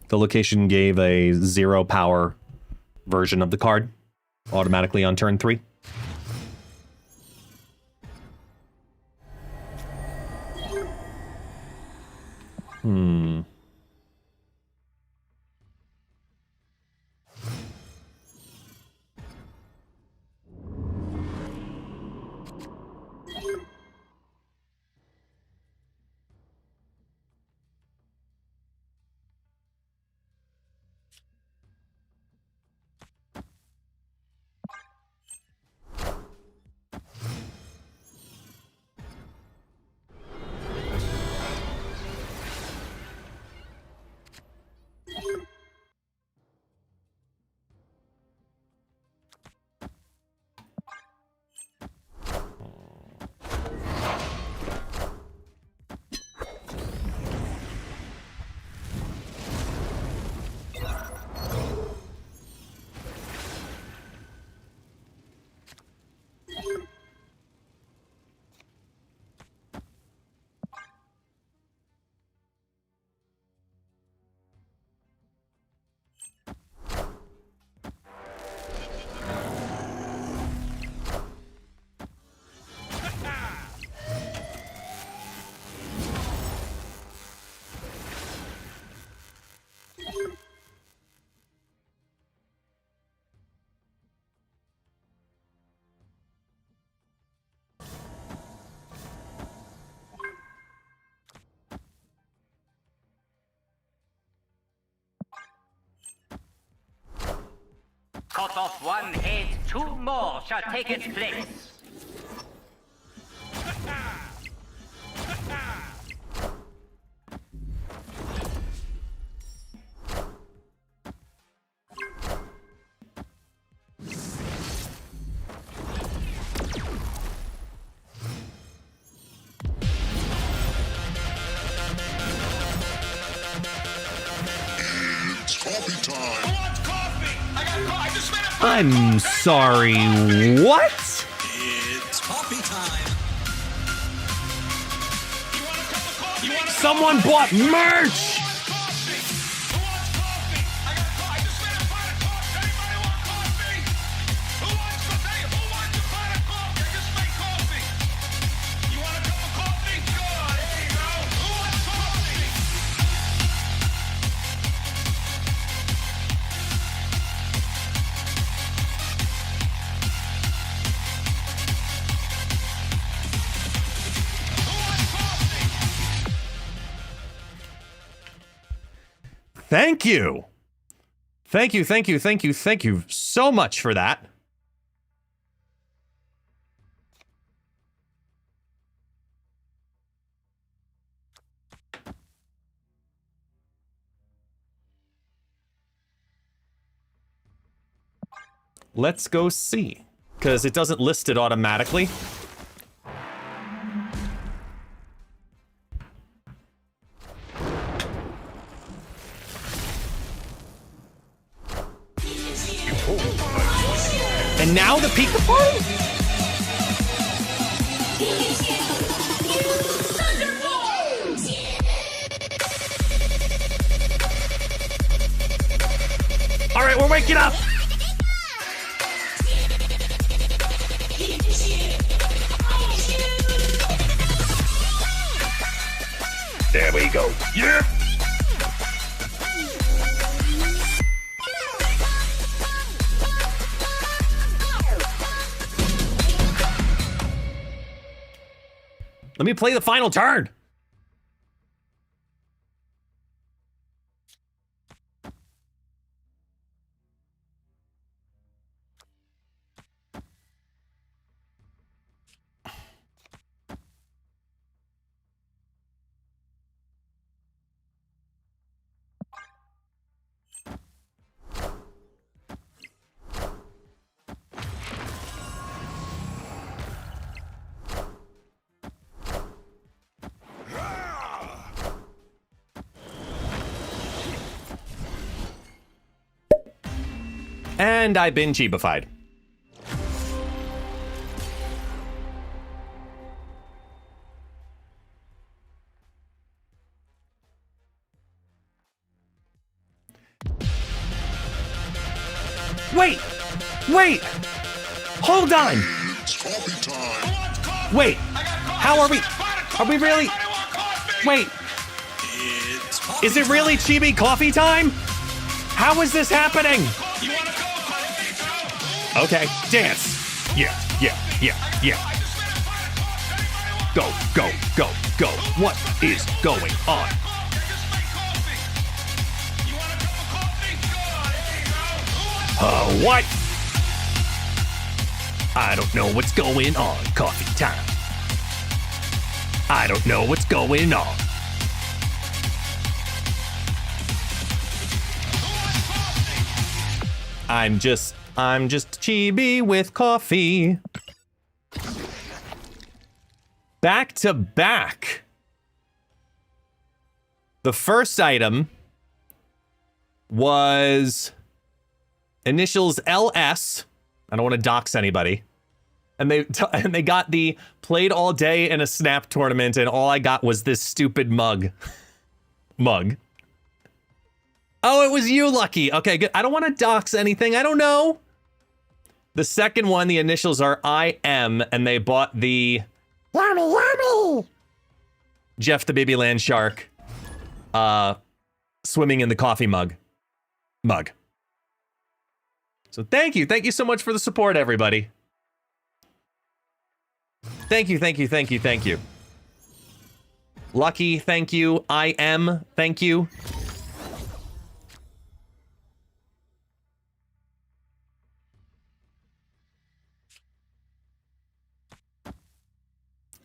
The location gave a 0 power version of the card automatically on turn 3. Cut off one head, 2 more shall take its place. It's coffee time. Who wants coffee? I just made a I'm sorry, what? It's coffee time. Someone bought merch! Thank you. Thank you, thank you, thank you, thank you so much for that. Let's go see, because it doesn't list it automatically. And now the Peekaboo? All right, we're waking up. There we go. Yeah. Let me play the final turn. And I've been Chibified. Wait! Wait! Hold on! Wait! How are we? Are we really? Wait! Is it really Chibi coffee time? How is this happening? Okay, dance. Yeah. Go, go, go, go. What is going on? What? I don't know what's going on. Coffee time. I don't know what's going on. I'm just Chibi with coffee. Back to back. The first item was initials LS. I don't want to dox anybody. And they got the played all day in a Snap tournament, and all I got was this stupid mug. Oh, it was you, Lucky. Okay, good. I don't want to dox anything. I don't know. The second one, the initials are IM, and they bought the Yummy. Jeff the Baby Land Shark swimming in the coffee mug. So thank you so much for the support, everybody. Thank you. Lucky, thank you. IM, thank you.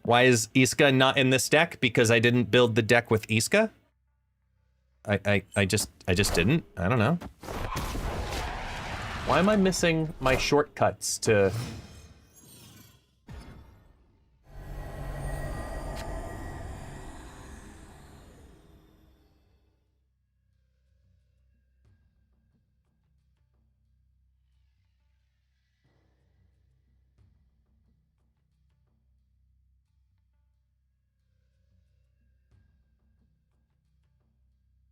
Why is Isca not in this deck? Because I didn't build the deck with Isca? I just didn't. I don't know. Why am I missing my shortcuts to...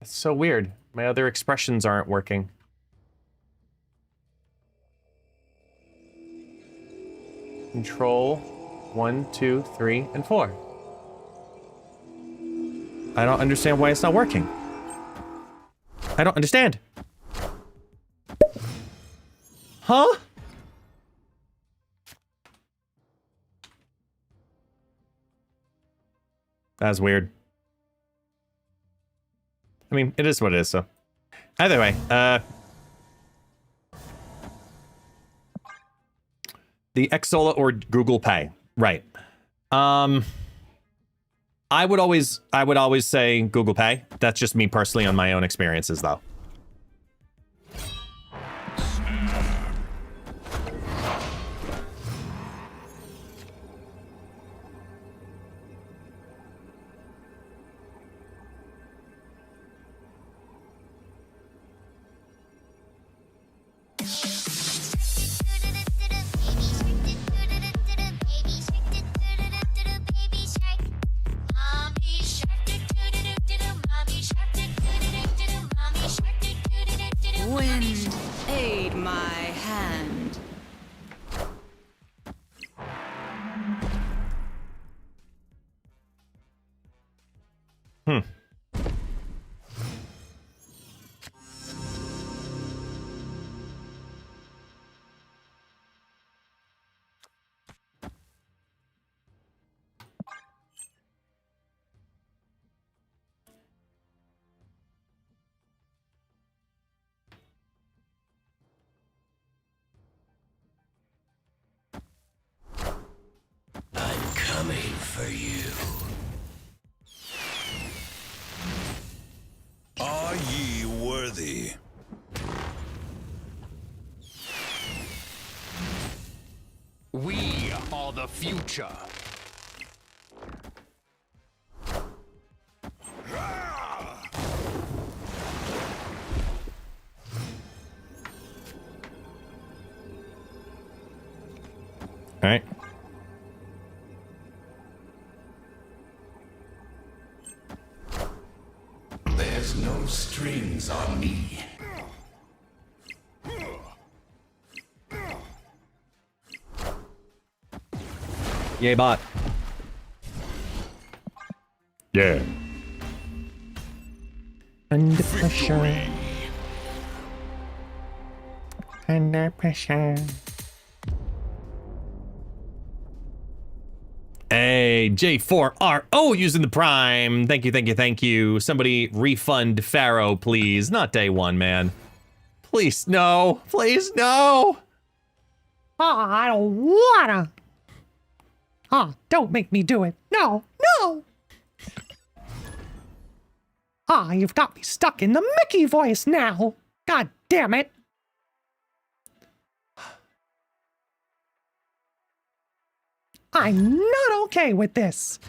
It's so weird. My other expressions aren't working. Control 1, 2, 3, and 4. I don't understand why it's not working. I don't understand. Huh? That's weird. I mean, it is what it is, so. Either way, the Xsola or Google Pay, right. I would always say Google Pay. That's just me personally on my own experiences, though. Wind, aid my hand. I'm coming for you. Are ye worthy? We are the future. All right. There's no strings on me. Yay, bot. Yeah. Under pressure. Under pressure. Hey, J4RO using the Prime. Thank you, thank you, thank you. Somebody refund Pharaoh, please. Not day one, man. Please, no. Please, no. Oh, I don't wanna. Oh, don't make me do it. No, no. Ah, you've got me stuck in the Mickey voice now. God damn it. I'm not okay with this.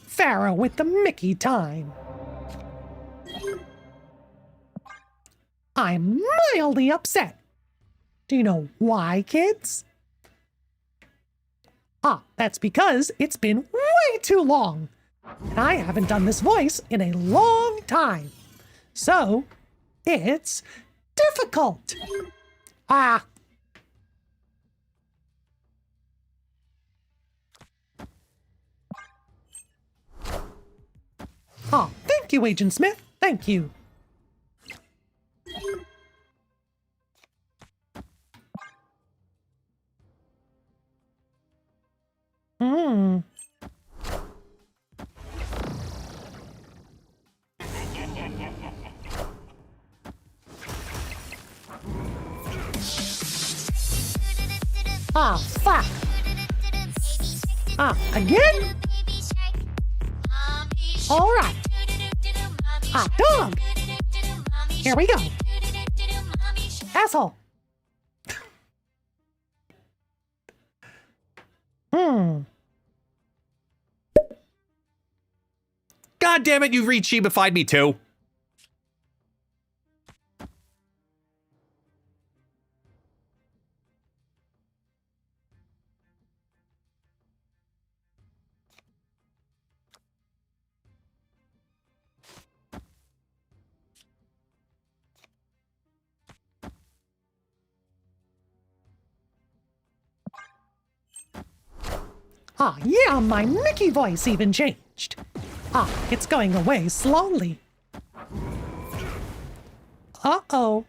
Pharaoh with the Mickey time. I'm mildly upset. Do you know why, kids? Ah, that's because it's been way too long. And I haven't done this voice in a long time. So, it's difficult. Ah. Oh, thank you, Agent Smith. Thank you. Hmm. Ah, fuck. Ah, again? All right. Hot dog. Here we go. Asshole. God damn it, you re-Chibified me too. Ah, yeah, my Mickey voice even changed. Ah, it's going away slowly. Uh-oh.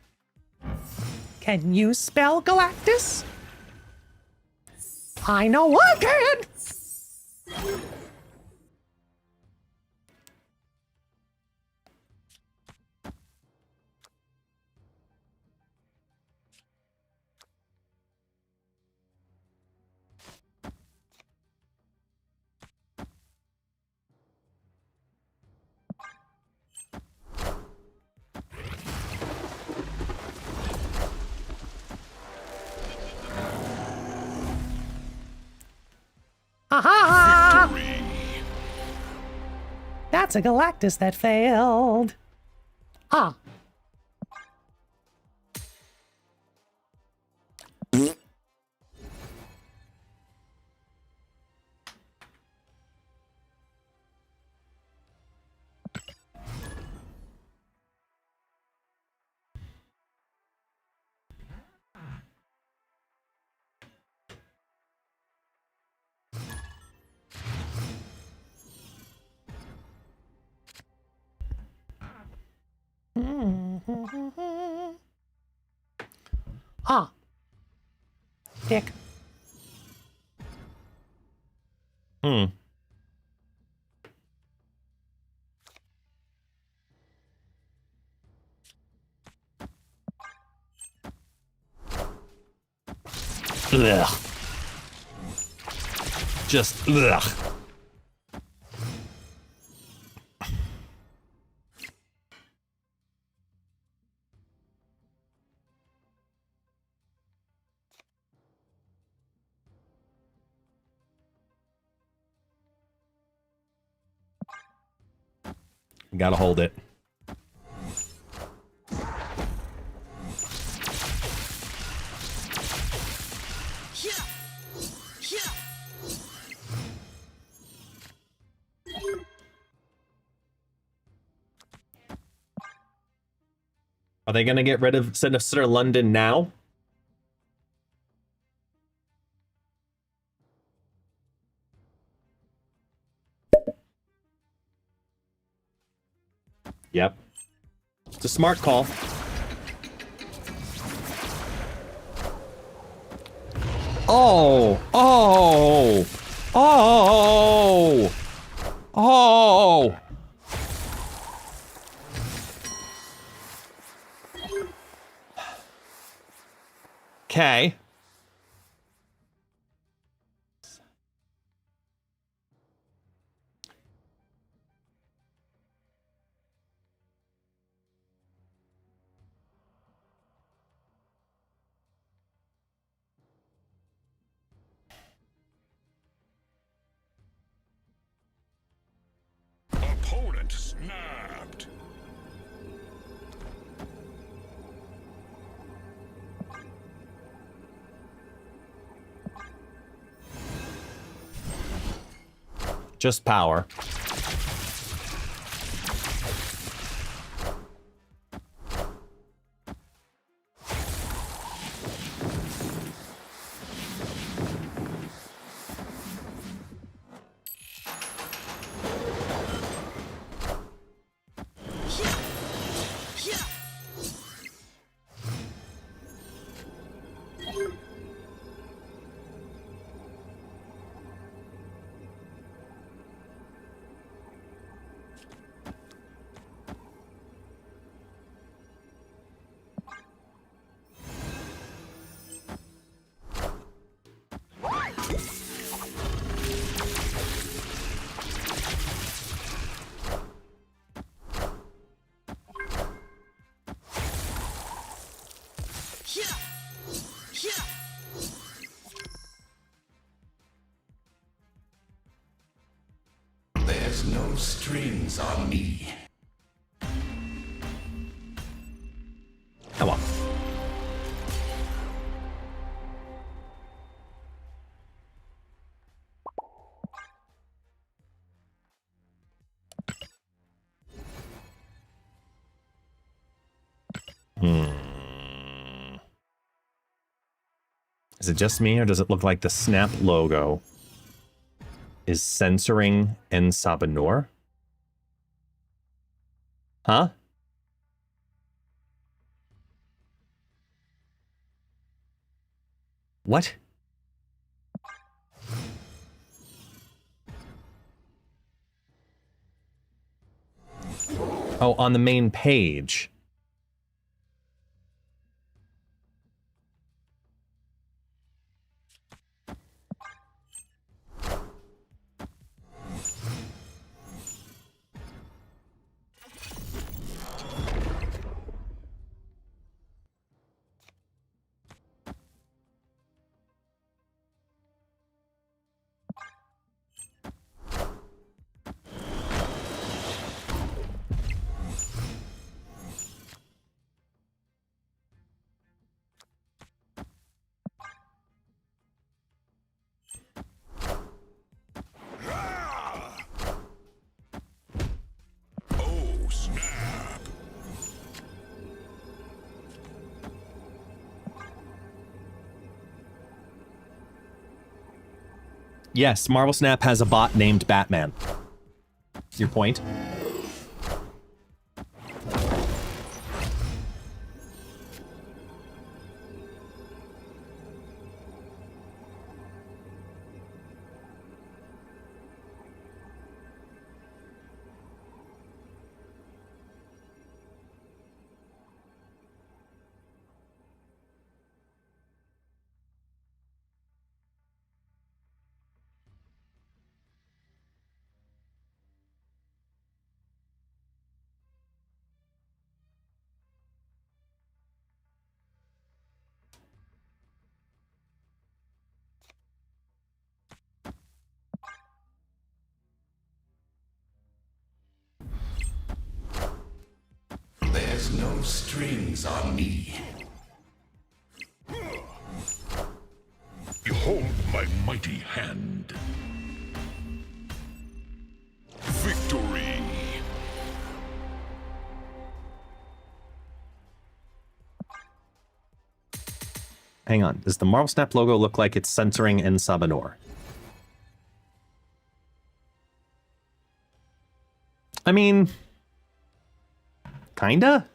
Can you spell Galactus? I know I can! Aha! Victory. That's a Galactus that failed. Ah. Ah. Dick. Ugh. Just ugh. Gotta hold it. Are they going to get rid of Sinister London now? Yep. It's a smart call. Oh! Oh! Oh! Oh! Okay. Opponent snapped. Just power. There's no strings on me. Come on. Is it just me, or does it look like the Snap logo is censoring en Sabah Nur? Huh? What? Oh, on the main page. Yes, Marvel Snap has a bot named Batman. Your point? There's no strings on me. Behold my mighty hand. Victory! hang on. Does the Marvel Snap logo look like it's censoring in Sabah Nur? I mean, kinda.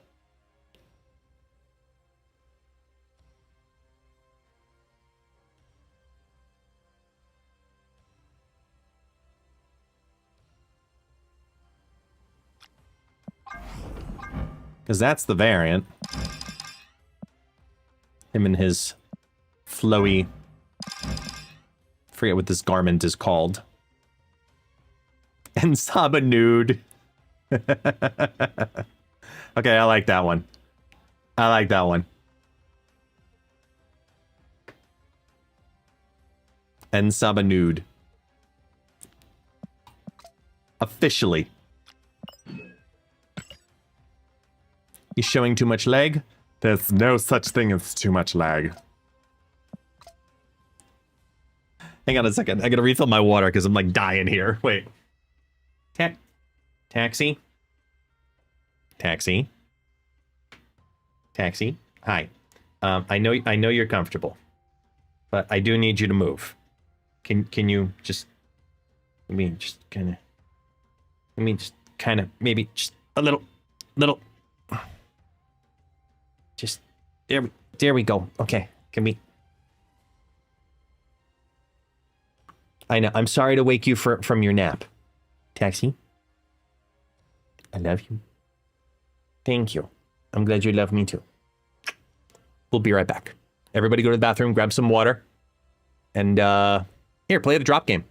Because that's the variant. Him and his flowy... forget what this garment is called. And Sabah nude. Okay, I like that one. I like that one. And Sabah nude. Officially. He's showing too much leg? There's no such thing as too much lag. Hang on a second. I gotta refill my water because I'm like dying here. Wait. Taxi? Taxi? Taxi? Hi. I know you're comfortable, but I do need you to move. Can you just... maybe just kind of... maybe just a little... Just... there we go. Okay. Can we... I know. I'm sorry to wake you from your nap. Taxi? I love you. Thank you. I'm glad you love me too. We'll be right back. Everybody go to the bathroom, grab some water, and here, play the drop game.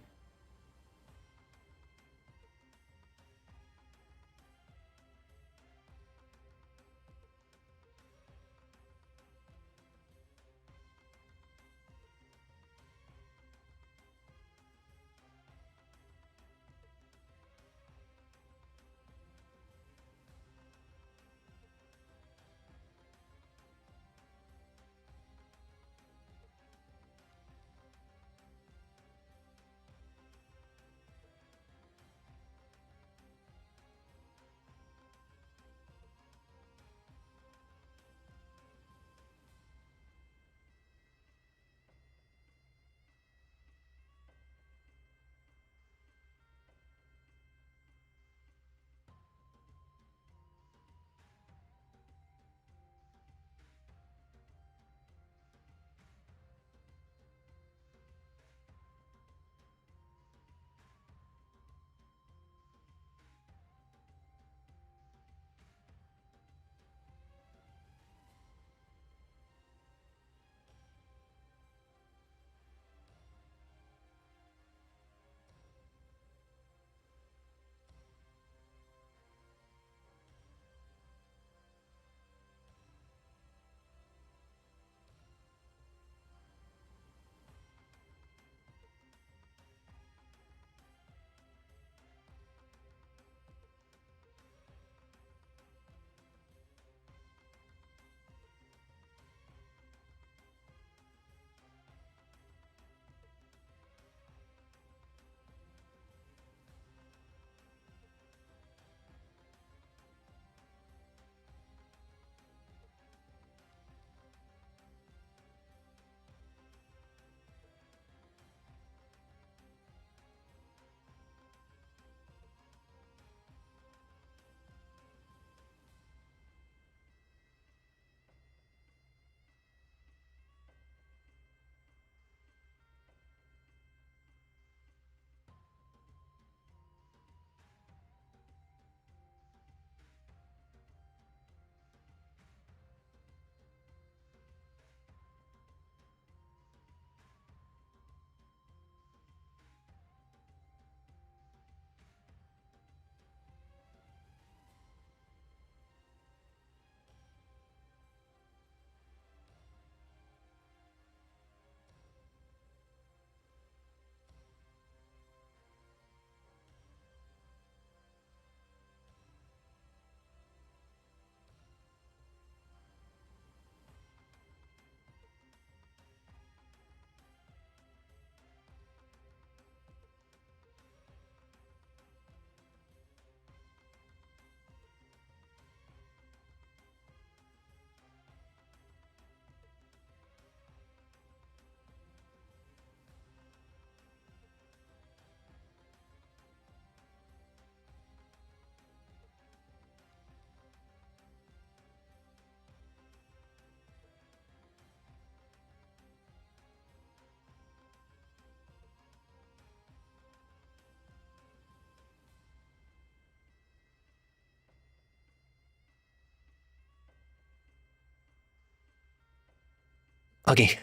doggy.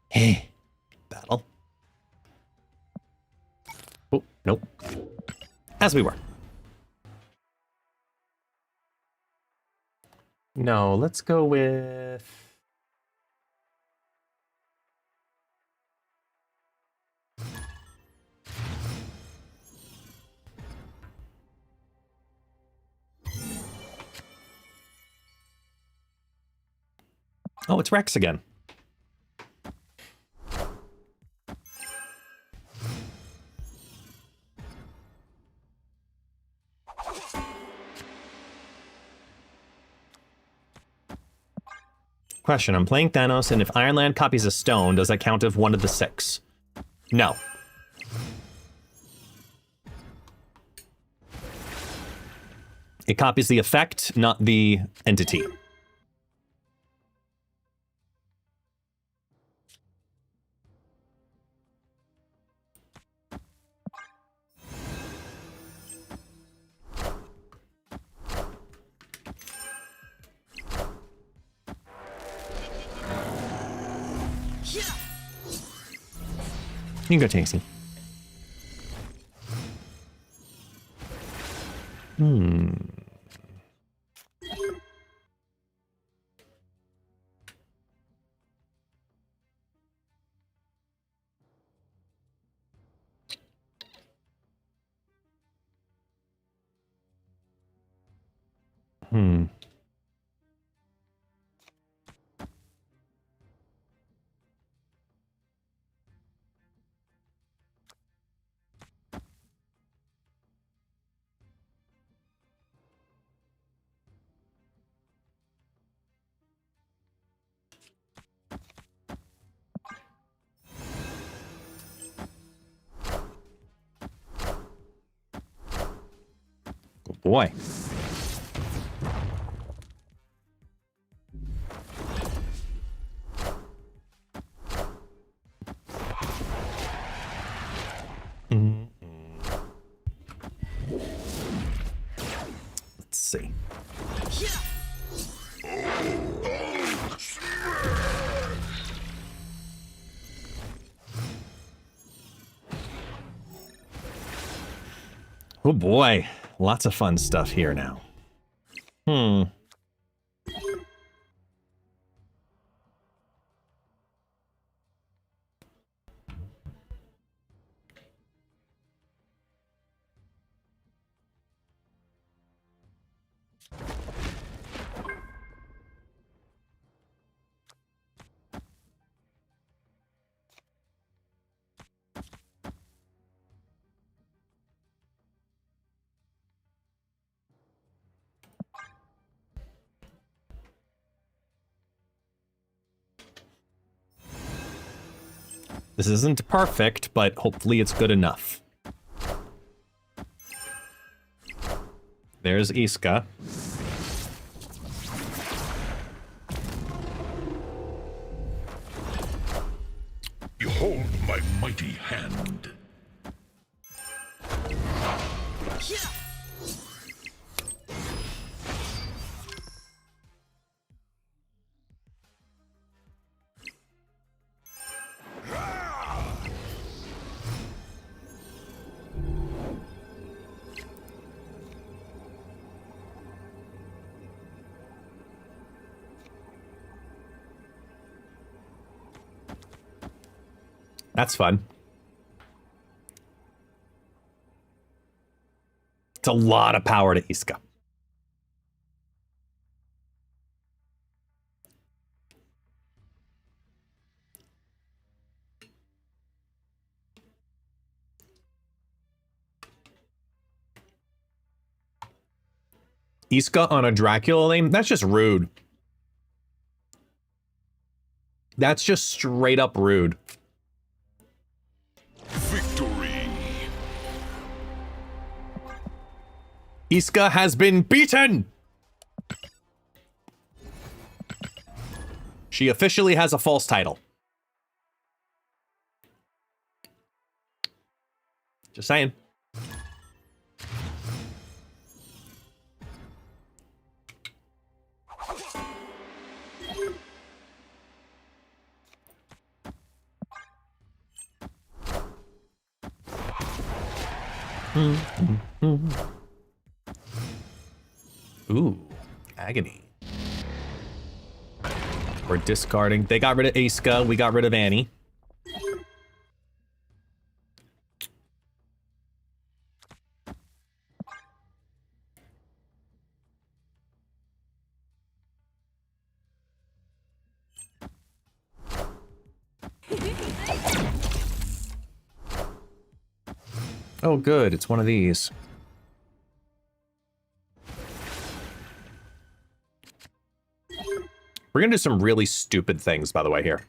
Hey. Battle. Oh, nope. As we were. No, let's go with... Oh, it's Rex again. Question, I'm playing Thanos, and if Ironland copies a stone, does that count as one of the 6? No. It copies the effect, not the entity. You can go, Tasty. Good boy. Let's see. Oh boy, lots of fun stuff here now. This isn't perfect, but hopefully it's good enough. There's Isca. Behold my mighty hand. That's fun. It's a lot of power to Isca. Isca on a Dracula lane? That's just rude. That's just straight up rude. Victory. Isca has been beaten! She officially has a false title. Just saying. Ooh, agony. We're discarding. They got rid of Isca. We got rid of Annie. Oh, good. It's one of these. We're going to do some really stupid things, by the way, here.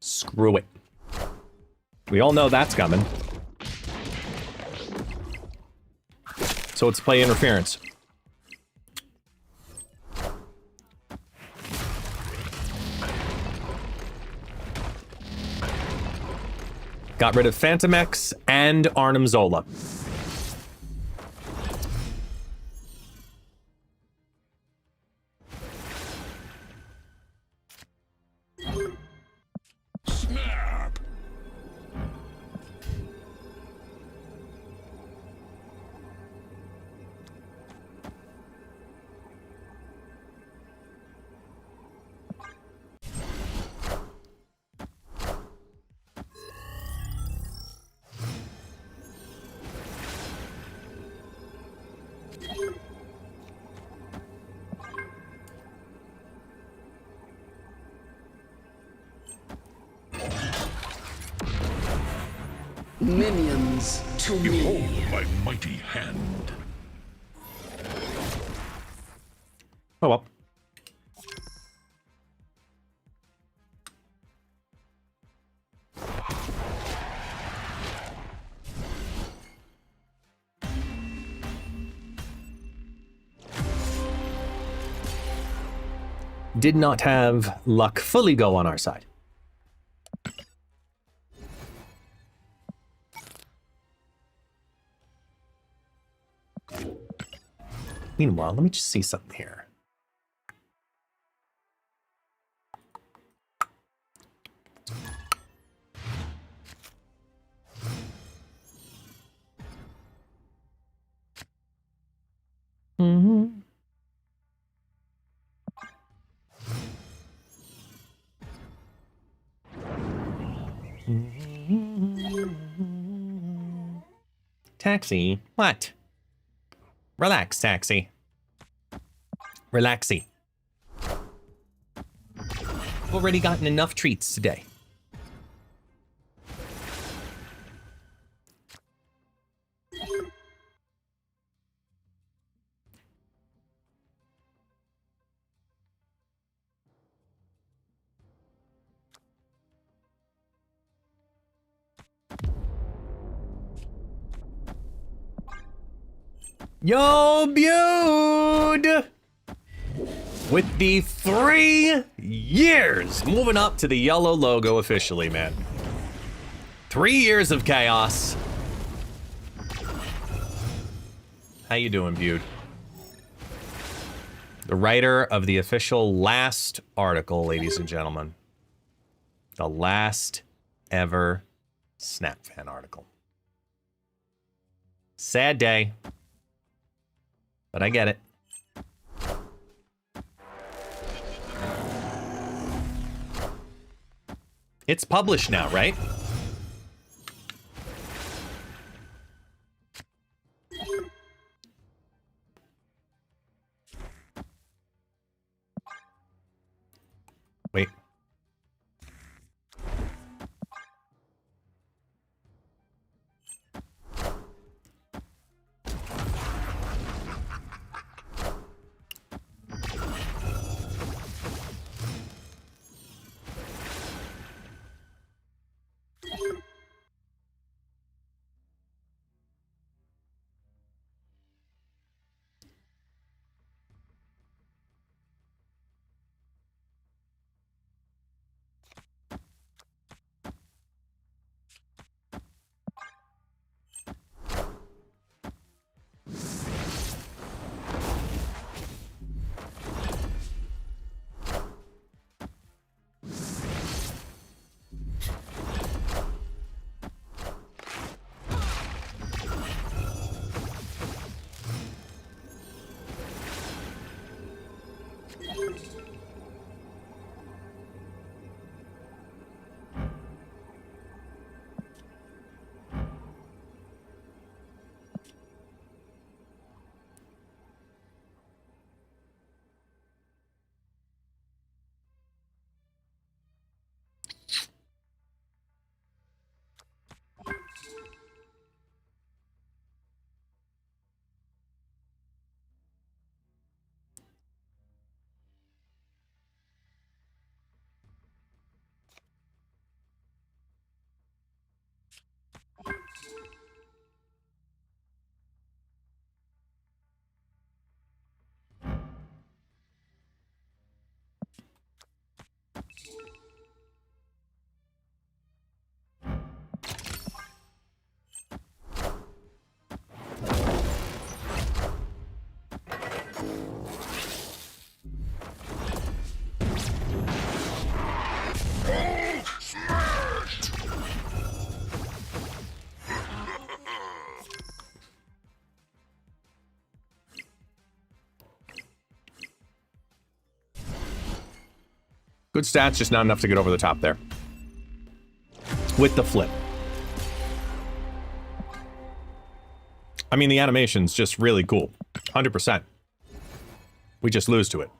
Screw it. We all know that's coming. So let's play interference. Got rid of Phantom X and Arnim Zola. Snap! Minions to me. Behold my mighty hand. Oh well. Did not have luck fully go on our side. Meanwhile, let me just see something here. Taxi? What? Relax, Taxi. Relaxy. Already gotten enough treats today. Yo, Bude! With the 3 years, moving up to the yellow logo officially, man. 3 years of chaos. How you doing, Bude? The writer of the official last article, ladies and gentlemen. The last ever Snap Fan article. Sad day. But I get it. It's published now, right? Wait. Good stats, just not enough to get over the top there. With the flip. I mean, the animation's just really cool. 100%. We just lose to it.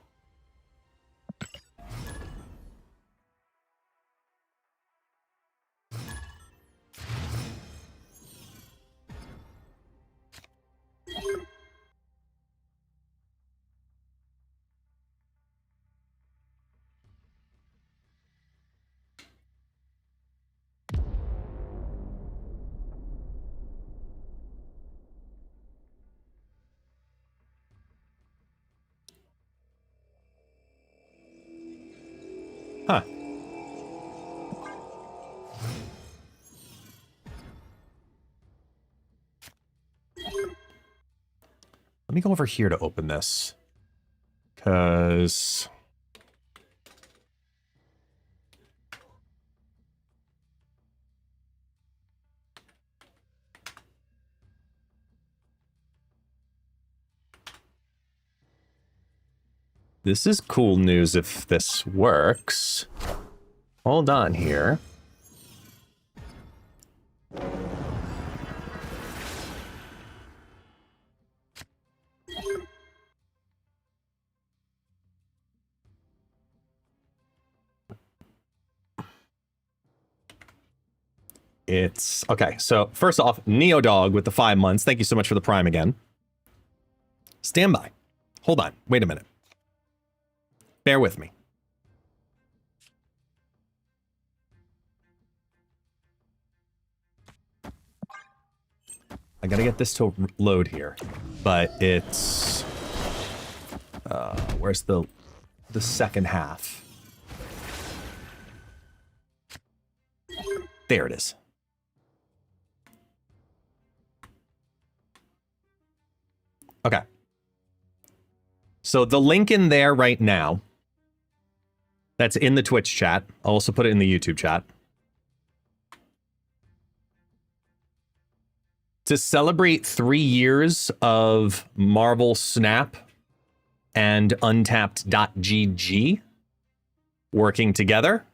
Huh. Let me go over here to open this. Because... this is cool news if this works. Hold on here. It's okay. So first off, Neo Dog with the 5 months. Thank you so much for the Prime again. Stand by. Hold on. Wait a minute. Bear with me. I gotta get this to load here, but it's where's the second half? There it is. Okay. So the link in there right now, that's in the Twitch chat. I'll also put it in the YouTube chat. To celebrate 3 years of Marvel Snap and Untapped.gg working together,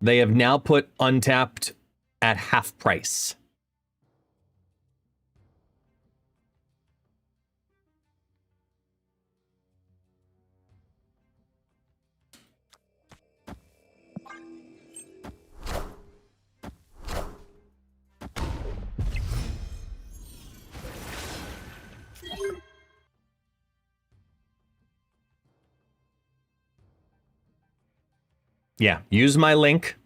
they have now put Untapped at half price. Yeah, use my link.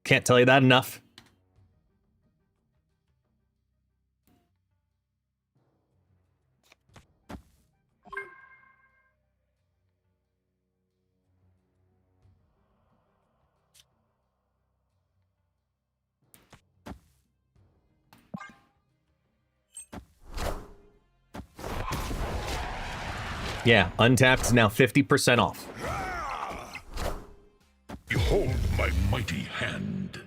Can't tell you that enough. Yeah, Untapped is now 50% off. Behold my mighty hand.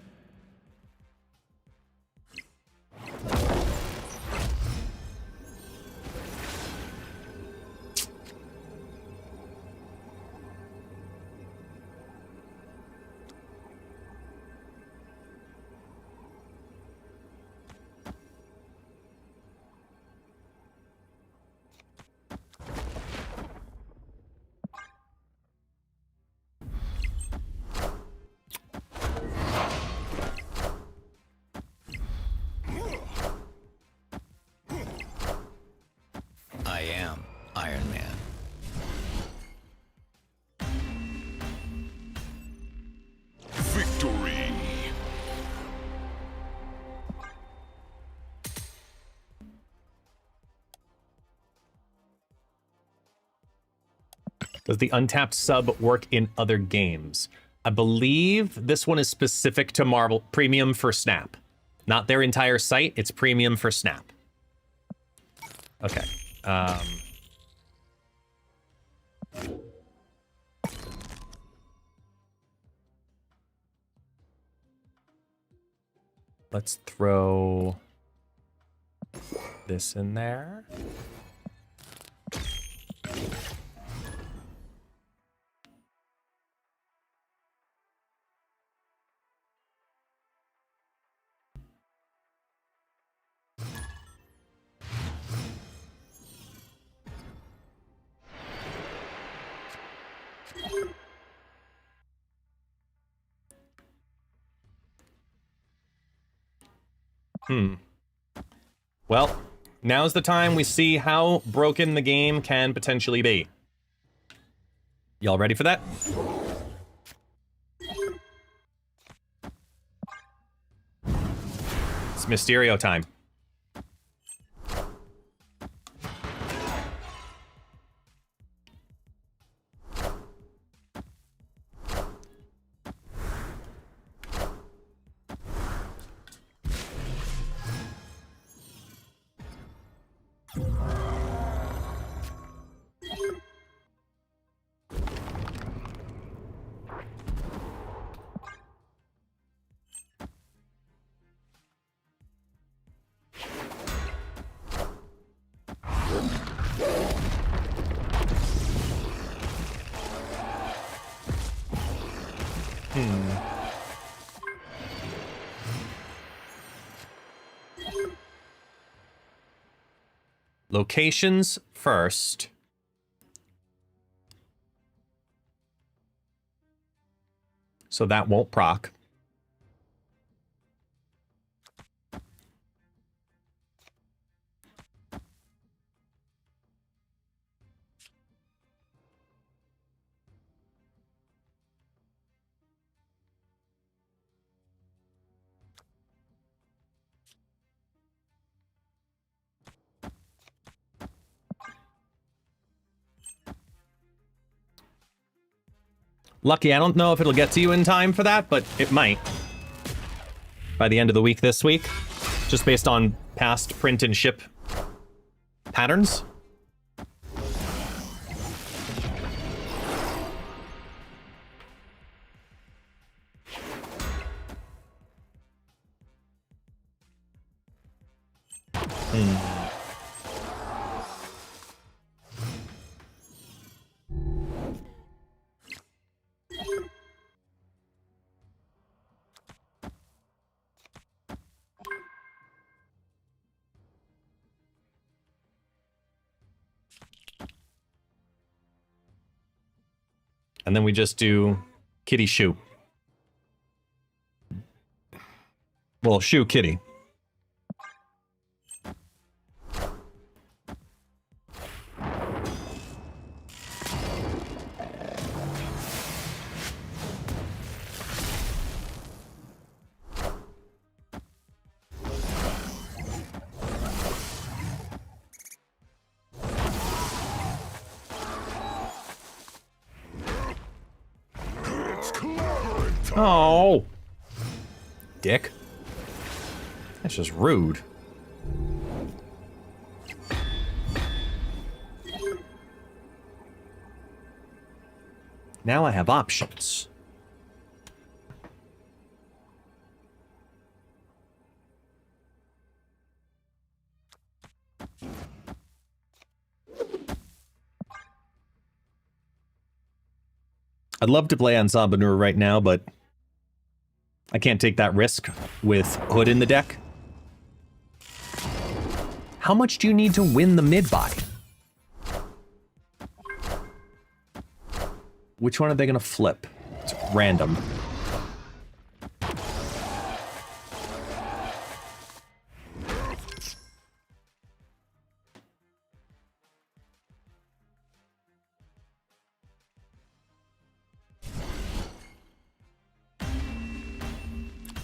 I am Iron Man. Victory. Does the Untapped sub work in other games? I believe this one is specific to Marvel Premium for Snap. Not their entire site, it's Premium for Snap. Okay. Let's throw this in there. Well, now's the time we see how broken the game can potentially be. Y'all ready for that? It's Mysterio time. Locations first. So that won't proc. Lucky, I don't know if it'll get to you in time for that, but it might. By the end of the week this week. Just based on past print and ship patterns. And then we just do kitty shoe. Well, shoe kitty. Oh, dick. That's just rude. Now I have options. I'd love to play on Sabah Nur right now, but I can't take that risk with Hood in the deck. How much do you need to win the mid buy? Which one are they going to flip? It's random.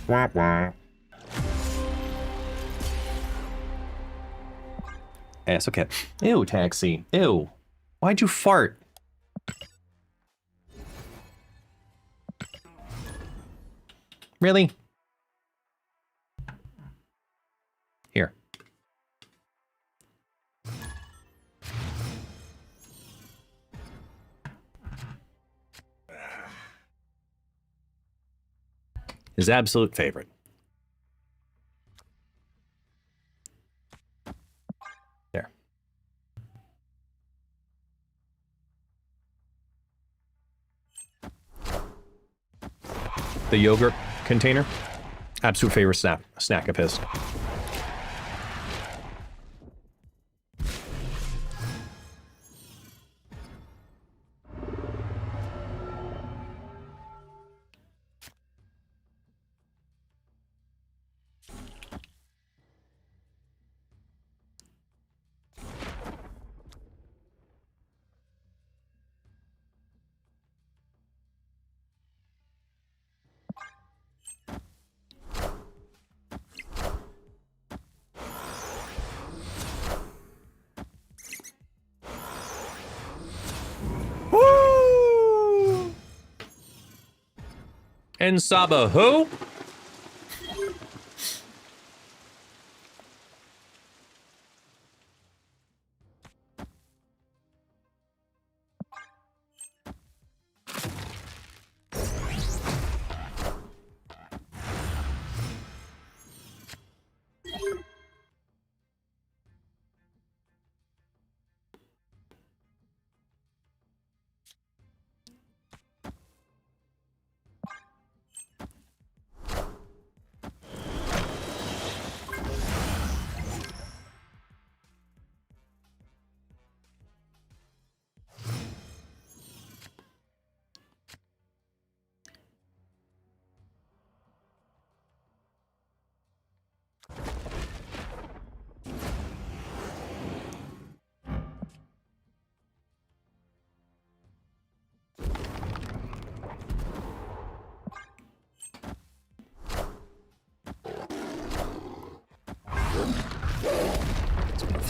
Wah, wah. It's okay. Ew, taxi. Ew. Why'd you fart? Really? Here. His absolute favorite. There. The yogurt container. Absolute favorite snack of his. And Sabah who?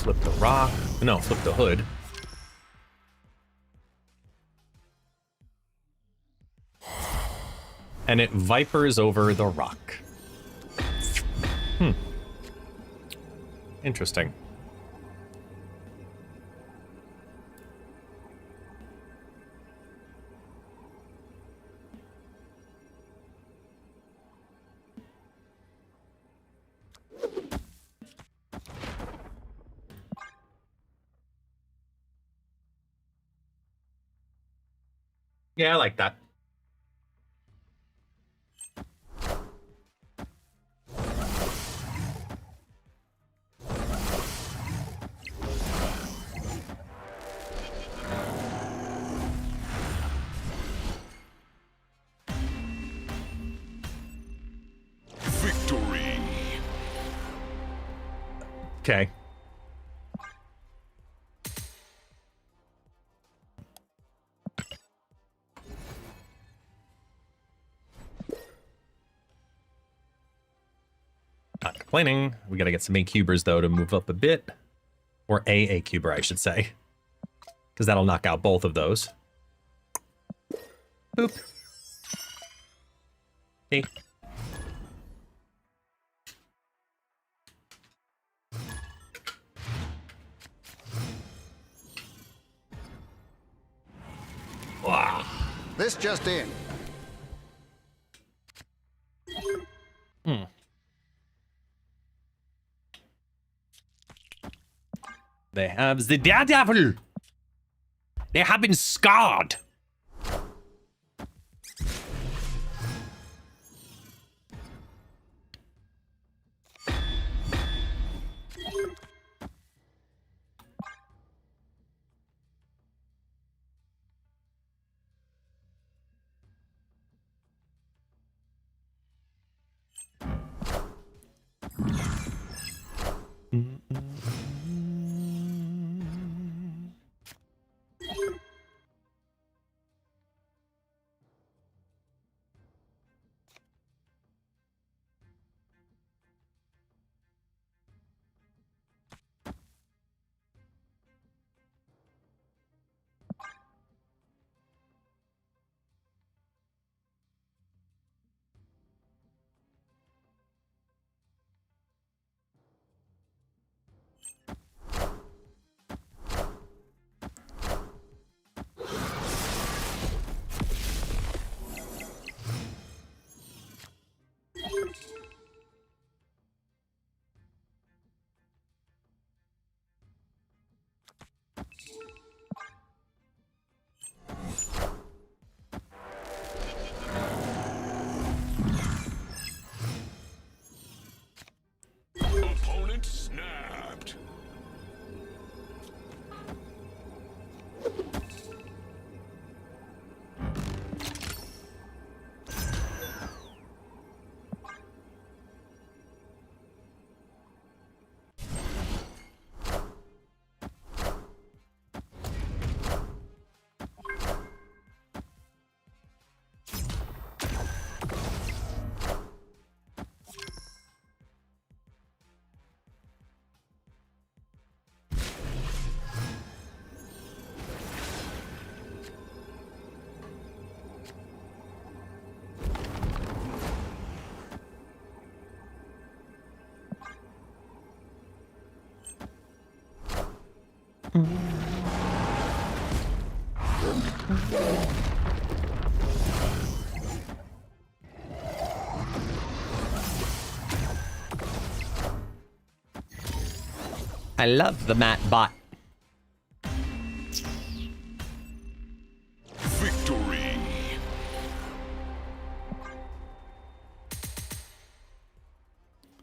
Flip the rock. No, flip the hood. And it vipers over the rock. Interesting. Yeah, I like that. Victory. Okay. Not complaining. We gotta get some A-cubers, though, to move up a bit. Or a A-cuber, I should say. Because that'll knock out both of those. Boop. Hey. Wow. This just in. They have the Daredevil. They have been scarred. I love the Matt bot. Victory.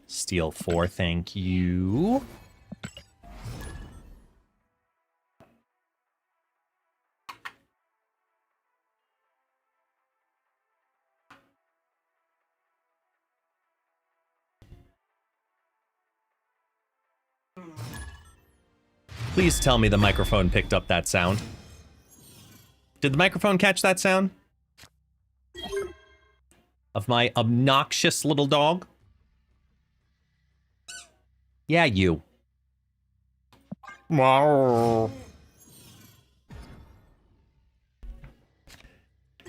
Steel 4, thank you. Please tell me the microphone picked up that sound. Did the microphone catch that sound? Of my obnoxious little dog? Yeah, you. Wow.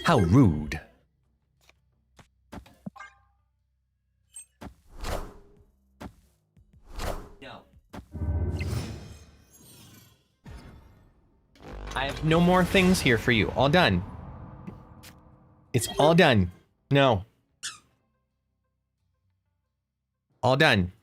How rude. No. I have no more things here for you. All done. It's all done. No. All done.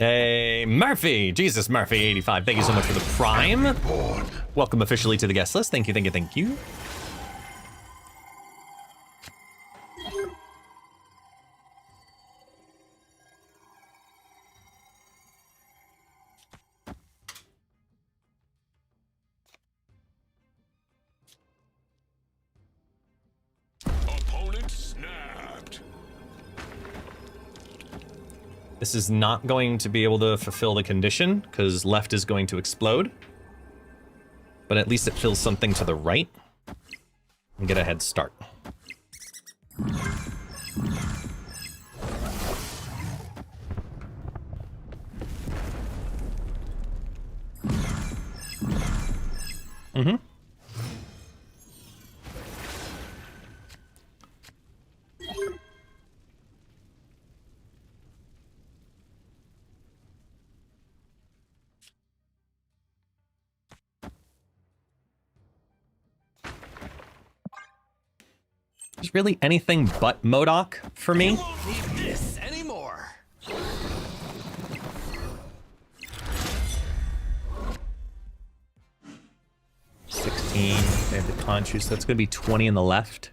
Hey, Murphy! Jesus, Murphy, 85. Thank you so much for the Prime. Welcome officially to the guest list. Thank you, thank you, thank you. Opponent snapped. This is not going to be able to fulfill the condition, because left is going to explode. But at least it fills something to the right. And get a head start. Mm-hmm. There's really anything but MODOK for me. You won't need this anymore. They have the Conchu, so that's going to be 20 in the left.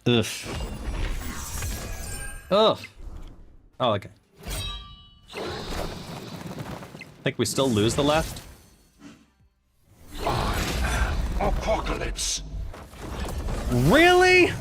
Ugh. Ugh. Oh, okay. Think we still lose the left? Apocalypse. Really?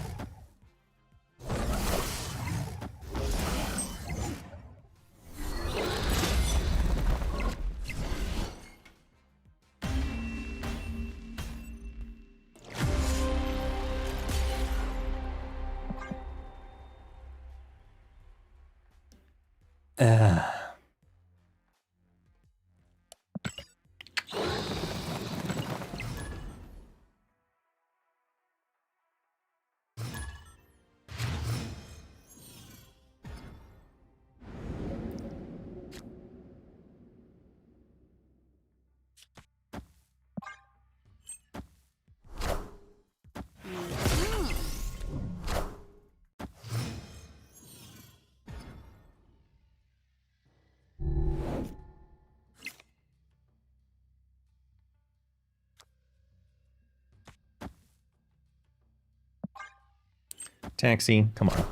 Taxi, come on.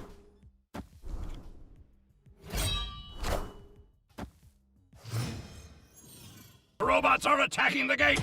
The robots are attacking the gate!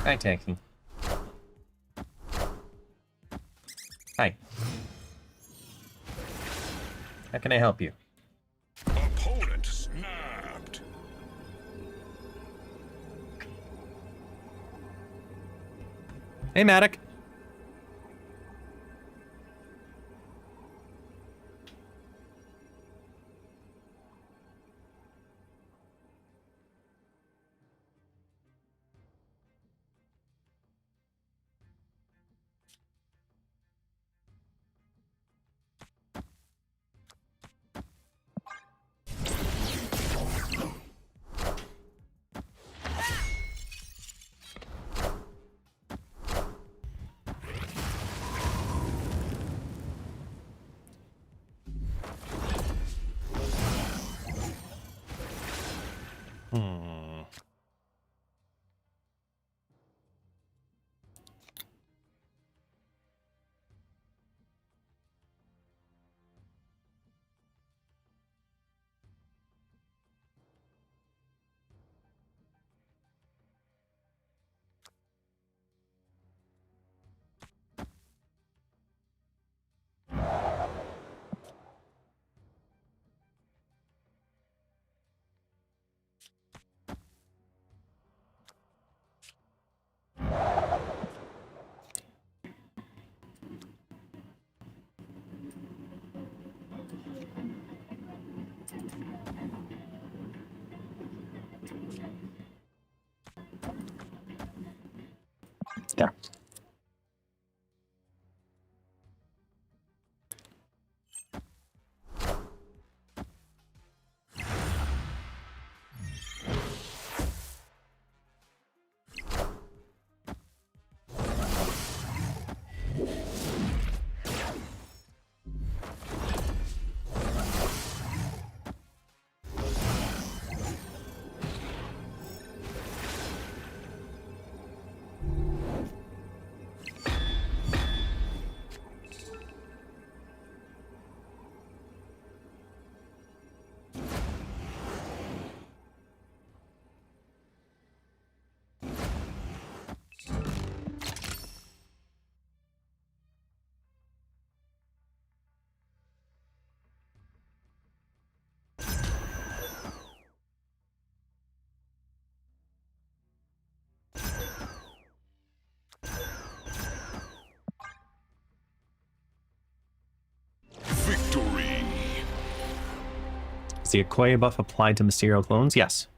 Hi, Taxi. Hi. How can I help you? Opponent snapped. Hey, Maddock. There. Victory. Is the Okoye buff applied to Mysterio clones? Yes.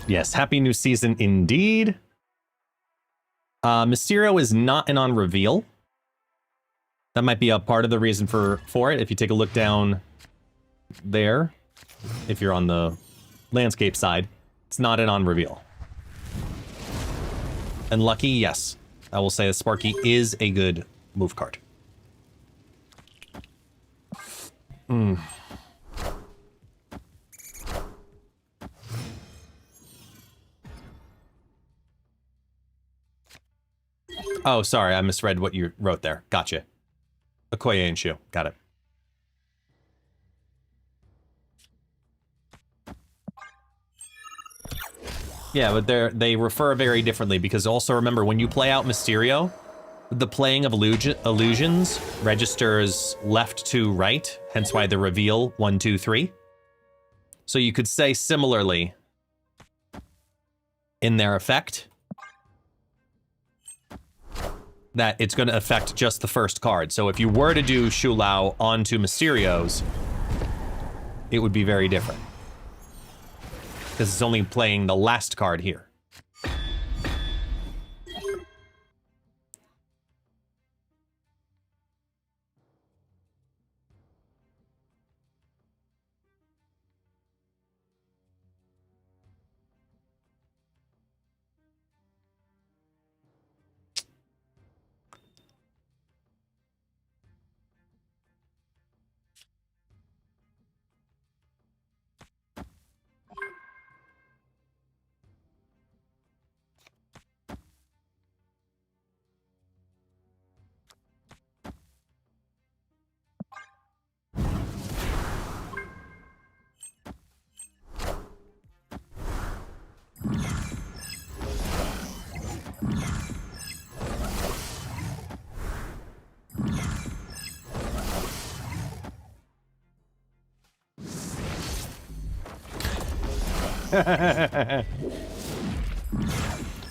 Yes, happy new season indeed. Mysterio is not an on reveal. That might be a part of the reason for it. If you take a look down there, if you're on the landscape side, it's not an on reveal. And Lucky, yes, I will say that Sparky is a good move card. Oh, sorry, I misread what you wrote there. Gotcha. Okoye and Shu. Got it. Yeah, but they refer very differently because also remember when you play out Mysterio, the playing of illusions registers left to right, hence why the reveal 1, 2, 3. So you could say similarly in their effect that it's going to affect just the first card. So if you were to do Shu Lao onto Mysterios, it would be very different. Because it's only playing the last card here.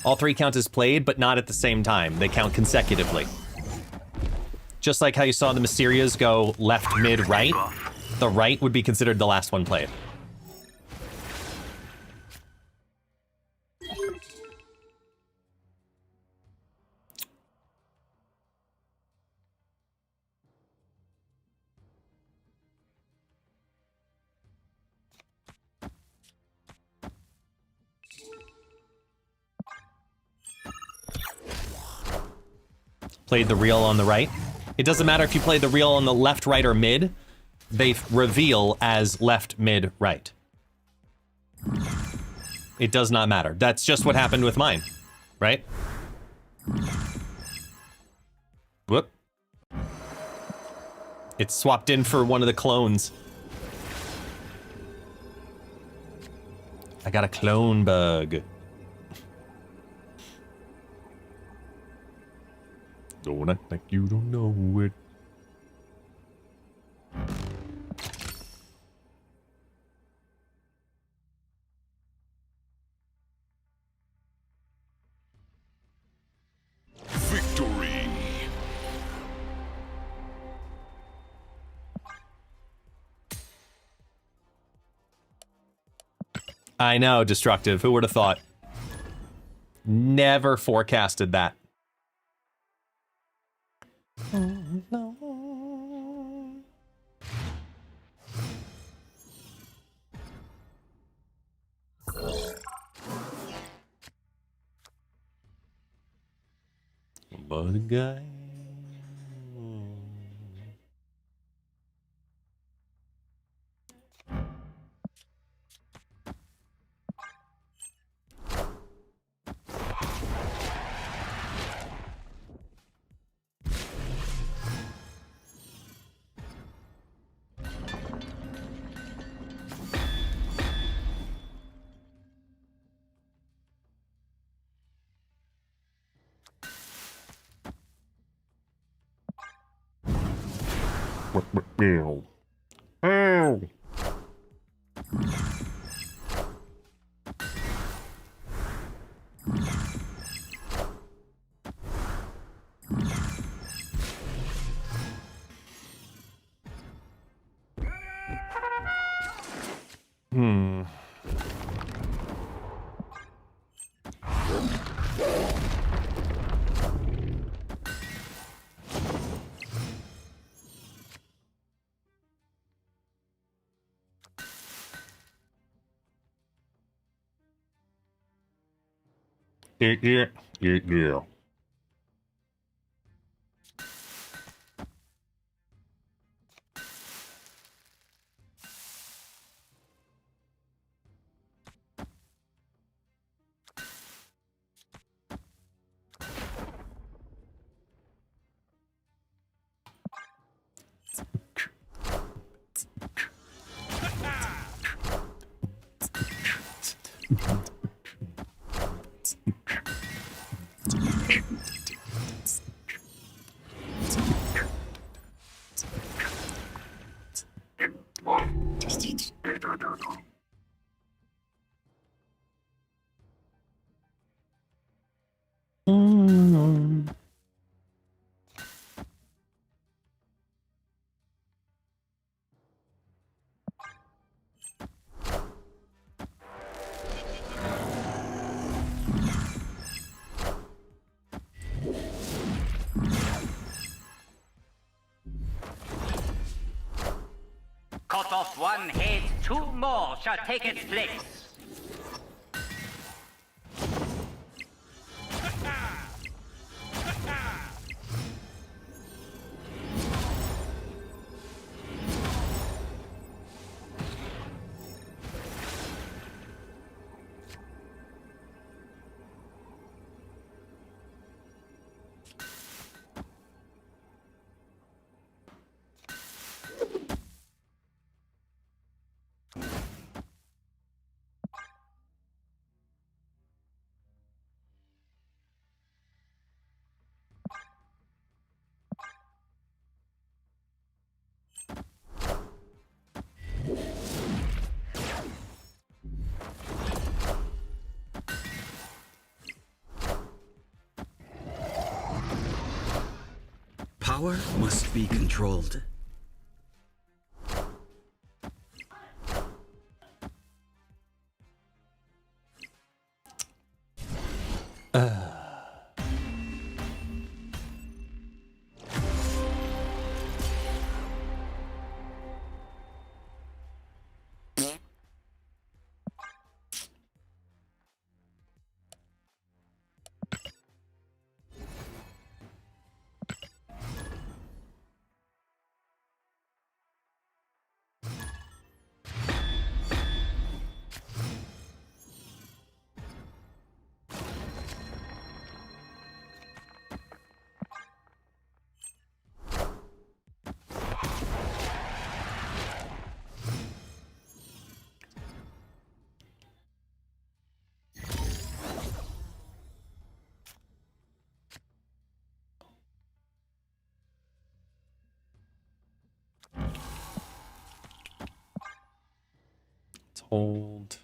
All 3 count as played, but not at the same time. They count consecutively. Just like how you saw the Mysterios go left, mid, right, the right would be considered the last one played. Played the real on the right. It doesn't matter if you play the real on the left, right, or mid. They reveal as left, mid, right. It does not matter. That's just what happened with mine, right? Whoop. It's swapped in for one of the clones. I got a clone bug. Don't act like you don't know it. Victory. I know, Destructive. Who would have thought? Never forecasted that. Oh, no. But guy. Ow. Ow. Yeah. Cut off one head, two more shall take its place. Power must be controlled. Hold.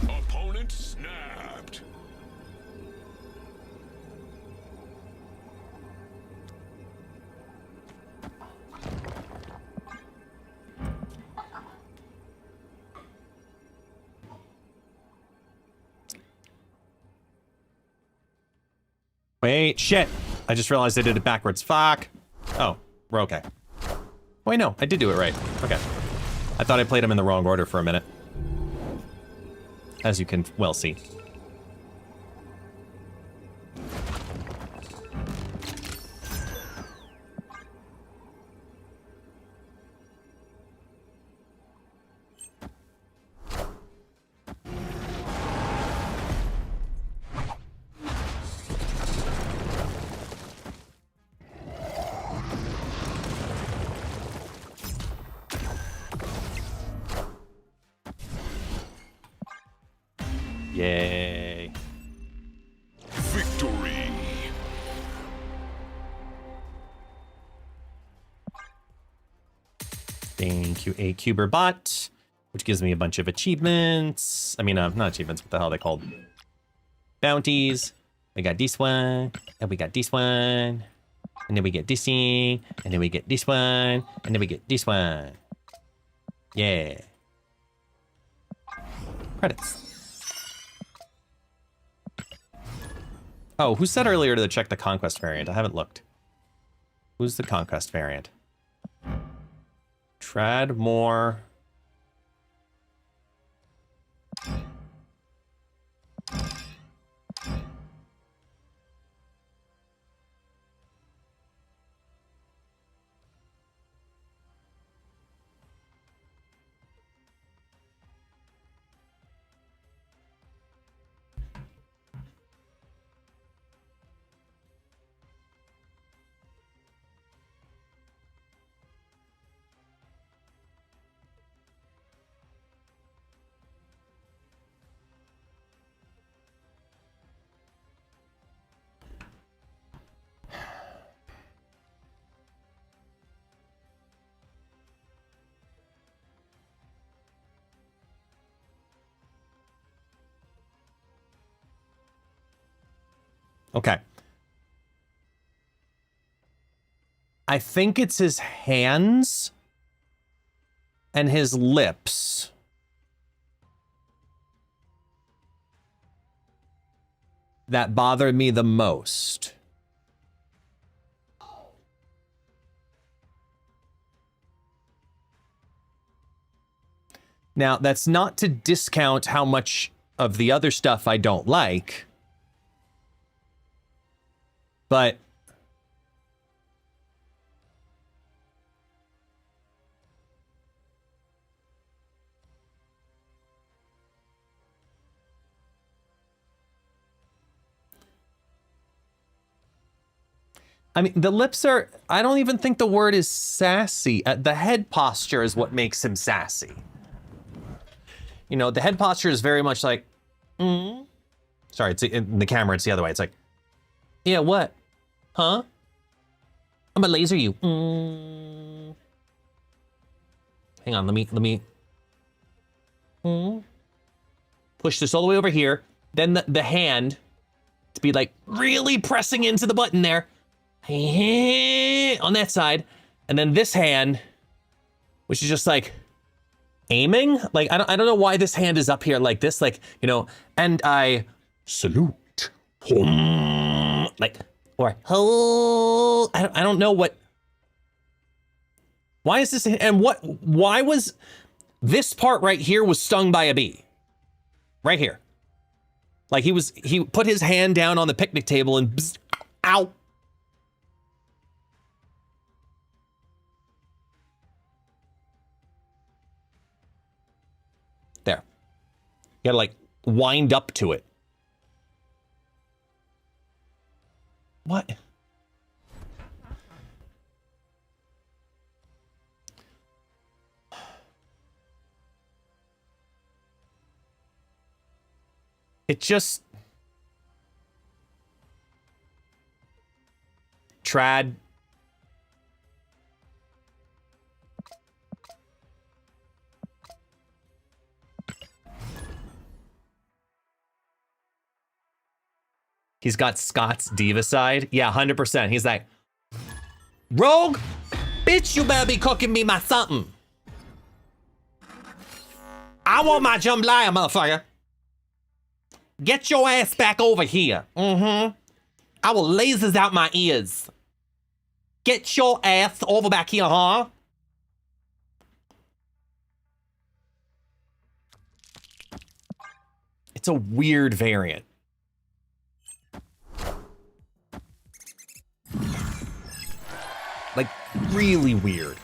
Opponent snapped. Wait, shit. I just realized I did it backwards. Fuck. Oh, we're okay. Wait, no, I did do it right. Okay. I thought I played them in the wrong order for a minute. As you can well see. Yay. Victory. Thank you, a Cuber bot, which gives me a bunch of achievements. I mean, not achievements, what the hell are they called? Bounties. We got this one, and we got this one, and then we get this thing, and then we get this one, and then we get this one. Yeah. Credits. Oh, who said earlier to check the Conquest variant? I haven't looked. Who's the Conquest variant? Trad more. Okay. I think it's his hands and his lips. That bothered me the most. Now, that's not to discount how much of the other stuff I don't like. But I mean, the lips are, I don't even think the word is sassy. The head posture is what makes him sassy. You know, the head posture is very much like, Sorry, it's in the camera, it's the other way. It's like, yeah, what? Huh? I'm gonna laser you. Hang on, let me. Push this all the way over here. Then the hand to be like really pressing into the button there. On that side. And then this hand, which is just like aiming. Like, I don't know why this hand is up here like this. Like, you know, and I salute. Like, or I don't know what. Why is this, and why was this part right here was stung by a bee? Right here. Like he put his hand down on the picnic table and bzz, ow. There. You gotta like wind up to it. What? It just... Trad. He's got Scott's diva side. Yeah, 100%. He's like, Rogue, bitch, you better be cooking me my something. I want my jambalaya, motherfucker. Get your ass back over here. I will lasers out my ears. Get your ass over back here, huh? It's a weird variant. Like, really weird.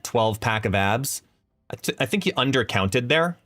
$12-pack of abs. I think you undercounted there.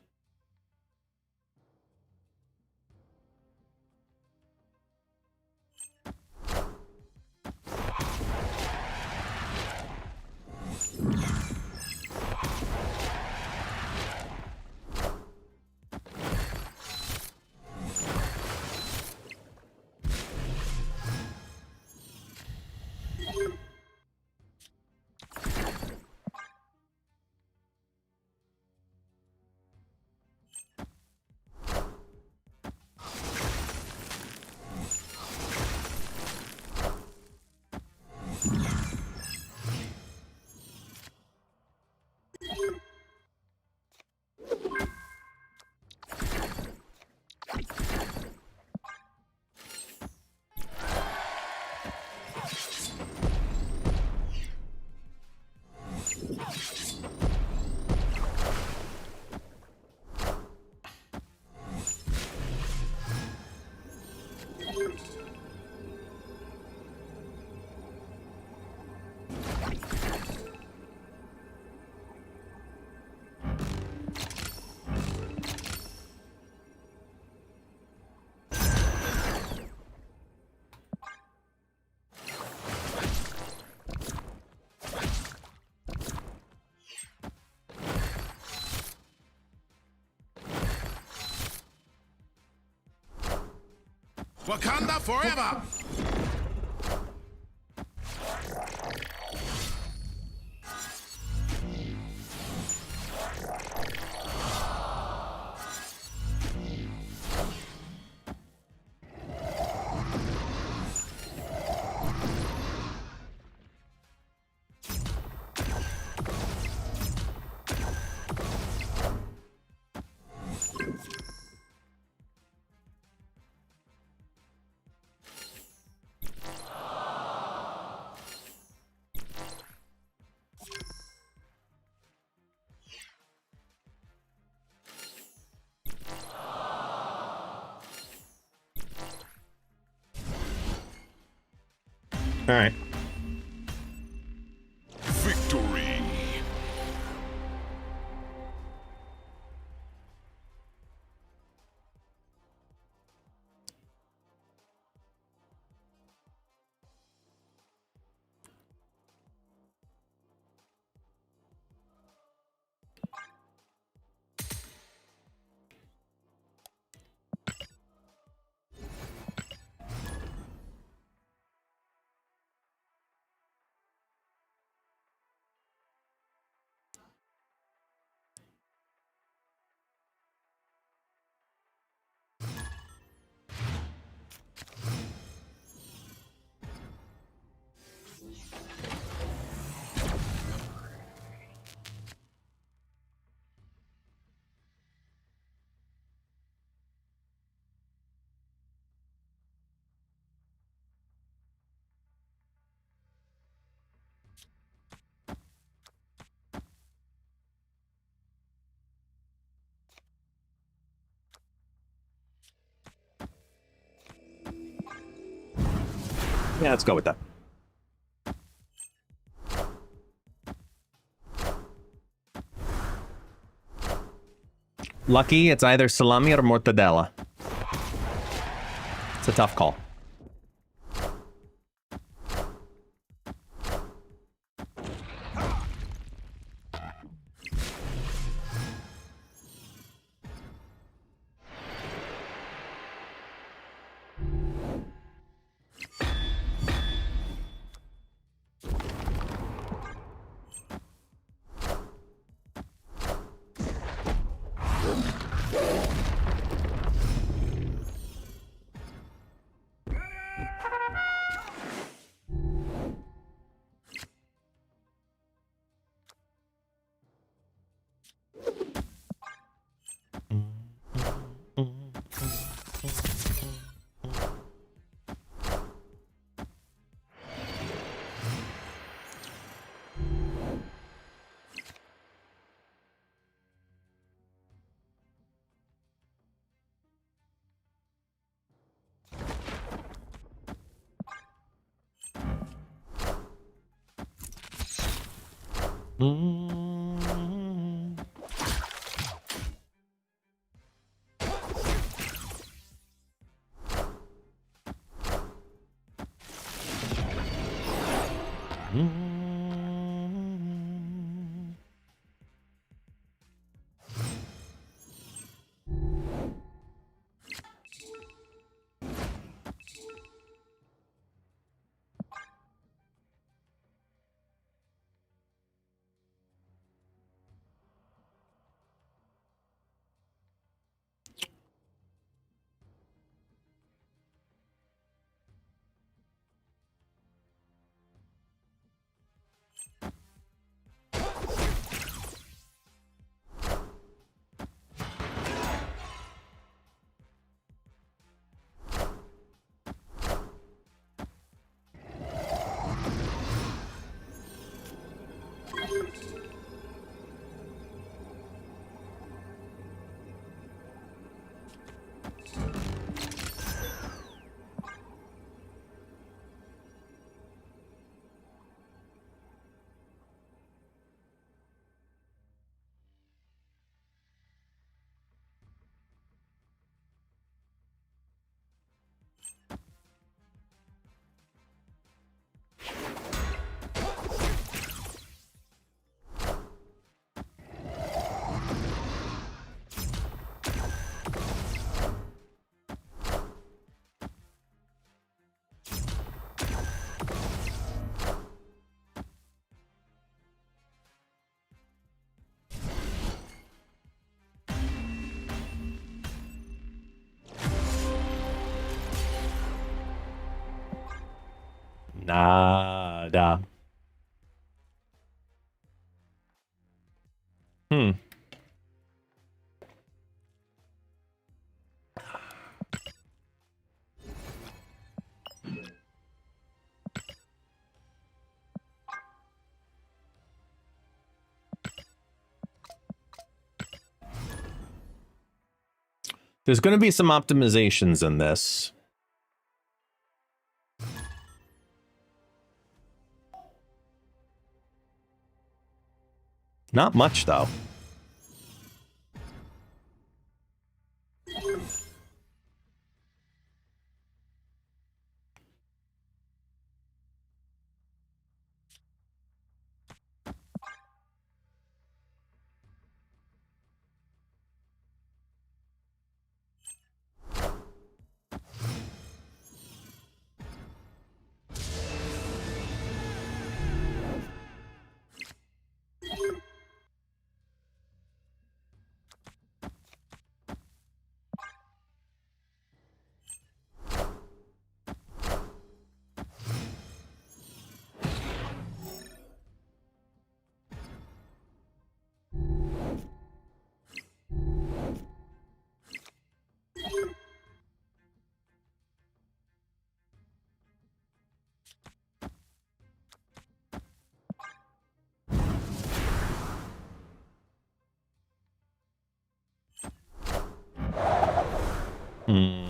Wakanda forever! All right. Victory. Yeah, let's go with that. Lucky, it's either salami or mortadella. It's a tough call. Nada. Hmm. There's going to be some optimizations in this. Not much, though. Hmm.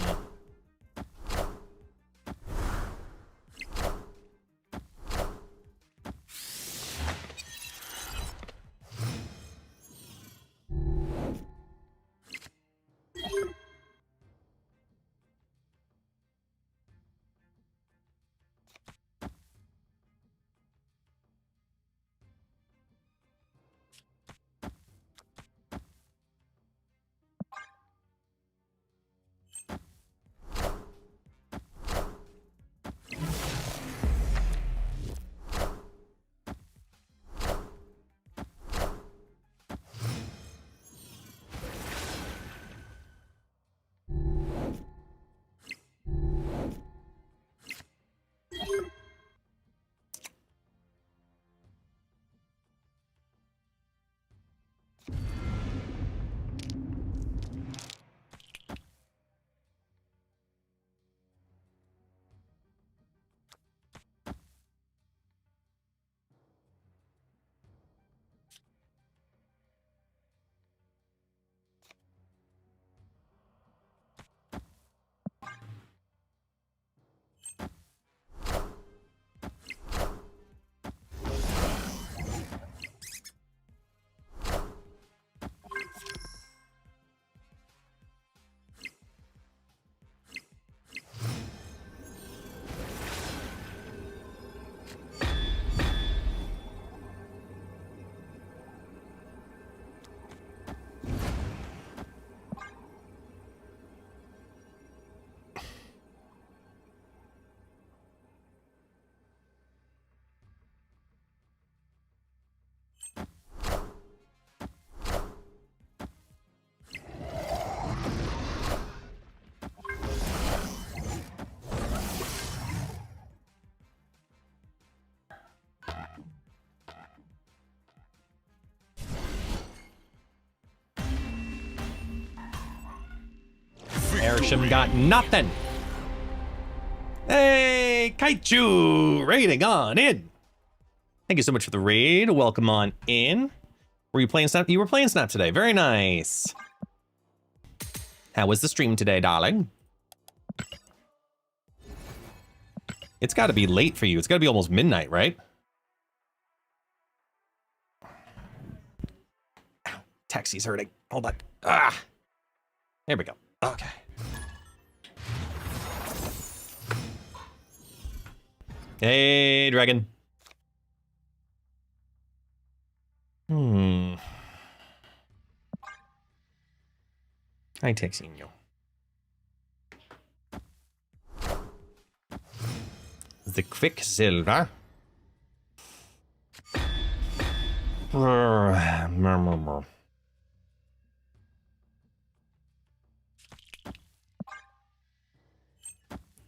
Airshim got nothing. Hey, Kaichu, raiding on in. Thank you so much for the raid. Welcome on in. Were you playing Snap? You were playing Snap today. Very nice. How was the stream today, darling? It's got to be late for you. It's got to be almost midnight, right? Ow, taxi's hurting. Hold on. Ah, there we go. Okay. Hey, dragon. Hi, Texinho. The Quicksilver.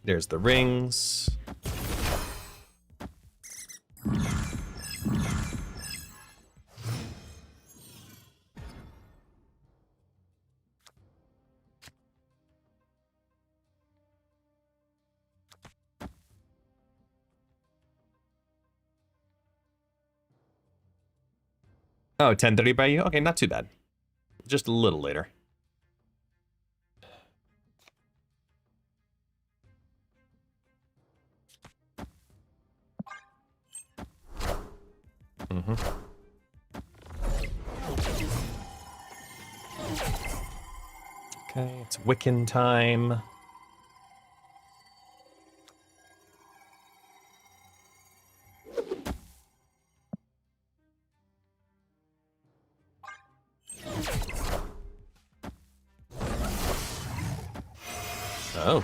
There's the rings. Oh, 10:30 by you? Okay, not too bad. Just a little later. Mm-hmm. Okay, it's Wiccan time. Oh.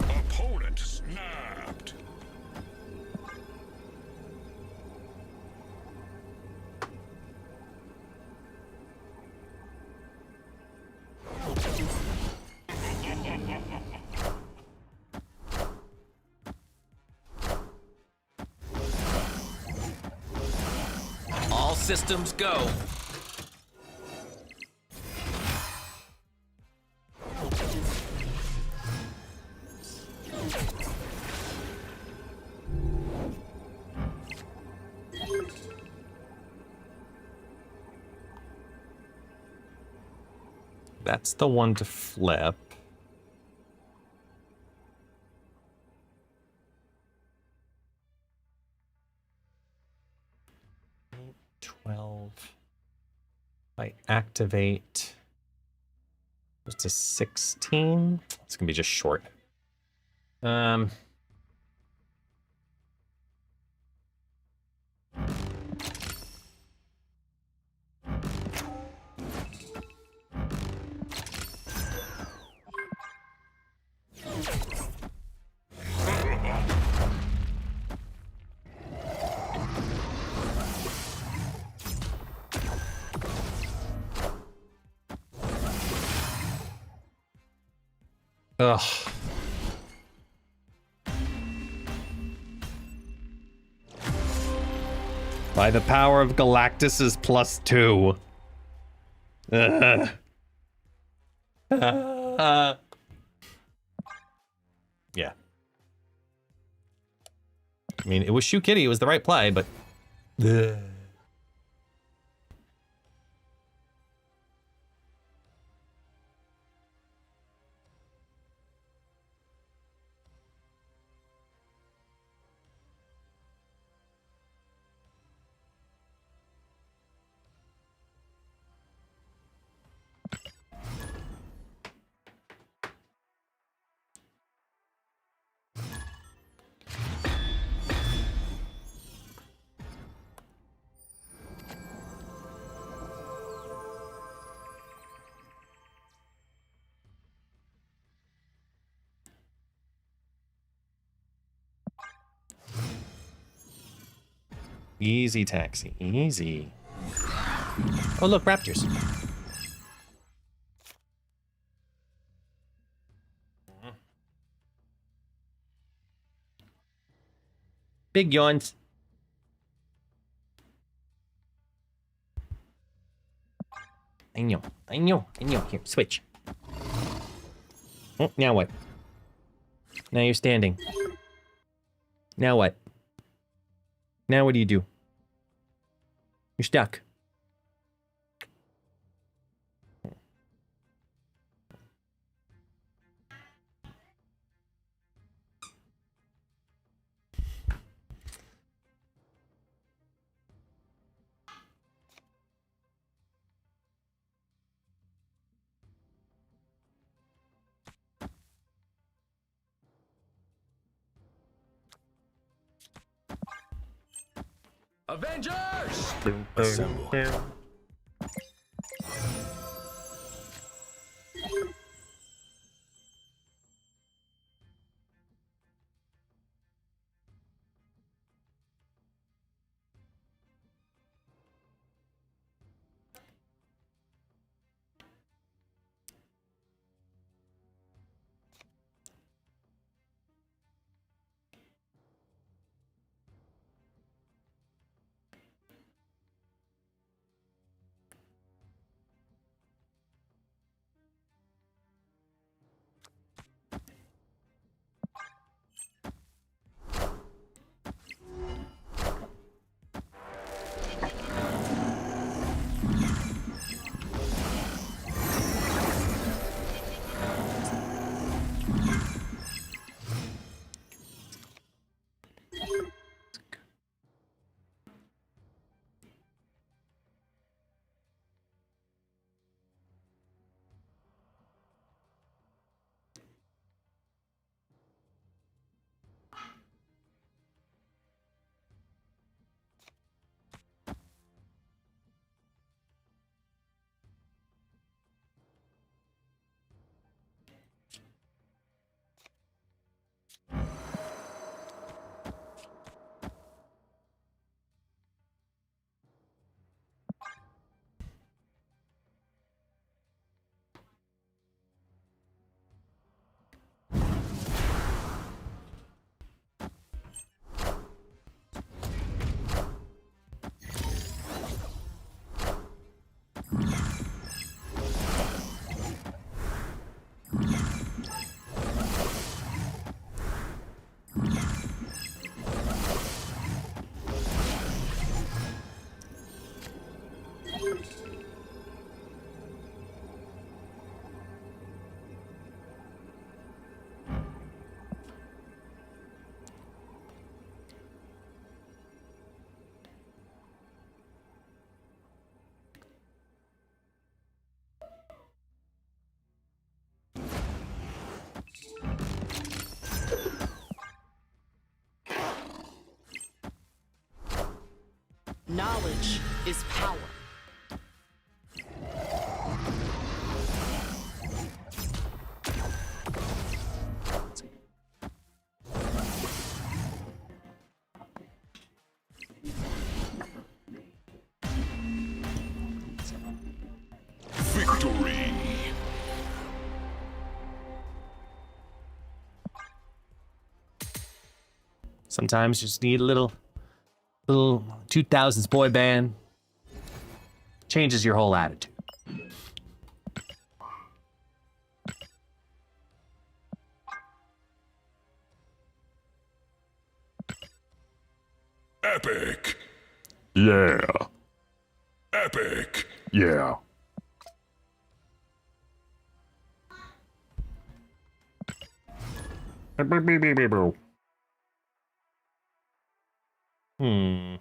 Opponent snapped. All systems go. That's the one to flip. Eight, 12. If I activate, goes to 16. It's gonna be just short. Ugh. By the power of Galactus's +2. Ugh. Yeah. I mean, it was Shoe Kitty. It was the right play, but... Ugh. Easy, taxi. Easy. Oh, look, raptors. Big yawns. I know. I know. I know. Here, switch. Oh, now what? Now you're standing. Now what? Now what do you do? You're stuck. Avengers! Assemble. Knowledge is power. Victory! Sometimes you just need a little 2000s boy band. Changes your whole attitude. Epic! Yeah. Epic! Yeah. Hmm.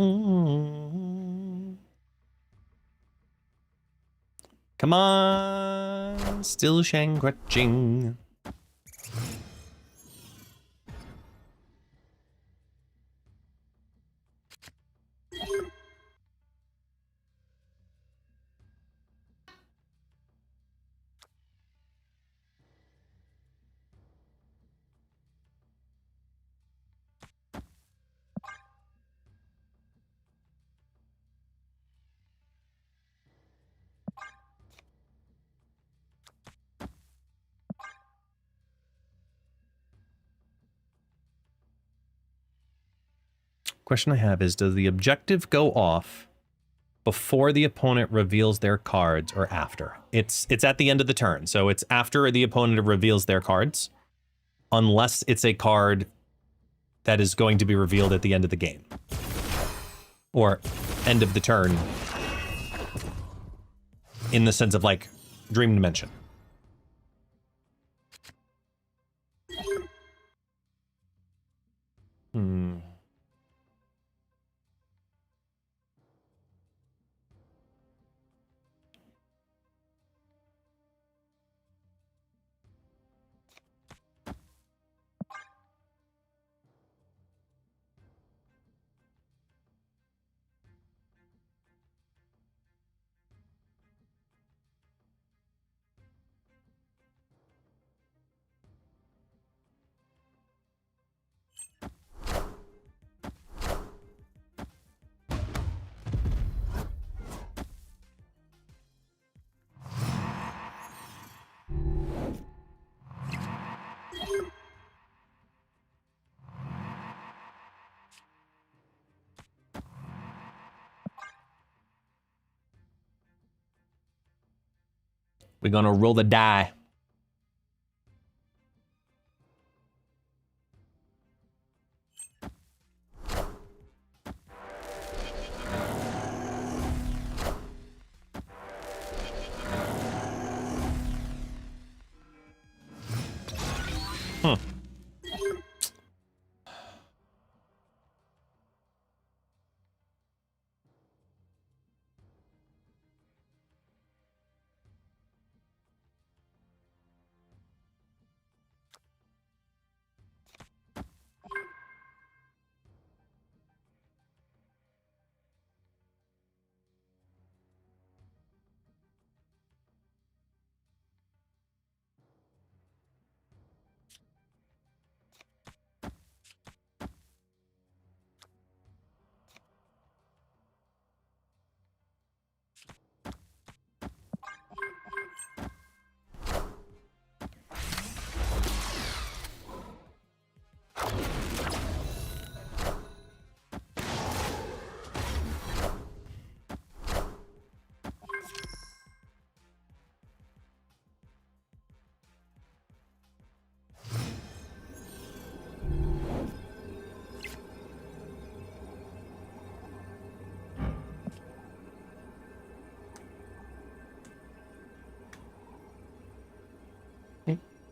Hmm. Come on, still shangraching. Question I have is, does the objective go off before the opponent reveals their cards or after? It's at the end of the turn, so it's after the opponent reveals their cards, unless it's a card that is going to be revealed at the end of the game. Or end of the turn, in the sense of like Dream Dimension. Hmm. We're gonna roll the die. Huh.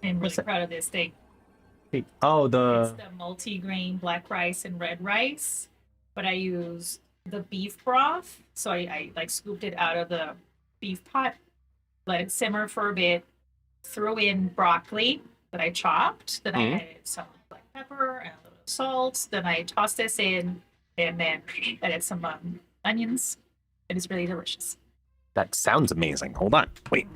I'm really proud of this thing. Oh, It's the the multi-grain black rice and red rice, but I use the beef broth. So I like scooped it out of the beef pot, let it simmer for a bit, threw in broccoli that I chopped, then I added some black pepper and a little salt, then I tossed this in, and then added some onions. It is really delicious. that sounds amazing. Hold on, wait.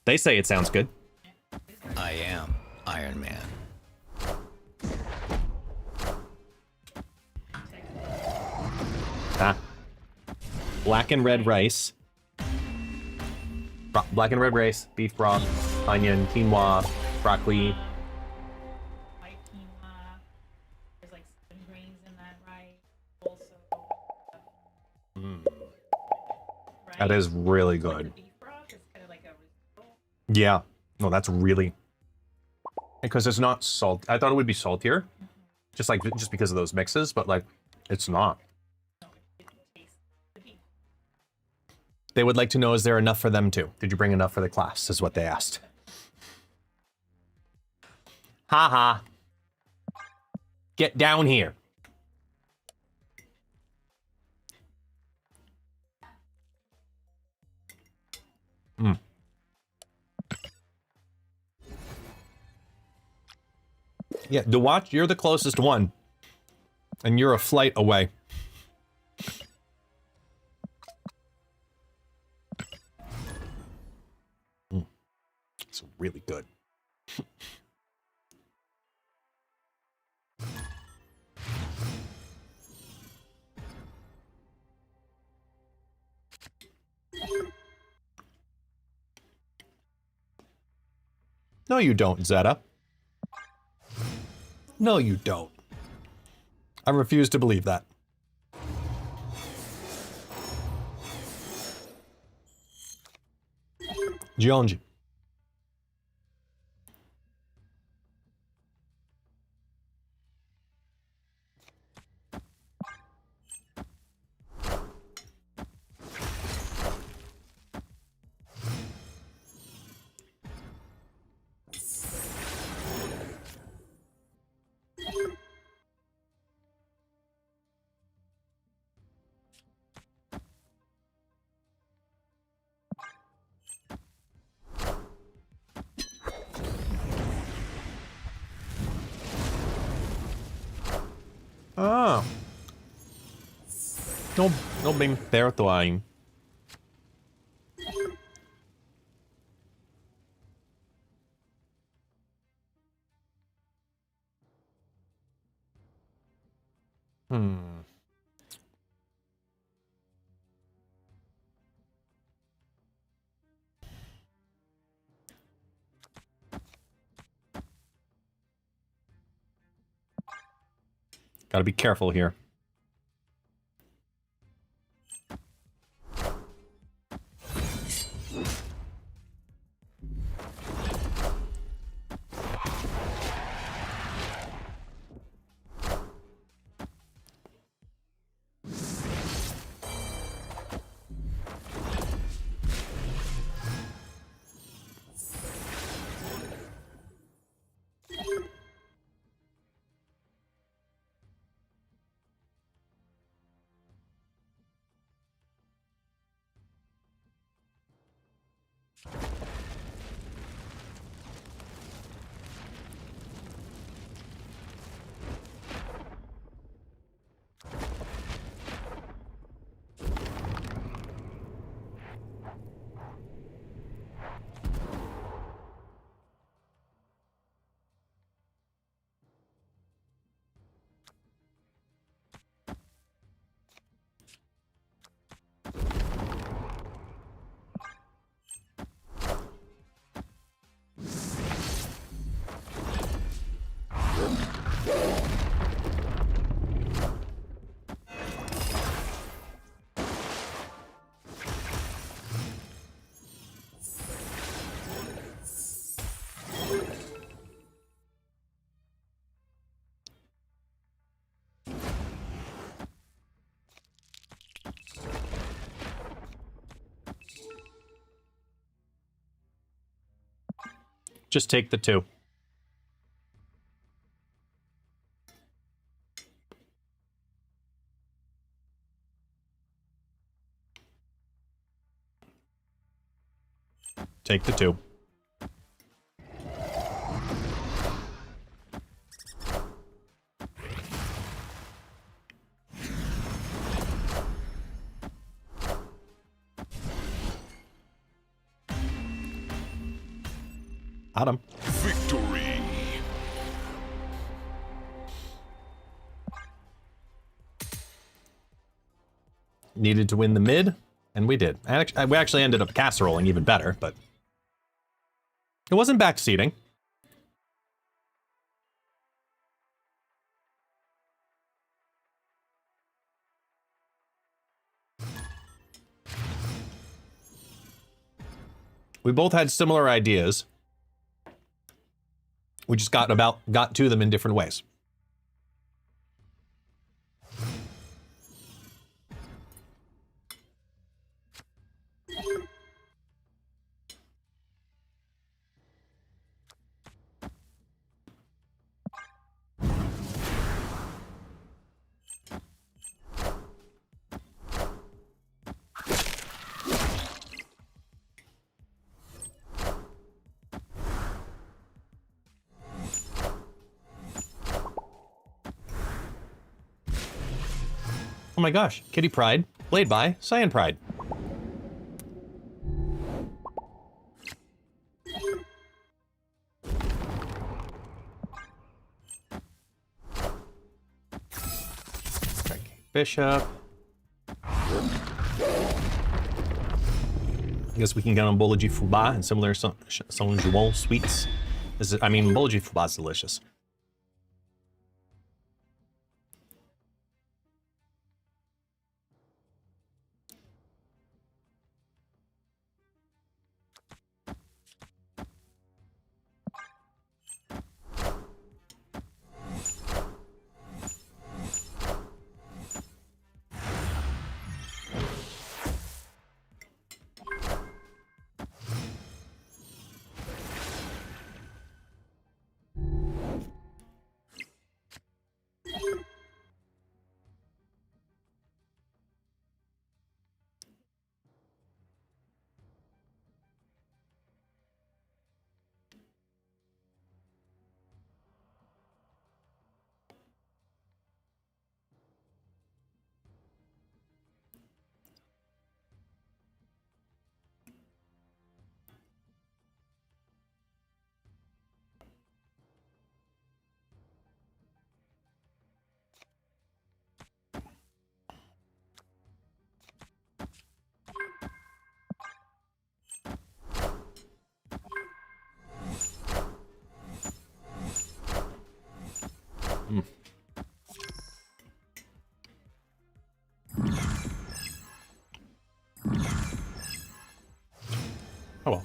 They say it sounds good. I am Iron Man. Ah. Black and red rice. Black and red rice, beef broth, onion, quinoa, broccoli. White quinoa. There's like 7 grains in that rice. Also, That is really good. beef broth is kind of like a risotto. Yeah. No, that's really, because it's not salt. I thought it would be saltier, just because of those mixes, but like, it's not. They would like to know, is there enough for them too? Did you bring enough for the class, is what they asked. Ha ha. Get down here. Yeah, Dewatch, you're the closest one. And you're a flight away. It's really good. No, you don't, Zeta. No, you don't. I refuse to believe that. Gionji. Ah. No bem perto aí. Gotta be careful here. Just take the 2. Take the 2. Got him. Victory. Needed to win the mid, and we did. We actually ended up casserolling even better, but it wasn't backseating. We both had similar ideas. We just got to them in different ways. Oh my gosh, Kitty Pride, played by Cyan Pride. Bishop. I guess we can get on Boloji Fuba and similar Sonjuol sweets. I mean, Boloji Fuba is delicious. Oh well.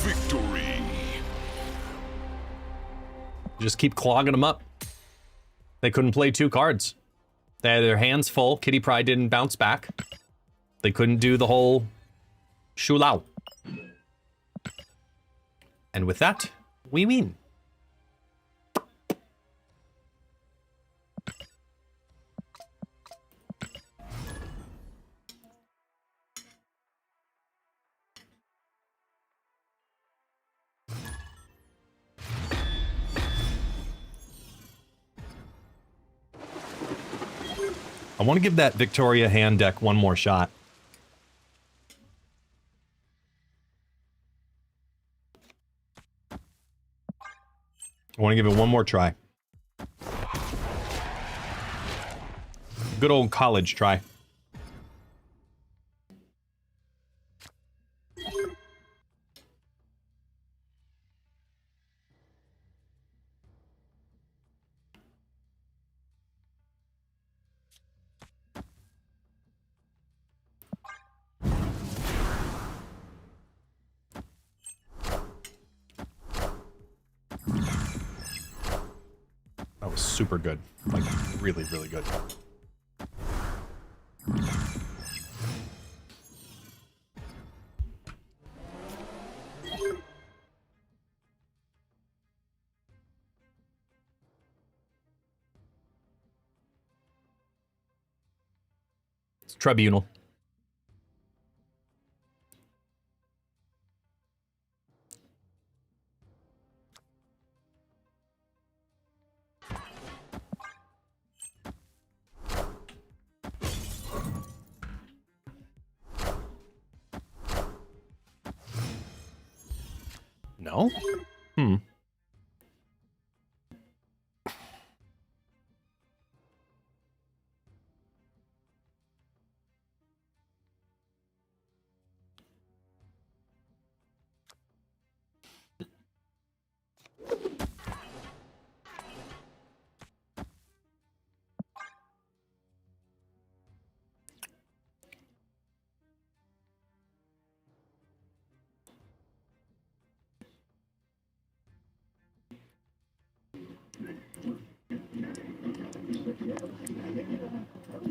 Victory. Just keep clogging them up. They couldn't play 2 cards. They had their hands full. Kitty Pride didn't bounce back. They couldn't do the whole Shu Lao. And with that, we win. I want to give that Victoria hand deck one more shot. I want to give it one more try. Good old college try. super good. Like, really, really good. It's Tribunal. No? Hmm.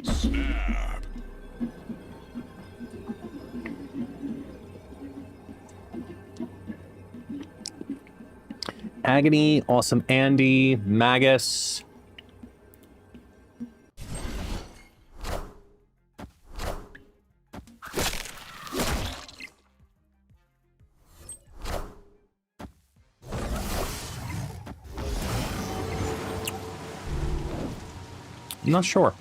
Snap. Agony, Awesome Andy, Magus. I'm not sure.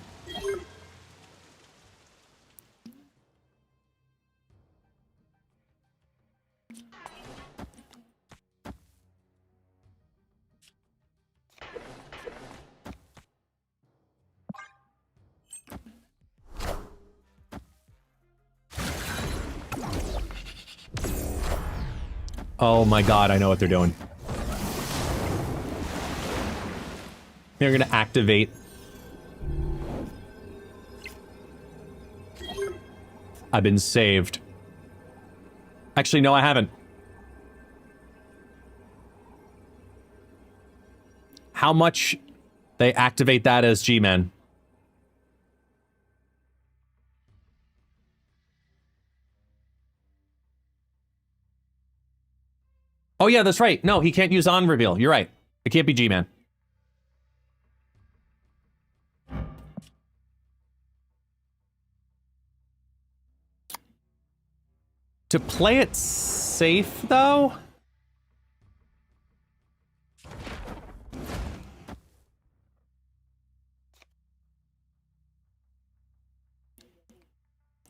Oh my god, I know what they're doing. They're gonna activate. I've been saved. Actually, no, I haven't. How much they activate that as G-Man? Oh yeah, that's right. No, he can't use on reveal. You're right. It can't be G-Man. To play it safe, though?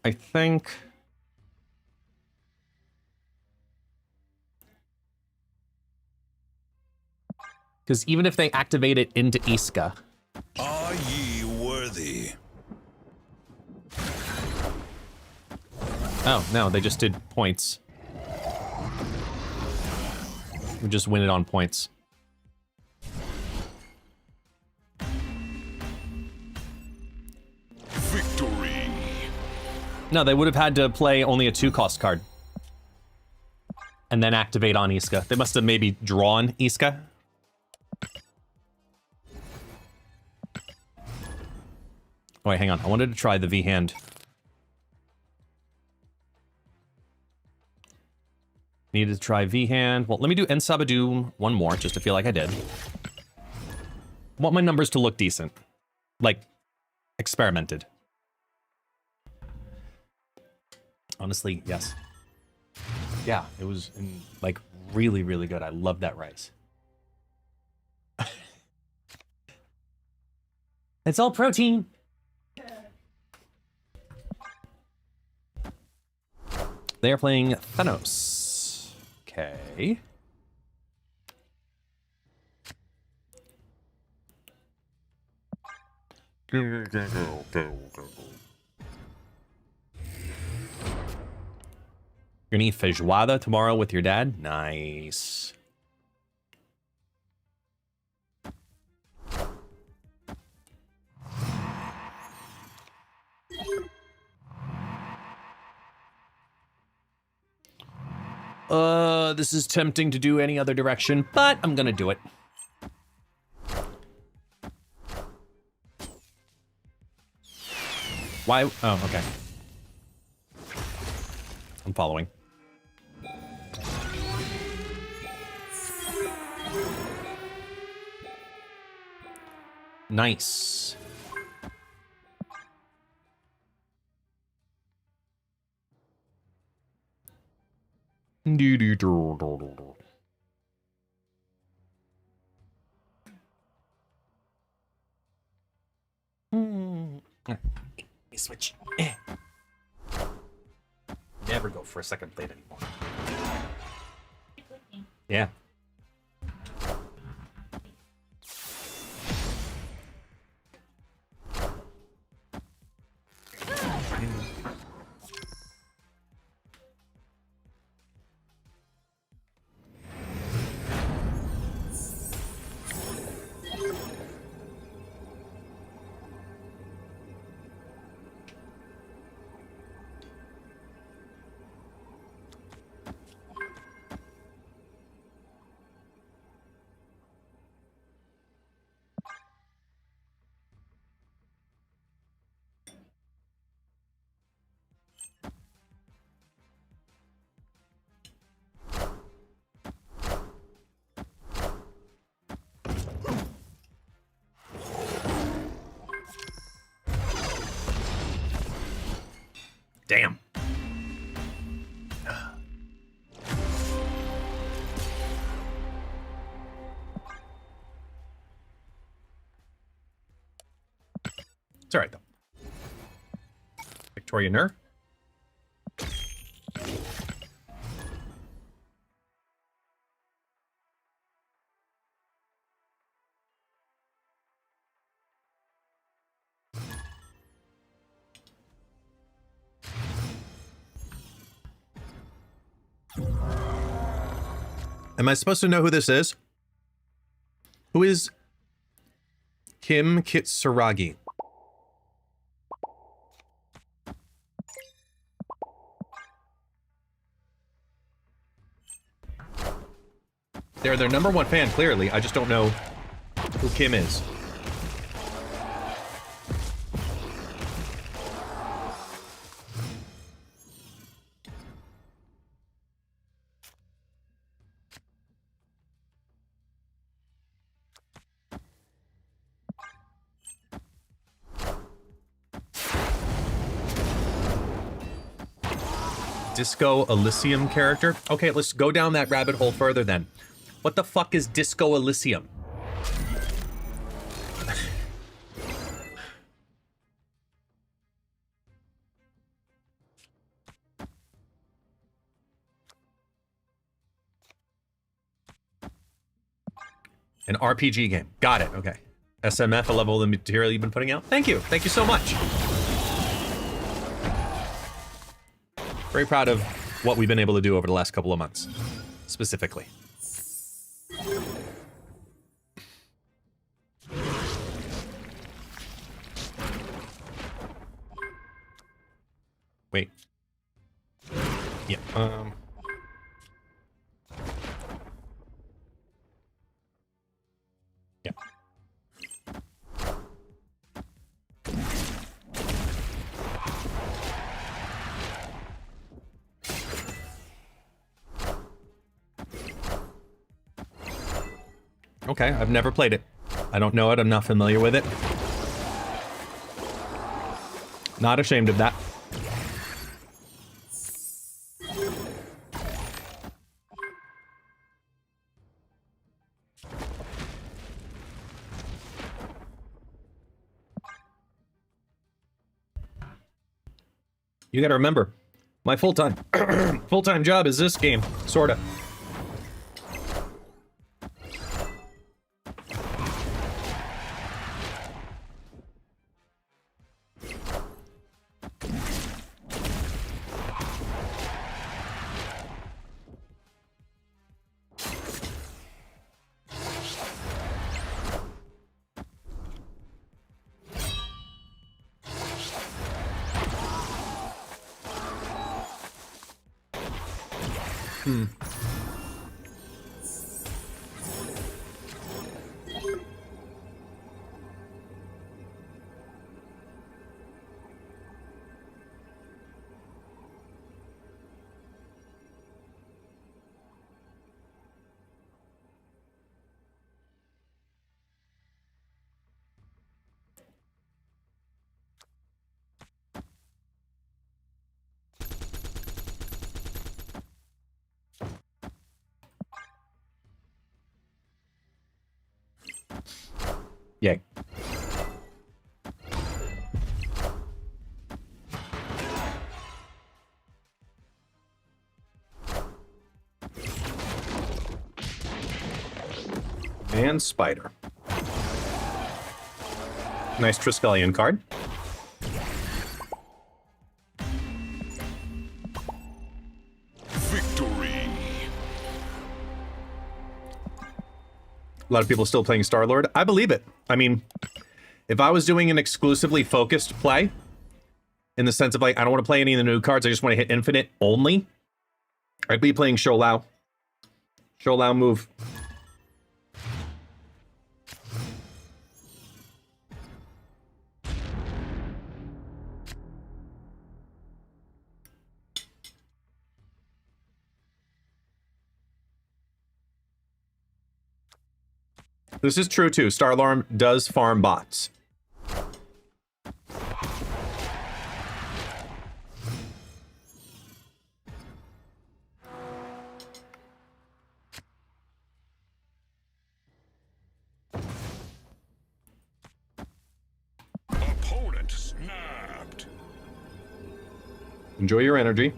I think... Because even if they activate it into Isca... Are ye worthy? Oh, no, they just did points. We just win it on points. Victory. No, they would have had to play only a 2-cost card. And then activate on Isca. They must have maybe drawn Isca. Oh, wait, hang on. I wanted to try the V-hand. Needed to try V-hand. Well, let me do Sabah one more, just to feel like I did. I want my numbers to look decent. Like, experimented. Honestly, yes. Yeah, it was, like, really, really good. I love that rice. It's all protein. They are playing Thanos. Okay. Go. You're gonna eat feijoada tomorrow with your dad? Nice. This is tempting to do any other direction, but I'm gonna do it. Why? Oh, okay. I'm following. Nice. Let me switch. Never go for a second plate anymore. Yeah. Damn. It's all right, though. Victoria Nur. Am I supposed to know who this is? Who is Kim Kitsuragi? They're their #1 fan, clearly. I just don't know who Kim is. Disco Elysium character? Okay, let's go down that rabbit hole further then. What the fuck is Disco Elysium? An RPG game. Got it, okay. SMF, a level of the material you've been putting out? Thank you. Thank you so much. Very proud of what we've been able to do over the last couple of months, specifically. Wait. Yeah, Yeah. Okay, I've never played it. I don't know it, I'm not familiar with it. Not ashamed of that. You gotta remember, my full-time job is this game, sorta. Yay. And Spider. Nice Triskelion card. Victory. A lot of people still playing Star-Lord. I believe it. I mean, if I was doing an exclusively focused play, in the sense of like, I don't want to play any of the new cards, I just want to hit Infinite only, I'd be playing Sholau. Sholau move. This is true too. Star-Lord does farm bots. Opponent snapped. Enjoy your energy.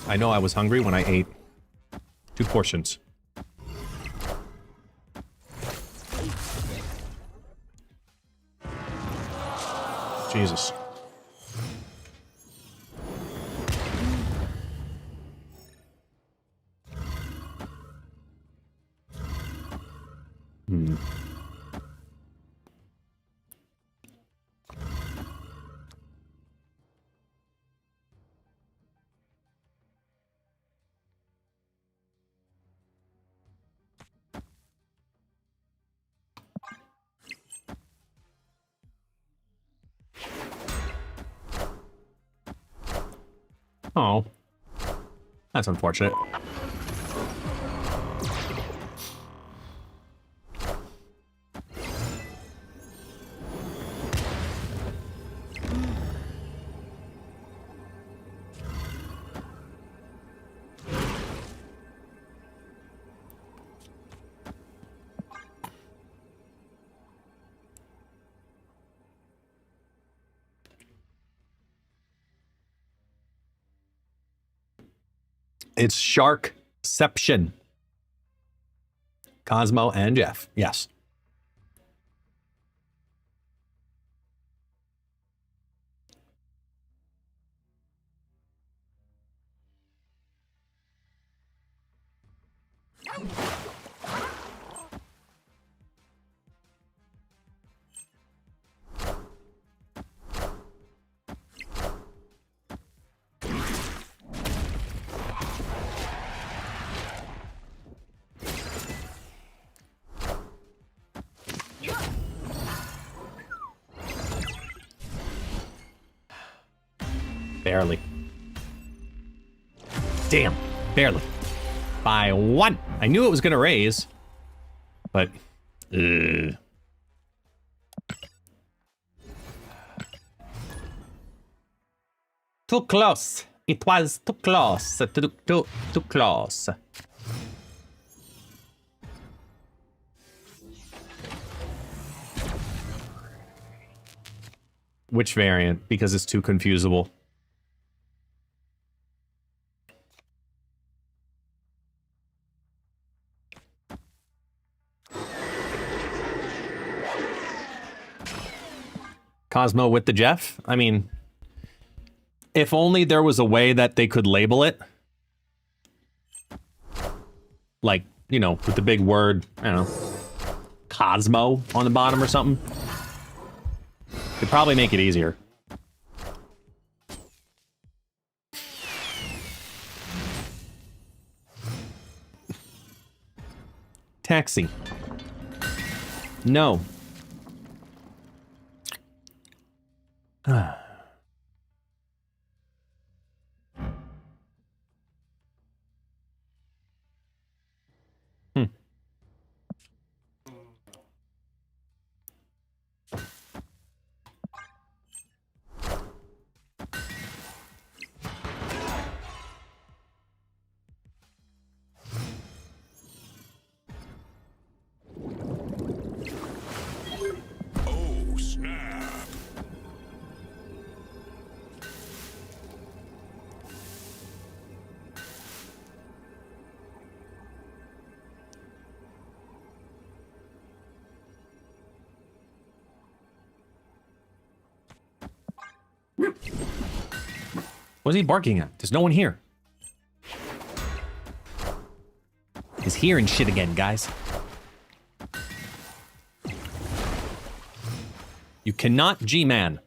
I know I was hungry when I ate 2 portions. Jesus. Oh, that's unfortunate. It's Sharkception. Cosmo and Jeff. Yes. Barely. Damn, barely. By 1. I knew it was going to raise, but Ugh. Too close. It was too close. Too close. Which variant? Because it's too confusable. Cosmo with the Jeff? I mean, if only there was a way that they could label it. Like, you know, with the big word, I don't know, Cosmo on the bottom or something. It'd probably make it easier. Taxi. No. Oh, snap. What's he barking at? There's no one here. He's hearing shit again, guys. You cannot G-man.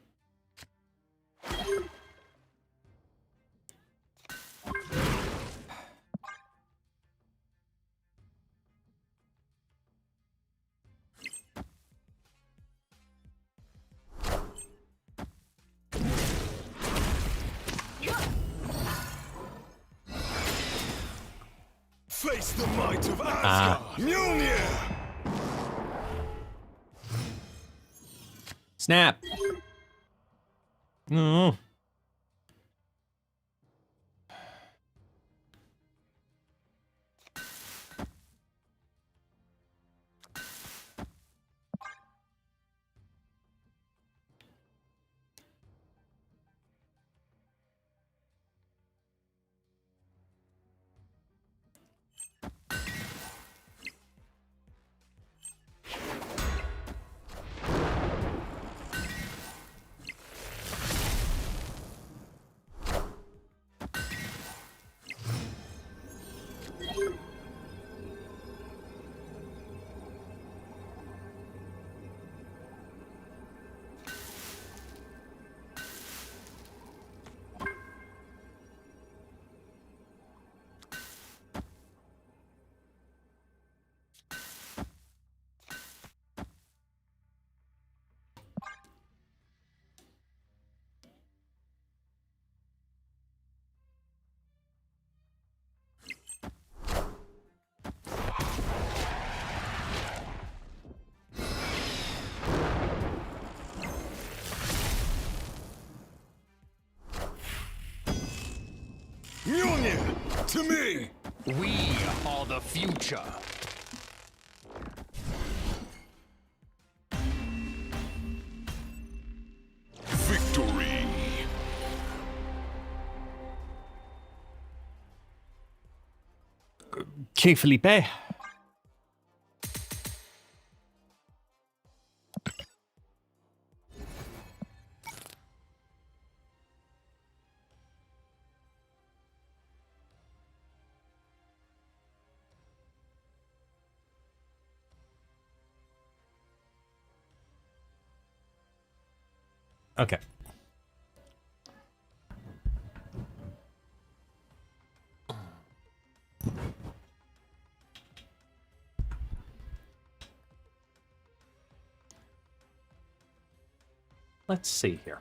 Face the might of Isca. Mjolnir. Snap. No. Mjolnir, to me! We are the future. Victory! Okay, Felipe. Okay. Let's see here.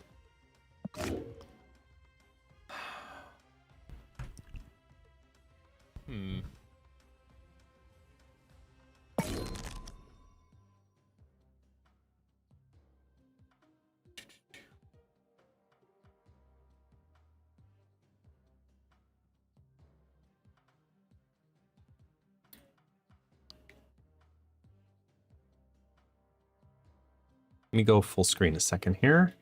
Let me go full screen a second here.